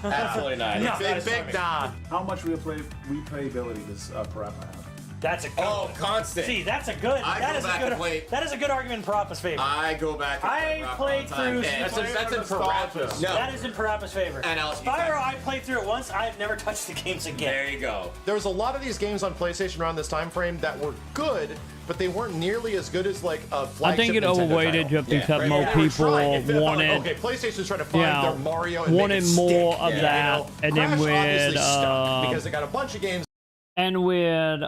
Speaker 12: Absolutely not.
Speaker 11: No.
Speaker 9: Big nah.
Speaker 4: How much replayability does Parappa have?
Speaker 11: That's a good
Speaker 12: constant.
Speaker 11: See, that's a good. That is a good argument in Parappa's favor.
Speaker 12: I go back.
Speaker 11: I played through.
Speaker 12: That's in Parappa's. No.
Speaker 11: That is in Parappa's favor.
Speaker 12: And
Speaker 11: Spyro, I played through it once. I've never touched the games again.
Speaker 12: There you go.
Speaker 9: There was a lot of these games on PlayStation around this time frame that were good, but they weren't nearly as good as like a flagship
Speaker 1: I think it
Speaker 9: Nintendo
Speaker 1: overweighted
Speaker 9: title.
Speaker 1: just because more people wanted.
Speaker 9: Okay, PlayStation's trying to find their Mario and
Speaker 1: wanted
Speaker 9: make it
Speaker 1: more
Speaker 9: stick.
Speaker 1: of that, and then
Speaker 9: Crash obviously
Speaker 1: with
Speaker 9: stuck because they got a bunch of games.
Speaker 1: And with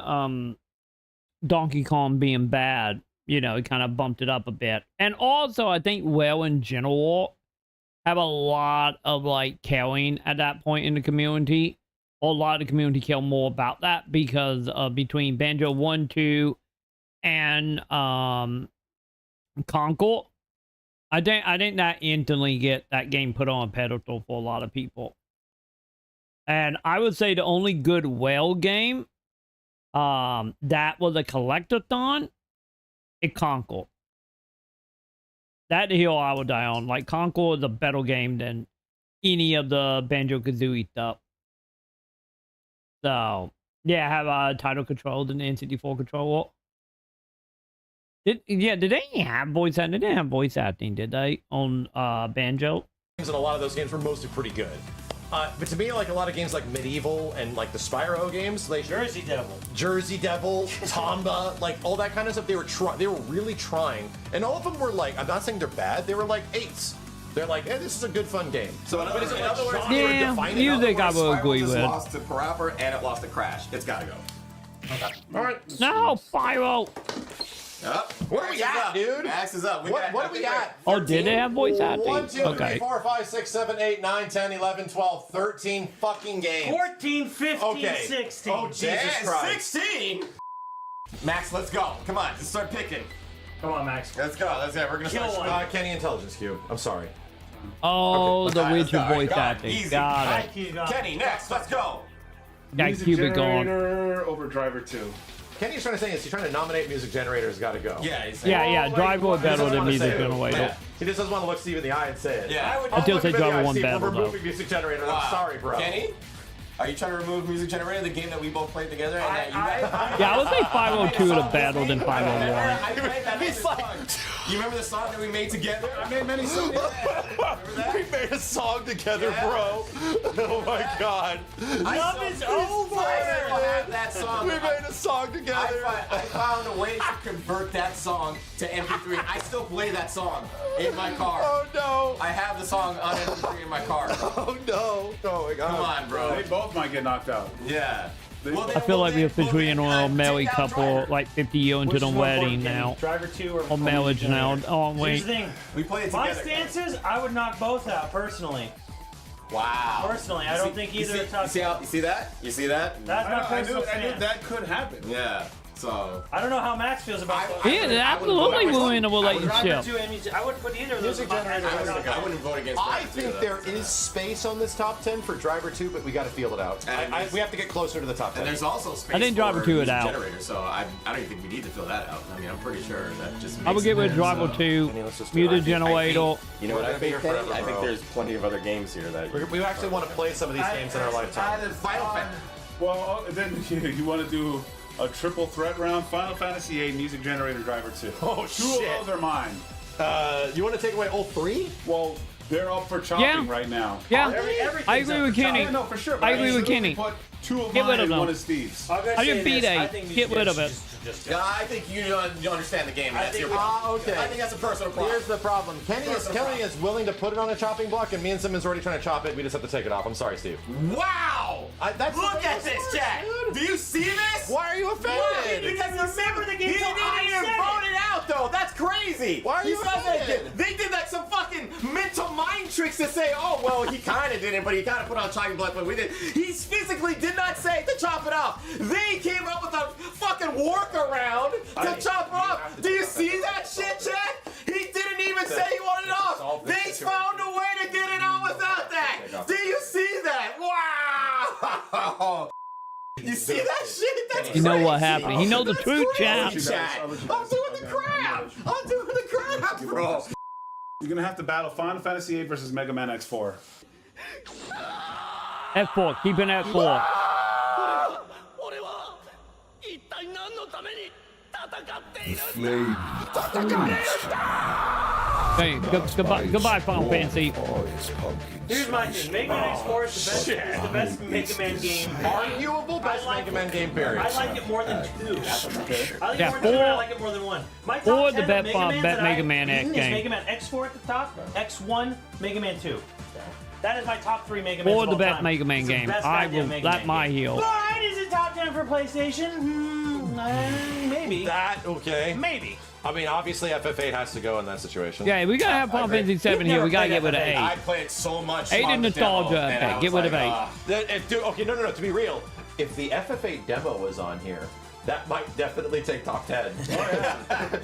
Speaker 1: Donkey Kong being bad, it kind of bumped it up a bit. And also, I think in general have a lot of like caring at that point in the community. A lot of the community care more about that because between Banjo 1, 2, and Concord, I think that instantly get that game put on a pedestal for a lot of people. And I would say the only good whale game that was a collectathon, it Concord. That hill I would die on. Like Concord is a better game than any of the Banjo-Kazooie stuff. So yeah, I have title control and N64 controller. Did they have voice acting? They didn't have voice acting, did they, on Banjo?
Speaker 9: And a lot of those games were mostly pretty good. But to me, like a lot of games like Medieval and like the Spyro games, like
Speaker 11: Jersey Devil,
Speaker 9: Tomba, like all that kind of stuff, they were really trying. And all of them were like, I'm not saying they're bad, they were like 8s. They're like, hey, this is a good fun game.
Speaker 12: So in other words,
Speaker 1: music I will agree with.
Speaker 12: It lost to Parappa and it lost to Crash. It's gotta go. Okay.
Speaker 9: All right.
Speaker 1: No, Spyro.
Speaker 9: Where are we at, dude?
Speaker 12: Max is up.
Speaker 9: What are we at?
Speaker 1: Oh, did they have voice acting?
Speaker 9: 1, 2, 3, 4, 5, 6, 7, 8, 9, 10, 11, 12, 13 fucking games.
Speaker 11: 14, 15, 16.
Speaker 9: Oh, Jesus Christ.
Speaker 12: 16? Max, let's go. Come on, let's start picking.
Speaker 11: Come on, Max.
Speaker 12: Let's go. We're gonna start.
Speaker 9: Kenny Intelligence Cube. I'm sorry.
Speaker 1: Oh,
Speaker 12: Okay.
Speaker 1: the
Speaker 12: All right,
Speaker 1: Witcher
Speaker 12: let's go.
Speaker 1: voice
Speaker 12: Got it.
Speaker 1: acting.
Speaker 12: Easy.
Speaker 1: Got it.
Speaker 12: Kenny, next. Let's go.
Speaker 1: Got
Speaker 4: Music
Speaker 1: Cubic on.
Speaker 4: Generator over Driver 2.
Speaker 9: Kenny's trying to say is he's trying to nominate Music Generator's got to go.
Speaker 12: Yeah, he's
Speaker 1: Yeah, Driver was better than Music Generator.
Speaker 9: Yeah. He just doesn't want to look Steve in the eye and say it.
Speaker 12: Yeah.
Speaker 1: I still say Driver 1 better,
Speaker 9: We're
Speaker 1: though.
Speaker 9: removing Music Generator. I'm sorry, bro.
Speaker 12: Kenny? Are you trying to remove Music Generator, the game that we both played together? And that you guys...
Speaker 1: Yeah, I would say 502 is better than 501.
Speaker 12: I played that song. You remember the song that we made together? I made many songs.
Speaker 9: We made a song together, bro. Oh my God.
Speaker 11: Love is over.
Speaker 12: I have that song.
Speaker 9: We made a song together.
Speaker 12: I found a way to convert that song to MP3. I still play that song in my car.
Speaker 9: Oh no.
Speaker 12: I have the song on MP3 in my car.
Speaker 9: Oh no. Oh my God.
Speaker 12: Come on, bro.
Speaker 4: They both might get knocked out.
Speaker 12: Yeah.
Speaker 1: I feel like we're officially in a married couple, like 50 years into the wedding now.
Speaker 11: Driver 2 or
Speaker 1: Or marriage now. Oh,
Speaker 11: Here's
Speaker 1: wait.
Speaker 11: the thing.
Speaker 12: We play it
Speaker 11: My
Speaker 12: together.
Speaker 11: stances, I would knock both out personally.
Speaker 12: Wow.
Speaker 11: Personally, I don't think either are top.
Speaker 12: You see that? You see that?
Speaker 11: That's my personal
Speaker 4: I knew
Speaker 11: stance.
Speaker 4: that could happen.
Speaker 12: Yeah. So.
Speaker 11: I don't know how Max feels about that.
Speaker 1: Yeah, absolutely we're in a relationship.
Speaker 11: I wouldn't put either of those.
Speaker 12: I wouldn't vote against
Speaker 9: I
Speaker 12: Driver 2,
Speaker 9: think
Speaker 12: though,
Speaker 9: there
Speaker 12: so.
Speaker 9: is space on this top 10 for Driver 2, but we got to feel it out. We have to get closer to the top 10.
Speaker 12: And there's also space
Speaker 1: I think Driver
Speaker 12: for
Speaker 1: 2 it
Speaker 12: Music
Speaker 1: out.
Speaker 12: Generator, so I don't even think we need to fill that out. I mean, I'm pretty sure that just makes
Speaker 1: I would get with
Speaker 12: sense,
Speaker 1: Driver
Speaker 12: so.
Speaker 1: 2, Music Generator.
Speaker 5: You know what I think, Kenny? I think there's plenty of other games here that...
Speaker 9: We actually want to play some of these games in our lifetime.
Speaker 12: Final Fantasy.
Speaker 4: Well, then you want to do a triple threat round. Final Fantasy VIII Music Generator Driver 2.
Speaker 9: Oh,
Speaker 4: Two of those are mine.
Speaker 9: You want to take away all three?
Speaker 4: Well, they're up for chopping right now.
Speaker 1: Yeah, I agree with Kenny.
Speaker 4: No, for sure.
Speaker 1: I agree with Kenny.
Speaker 4: Put two of
Speaker 1: Get
Speaker 4: mine
Speaker 1: rid of
Speaker 4: and
Speaker 1: them.
Speaker 4: one of Steve's.
Speaker 1: I just beat 8. Get rid of it.
Speaker 12: I think you understand the game. That's your
Speaker 9: okay.
Speaker 12: problem. I think that's a personal problem.
Speaker 9: Here's the problem. Kenny is willing to put it on a chopping block, and me and Simmons already trying to chop it. We just have to take it off. I'm sorry, Steve.
Speaker 12: Wow! Look at this, Jack. Do you see this?
Speaker 9: Why are you offended?
Speaker 12: Because remember the game. He
Speaker 11: till
Speaker 12: didn't
Speaker 11: I
Speaker 12: even
Speaker 11: said
Speaker 12: vote it out, though. That's crazy.
Speaker 9: Why are you offended?
Speaker 12: They did like some fucking mental mind tricks to say, oh, well, he kind of did it, but he kind of put on chopping block, but we did. He physically did not say to chop it off. They came up with a fucking workaround to chop it off. Do you see that shit, Jack? He didn't even say he wanted it off. They found a way to get it out without that. Do you see that? Wow! You see that shit? That's crazy.
Speaker 1: You know what happened. He knows the truth, chat.
Speaker 12: I'm doing the crap. I'm doing the crap, bro.
Speaker 4: You're gonna have to battle Final Fantasy VIII versus Mega Man X4.
Speaker 1: F4. Keep an F4.
Speaker 6: The flame.
Speaker 1: Hey, goodbye, Final Fantasy.
Speaker 11: Here's my thing. Mega Man X4 is the best Mega Man game.
Speaker 9: Arguable best Mega Man game, period.
Speaker 11: I like it more than 2. I like it more than 2, I like it more than 1. My top
Speaker 1: 4
Speaker 11: 10
Speaker 1: the best
Speaker 11: Mega
Speaker 1: Man X
Speaker 11: is
Speaker 1: game.
Speaker 11: Mega Man X4 at the top, X1, Mega Man 2. That is my top 3 Mega Man.
Speaker 1: 4 the best Mega Man game. I will let my heel.
Speaker 11: But is it top 10 for PlayStation? Maybe.
Speaker 9: Okay.
Speaker 11: Maybe.
Speaker 9: I mean, obviously FF8 has to go in that situation.
Speaker 1: Yeah, we gotta have Final Fantasy 7 here. We gotta get rid of 8.
Speaker 12: I played so much.
Speaker 1: 8 in nostalgia. Get rid of 8.
Speaker 9: Okay, no. To be real, if the FF8 demo was on here, that might definitely take top 10.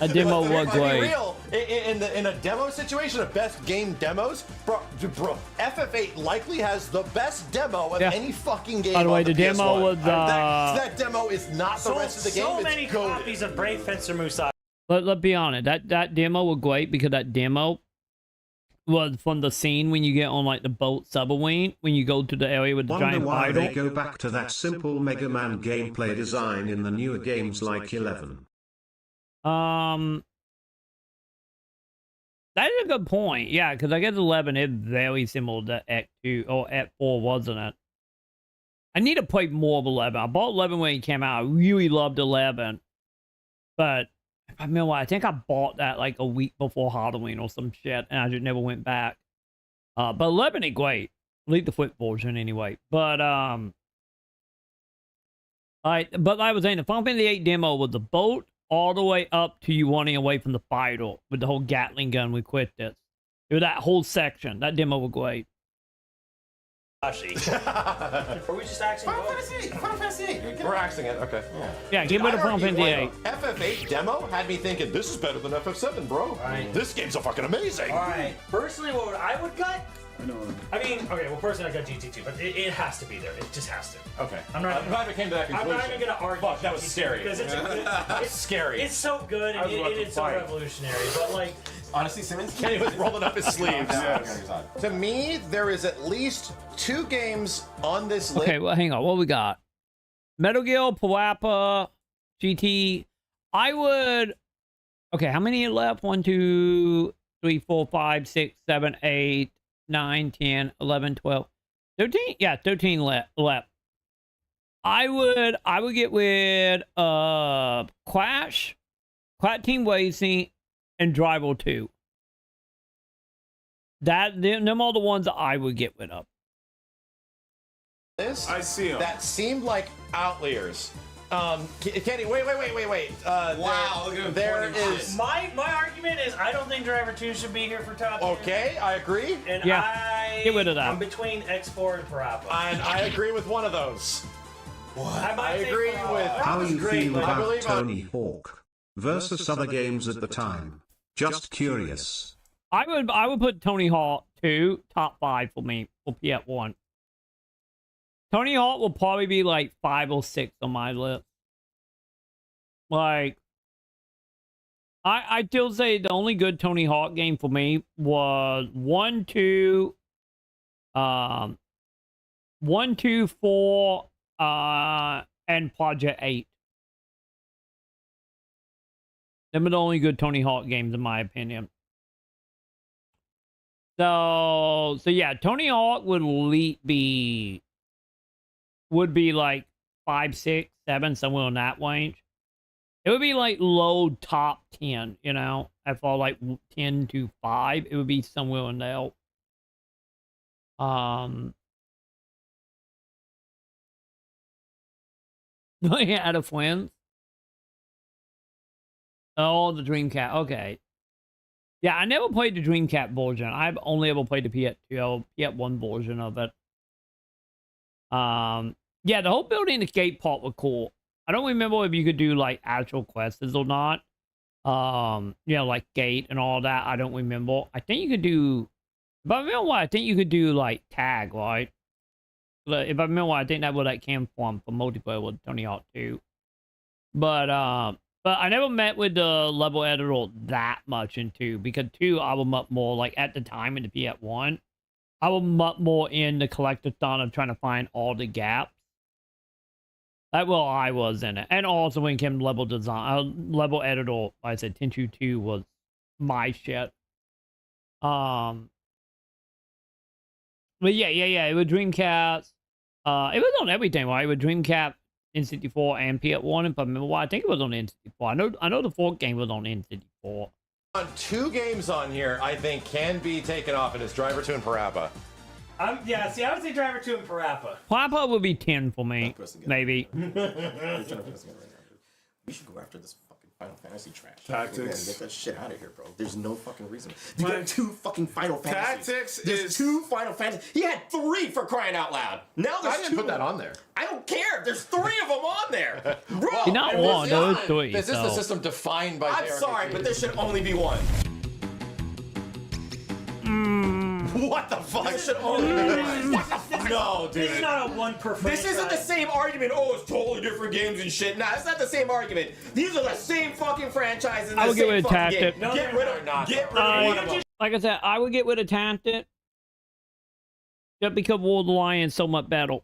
Speaker 1: A demo was
Speaker 9: To be
Speaker 1: great.
Speaker 9: real, in a demo situation of best game demos, bro, FF8 likely has the best demo of any fucking game.
Speaker 1: By the way,
Speaker 9: on the
Speaker 1: the demo
Speaker 9: PS1.
Speaker 1: was
Speaker 9: that demo is not the rest of the game.
Speaker 11: So
Speaker 9: it's
Speaker 11: many
Speaker 9: goated.
Speaker 11: copies of Brave Fencer Musai.
Speaker 1: Let's be honest. That demo was great because that demo was from the scene when you get on like the boat submarine when you go to the area with the
Speaker 3: Wonder
Speaker 1: giant
Speaker 3: why
Speaker 1: idol.
Speaker 3: they go back to that simple Mega Man gameplay design in the newer games like 11.
Speaker 1: That is a good point. Yeah, because I guess 11 is very similar to X2 or X4, wasn't it? I need to play more of 11. I bought 11 when it came out. I really loved 11. But I remember, I think I bought that like a week before Halloween or some shit, and I just never went back. But 11 is great. Leave the flip version anyway. But but I was saying the Final Fantasy VIII demo was the boat all the way up to you running away from the fighter with the whole Gatling gun with quick this. It was that whole section. That demo was great.
Speaker 11: Are we just axing
Speaker 12: Final Fantasy.
Speaker 9: We're axing it, okay.
Speaker 1: Yeah, get rid of Final Fantasy VIII.
Speaker 9: FF8 demo had me thinking, this is better than FF7, bro.
Speaker 11: Right.
Speaker 9: This game's so fucking amazing.
Speaker 11: All right. Personally, what I would cut? I mean, okay, well, personally, I got GT2, but it has to be there. It just has to.
Speaker 9: Okay.
Speaker 11: I'm
Speaker 9: glad we came to that conclusion.
Speaker 11: I'm not even going to argue.
Speaker 9: Fuck, that was scary.
Speaker 11: Because it's
Speaker 9: scary.
Speaker 11: It's so good and it's so revolutionary. But, like,
Speaker 12: honestly, Simmons,
Speaker 9: Kenny was rolling up his sleeves.
Speaker 12: Yeah.
Speaker 9: To me, there is at least 2 games on this list.
Speaker 1: Okay, well, hang on. What we got? Metal Gear, Parappa, GT. I would... Okay, how many are left? 1, 2, 3, 4, 5, 6, 7, 8, 9, 10, 11, 12, 13? Yeah, 13 left. I would get with Crash Team Racing, and Driver 2. Them are the ones that I would get rid of.
Speaker 4: I see them.
Speaker 9: That seemed like outliers. Kenny, wait.
Speaker 12: Wow, look at
Speaker 9: there is.
Speaker 11: my argument is I don't think Driver 2 should be here for top 10.
Speaker 9: Okay, I agree.
Speaker 11: And
Speaker 1: yeah, get rid of that.
Speaker 11: I'm between X4 and Parappa.
Speaker 9: And I agree with one of those.
Speaker 11: I
Speaker 9: agree with.
Speaker 3: How you feel
Speaker 9: I
Speaker 3: about
Speaker 9: believe
Speaker 3: Tony Hawk versus other games at the time? Just curious.
Speaker 1: I would put Tony Hawk 2 top 5 for me for PS1. Tony Hawk will probably be like 5 or 6 on my list. Like, I still say the only good Tony Hawk game for me was 1, 2, 4, and Project 8. Them are the only good Tony Hawk games, in my opinion. So yeah, Tony Hawk would be like 5, 6, 7, somewhere in that range. It would be like low top 10, you know. I fall like 10 to 5. It would be somewhere in there. Yeah, out of friends. Oh, the Dreamcast. Okay. Yeah, I never played the Dreamcast version. I've only ever played the PS2, PS1 version of it. Yeah, the whole building the skate part was cool. I don't remember if you could do like actual quests or not. You know, like gate and all that. I don't remember. I think you could do, if I remember what, I think you could do like tag, right? If I remember what, I think that was like cam form for multiplayer with Tony Hawk 2. But I never met with the level editor that much in 2, because 2 I was much more like at the time in the PS1. I was much more in the collectathon of trying to find all the gaps. Well, I was in it. And also when it came to level design, level editor, like I said, Tenchu 2 was my shit. But yeah, it was Dreamcast. It was on everything, right? It was Dreamcast, N64, and PS1. If I remember why, I think it was on N64. I know the fourth game was on N64.
Speaker 9: On 2 games on here, I think can be taken off, and it's Driver 2 and Parappa.
Speaker 11: Yeah, see, I would say Driver 2 and Parappa.
Speaker 1: Parappa would be 10 for me, maybe.
Speaker 12: We should go after this fucking Final Fantasy trash.
Speaker 4: Tactics.
Speaker 12: Get that shit out of here, bro. There's no fucking reason. You got 2 fucking Final Fantasies.
Speaker 4: Tactics
Speaker 12: There's
Speaker 4: is
Speaker 12: 2 Final Fantasies. He had 3 for crying out loud. Now there's
Speaker 9: I didn't
Speaker 12: 2.
Speaker 9: put that on there.
Speaker 12: I don't care. There's 3 of them on there, bro.
Speaker 1: You're not one, those 3.
Speaker 9: This is the system defined by
Speaker 12: I'm
Speaker 9: JRPG.
Speaker 12: sorry, but there should only be 1. What the fuck? There should only be 1. What the fuck? No, dude.
Speaker 11: This is not a 1 per franchise.
Speaker 12: This isn't the same argument. Oh, it's totally different games and shit. Nah, it's not the same argument. These are the same fucking franchises.
Speaker 1: I would get rid of Tactic.
Speaker 11: No,
Speaker 12: Get rid of one of them.
Speaker 1: Like I said, I would get rid of Tactic. Just because War of the Lion is so much better.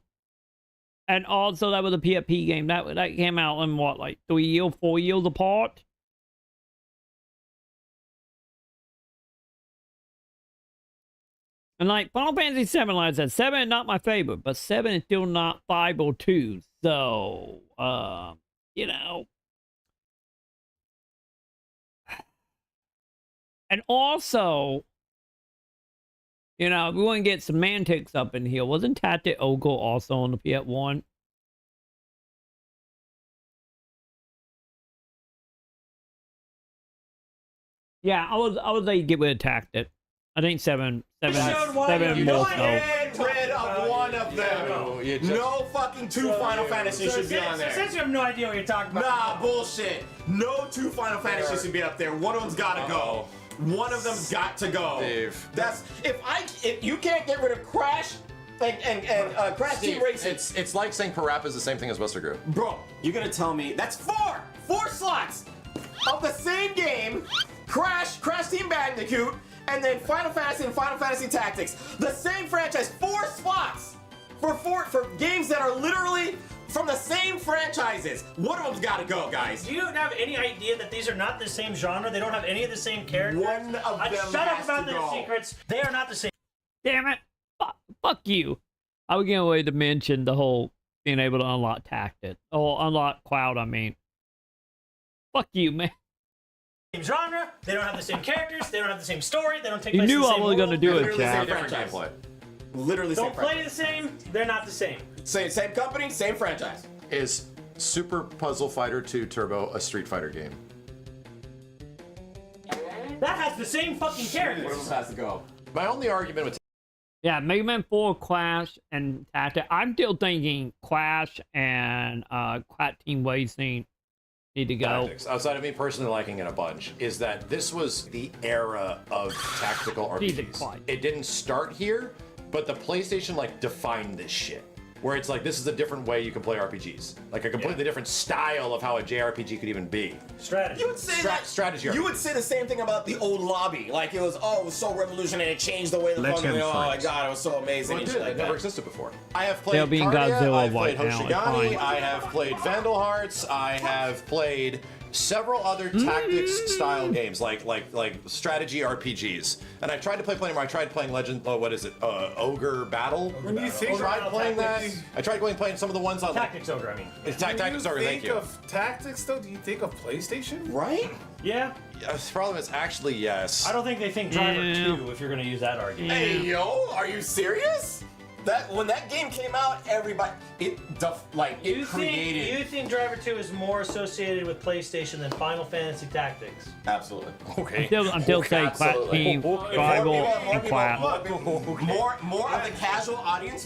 Speaker 1: And also, that was a PSP game. That came out in what, like 3 years, 4 years apart? And like Final Fantasy 7, like I said, 7 is not my favorite, but 7 is still not 5 or 2. So, you know. And also, you know, we want to get semantics up in here. Wasn't Tactic Ogre also on the PS1? Yeah, I was like get rid of Tactic. I think 7 more so.
Speaker 12: Get rid of one of them. No fucking 2 Final Fantasies should be on there.
Speaker 11: Since you have no idea what you're talking about.
Speaker 12: Nah, bullshit. No 2 Final Fantasies should be up there. One of them's gotta go. One of them's got to go.
Speaker 9: Dave.
Speaker 12: That's if you can't get rid of Crash and Crash Team Racing.
Speaker 9: It's like saying Parappa is the same thing as Buster Group.
Speaker 12: Bro, you're gonna tell me that's 4 slots of the same game. Crash Team Bandicoot, and then Final Fantasy and Final Fantasy Tactics. The same franchise, 4 spots for games that are literally from the same franchises. One of them's got to go, guys.
Speaker 11: Do you have any idea that these are not the same genre? They don't have any of the same characters?
Speaker 12: One of them
Speaker 11: Shut up
Speaker 12: has
Speaker 11: about
Speaker 12: to
Speaker 11: their
Speaker 12: go.
Speaker 11: secrets. They are not the same.
Speaker 1: Damn it. Fuck you. I was getting away to mention the whole being able to unlock Tactic. Or unlock Cloud, I mean. Fuck you, man.
Speaker 11: Same genre, they don't have the same characters, they don't have the same story, they don't take
Speaker 1: You
Speaker 11: place in
Speaker 1: knew
Speaker 11: the
Speaker 1: I
Speaker 11: same
Speaker 1: was
Speaker 11: world.
Speaker 1: going to do it,
Speaker 12: Literally
Speaker 1: Chad.
Speaker 12: same franchise. Literally
Speaker 11: Don't
Speaker 12: same
Speaker 11: play
Speaker 12: franchise.
Speaker 11: the same, they're not the same.
Speaker 12: Same company, same franchise.
Speaker 9: Is Super Puzzle Fighter 2 Turbo a Street Fighter game?
Speaker 11: That has the same fucking characters.
Speaker 12: One of them has to go.
Speaker 9: My only argument with
Speaker 1: Yeah, Mega Man 4, Clash, and Tactic. I'm still thinking Clash and Quat Team Racing need to go.
Speaker 9: Tactics, outside of me personally liking it a bunch, is that this was the era of tactical RPGs. It didn't start here, but the PlayStation like defined this shit. Where it's like, this is a different way you can play RPGs. Like a completely different style of how a JRPG could even be.
Speaker 11: Strategy.
Speaker 12: You would say that.
Speaker 9: Strategy.
Speaker 12: You would say the same thing about the old lobby. Like it was so revolutionary. It changed the way the
Speaker 3: Let
Speaker 12: fucking.
Speaker 3: him
Speaker 12: Oh my
Speaker 3: fight.
Speaker 12: god, it was so amazing.
Speaker 9: Well,
Speaker 12: and
Speaker 9: it
Speaker 12: shit
Speaker 9: did.
Speaker 12: like
Speaker 9: It never
Speaker 12: that.
Speaker 9: existed before. I have played
Speaker 1: They'll be in
Speaker 9: Cardia,
Speaker 1: Godzilla
Speaker 9: I've
Speaker 1: right
Speaker 9: played
Speaker 1: now, it's
Speaker 9: Hoshigani,
Speaker 1: fine.
Speaker 9: I have played Vandal Hearts, I have played several other tactics style games, like strategy RPGs. And I tried to play plenty more. I tried playing Legend. Oh, what is it? Ogre Battle.
Speaker 4: When you think
Speaker 9: I tried playing that. I tried playing some of the ones on
Speaker 11: Tactics Ogre. I mean,
Speaker 9: it's Tactics Ogre. Thank you.
Speaker 4: Of tactics though, do you think of PlayStation?
Speaker 9: Right?
Speaker 11: Yeah.
Speaker 9: The problem is actually yes.
Speaker 11: I don't think they think Driver 2 if you're going to use that argument.
Speaker 12: Hey, yo, are you serious? When that game came out, everybody created.
Speaker 11: You think Driver 2 is more associated with PlayStation than Final Fantasy Tactics?
Speaker 12: Absolutely.
Speaker 9: Okay.
Speaker 1: Until say Quack Team, Tribal, and Quack.
Speaker 12: More of the casual audience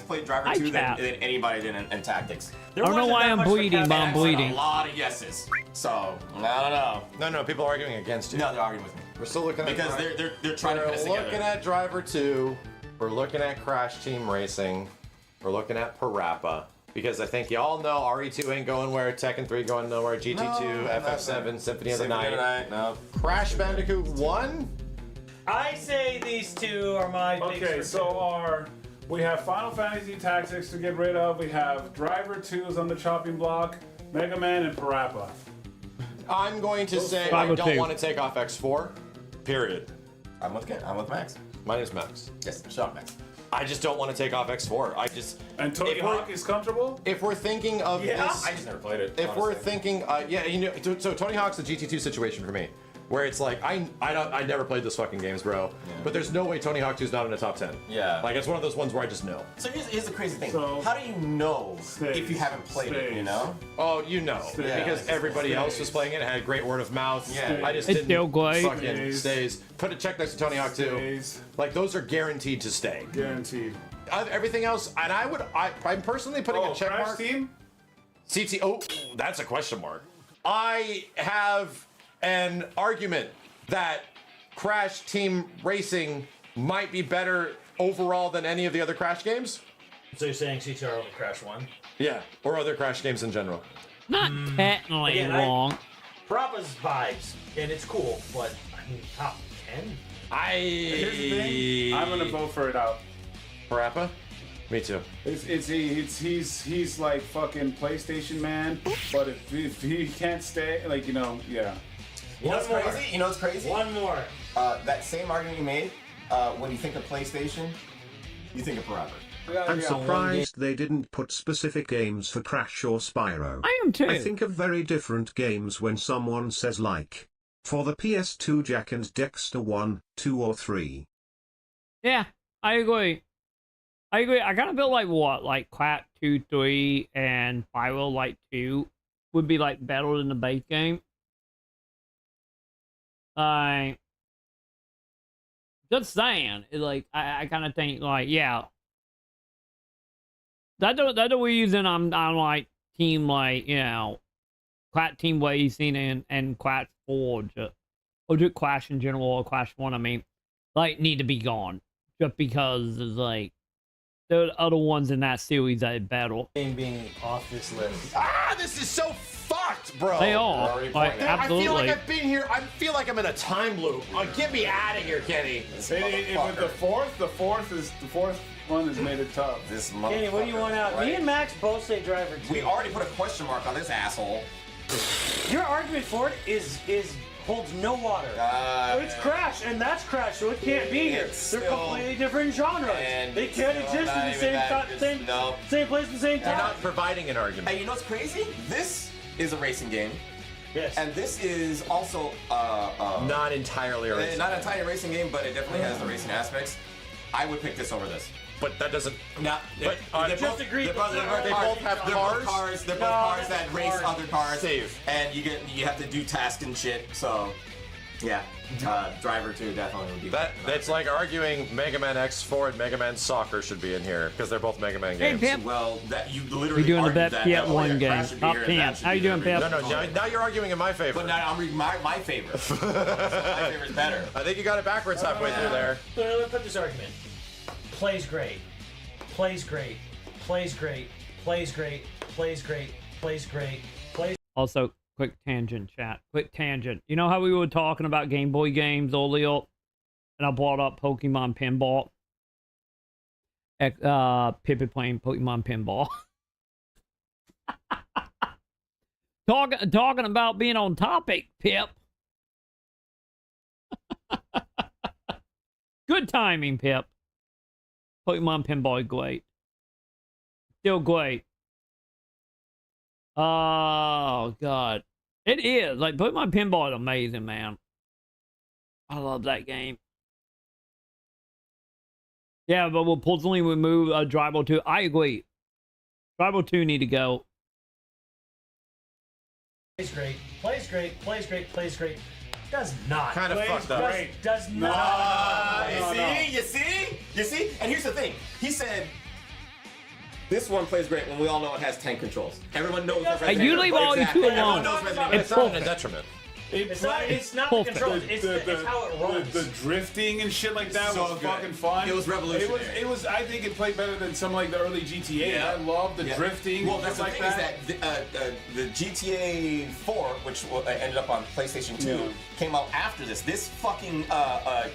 Speaker 12: played Driver 2 than anybody did in Tactics.
Speaker 1: I don't know why I'm bleeding, but I'm bleeding.
Speaker 12: A lot of yeses. So I don't know.
Speaker 9: No, people are arguing against you.
Speaker 12: No, they're arguing with me.
Speaker 9: We're still looking at
Speaker 12: because they're trying to put us together.
Speaker 9: We're looking at Driver 2. We're looking at Crash Team Racing. We're looking at Parappa. Because I think y'all know RE2 ain't going where, Tekken 3 going nowhere, GT2, FF7, Symphony of the Night.
Speaker 12: No.
Speaker 9: Crash Bandicoot 1?
Speaker 11: I say these two are my big
Speaker 4: Okay, so we have Final Fantasy Tactics to get rid of. We have Driver 2's on the chopping block, Mega Man, and Parappa.
Speaker 9: I'm going to say I don't want to take off X4. Period.
Speaker 12: I'm with Max.
Speaker 9: Mine is Max.
Speaker 12: Yes, shut Max.
Speaker 9: I just don't want to take off X4.
Speaker 4: And Tony Hawk is comfortable?
Speaker 9: If we're thinking of this...
Speaker 12: I just never played it.
Speaker 9: If we're thinking... so Tony Hawk's the GT2 situation for me. Where it's like, I never played those fucking games, bro. Yeah. But there's no way Tony Hawk 2 is not in the top 10.
Speaker 12: Yeah.
Speaker 9: Like, it's one of those ones where I just know.
Speaker 12: So here's the crazy thing. How do you know if you haven't played it, you know?
Speaker 9: Oh, you know.
Speaker 12: Yeah.
Speaker 9: Because everybody else was playing it, had great word of mouth.
Speaker 12: Yeah.
Speaker 9: I just didn't fucking stays. Put a check next to Tony Hawk 2. Like, those are guaranteed to stay.
Speaker 4: Guaranteed.
Speaker 9: Everything else, and I'm personally putting a check mark.
Speaker 4: Team?
Speaker 9: CT, that's a question mark. I have an argument that Crash Team Racing might be better overall than any of the other Crash games.
Speaker 11: So you're saying CTR over Crash 1?
Speaker 9: Yeah, or other Crash games in general.
Speaker 1: Not technically wrong.
Speaker 11: Parappa's vibes, and it's cool, but I mean, top 10?
Speaker 4: Here's the thing, I'm gonna vote for it out.
Speaker 9: Parappa? Me too.
Speaker 4: He's like fucking PlayStation man, but if he can't stay, like, yeah.
Speaker 12: You know what's crazy?
Speaker 11: One more.
Speaker 12: That same argument you made, when you think of PlayStation, you think of Parappa.
Speaker 3: I'm surprised they didn't put specific games for Crash or Spyro.
Speaker 1: I am too.
Speaker 3: I think of very different games when someone says like, for the PS2 Jak and Dexter 1, 2 or 3.
Speaker 1: Yeah, I agree. I kind of feel like Quack 2, 3, and Spyro 2 would be better than the base game. Just saying, I kind of think yeah. That's the reason I'm team Quack Team Racing and Quack Forge, or just Quash in general, or Quash 1. I mean, need to be gone just because there's there are other ones in that series that are better.
Speaker 11: Being off this list.
Speaker 9: This is so fucked, bro.
Speaker 1: They are. Absolutely.
Speaker 9: I feel like I've been here. I feel like I'm in a time loop. Get me out of here, Kenny.
Speaker 4: But the fourth one has made it tough.
Speaker 12: This motherfucker.
Speaker 11: Kenny, what do you want out? Me and Max both say Driver 2.
Speaker 12: We already put a question mark on this asshole.
Speaker 11: Your argument for it holds no water. It's Crash, and that's Crash, so it can't be here. They're completely different genres. They can't exist in the same place at the same time.
Speaker 9: You're not providing an argument.
Speaker 12: Hey, you know what's crazy? This is a racing game.
Speaker 11: Yes.
Speaker 12: And this is also
Speaker 9: not entirely a racing.
Speaker 12: Not entirely a racing game, but it definitely has the racing aspects. I would pick this over this.
Speaker 9: But that doesn't.
Speaker 12: No,
Speaker 11: they both
Speaker 12: have cars. They're both cars that race other cars.
Speaker 9: Safe.
Speaker 12: And you have to do tasks and shit. So, yeah, Driver 2 definitely would be.
Speaker 9: That's like arguing Mega Man X4 and Mega Man Soccer should be in here because they're both Mega Man games.
Speaker 1: Hey, Pip.
Speaker 12: Well, you literally.
Speaker 1: We're doing the
Speaker 12: bet
Speaker 1: best yet one game. Top 10. How you doing, Pip?
Speaker 9: No. Now you're arguing in my favor.
Speaker 12: But now I'm reading my favorite. So my favorite's better.
Speaker 9: I think you got it backwards halfway through there.
Speaker 11: So let me put this argument. Plays great. Plays great. Plays great. Plays great. Plays great. Plays great. Plays.
Speaker 1: Also, quick tangent, chat. Quick tangent. You know how we were talking about Game Boy games earlier, and I brought up Pokemon Pinball. Pippi playing Pokemon Pinball. Talking about being on topic, Pip. Good timing, Pip. Pokemon Pinball, great. Still great. Oh, God. It is. Like, Pokemon Pinball is amazing, man. I love that game. Yeah, but we'll personally remove Dribble 2. I agree. Dribble 2 need to go.
Speaker 11: Plays great. Plays great. Plays great. Plays great. Does not.
Speaker 9: Kind of fucked up.
Speaker 11: Does not.
Speaker 12: You see? And here's the thing. He said, this one plays great when we all know it has 10 controls. Everyone knows that Resident
Speaker 1: You leave all you two alone.
Speaker 9: It's not a detriment.
Speaker 11: It's not the controls. It's how it runs.
Speaker 4: The drifting and shit like that
Speaker 12: So
Speaker 4: was
Speaker 12: good.
Speaker 4: fucking fun.
Speaker 12: It was revolutionary.
Speaker 4: It was. I think it played better than some like the early GTA.
Speaker 12: Yeah.
Speaker 4: I love the drifting.
Speaker 12: Well, that's the
Speaker 4: like
Speaker 12: thing is that the GTA 4, which ended up on PlayStation 2, came out after this. This fucking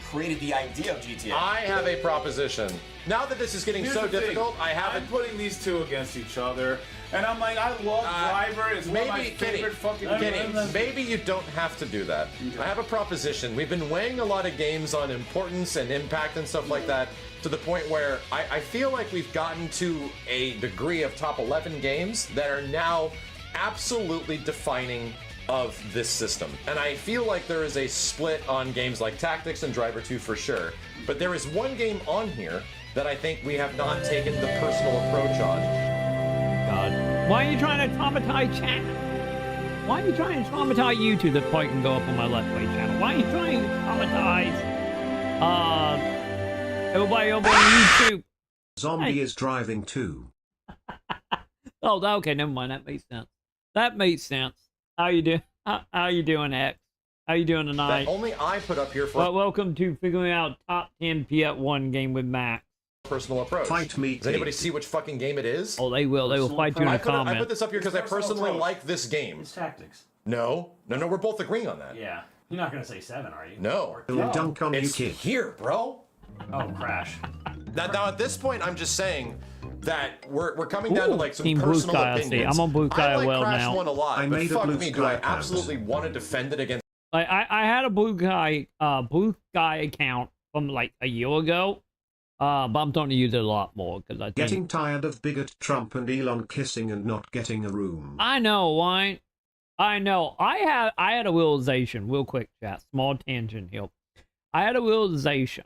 Speaker 12: created the idea of GTA.
Speaker 9: I have a proposition. Now that this is getting so difficult,
Speaker 4: I'm putting these two against each other, and I'm like, I love Driver. It's one of my favorite fucking games.
Speaker 9: Maybe you don't have to do that. I have a proposition. We've been weighing a lot of games on importance and impact and stuff like that to the point where I feel like we've gotten to a degree of top 11 games that are now absolutely defining of this system. And I feel like there is a split on games like Tactics and Driver 2 for sure. But there is one game on here that I think we have not taken the personal approach on.
Speaker 1: God. Why are you trying to traumatize chat? Why are you trying to traumatize YouTube that probably can go up on my Let's Play channel? Why are you trying to traumatize everybody over on YouTube?
Speaker 3: Zombie is driving too.
Speaker 1: Oh, okay, never mind. That makes sense. That makes sense. How you doing? How you doing, X? How you doing tonight?
Speaker 9: That only I put up here for.
Speaker 1: Well, welcome to figuring out top 10 PS1 game with Max.
Speaker 9: Personal approach.
Speaker 3: Fight me.
Speaker 9: Does anybody see which fucking game it is?
Speaker 1: Oh, they will. They will fight you in the comments.
Speaker 9: I put this up here because I personally like this game.
Speaker 11: It's Tactics.
Speaker 9: No, we're both agreeing on that.
Speaker 11: Yeah. You're not gonna say 7, are you?
Speaker 9: No.
Speaker 3: Dunk on you,
Speaker 9: It's
Speaker 3: kid.
Speaker 9: here, bro.
Speaker 11: Oh, Crash.
Speaker 9: Now at this point, I'm just saying that we're coming down to like some
Speaker 1: Team
Speaker 9: personal
Speaker 1: Blue Sky, I
Speaker 9: opinions.
Speaker 1: see. I'm on Blue Sky
Speaker 9: I like
Speaker 1: well
Speaker 9: Crash
Speaker 1: now.
Speaker 9: 1 a lot,
Speaker 3: I
Speaker 9: but
Speaker 3: made a
Speaker 9: fuck
Speaker 3: Blue
Speaker 9: me, do I
Speaker 3: Sky account.
Speaker 9: absolutely want to defend it against.
Speaker 1: Like I had a Blue Sky account from like a year ago, but I'm starting to use it a lot more because I think
Speaker 3: Getting tired of bigot Trump and Elon kissing and not getting a room.
Speaker 1: I know, why? I know. I had a realization, real quick, chat. Small tangent here. I had a realization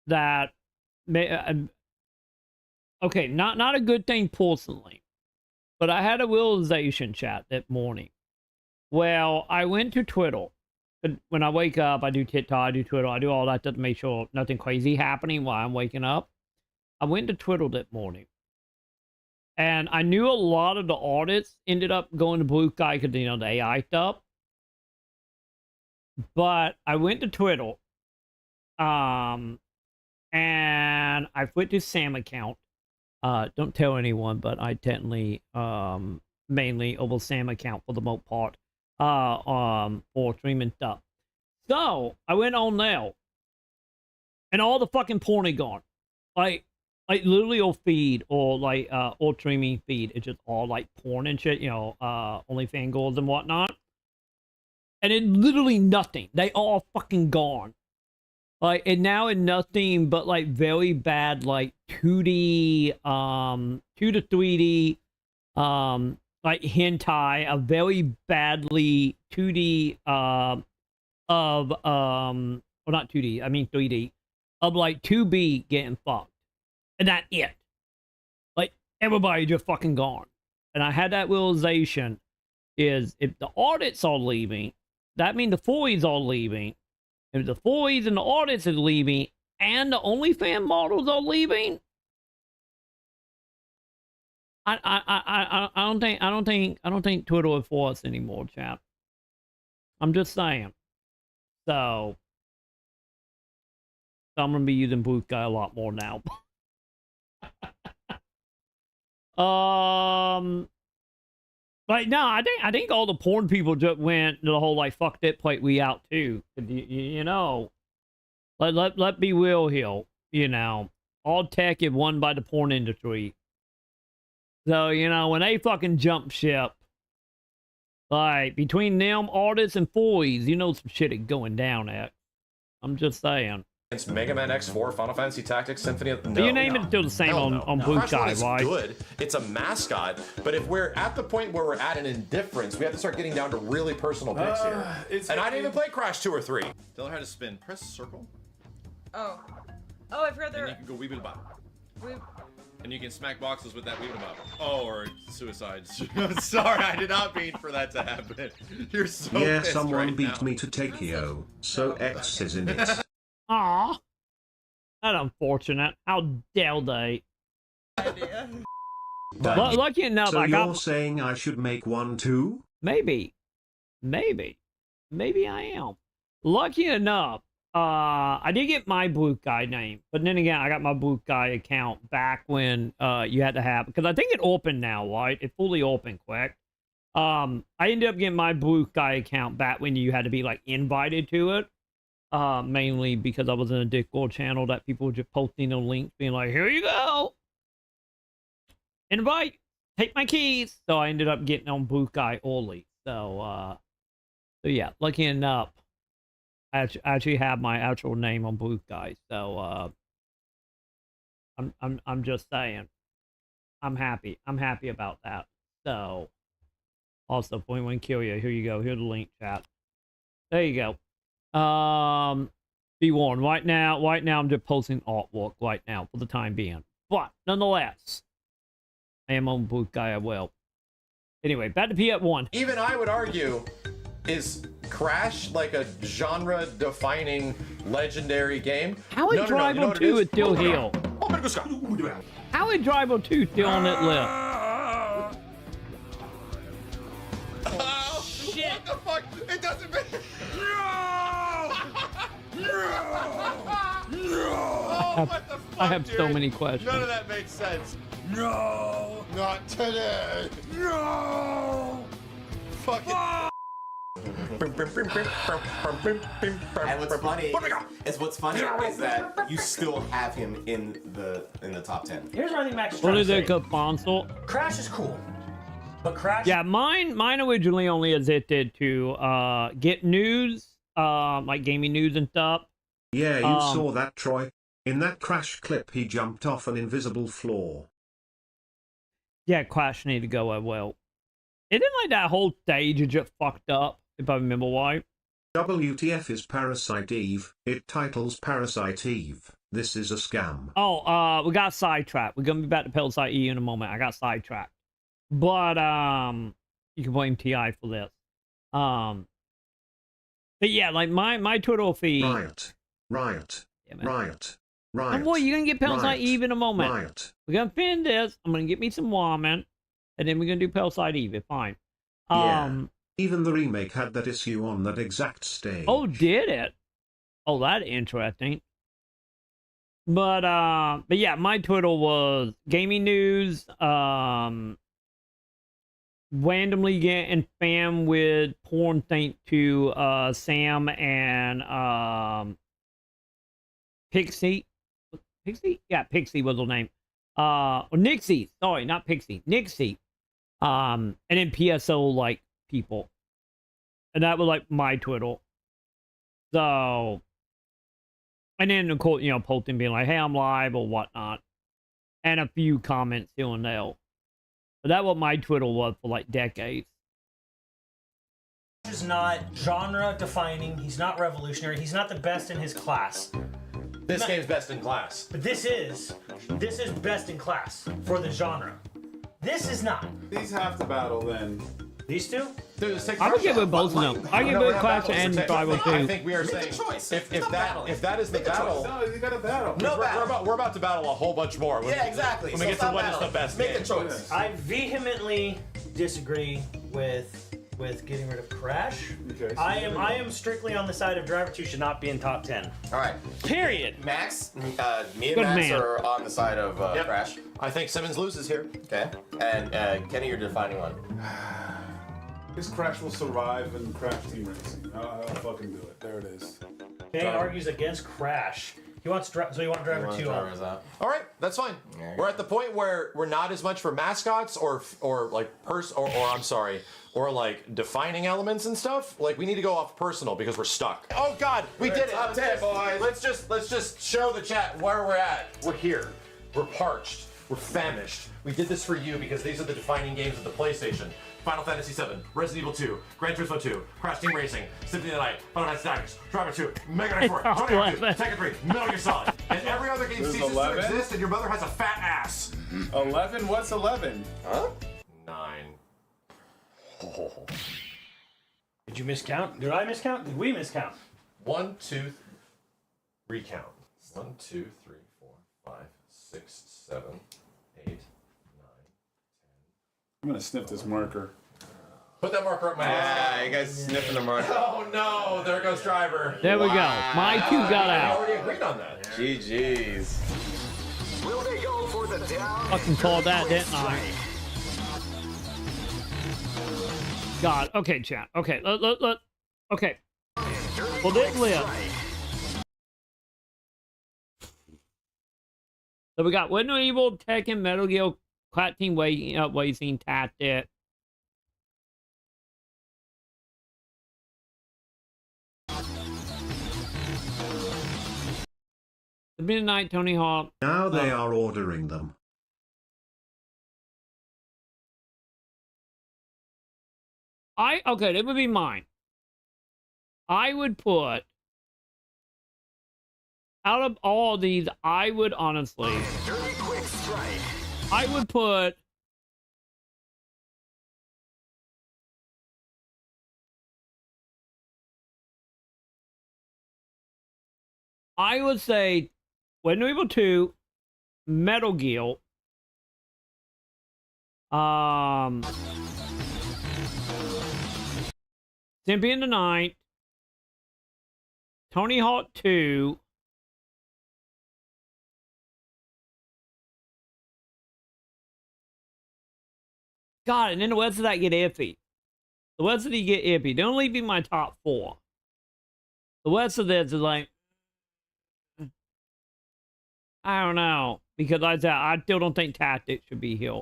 Speaker 1: that, okay, not a good thing personally, but I had a realization, chat, that morning. Well, I went to Twitter. When I wake up, I do TikTok, I do Twitter, I do all that to make sure nothing crazy happening while I'm waking up. I went to Twitter that morning. And I knew a lot of the audits ended up going to Blue Sky because, you know, the AI stuff. But I went to Twitter. And I went to Sam account. Don't tell anyone, but I technically, mainly over Sam account for the most part. For streaming stuff. So I went on there, and all the fucking porn is gone. Like literally your feed or like or streaming feed is just all like porn and shit. You know, OnlyFans goals and whatnot. And it literally nothing. They all fucking gone. Like, and now it's nothing but like very bad like 2D 2 to 3D like hentai, a very badly 2D well not 2D, I mean 3D, of like 2B getting fucked. And that's it. Like everybody just fucking gone. And I had that realization is if the audits are leaving, that means the foys are leaving. If the foys and the audits are leaving and the OnlyFans models are leaving, I don't think Twitter is for us anymore, chap. I'm just saying. So I'm gonna be using Blue Sky a lot more now. Like no, I think all the porn people just went the whole like fuck that plate we out too. You know, let be real here. You know, all tech is won by the porn industry. So, you know, when they fucking jump ship, Like, between them, artists, and Foys, you know some shit is going down at. I'm just saying.
Speaker 9: It's Mega Man X4, Final Fantasy Tactics, Symphony of... No,
Speaker 1: your name is still the same on Blue Sky, right?
Speaker 9: Good. It's a mascot, but if we're at the point where we're at an indifference, we have to start getting down to really personal picks here. And I didn't even play Crash 2 or 3.
Speaker 14: Tell her how to spin. Press circle.
Speaker 8: Oh. Oh, I forgot there.
Speaker 14: And you can go weeble bop. And you can smack boxes with that weeble bop. Oh, or suicide. Sorry, I did not mean for that to happen. You're so pissed
Speaker 3: someone
Speaker 14: right
Speaker 3: beat
Speaker 14: now.
Speaker 3: me to Takeo, so X is in it.
Speaker 1: Aw. That's unfortunate. How dare they? Lucky enough,
Speaker 3: so
Speaker 1: I got...
Speaker 3: you're saying I should make one too?
Speaker 1: Maybe. Maybe I am. Lucky enough, I did get my Blue Sky name, but then again, I got my Blue Sky account back when you had to have, because I think it opened now, right? It fully opened quick. I ended up getting my Blue Sky account back when you had to be like invited to it. Mainly because I was in a Discord channel that people were just posting the links, being like, "Here you go, invite, take my keys." So I ended up getting on Blue Sky early. So yeah, lucky enough, I actually have my actual name on Blue Sky. So I'm just saying, I'm happy about that. So also, 0.1 kill you. Here you go. Here's the link, chat. There you go. Be warned, right now I'm just posting artwork right now for the time being, but nonetheless, I am on Blue Sky. I will. Anyway, back to PS1.
Speaker 9: Even I would argue, is Crash like a genre-defining legendary game?
Speaker 1: How is Driver 2 is still here? How is Driver 2 still on that list?
Speaker 14: Oh, shit! What the fuck? It doesn't make... No! Oh, what the fuck,
Speaker 1: I have
Speaker 14: dude?
Speaker 1: so many questions.
Speaker 14: None of that makes sense. No! Not today! No! Fuck it.
Speaker 12: And what's funny is that you still have him in the top 10.
Speaker 11: Here's what I think Max is
Speaker 1: What
Speaker 11: trying
Speaker 1: is
Speaker 11: to
Speaker 1: it
Speaker 11: say.
Speaker 1: called, console?
Speaker 11: Crash is cool, but Crash...
Speaker 1: Yeah, mine originally only existed to get news, like gaming news and stuff.
Speaker 3: Yeah, you saw that, Troy. In that Crash clip, he jumped off an invisible floor.
Speaker 1: Yeah, Crash needed to go well. It didn't like that whole stage is just fucked up, if I remember right.
Speaker 3: WTF is Parasite Eve. It titles Parasite Eve. This is a scam.
Speaker 1: Oh, we got sidetracked. We're gonna be back to Parasite Eve in a moment. I got sidetracked. But you can blame TI for this. But yeah, like my Twitter feed.
Speaker 3: Riot.
Speaker 1: And boy, you're gonna get Parasite Eve in a moment. We're gonna finish this. I'm gonna get me some ramen, and then we're gonna do Parasite Eve. It's fine.
Speaker 3: Yeah. Even the remake had that issue on that exact stage.
Speaker 1: Oh, did it? Oh, that's interesting. But yeah, my Twitter was gaming news. Randomly getting spam with porn thanks to Sam and Pixie. Pixie? Yeah, Pixie was her name. Or Nixie. Sorry, not Pixie. Nixie. And then PSO like people. And that was like my Twitter. So, and then of course, you know, posting being like, "Hey, I'm live" or whatnot, and a few comments here and there. But that's what my Twitter was for like decades.
Speaker 11: Is not genre defining. He's not revolutionary. He's not the best in his class.
Speaker 9: This game's best in class.
Speaker 11: But this is best in class for the genre. This is not.
Speaker 4: These have to battle then.
Speaker 11: These two?
Speaker 1: I would give it both of them. I give it Clash and Tribal too.
Speaker 9: I think we are saying if that is the battle.
Speaker 4: No, you got to battle.
Speaker 12: No battle.
Speaker 9: We're about to battle a whole bunch more.
Speaker 12: Yeah, exactly.
Speaker 9: When we get to what is the best
Speaker 12: Make
Speaker 9: game.
Speaker 12: the choice.
Speaker 11: I vehemently disagree with getting rid of Crash.
Speaker 4: Okay, so
Speaker 11: I am strictly on the side of Driver 2 should not be in top 10.
Speaker 12: All right.
Speaker 1: Period.
Speaker 12: Max, me and
Speaker 1: Good
Speaker 12: Max
Speaker 1: man.
Speaker 12: are on the side of Crash.
Speaker 9: I think Simmons loses here.
Speaker 12: Okay. And Kenny, you're defining one.
Speaker 4: This Crash will survive in Crash Team Racing. I'll fucking do it. There it is.
Speaker 11: Kenny argues against Crash. He wants so you want driver 2 on.
Speaker 9: All right, that's fine. We're at the point where we're not as much for mascots or like like defining elements and stuff. Like we need to go off personal because we're stuck. Oh God, we did it.
Speaker 12: Top 10, boys.
Speaker 9: Let's just show the chat where we're at. We're here. We're parched. We're famished. We did this for you because these are the defining games of the PlayStation. Final Fantasy VII, Resident Evil 2, Gran Turismo 2, Crash Team Racing, Symphony of the Night, Final Fantasy Tactics, Driver 2, Mega Man 4, Tony Hawk 2, Tekken 3, Metal Gear Solid, and every other game ceases to exist, and your mother has a fat ass.
Speaker 4: 11? What's 11?
Speaker 9: Huh? 9.
Speaker 11: Oh. Did you miscount? Did I miscount? Did we miscount?
Speaker 9: 1, 2, recount. 1, 2, 3, 4, 5, 6, 7, 8, 9.
Speaker 4: I'm gonna sniff this marker.
Speaker 9: Put that marker up my ass.
Speaker 12: Yeah, you guys sniffing the marker.
Speaker 9: Oh no, there goes driver.
Speaker 1: There we go. My 2 got out.
Speaker 9: We already agreed on that.
Speaker 12: GG's.
Speaker 10: Will they go for the down?
Speaker 1: Fucking called that, didn't I? God. Okay, chat. Okay, let. Okay. Well, this live. So we got Resident Evil, Tekken, Metal Gear, Crash Team Racing, Tactics. The Midnight Tony Hawk.
Speaker 3: Now they are ordering them.
Speaker 1: Okay, that would be mine. I would put, out of all these, I would honestly, I would put I would say Resident Evil 2, Metal Gear, Symphony of the Night, Tony Hawk 2, God, and then the rest of that get iffy. The rest of these get iffy. Don't leave me my top 4. The rest of this is like, I don't know, because I still don't think Tactics should be here.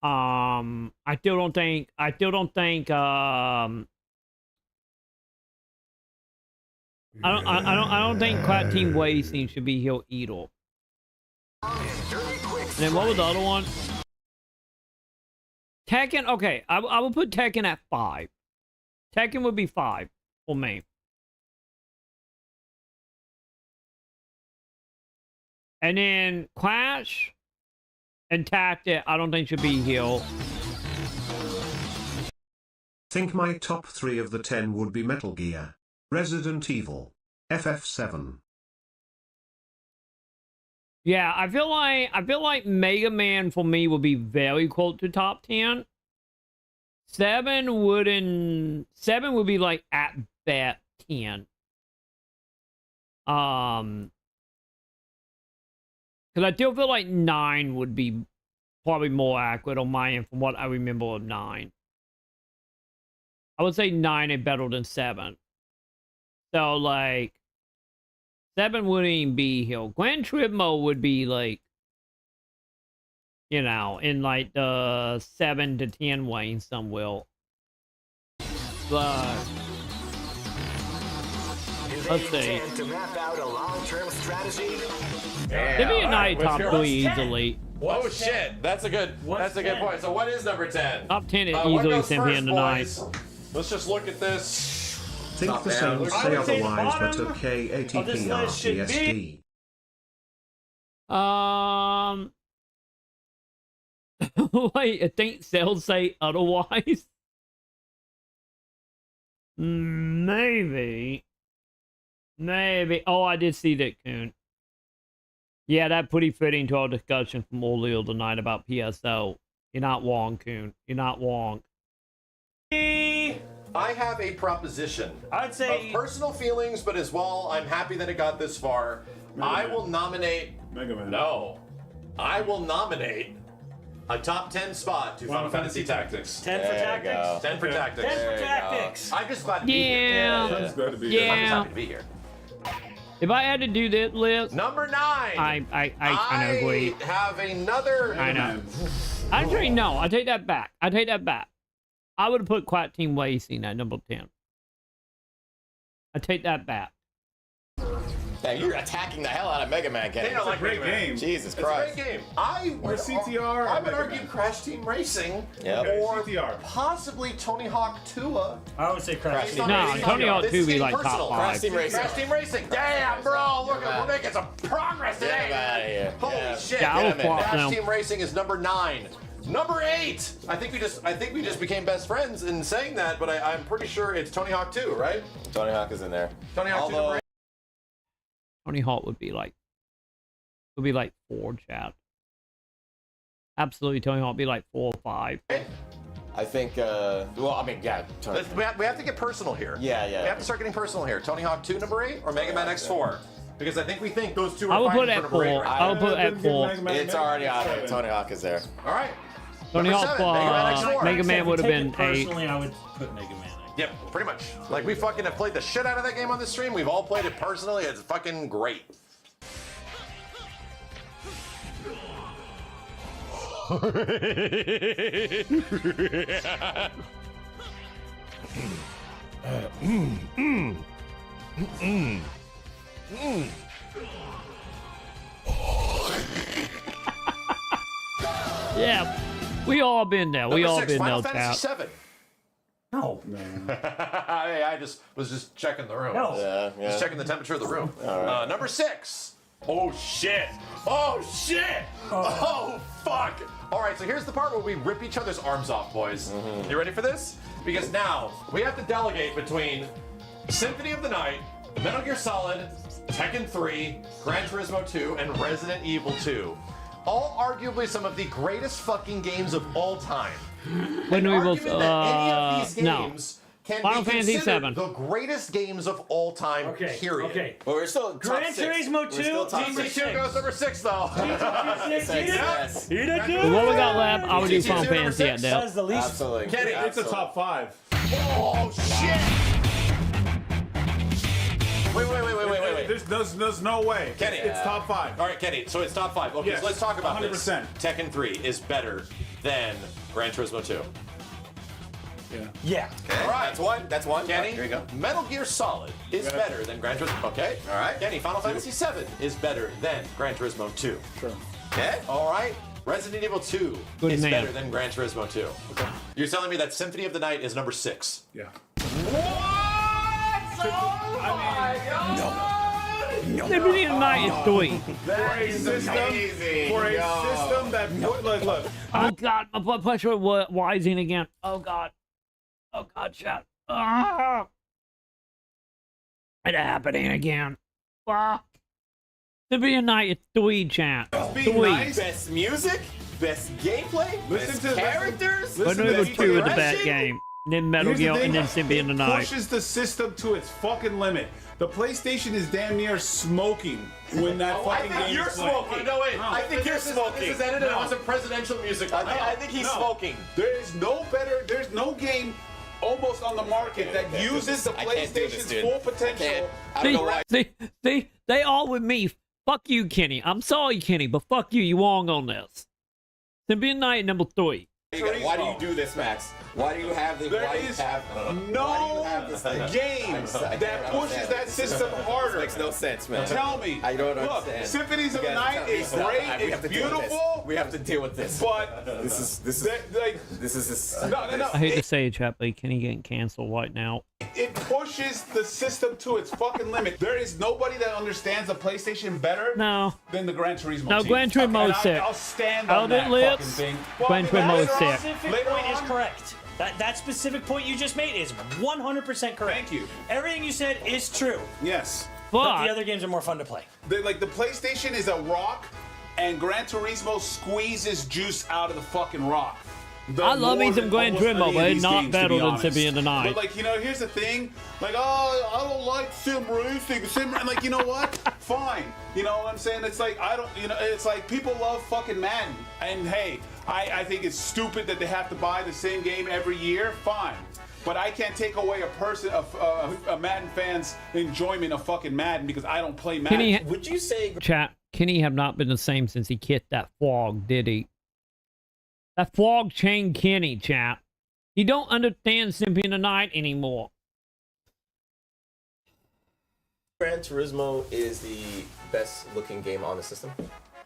Speaker 1: I still don't think I don't think Crash Team Racing should be here either. And then what was the other one? Tekken, okay, I will put Tekken at 5. Tekken would be 5 for me. And then Crash and Tactic, I don't think should be here.
Speaker 3: Think my top 3 of the 10 would be Metal Gear, Resident Evil, FF7.
Speaker 1: Yeah, I feel like Mega Man for me would be very close to top 10. 7 would be like at best 10. Because I still feel like 9 would be probably more accurate on my end from what I remember of 9. I would say 9 is better than 7. So, like, 7 wouldn't even be here. Gran Turismo would be, like, you know, in, like, the 7 to 10 range somewhere. But let's see.
Speaker 10: To map out a long-term strategy.
Speaker 1: Give me a night top 3 easily.
Speaker 9: Oh shit, that's a good point. So what is number 10?
Speaker 1: Top 10 is easily Symphony of the Night.
Speaker 9: Let's just look at this.
Speaker 3: Think the same, say otherwise, but okay, ATPRTSD.
Speaker 1: Wait, I think cells say otherwise. Maybe. Oh, I did see that, Coon. Yeah, that pretty fitting to our discussion from earlier tonight about PSO. You're not wrong, Coon. You're not wrong.
Speaker 9: I have a proposition.
Speaker 11: I'd say
Speaker 9: of personal feelings, but as well, I'm happy that it got this far. I will nominate.
Speaker 4: Mega Man.
Speaker 9: No, I will nominate a top 10 spot to Final Fantasy Tactics.
Speaker 11: 10 for Tactics.
Speaker 9: 10 for Tactics.
Speaker 11: 10 for Tactics.
Speaker 9: I'm just glad to be here.
Speaker 1: Yeah.
Speaker 4: It's glad to be
Speaker 1: Yeah.
Speaker 9: I'm just happy to be here.
Speaker 1: If I had to do this list,
Speaker 9: Number 9.
Speaker 1: I kind of agree.
Speaker 9: I have another.
Speaker 1: I know. Actually, no. I take that back. I would have put Quiet Team Racing at number 10. I take that back.
Speaker 12: Yeah, you're attacking the hell out of Mega Man, Kenny.
Speaker 9: They don't like
Speaker 4: great game.
Speaker 12: Jesus
Speaker 9: It's
Speaker 12: Christ.
Speaker 9: a great game. I
Speaker 4: Or CTR.
Speaker 9: I would argue Crash Team Racing or
Speaker 4: CTR.
Speaker 9: possibly Tony Hawk 2.
Speaker 11: I would say Crash Team.
Speaker 1: No, Tony Hawk 2 be like
Speaker 9: personal.
Speaker 1: top 5.
Speaker 12: Crash Team Racing.
Speaker 9: Crash Team Racing. Damn, bro, look at we're making some progress today.
Speaker 12: Get out of here.
Speaker 9: Holy shit.
Speaker 1: Yeah, I will flop
Speaker 9: Crash
Speaker 1: now.
Speaker 9: Team Racing is number 9. Number 8. I think we just became best friends in saying that, but I'm pretty sure it's Tony Hawk 2, right?
Speaker 12: Tony Hawk is in there.
Speaker 9: Tony Hawk 2 number 8.
Speaker 1: Tony Hawk would be like 4, chat. Absolutely, Tony Hawk would be like 4 or 5.
Speaker 12: I think, well, I mean, yeah. Tony.
Speaker 9: We have to get personal here.
Speaker 12: Yeah.
Speaker 9: We have to start getting personal here. Tony Hawk 2 number 8 or Mega Man X4? Because I think those two are
Speaker 1: I would put
Speaker 9: fighting
Speaker 1: at
Speaker 9: for number 8
Speaker 1: 4.
Speaker 9: right
Speaker 1: I would put at 4.
Speaker 12: It's already on there. Tony Hawk is there.
Speaker 9: All right.
Speaker 1: Tony
Speaker 9: Number
Speaker 1: Hawk
Speaker 9: 7, Mega Man X4.
Speaker 1: Mega Man would have been 8.
Speaker 11: Personally, I would put Mega Man.
Speaker 9: Yep, pretty much. Like, we fucking have played the shit out of that game on this stream. We've all played it personally. It's fucking great.
Speaker 1: Yeah, we all been there. We all been
Speaker 9: Final
Speaker 1: there,
Speaker 9: Fantasy
Speaker 1: chat.
Speaker 9: 7.
Speaker 11: No.
Speaker 9: I was just checking the room.
Speaker 11: No.
Speaker 12: Yeah.
Speaker 9: Just checking the temperature of the room.
Speaker 12: right.
Speaker 9: Number 6. Oh shit! Oh shit! Oh fuck! All right, so here's the part where we rip each other's arms off, boys. You ready for this? Because now we have to delegate between Symphony of the Night, Metal Gear Solid, Tekken 3, Gran Turismo 2, and Resident Evil 2. All arguably some of the greatest fucking games of all time.
Speaker 1: When we will,
Speaker 9: Argument that any of these games can
Speaker 1: Final
Speaker 9: be
Speaker 1: Fantasy
Speaker 9: considered
Speaker 1: 7.
Speaker 9: the greatest games of all time, period.
Speaker 11: Okay.
Speaker 12: But we're still top
Speaker 11: Gran
Speaker 12: 6.
Speaker 11: Turismo 2,
Speaker 12: We're still top
Speaker 9: DC
Speaker 12: 6.
Speaker 9: 2 goes number 6, though.
Speaker 12: Yes.
Speaker 1: With what we got left, I would do Final Fantasy at
Speaker 11: That's
Speaker 1: that.
Speaker 11: the least.
Speaker 12: Absolutely.
Speaker 9: Kenny,
Speaker 4: It's a top 5.
Speaker 9: Oh, shit! Wait.
Speaker 4: There's no way.
Speaker 9: Kenny.
Speaker 4: It's top 5.
Speaker 9: All right, Kenny, so it's top 5. Okay,
Speaker 4: Yes,
Speaker 9: so let's talk about
Speaker 4: 100%.
Speaker 9: this. Tekken 3 is better than Gran Turismo 2.
Speaker 11: Yeah.
Speaker 9: All right.
Speaker 12: That's one.
Speaker 9: Kenny,
Speaker 12: Here you go.
Speaker 9: Metal Gear Solid is better than Gran Turismo. Okay.
Speaker 12: All right.
Speaker 9: Kenny, Final Fantasy 7 is better than Gran Turismo 2.
Speaker 4: Sure.
Speaker 12: Okay.
Speaker 9: All right. Resident Evil 2
Speaker 1: Good
Speaker 9: is
Speaker 1: man.
Speaker 9: better than Gran Turismo 2.
Speaker 4: Okay.
Speaker 9: You're telling me that Symphony of the Night is number 6?
Speaker 4: Yeah.
Speaker 1: Symphony of the Night is 3.
Speaker 4: For a system that look.
Speaker 1: Oh god, my blood pressure rising again. Oh god, chat. It's happening again. Fuck. Symphony of the Night is 3, chat. 3.
Speaker 4: Nice.
Speaker 12: Best music, best gameplay, best characters.
Speaker 1: But Number 2 is the best game. Then Metal
Speaker 4: Here's the
Speaker 1: Gear,
Speaker 4: thing,
Speaker 1: and then Symphony of the
Speaker 4: it
Speaker 1: Night.
Speaker 4: pushes the system to its fucking limit. The PlayStation is damn near smoking when that fucking game
Speaker 9: You're
Speaker 4: is playing.
Speaker 9: smoking. No, wait.
Speaker 12: I think you're smoking.
Speaker 9: This is edited. It was a presidential music.
Speaker 12: I think he's smoking.
Speaker 4: There's no game almost on the market that uses the PlayStation's full potential.
Speaker 12: I don't know why.
Speaker 1: See, they all with me. Fuck you, Kenny. I'm sorry, Kenny, but fuck you. You wrong on this. Symphony of the Night, number 3.
Speaker 12: Why do you do this, Max? Why do you have this?
Speaker 4: There is no game that pushes that system harder.
Speaker 12: Makes no sense, man.
Speaker 4: Tell me.
Speaker 12: I don't
Speaker 4: Look,
Speaker 12: understand.
Speaker 4: Symphonies of the Night is great. It's beautiful.
Speaker 12: We have to deal with this.
Speaker 4: But
Speaker 12: this is
Speaker 4: no.
Speaker 1: I hate to say it, chat, but Kenny getting canceled right now.
Speaker 4: It pushes the system to its fucking limit. There is nobody that understands the PlayStation better than the Gran Turismo
Speaker 1: No,
Speaker 4: team.
Speaker 1: Gran Turismo is sick.
Speaker 4: I'll stand on that fucking thing.
Speaker 1: Gran Turismo is sick.
Speaker 11: Specific point is correct. That specific point you just made is 100% correct.
Speaker 4: Thank you.
Speaker 11: Everything you said is true.
Speaker 4: Yes.
Speaker 11: But the other games are more fun to play.
Speaker 4: The PlayStation is a rock, and Gran Turismo squeezes juice out of the fucking rock.
Speaker 1: I love me some Gran Turismo, but it's not better than Symphony of the Night.
Speaker 4: But here's the thing. I don't like sim racing. And you know what? Fine. You know what I'm saying? It's like, it's like people love fucking Madden. And hey, I think it's stupid that they have to buy the same game every year. Fine. but I can't take away a Madden fan's enjoyment of fucking Madden because I don't play Madden.
Speaker 12: Would you say,
Speaker 1: Chat, Kenny have not been the same since he kicked that flog, did he? That flog chained Kenny, chat. He don't understand Simpy in the Night anymore.
Speaker 12: Gran Turismo is the best looking game on the system?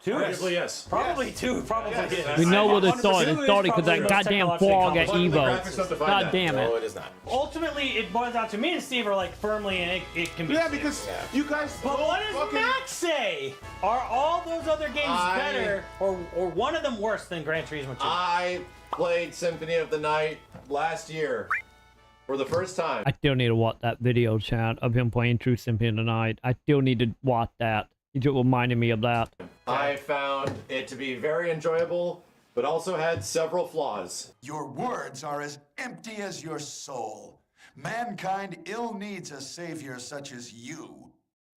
Speaker 11: Arguably, yes. Probably two. Probably yes.
Speaker 1: We know what it started. It started because that goddamn fog at Evo. God damn it.
Speaker 12: No, it is not.
Speaker 11: Ultimately, it boils down to me and Steve are like firmly in it can be.
Speaker 4: Yeah, because you guys.
Speaker 11: But what does Max say? Are all those other games better or one of them worse than Gran Turismo 2?
Speaker 9: I played Symphony of the Night last year for the first time.
Speaker 1: I still need to watch that video, chat, of him playing True Symphony of the Night. I still need to watch that. He just reminded me of that.
Speaker 9: I found it to be very enjoyable, but also had several flaws.
Speaker 15: Your words are as empty as your soul. Mankind ill needs a savior such as you.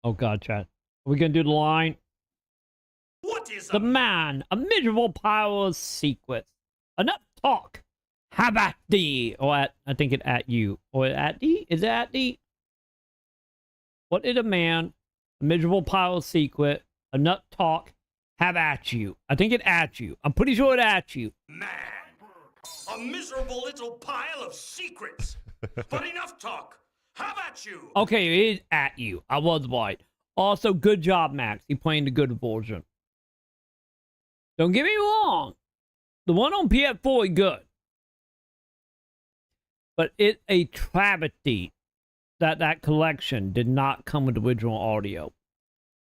Speaker 1: Oh God, chat. Are we gonna do the line?
Speaker 10: What is
Speaker 1: the man? A miserable pile of secrets. Enough talk. How about thee? Or at, I think it at you. Or at thee? Is it at thee? What is a man? A miserable pile of secret. A nut talk. Have at you. I think it at you. I'm pretty sure it at you.
Speaker 10: Man, a miserable little pile of secrets. But enough talk. Have at you.
Speaker 1: Okay, it is at you. I was right. Also, good job, Max. He playing the good version. Don't get me wrong. The one on PS4 is good. But it's a travesty that that collection did not come with the original audio.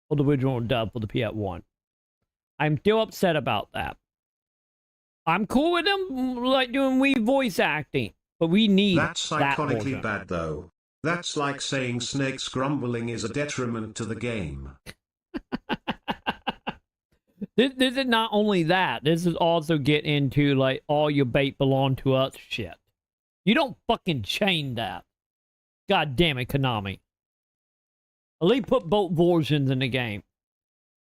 Speaker 1: Or the original dub for the PS1. I'm still upset about that. I'm cool with them like doing Wii voice acting. But we need
Speaker 3: That's iconically bad though. That's like saying snakes grumbling is a detriment to the game.
Speaker 1: This is not only that. This is also get into like all your bait belong to us shit. You don't fucking chain that. God damn it, Konami. At least put both versions in the game.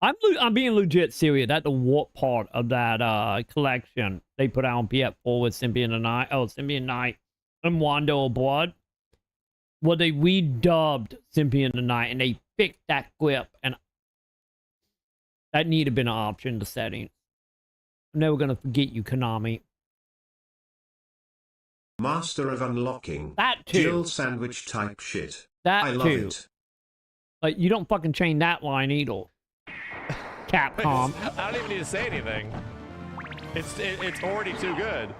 Speaker 1: I'm being legit serious. That's the warp part of that collection they put out on PS4 with Symbian and Night. Oh, Symbian Night and Wando of Blood. Well, they redubbed Symbian and Night and they fixed that clip, and that need to have been an option in the settings. I'm never gonna forget you, Konami.
Speaker 3: Master of unlocking.
Speaker 1: That too.
Speaker 3: Jill sandwich type shit.
Speaker 1: That
Speaker 3: I love
Speaker 1: too.
Speaker 3: it.
Speaker 1: Like, you don't fucking chain that line either. Capcom.
Speaker 9: I don't even need to say anything. It's already too good.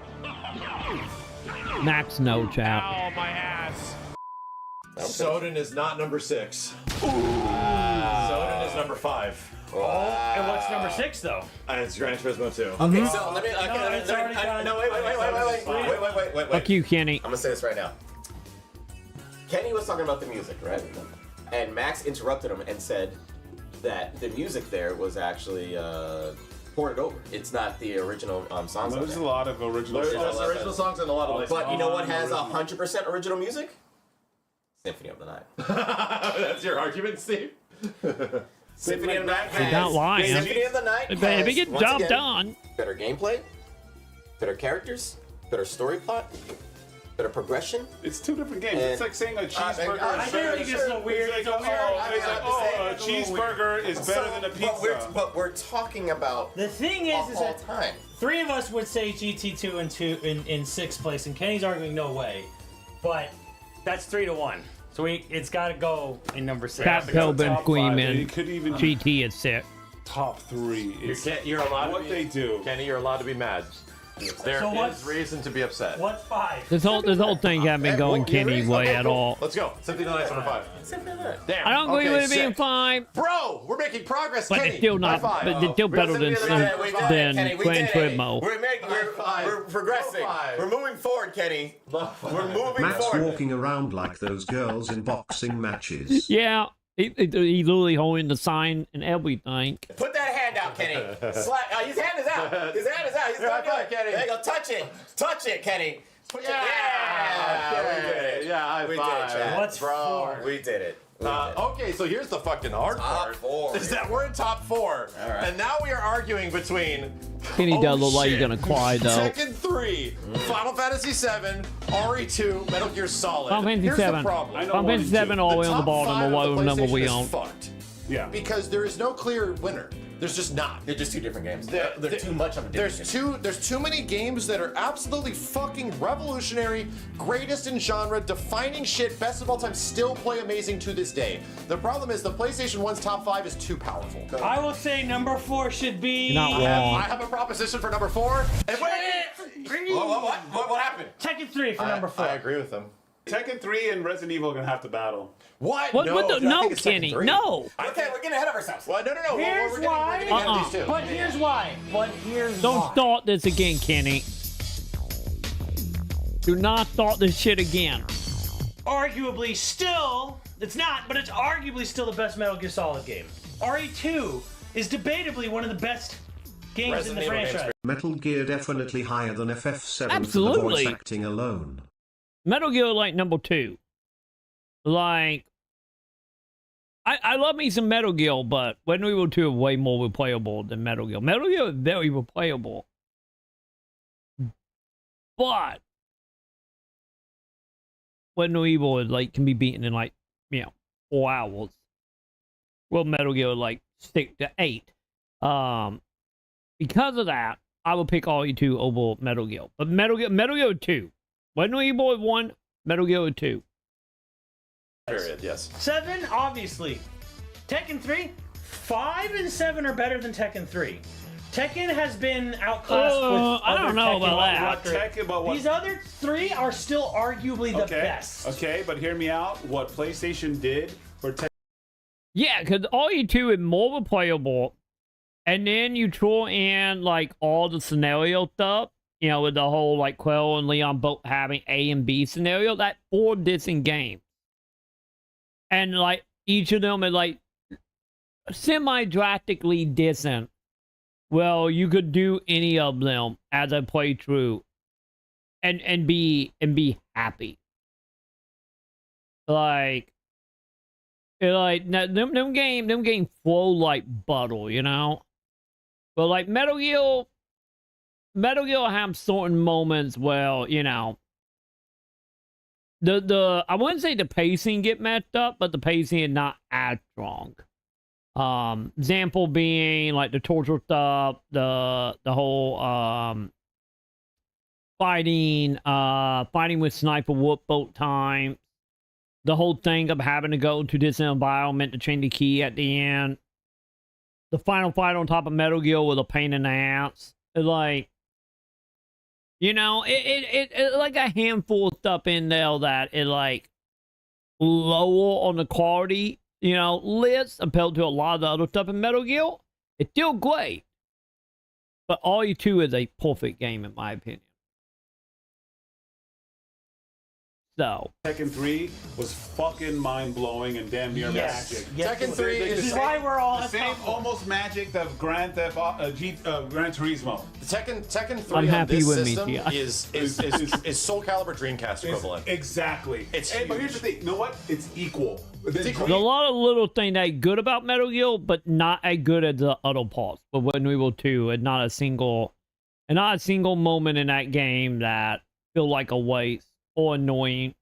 Speaker 1: Max no, chap.
Speaker 9: Ow, my ass. Soden is not number 6.
Speaker 11: Soden
Speaker 9: is number 5.
Speaker 11: Oh, and what's number 6 though?
Speaker 9: It's Gran Turismo 2.
Speaker 12: Okay, so let me. No, wait.
Speaker 1: Fuck you, Kenny.
Speaker 12: I'm gonna say this right now. Kenny was talking about the music, right? And Max interrupted him and said that the music there was actually ported over. It's not the original songs.
Speaker 4: There's a lot of original songs.
Speaker 9: There's original songs and a lot of.
Speaker 12: But you know what has 100% original music? Symphony of the Night.
Speaker 9: That's your argument, Steve?
Speaker 12: Symphony of the Night has.
Speaker 1: Not lying.
Speaker 12: Symphony of the Night has,
Speaker 1: if it gets
Speaker 12: once
Speaker 1: job
Speaker 12: again,
Speaker 1: done.
Speaker 12: Better gameplay, better characters, better story plot, better progression.
Speaker 4: It's two different games. It's like saying a cheeseburger
Speaker 11: I
Speaker 4: is better
Speaker 11: think
Speaker 4: than
Speaker 11: it's a weird.
Speaker 4: a cheeseburger is better than a pizza.
Speaker 12: But we're talking about
Speaker 11: the thing is
Speaker 12: all
Speaker 11: that
Speaker 12: time.
Speaker 11: 3 of us would say GT2 and 2 in 6th place, and Kenny's arguing no way. But that's 3-1. So it's got to go in number 6.
Speaker 1: Pat Pelbin, Queenman,
Speaker 4: could even
Speaker 1: GT is sick.
Speaker 4: Top 3.
Speaker 9: You're allowed
Speaker 4: what
Speaker 9: to be,
Speaker 4: they do.
Speaker 9: Kenny, you're allowed to be mad. There is reason to be upset.
Speaker 11: What's 5?
Speaker 1: This whole thing hasn't been going Kenny way at all.
Speaker 9: Let's go. Symphony of the Night's number 5. Damn.
Speaker 1: I don't agree with it being
Speaker 9: sick.
Speaker 1: 5.
Speaker 9: Bro, we're making progress,
Speaker 1: But
Speaker 9: Kenny.
Speaker 1: it's still not.
Speaker 9: High
Speaker 1: But
Speaker 9: five.
Speaker 1: it's still better than Gran Turismo.
Speaker 12: We're progressing. We're moving forward, Kenny. We're moving
Speaker 3: Matt's
Speaker 12: forward.
Speaker 3: walking around like those girls in boxing matches.
Speaker 1: Yeah, he's literally holding the sign and everything.
Speaker 12: Put that hand out, Kenny. His hand is out. His hand is out. He's not good.
Speaker 9: Kenny.
Speaker 12: There you go. Touch it. Touch it, Kenny.
Speaker 9: Yeah.
Speaker 12: We did it.
Speaker 9: Yeah,
Speaker 12: we did it, Chad.
Speaker 11: What's 4?
Speaker 12: We did it.
Speaker 9: Okay, so here's the fucking hard part.
Speaker 12: Top 4.
Speaker 9: Is that we're in top 4.
Speaker 12: All right.
Speaker 9: And now we are arguing between
Speaker 1: Kenny does look like he's gonna cry though.
Speaker 9: Tekken 3, Final Fantasy 7, RE2, Metal Gear Solid.
Speaker 1: Final Fantasy
Speaker 9: Here's
Speaker 1: 7.
Speaker 9: the problem.
Speaker 1: Final Fantasy 7 all the way on the bottom, or what number we on.
Speaker 9: Yeah. Because there is no clear winner. There's just not.
Speaker 12: They're just two different games. They're too much of a difference.
Speaker 9: There's too many games that are absolutely fucking revolutionary, greatest in genre, defining shit, best of all time, still play amazing to this day. The problem is the PlayStation 1's top 5 is too powerful.
Speaker 11: I will say number 4 should be.
Speaker 1: Not wrong.
Speaker 9: I have a proposition for number 4. And what happened?
Speaker 11: Tekken 3 for number 4.
Speaker 9: I agree with them.
Speaker 4: Tekken 3 and Resident Evil are gonna have to battle.
Speaker 9: What?
Speaker 1: No, Kenny, no.
Speaker 12: Okay, we're getting ahead of ourselves.
Speaker 9: Well, no.
Speaker 11: Here's why. But here's why.
Speaker 1: Don't start this again, Kenny. Do not start this shit again.
Speaker 11: Arguably still, it's not, but it's arguably still the best Metal Gear Solid game. RE2 is debatably one of the best games in the franchise.
Speaker 3: Metal Gear definitely higher than FF7 for the
Speaker 1: Absolutely.
Speaker 3: voice acting alone.
Speaker 1: Metal Gear like number 2. Like, I love me some Metal Gear, but Resident Evil 2 is way more replayable than Metal Gear. Metal Gear is very replayable. But Resident Evil is like can be beaten in like 4 hours. Well, Metal Gear like 6 to 8. Because of that, I will pick RE2 over Metal Gear. But Metal Gear 2. Resident Evil 1, Metal Gear 2.
Speaker 9: Period, yes.
Speaker 11: 7, obviously. Tekken 3, 5 and 7 are better than Tekken 3. Tekken has been outclassed with
Speaker 1: I don't know about that.
Speaker 11: These other 3 are still arguably the best.
Speaker 4: Okay, but hear me out. What PlayStation did for Tekken.
Speaker 1: Yeah, because RE2 is more replayable. And then you throw in like all the scenario stuff. With the whole like Quell and Leon both having A and B scenario, that 4 distant games. And like each of them is like semi-drastically distant. Well, you could do any of them as a playthrough and be happy. Like them game flow like butter, But like Metal Gear have certain moments where, the I wouldn't say the pacing get messed up, but the pacing is not as strong. Example being like the torture stuff, the whole fighting with Sniper Whoop both times, the whole thing of having to go to this environment to change the key at the end. The final fight on top of Metal Gear was a pain in the ass. It's like, it like a handful of stuff in there that is like lower on the quality, list compared to a lot of the other stuff in Metal Gear. It's still great. But RE2 is a perfect game in my opinion. So
Speaker 4: Tekken 3 was fucking mind-blowing and damn near magic.
Speaker 9: Tekken 3 is
Speaker 11: why we're all
Speaker 4: the same almost magic of Gran Turismo.
Speaker 9: Tekken 3
Speaker 1: I'm
Speaker 9: on
Speaker 1: happy
Speaker 9: this
Speaker 1: with me,
Speaker 9: system
Speaker 1: Tia.
Speaker 9: is Soul Calibur Dreamcast equivalent.
Speaker 4: Exactly. But here's the thing. You know what? It's equal.
Speaker 1: There's a lot of little things that are good about Metal Gear, but not as good as the other parts. But Resident Evil 2, and not a single moment in that game that feel like a waste or annoying.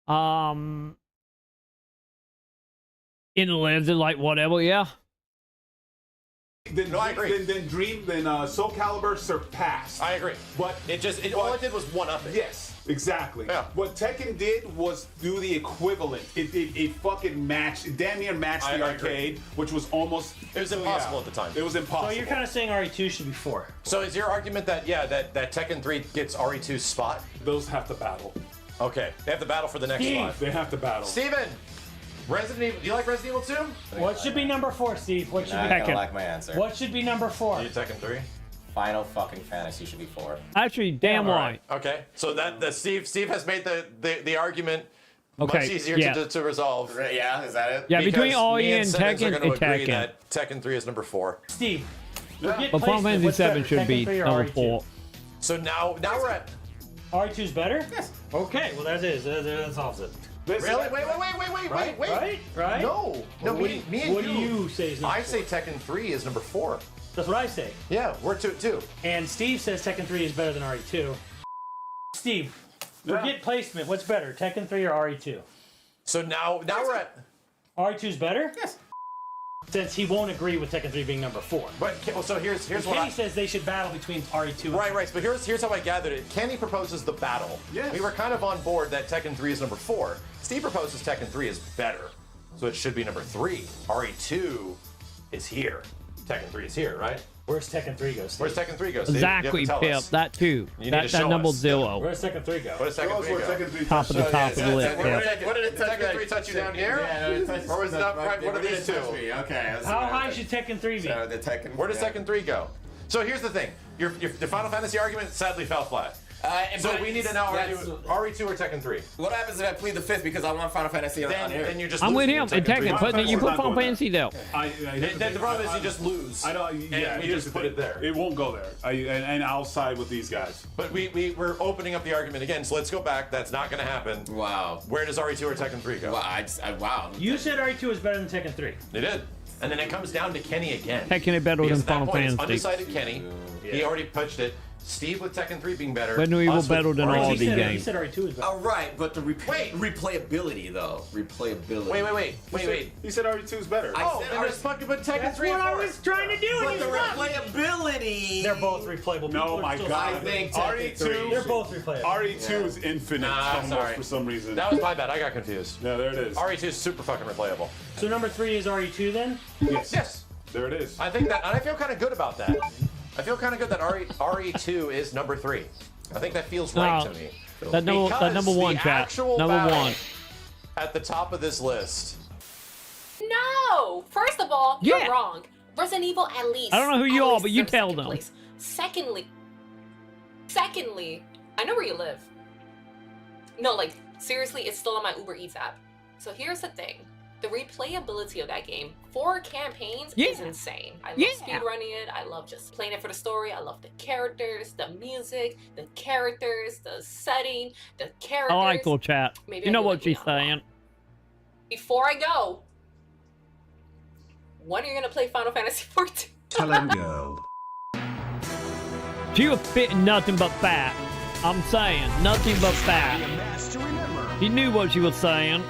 Speaker 1: In lives is like whatever, yeah.
Speaker 9: I agree.
Speaker 4: Then Soul Calibur surpassed.
Speaker 9: I agree.
Speaker 4: But
Speaker 9: all it did was one up it.
Speaker 4: Yes, exactly.
Speaker 9: Yeah.
Speaker 4: What Tekken did was do the equivalent. It fucking matched, it damn near matched the arcade, which was almost.
Speaker 9: It was impossible at the time.
Speaker 4: It was impossible.
Speaker 11: So you're kind of saying RE2 should be 4.
Speaker 9: So is your argument that that Tekken 3 gets RE2's spot?
Speaker 4: Those have to battle.
Speaker 9: Okay, they have to battle for the next spot.
Speaker 4: They have to battle.
Speaker 9: Steven! Resident Evil. Do you like Resident Evil 2?
Speaker 11: What should be number 4, Steve? What should be?
Speaker 12: I don't like my answer.
Speaker 11: What should be number 4?
Speaker 9: You Tekken 3?
Speaker 12: Final fucking Fantasy should be 4.
Speaker 1: Actually, damn right.
Speaker 9: Okay, so Steve has made the argument
Speaker 1: Okay,
Speaker 9: much easier
Speaker 1: yeah.
Speaker 9: to resolve.
Speaker 12: Yeah, is that it?
Speaker 1: Yeah,
Speaker 9: Because
Speaker 1: between RE
Speaker 9: me
Speaker 1: and
Speaker 9: Simmons are
Speaker 1: Tekken,
Speaker 9: gonna
Speaker 1: it's
Speaker 9: agree
Speaker 1: Tekken.
Speaker 9: that Tekken 3 is number 4.
Speaker 11: Steve.
Speaker 1: But Final Fantasy 7 should be number 4.
Speaker 9: So now we're at.
Speaker 11: RE2's better? Yes. Okay, well that solves it.
Speaker 9: Really? Wait.
Speaker 11: Right?
Speaker 9: No, me and
Speaker 11: what do you say is number 4?
Speaker 9: I say Tekken 3 is number 4.
Speaker 11: That's what I say.
Speaker 9: Yeah, we're 2-2.
Speaker 11: And Steve says Tekken 3 is better than RE2. Steve, forget placement. What's better, Tekken 3 or RE2?
Speaker 9: So now we're at...
Speaker 11: RE2 is better?
Speaker 12: Yes.
Speaker 11: Since he won't agree with Tekken 3 being number 4.
Speaker 9: But so here's what
Speaker 11: Kenny says they should battle between RE2 and
Speaker 9: Right, but here's how I gathered it. Kenny proposes the battle.
Speaker 4: Yes.
Speaker 9: We were kind of on board that Tekken 3 is number 4. Steve proposes Tekken 3 is better. So it should be number 3. RE2 is here. Tekken 3 is here, right?
Speaker 11: Where's Tekken 3 go, Steve?
Speaker 9: Where's Tekken 3 go, Steve?
Speaker 1: Exactly, Pip. That too.
Speaker 9: That
Speaker 1: number 0.
Speaker 11: Where's Tekken 3 go?
Speaker 9: Where does Tekken 3 go?
Speaker 1: Top of the list.
Speaker 9: What did Tekken 3 touch you down here? Or was it up right? What are these two?
Speaker 12: Okay.
Speaker 11: How high should Tekken 3 be?
Speaker 12: So the Tekken.
Speaker 9: Where does Tekken 3 go? So here's the thing. Your Final Fantasy argument sadly fell flat. So we need to now argue RE2 or Tekken 3.
Speaker 12: What happens if I plead the fifth because I want Final Fantasy on here?
Speaker 9: Then you just
Speaker 1: I'm
Speaker 9: lose
Speaker 1: with
Speaker 9: me
Speaker 1: him.
Speaker 9: in
Speaker 1: And Tekken, but you put
Speaker 4: Final
Speaker 1: Final Fantasy though.
Speaker 9: The problem is you just lose.
Speaker 4: I know. Yeah,
Speaker 9: you just put it there.
Speaker 4: It won't go there. And I'll side with these guys.
Speaker 9: But we're opening up the argument again, so let's go back. That's not going to happen.
Speaker 12: Wow.
Speaker 9: Where does RE2 or Tekken 3 go?
Speaker 12: Wow. Wow.
Speaker 11: You said RE2 is better than Tekken 3.
Speaker 9: They did. And then it comes down to Kenny again.
Speaker 1: Tekken is better than
Speaker 9: Because at that
Speaker 1: Final
Speaker 9: point, it's
Speaker 1: Fantasy.
Speaker 9: undecided Kenny. He already pitched it. Steve with Tekken 3 being better.
Speaker 1: But no, he will
Speaker 9: Us with
Speaker 1: better than
Speaker 9: RE2.
Speaker 1: all
Speaker 11: He
Speaker 1: the
Speaker 11: said
Speaker 1: games.
Speaker 11: RE2 is better.
Speaker 12: All right, but the replayability though. Replayability.
Speaker 9: Wait.
Speaker 4: He said RE2 is better.
Speaker 9: Then there's fucking but Tekken
Speaker 11: That's
Speaker 9: 3
Speaker 11: what
Speaker 9: and
Speaker 11: I
Speaker 9: 4.
Speaker 11: was trying to do.
Speaker 12: But
Speaker 11: and
Speaker 12: the
Speaker 11: he's not.
Speaker 12: replayability.
Speaker 11: They're both replayable.
Speaker 4: No,
Speaker 11: People are
Speaker 4: my
Speaker 11: still
Speaker 4: God.
Speaker 12: I think
Speaker 4: RE2.
Speaker 11: They're both replayable.
Speaker 4: RE2 is infinite almost
Speaker 9: sorry.
Speaker 4: for some reason.
Speaker 9: That was my bad. I got confused.
Speaker 4: No, there it is.
Speaker 9: RE2 is super fucking replayable.
Speaker 11: So number 3 is RE2 then?
Speaker 9: Yes.
Speaker 4: There it is.
Speaker 9: I think that, and I feel kind of good about that. I feel kind of good that RE2 is number 3. I think that feels right to me.
Speaker 1: That number 1, chat. Number 1.
Speaker 9: At the top of this list.
Speaker 16: No! First of all, you're wrong. Resident Evil at least.
Speaker 1: I don't know who you are, but you tell them.
Speaker 16: Place. Secondly, I know where you live. No, like, seriously, it's still on my Uber Eats app. So here's the thing. The replayability of that game, 4 campaigns, is insane. I love speedrunning it. I love just playing it for the story. I love the characters, the music, the characters, the setting, the characters.
Speaker 1: I like cool chat.
Speaker 16: Maybe
Speaker 1: You
Speaker 16: I
Speaker 1: know
Speaker 16: do
Speaker 1: what
Speaker 16: like
Speaker 1: she's
Speaker 16: it.
Speaker 1: saying.
Speaker 16: Before I go, when are you gonna play Final Fantasy 14?
Speaker 3: Tell him, girl.
Speaker 1: She was spitting nothing but fat. I'm saying, nothing but fat. He knew what she was saying.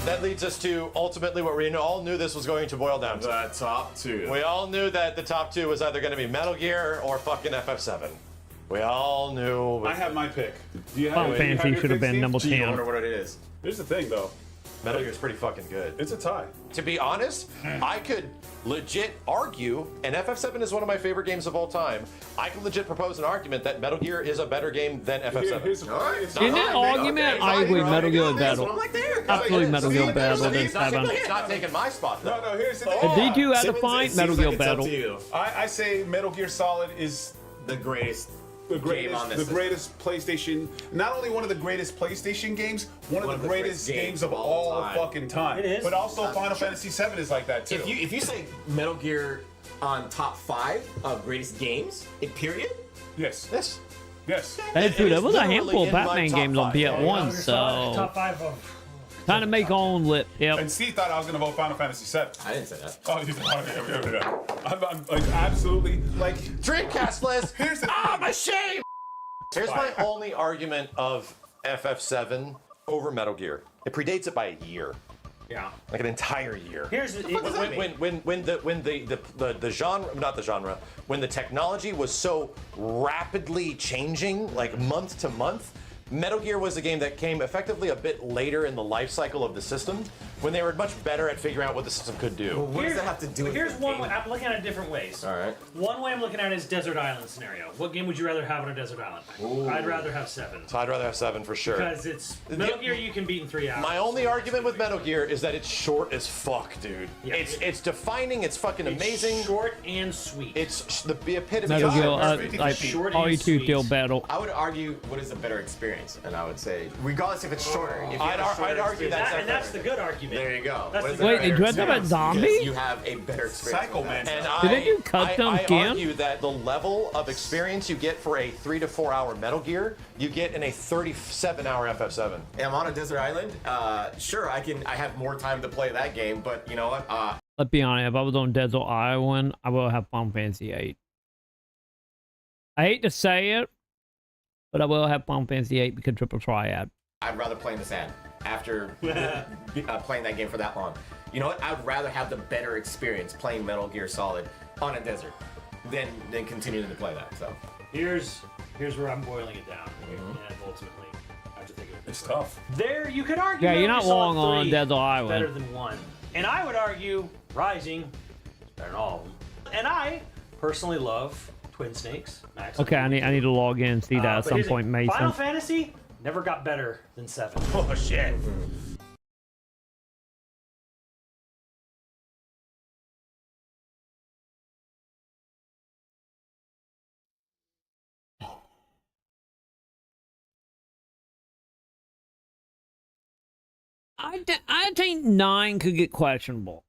Speaker 9: That leads us to ultimately what we all knew this was going to boil down to.
Speaker 4: The top 2.
Speaker 9: We all knew that the top 2 was either going to be Metal Gear or fucking FF7. We all knew.
Speaker 4: I have my pick. Do you have,
Speaker 1: Final Fantasy should have been number 10.
Speaker 12: I wonder what it is.
Speaker 4: Here's the thing, though.
Speaker 9: Metal Gear's pretty fucking good.
Speaker 4: It's a tie.
Speaker 9: To be honest, I could legit argue, and FF7 is one of my favorite games of all time. I can legit propose an argument that Metal Gear is a better game than FF7.
Speaker 1: In that argument, I agree. Metal Gear better. Absolutely, Metal Gear better than 7.
Speaker 9: He's not taking my spot, though.
Speaker 4: No, here's the thing.
Speaker 1: If D2 had to fight, Metal Gear battle.
Speaker 4: I say Metal Gear Solid is
Speaker 12: the greatest.
Speaker 4: The greatest PlayStation, not only one of the greatest PlayStation games, one of the greatest games of all fucking time.
Speaker 11: It is.
Speaker 4: But also Final Fantasy VII is like that too.
Speaker 12: If you say Metal Gear on top 5 of greatest games, period.
Speaker 4: Yes.
Speaker 9: Yes.
Speaker 1: Hey, dude, there was a handful of Batman games on PS1, so
Speaker 11: Top 5 of.
Speaker 1: kind of make our own lip. Yep.
Speaker 4: And Steve thought I was gonna vote Final Fantasy VII.
Speaker 12: I didn't say that.
Speaker 4: Oh, you thought I'm like absolutely like
Speaker 9: Dreamcast list.
Speaker 4: Here's the
Speaker 9: my shame. Here's my only argument of FF7 over Metal Gear. It predates it by a year.
Speaker 11: Yeah.
Speaker 9: Like an entire year.
Speaker 11: Here's the
Speaker 9: when the genre, not the genre, when the technology was so rapidly changing, like month to month, Metal Gear was a game that came effectively a bit later in the life cycle of the system, when they were much better at figuring out what the system could do.
Speaker 12: Well, what does that have to do with
Speaker 11: Here's
Speaker 12: the
Speaker 11: one
Speaker 12: game?
Speaker 11: way. I'm looking at it different ways.
Speaker 12: All right.
Speaker 11: One way I'm looking at it is Desert Island scenario. What game would you rather have on a desert island?
Speaker 9: Ooh.
Speaker 11: I'd rather have 7.
Speaker 9: So I'd rather have 7 for sure.
Speaker 11: Because it's Metal Gear you can beat in 3 hours.
Speaker 9: My only argument with Metal Gear is that it's short as fuck, dude.
Speaker 11: Yeah.
Speaker 9: It's defining. It's fucking amazing.
Speaker 11: Short and sweet.
Speaker 9: It's the epitome
Speaker 1: Metal
Speaker 9: of
Speaker 1: Gear,
Speaker 9: perfect.
Speaker 1: like
Speaker 11: short and
Speaker 1: RE2
Speaker 11: sweet.
Speaker 1: still battle.
Speaker 12: I would argue what is a better experience, and I would say, regardless if it's shorter. If you have a shorter
Speaker 9: I'd argue
Speaker 12: experience,
Speaker 11: and that's the good argument.
Speaker 12: There you go.
Speaker 11: That's
Speaker 12: What
Speaker 11: the
Speaker 12: is
Speaker 11: good
Speaker 12: a
Speaker 1: Wait,
Speaker 12: better
Speaker 1: you dressed up as
Speaker 12: experience?
Speaker 1: zombie?
Speaker 12: Because you have a better experience.
Speaker 4: Psycho Man.
Speaker 9: And
Speaker 1: Did they do custom
Speaker 9: I
Speaker 1: skin?
Speaker 9: argue that the level of experience you get for a 3 to 4 hour Metal Gear, you get in a 37-hour FF7.
Speaker 12: I'm on a desert island. Sure, I have more time to play that game, but you know what?
Speaker 1: let's be honest, if I was on Desert Island, I will have Final Fantasy 8. I hate to say it, but I will have Final Fantasy 8 because Triple Triad.
Speaker 12: I'd rather play in the sand after playing that game for that long. You know what? I'd rather have the better experience playing Metal Gear Solid on a desert than continuing to play that. So
Speaker 11: here's where I'm boiling it down. And ultimately, I have to think of it.
Speaker 4: It's tough.
Speaker 11: There, you could argue.
Speaker 1: Yeah, you're not wrong on Desert
Speaker 11: Better
Speaker 1: Island.
Speaker 11: than 1, and I would argue Rising is better than all of them. And I personally love Twin Snakes. Max.
Speaker 1: Okay, I need to log in and see that at some point, Mason.
Speaker 11: Final Fantasy never got better than 7. Oh shit.
Speaker 1: I think 9 could get questionable.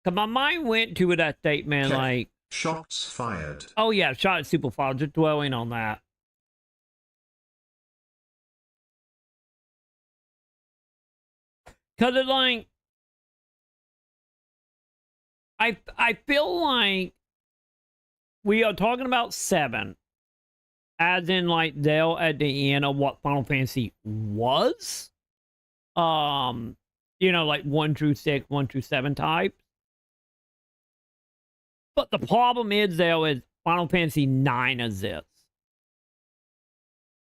Speaker 1: Cause my mind went to that statement like
Speaker 3: shots fired.
Speaker 1: Oh yeah, shot super far. Just dwelling on that. Cause it like I feel like we are talking about 7, as in like Dell at the end of what Final Fantasy was. You know, like 1 through 6, 1 through 7 type. But the problem is, though, is Final Fantasy 9 is this.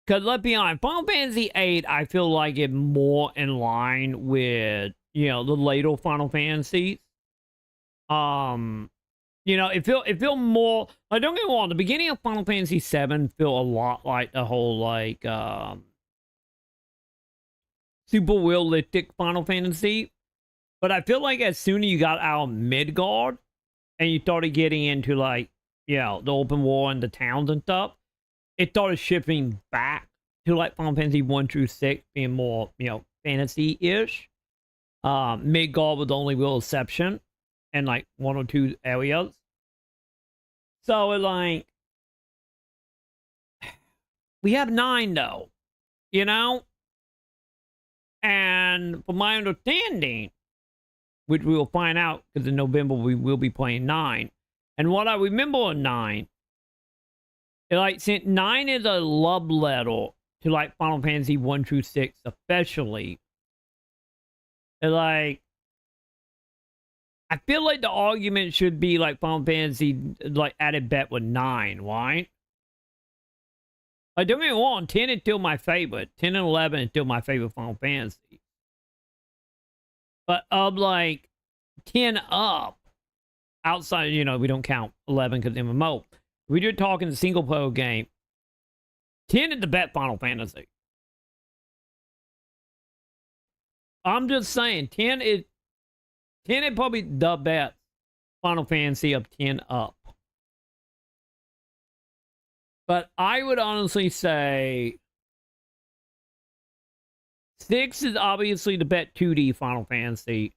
Speaker 1: Because let's be honest, Final Fantasy 8, I feel like it's more in line with, you know, the later Final Fantasies. You know, it feel more, like, don't get me wrong, the beginning of Final Fantasy 7 feel a lot like the whole, like, super realistic Final Fantasy. But I feel like as soon as you got out of Midgard, and you started getting into, like, you know, the open world and the towns and stuff, it started shifting back to, like, Final Fantasy 1 through 6 being more, you know, fantasy-ish. Midgard was the only real exception in, like, 1 or 2 areas. So, it, like, we have 9, though, you know? And from my understanding, which we will find out because in November we will be playing 9. And what I remember on 9, like, since 9 is a love letter to, like, Final Fantasy 1 through 6, especially, like, I feel like the argument should be, like, Final Fantasy, like, added bet with 9, right? Like, don't get me wrong, 10 is still my favorite. 10 and 11 is still my favorite Final Fantasy. But of, like, 10 up, outside, you know, we don't count 11 because MMO. We just talking the single player game. 10 is the bet Final Fantasy. I'm just saying, 10 is probably the bet Final Fantasy of 10 up. But I would honestly say 6 is obviously the bet 2D Final Fantasy.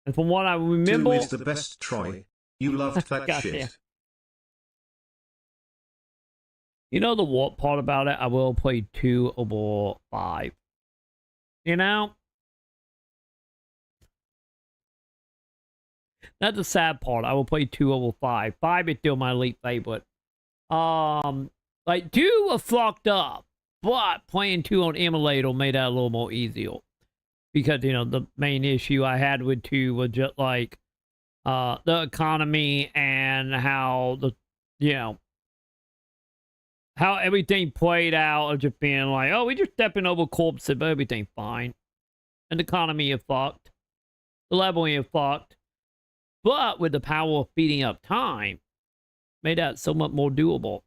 Speaker 1: And from what I remember...
Speaker 3: 2 is the best, Troy. You loved that shit.
Speaker 1: Yeah. You know the what part about it? I will play 2 over 5. You know? That's the sad part. I will play 2 over 5. 5 is still my least favorite. Like, 2 was fucked up, but playing 2 on emulator made that a little more easier. Because, you know, the main issue I had with 2 was just, like, the economy and how the, you know, how everything played out of just being like, oh, we just stepping over corpses, but everything's fine. And the economy is fucked. The leveling is fucked. But with the power of speeding up time, made that so much more doable.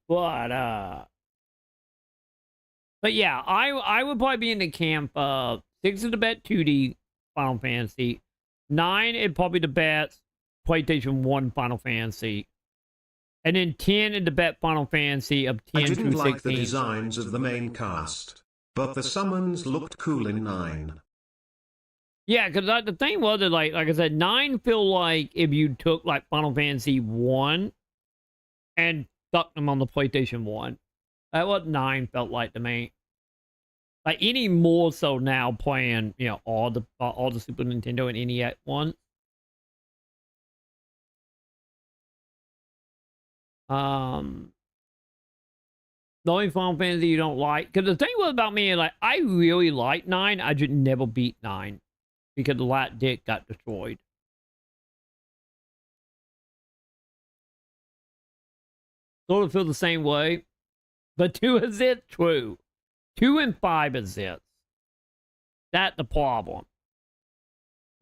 Speaker 1: But yeah, I would probably be in the camp of 6 is the bet 2D Final Fantasy. 9 is probably the bet PlayStation 1 Final Fantasy. And then 10 is the bet Final Fantasy of 10
Speaker 3: I
Speaker 1: through 16.
Speaker 3: didn't like the designs of the main cast, but the summons looked cool in 9.
Speaker 1: Yeah, because the thing was that, like I said, 9 feel like if you took, like, Final Fantasy 1 and stuck them on the PlayStation 1. That's what 9 felt like to me. Like, any more so now playing, you know, all the Super Nintendo and NES ones. The only Final Fantasy you don't like, because the thing was about me, like, I really like 9. I just never beat 9 because the lat dick got destroyed. Sort of feel the same way, but 2 is it? True. 2 and 5 is it. That's the problem.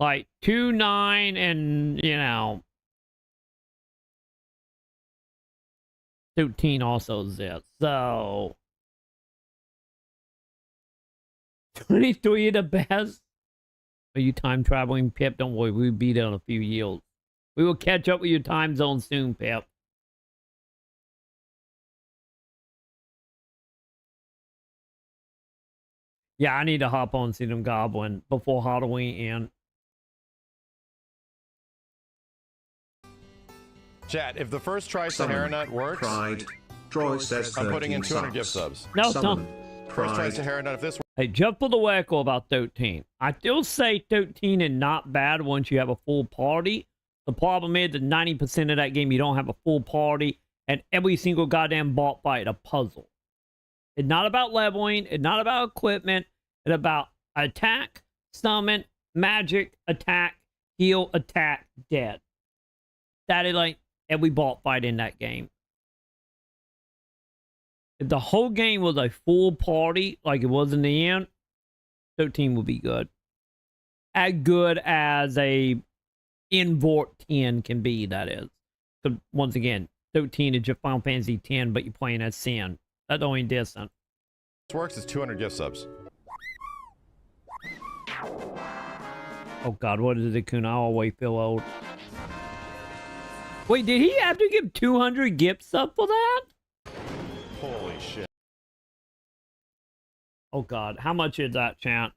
Speaker 1: Like 2, 9, and 13 also is it. So 23 the best. Are you time traveling, Pip? Don't worry, we'll beat it on a few yields. We will catch up with your time zone soon, Pip. Yeah, I need to hop on and see them Goblin before Halloween and
Speaker 9: Chat, if the first try Sahara Nut works,
Speaker 3: Pride. Troy says
Speaker 9: I'm putting in 200 gift subs.
Speaker 1: No, don't.
Speaker 9: First try Sahara Nut, if this works.
Speaker 1: Hey, just for the record about 13. I still say 13 is not bad once you have a full party. The problem is that 90% of that game you don't have a full party, and every single goddamn boss fight a puzzle. It's not about leveling, it's not about equipment, it's about attack, summon, magic, attack, heal, attack, dead. That is like every boss fight in that game. If the whole game was a full party, like it was in the end, 13 would be good. As good as a Invort 10 can be, that is. So once again, 13 is just Final Fantasy 10, but you're playing as Sin. That's the only distance.
Speaker 9: This works is 200 gift subs.
Speaker 1: Oh god, what is it, Kun? I always feel old. Wait, did he have to give 200 gift subs for that?
Speaker 9: Holy shit.
Speaker 1: Oh god, how much is that, chat?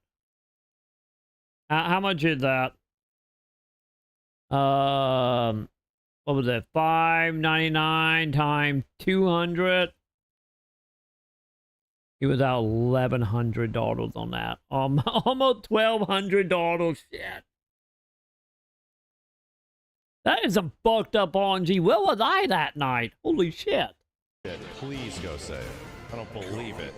Speaker 1: How much is that? What was it? $5.99 times 200. He was out $1,100 on that. Almost $1,200. Shit. That is some fucked up RNG. Where was I that night? Holy shit.
Speaker 9: Please go say it. I don't believe it.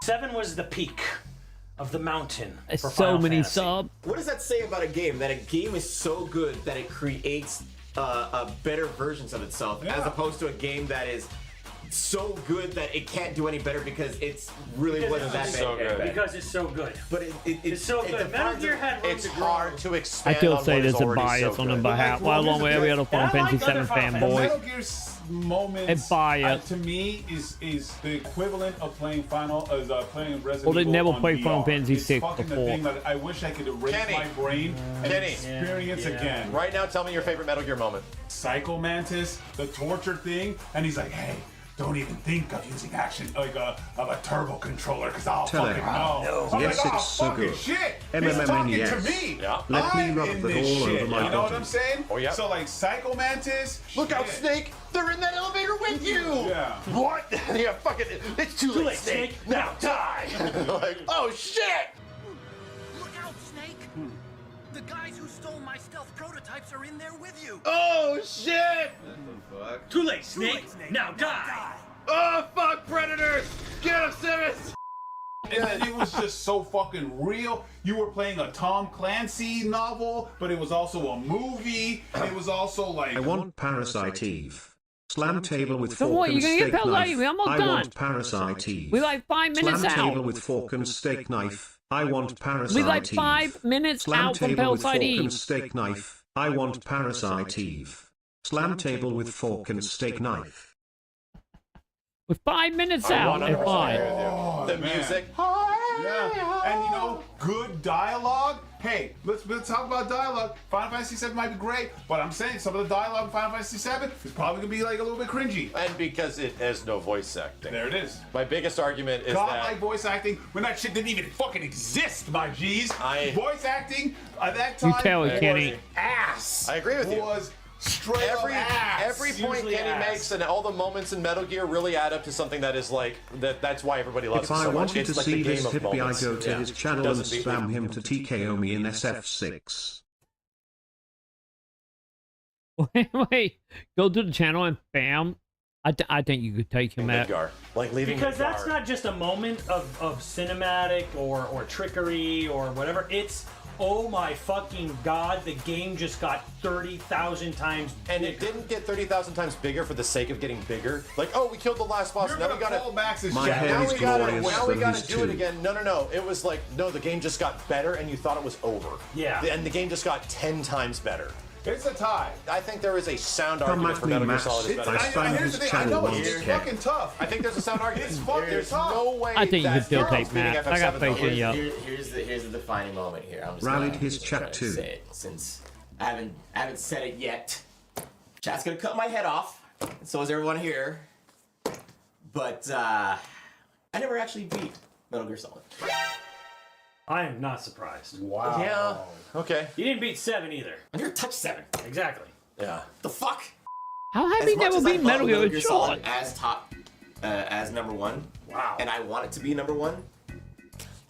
Speaker 11: 7 was the peak of the mountain. For
Speaker 1: So
Speaker 11: Final
Speaker 1: many
Speaker 11: Fantasy.
Speaker 1: subs.
Speaker 12: What does that say about a game? That a game is so good that it creates better versions of itself, as opposed to a game that is so good that it can't do any better because it's really wasn't that bad.
Speaker 11: Because it's so good.
Speaker 12: But
Speaker 11: it's so good. Metal Gear had room
Speaker 9: It's
Speaker 11: to grow.
Speaker 9: hard to
Speaker 1: I
Speaker 9: expand
Speaker 1: still
Speaker 9: on
Speaker 1: say
Speaker 9: what is
Speaker 1: there's a
Speaker 9: already
Speaker 1: bias
Speaker 9: so
Speaker 1: on
Speaker 9: good.
Speaker 1: them behalf. Well, along with every other Final Fantasy 7 fanboy.
Speaker 4: Metal Gear moments
Speaker 1: bias.
Speaker 4: to me is the equivalent of playing playing Resident
Speaker 1: Well, they
Speaker 4: Evil
Speaker 1: never
Speaker 4: on
Speaker 1: played
Speaker 4: VR.
Speaker 1: Final Fantasy
Speaker 4: It's
Speaker 1: 6
Speaker 4: fucking the
Speaker 1: before.
Speaker 4: thing that I wish I could erase my brain and experience again.
Speaker 9: Right now, tell me your favorite Metal Gear moment.
Speaker 4: Psycho Mantis, the torture thing, and he's like, hey, don't even think of using action of a turbo controller because I'll
Speaker 3: Tell
Speaker 4: fucking
Speaker 3: him.
Speaker 4: know. I'm
Speaker 3: Yes,
Speaker 4: like,
Speaker 3: it's so
Speaker 4: fucking
Speaker 3: good.
Speaker 4: shit. He's
Speaker 3: MMMNES.
Speaker 4: talking to me.
Speaker 9: Yeah.
Speaker 3: Let me
Speaker 4: I'm
Speaker 3: rub
Speaker 4: in
Speaker 3: the
Speaker 4: this
Speaker 3: ball
Speaker 4: shit.
Speaker 3: over my
Speaker 4: You know what
Speaker 3: body.
Speaker 4: I'm saying?
Speaker 9: Oh, yeah.
Speaker 4: So like Psycho Mantis.
Speaker 9: Look out,
Speaker 4: shit.
Speaker 9: Snake! They're in that elevator with you!
Speaker 4: Yeah.
Speaker 9: What? Yeah, fucking. It's too late, Snake. Now die! Like, oh shit!
Speaker 10: Look out, Snake! The guys who stole my stealth prototypes are in there with you.
Speaker 9: Oh shit!
Speaker 11: Too late, Snake. Now die.
Speaker 9: Oh fuck, predators! Get him, Simmons!
Speaker 4: And then it was just so fucking real. You were playing a Tom Clancy novel, but it was also a movie. It was also like
Speaker 3: I want Parasite Eve. Slam table with
Speaker 1: So
Speaker 3: fork
Speaker 1: what,
Speaker 3: and
Speaker 1: you gonna get
Speaker 3: steak
Speaker 1: Parasite
Speaker 3: knife.
Speaker 1: Eve? I'm all
Speaker 3: I
Speaker 1: done.
Speaker 3: want Parasite Eve.
Speaker 1: We like 5 minutes
Speaker 3: Slam
Speaker 1: out.
Speaker 3: table with fork and steak knife. I want Parasite
Speaker 1: We like
Speaker 3: Eve.
Speaker 1: 5 minutes
Speaker 3: Slam
Speaker 1: out from
Speaker 3: table with
Speaker 1: Parasite
Speaker 3: fork and
Speaker 1: Eve.
Speaker 3: steak knife. I want Parasite Eve. Slam table with fork and steak knife.
Speaker 1: We're 5 minutes
Speaker 9: I
Speaker 1: out
Speaker 9: 100%
Speaker 1: at 5.
Speaker 9: agree with you.
Speaker 4: Oh,
Speaker 9: The
Speaker 4: man.
Speaker 9: music.
Speaker 4: Yeah, and you know, good dialogue. Hey, let's talk about dialogue. Final Fantasy VII might be great, but I'm saying some of the dialogue in Final Fantasy VII is probably gonna be like a little bit cringy.
Speaker 9: And because it has no voice acting.
Speaker 4: There it is.
Speaker 9: My biggest argument is
Speaker 4: Godlike voice acting when that shit didn't even fucking exist, my G's. Voice acting at that time
Speaker 1: You tell it,
Speaker 4: was
Speaker 1: Kenny.
Speaker 4: ass.
Speaker 9: I agree with you.
Speaker 4: Was straight up ass.
Speaker 9: Every point
Speaker 4: Usually
Speaker 9: Kenny
Speaker 4: ass.
Speaker 9: makes and all the moments in Metal Gear really add up to something that is like that's why everybody loves
Speaker 3: If
Speaker 9: it
Speaker 3: I
Speaker 9: so much.
Speaker 3: wanted
Speaker 9: It's
Speaker 3: to
Speaker 9: like
Speaker 3: see
Speaker 9: the
Speaker 3: this
Speaker 9: game of
Speaker 3: hippie, I
Speaker 9: moments.
Speaker 3: go to
Speaker 9: Yeah.
Speaker 3: his channel and
Speaker 9: Doesn't beat
Speaker 3: spam him to TKO me in SF6.
Speaker 1: Wait. Go to the channel and bam. I think you could take him out.
Speaker 9: Like leaving
Speaker 11: because
Speaker 9: Midgar.
Speaker 11: that's not just a moment of cinematic or trickery or whatever. It's, oh my fucking god, the game just got 30,000 times bigger.
Speaker 9: And it didn't get 30,000 times bigger for the sake of getting bigger. Like, oh, we killed the last boss. Now we gotta now we gotta do it again. No. It was like, no, the game just got better and you thought it was over.
Speaker 11: Yeah.
Speaker 9: And the game just got 10 times better.
Speaker 13: It's a tie.
Speaker 9: I think there is a sound argument for Metal Gear Solid is better.
Speaker 13: Here's the thing. I know it's fucking tough.
Speaker 9: I think there's a sound argument.
Speaker 13: It's fucking
Speaker 9: There's
Speaker 13: tough.
Speaker 9: no way.
Speaker 1: I think you could still
Speaker 9: that
Speaker 1: take Matt. I got faith in you.
Speaker 12: Here's the defining moment here. I'm just
Speaker 3: Rallied
Speaker 12: gonna,
Speaker 3: his
Speaker 12: just
Speaker 3: chat
Speaker 12: gonna
Speaker 3: too.
Speaker 12: say it, since I haven't said it yet. Chat's gonna cut my head off. And so is everyone here. But I never actually beat Metal Gear Solid.
Speaker 11: I am not surprised.
Speaker 13: Wow.
Speaker 9: Yeah. Okay.
Speaker 11: You didn't beat 7 either.
Speaker 12: I never touched 7.
Speaker 11: Exactly.
Speaker 9: Yeah.
Speaker 12: The fuck?
Speaker 1: How have
Speaker 12: As
Speaker 1: you
Speaker 12: much
Speaker 1: never
Speaker 12: as I
Speaker 1: beat
Speaker 12: love
Speaker 1: Metal Gear Solid?
Speaker 12: as top, as number 1.
Speaker 11: Wow.
Speaker 12: And I want it to be number 1.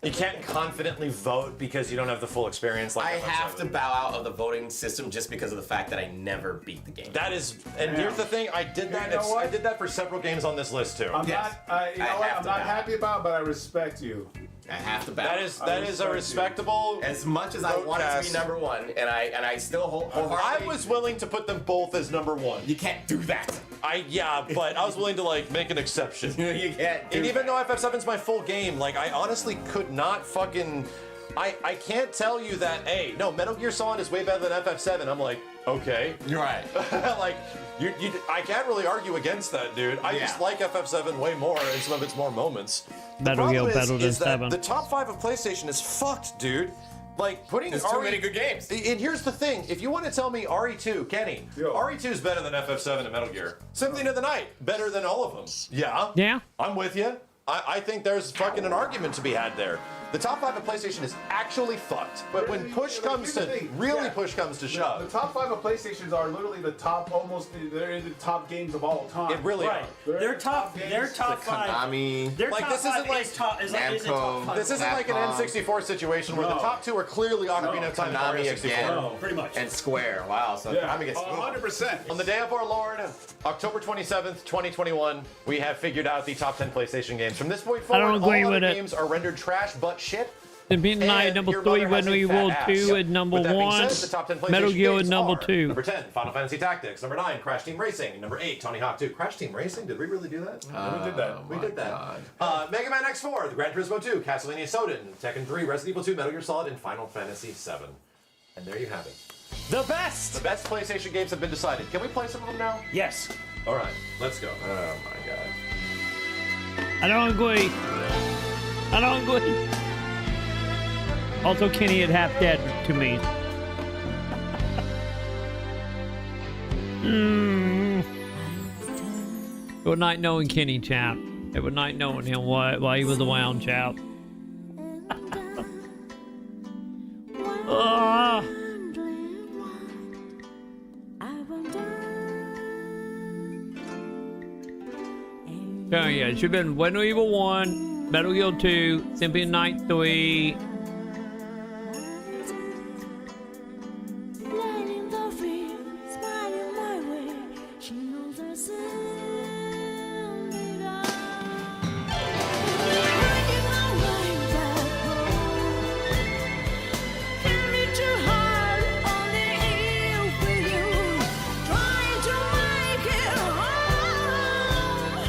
Speaker 9: You can't confidently vote because you don't have the full experience. Like
Speaker 12: I have to bow out of the voting system just because of the fact that I never beat the game.
Speaker 9: That is, and here's the thing. I did that. I did that for several games on this list too.
Speaker 13: I'm not happy about, but I respect you.
Speaker 12: I have to bow.
Speaker 9: That is a respectable.
Speaker 12: As much as I want it to be number 1, and I still wholeheartedly.
Speaker 9: I was willing to put them both as number 1.
Speaker 12: You can't do that.
Speaker 9: But I was willing to like make an exception.
Speaker 12: You can't.
Speaker 9: And even though FF7's my full game, like I honestly could not fucking. I can't tell you that. Hey, no, Metal Gear Solid is way better than FF7. I'm like, okay,
Speaker 12: you're right.
Speaker 9: Like I can't really argue against that, dude. I just like FF7 way more in some of its more moments.
Speaker 1: Metal Gear better than 7.
Speaker 9: The top 5 of PlayStation is fucked, dude. Like putting
Speaker 12: There's too many good games.
Speaker 9: And here's the thing: if you want to tell me RE2, Kenny, RE2 is better than FF7 and Metal Gear. Symphony of the Night, better than all of them. Yeah, I'm with you. I think there's fucking an argument to be had there. The top 5 of PlayStation is actually fucked. But when push comes to shove.
Speaker 13: The top 5 of PlayStations are literally the top, they're in the top games of all time.
Speaker 9: It really are.
Speaker 11: Their top 5.
Speaker 12: Konami.
Speaker 11: Their
Speaker 9: like
Speaker 11: top
Speaker 9: this isn't
Speaker 11: 5
Speaker 9: like
Speaker 11: is top 5.
Speaker 9: This isn't like an N64 situation where the top 2 are clearly Ocarina of Time and
Speaker 12: Konami
Speaker 9: Mario 64.
Speaker 12: again.
Speaker 11: Pretty much.
Speaker 12: And Square. Wow. So Konami gets
Speaker 13: 100%.
Speaker 9: On the day of our Lord, October 27th, 2021, we have figured out the top 10 PlayStation games. From this point forward,
Speaker 1: I don't agree
Speaker 9: all
Speaker 1: with
Speaker 9: other
Speaker 1: it.
Speaker 9: games are rendered trash but shit.
Speaker 1: Symphony Night number 3, Resident Evil 2 at number 1, Metal Gear at number 2.
Speaker 9: Number 10, Final Fantasy Tactics. Number 9, Crash Team Racing. Number 8, Tony Hawk 2. Crash Team Racing? Did we really do that?
Speaker 13: We did that.
Speaker 9: We did that. Mega Man X4, The Gran Turismo 2, Castlevania Soden, Tekken 3, Resident Evil 2, Metal Gear Solid, and Final Fantasy 7. And there you have it.
Speaker 11: The best!
Speaker 9: The best PlayStation games have been decided. Can we play some of them now?
Speaker 11: Yes.
Speaker 9: All right, let's go.
Speaker 12: Oh my god.
Speaker 1: I don't agree. I don't agree. Also, Kenny at half dead to me. Good night knowing Kenny, chap. Good night knowing him while he was around, chap. Oh yeah, it should have been Resident Evil 1, Metal Gear 2, Symphony of the Night 3.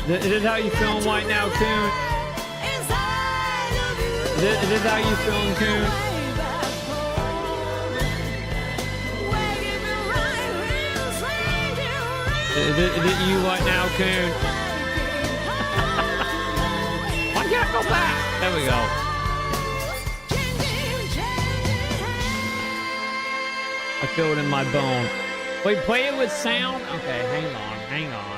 Speaker 1: Is this how you feeling right now, Coon? Is this how you feeling, Coon? Is it you right now, Coon? Why can't I go back? There we go. I feel it in my bone. Wait, play it with sound? Okay, hang on.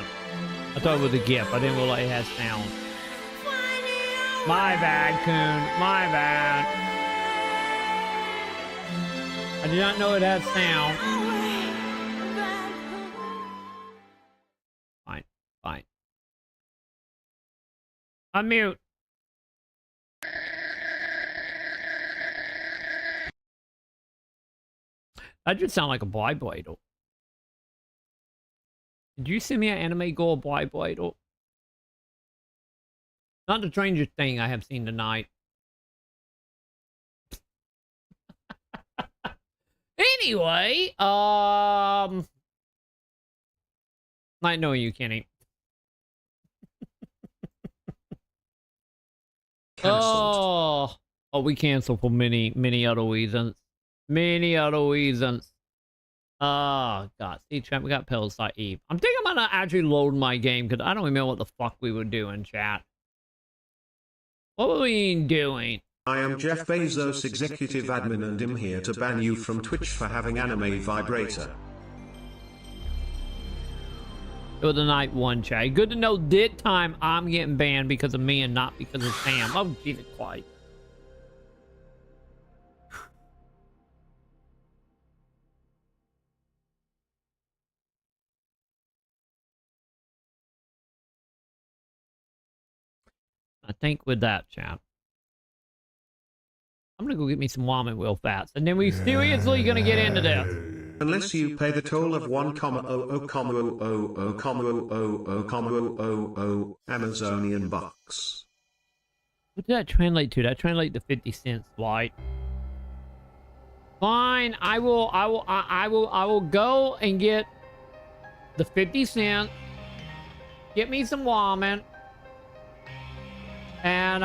Speaker 1: I thought it was a GIF. I didn't realize it had sound. My bad, Coon. My bad. I did not know it had sound. Fine. Unmute. That just sound like a boy though. Did you send me an anime goal boy boy? Not the strangest thing I have seen tonight. Anyway, I know you, Kenny. Oh, we cancel for many other reasons. Many other reasons. Oh, God. See, chat, we got Parasite Eve. I'm thinking I'm gonna actually load my game because I don't remember what the fuck we were doing, chat. What were we doing?
Speaker 3: I am Jeff Bezos, executive admin, and I'm here to ban you from Twitch for having anime vibrator.
Speaker 1: It was the night one, chat. Good to know this time I'm getting banned because of me and not because of Sam. Oh, Jesus Christ. I think with that, chat, I'm gonna go get me some ramen real fast, and then we seriously gonna get into this.
Speaker 3: Unless you pay the toll of 1,000,000 Amazonian bucks.
Speaker 1: What did that translate to? That translate to 50 cents, right? Fine, I will go and get the 50 cents. Get me some ramen. And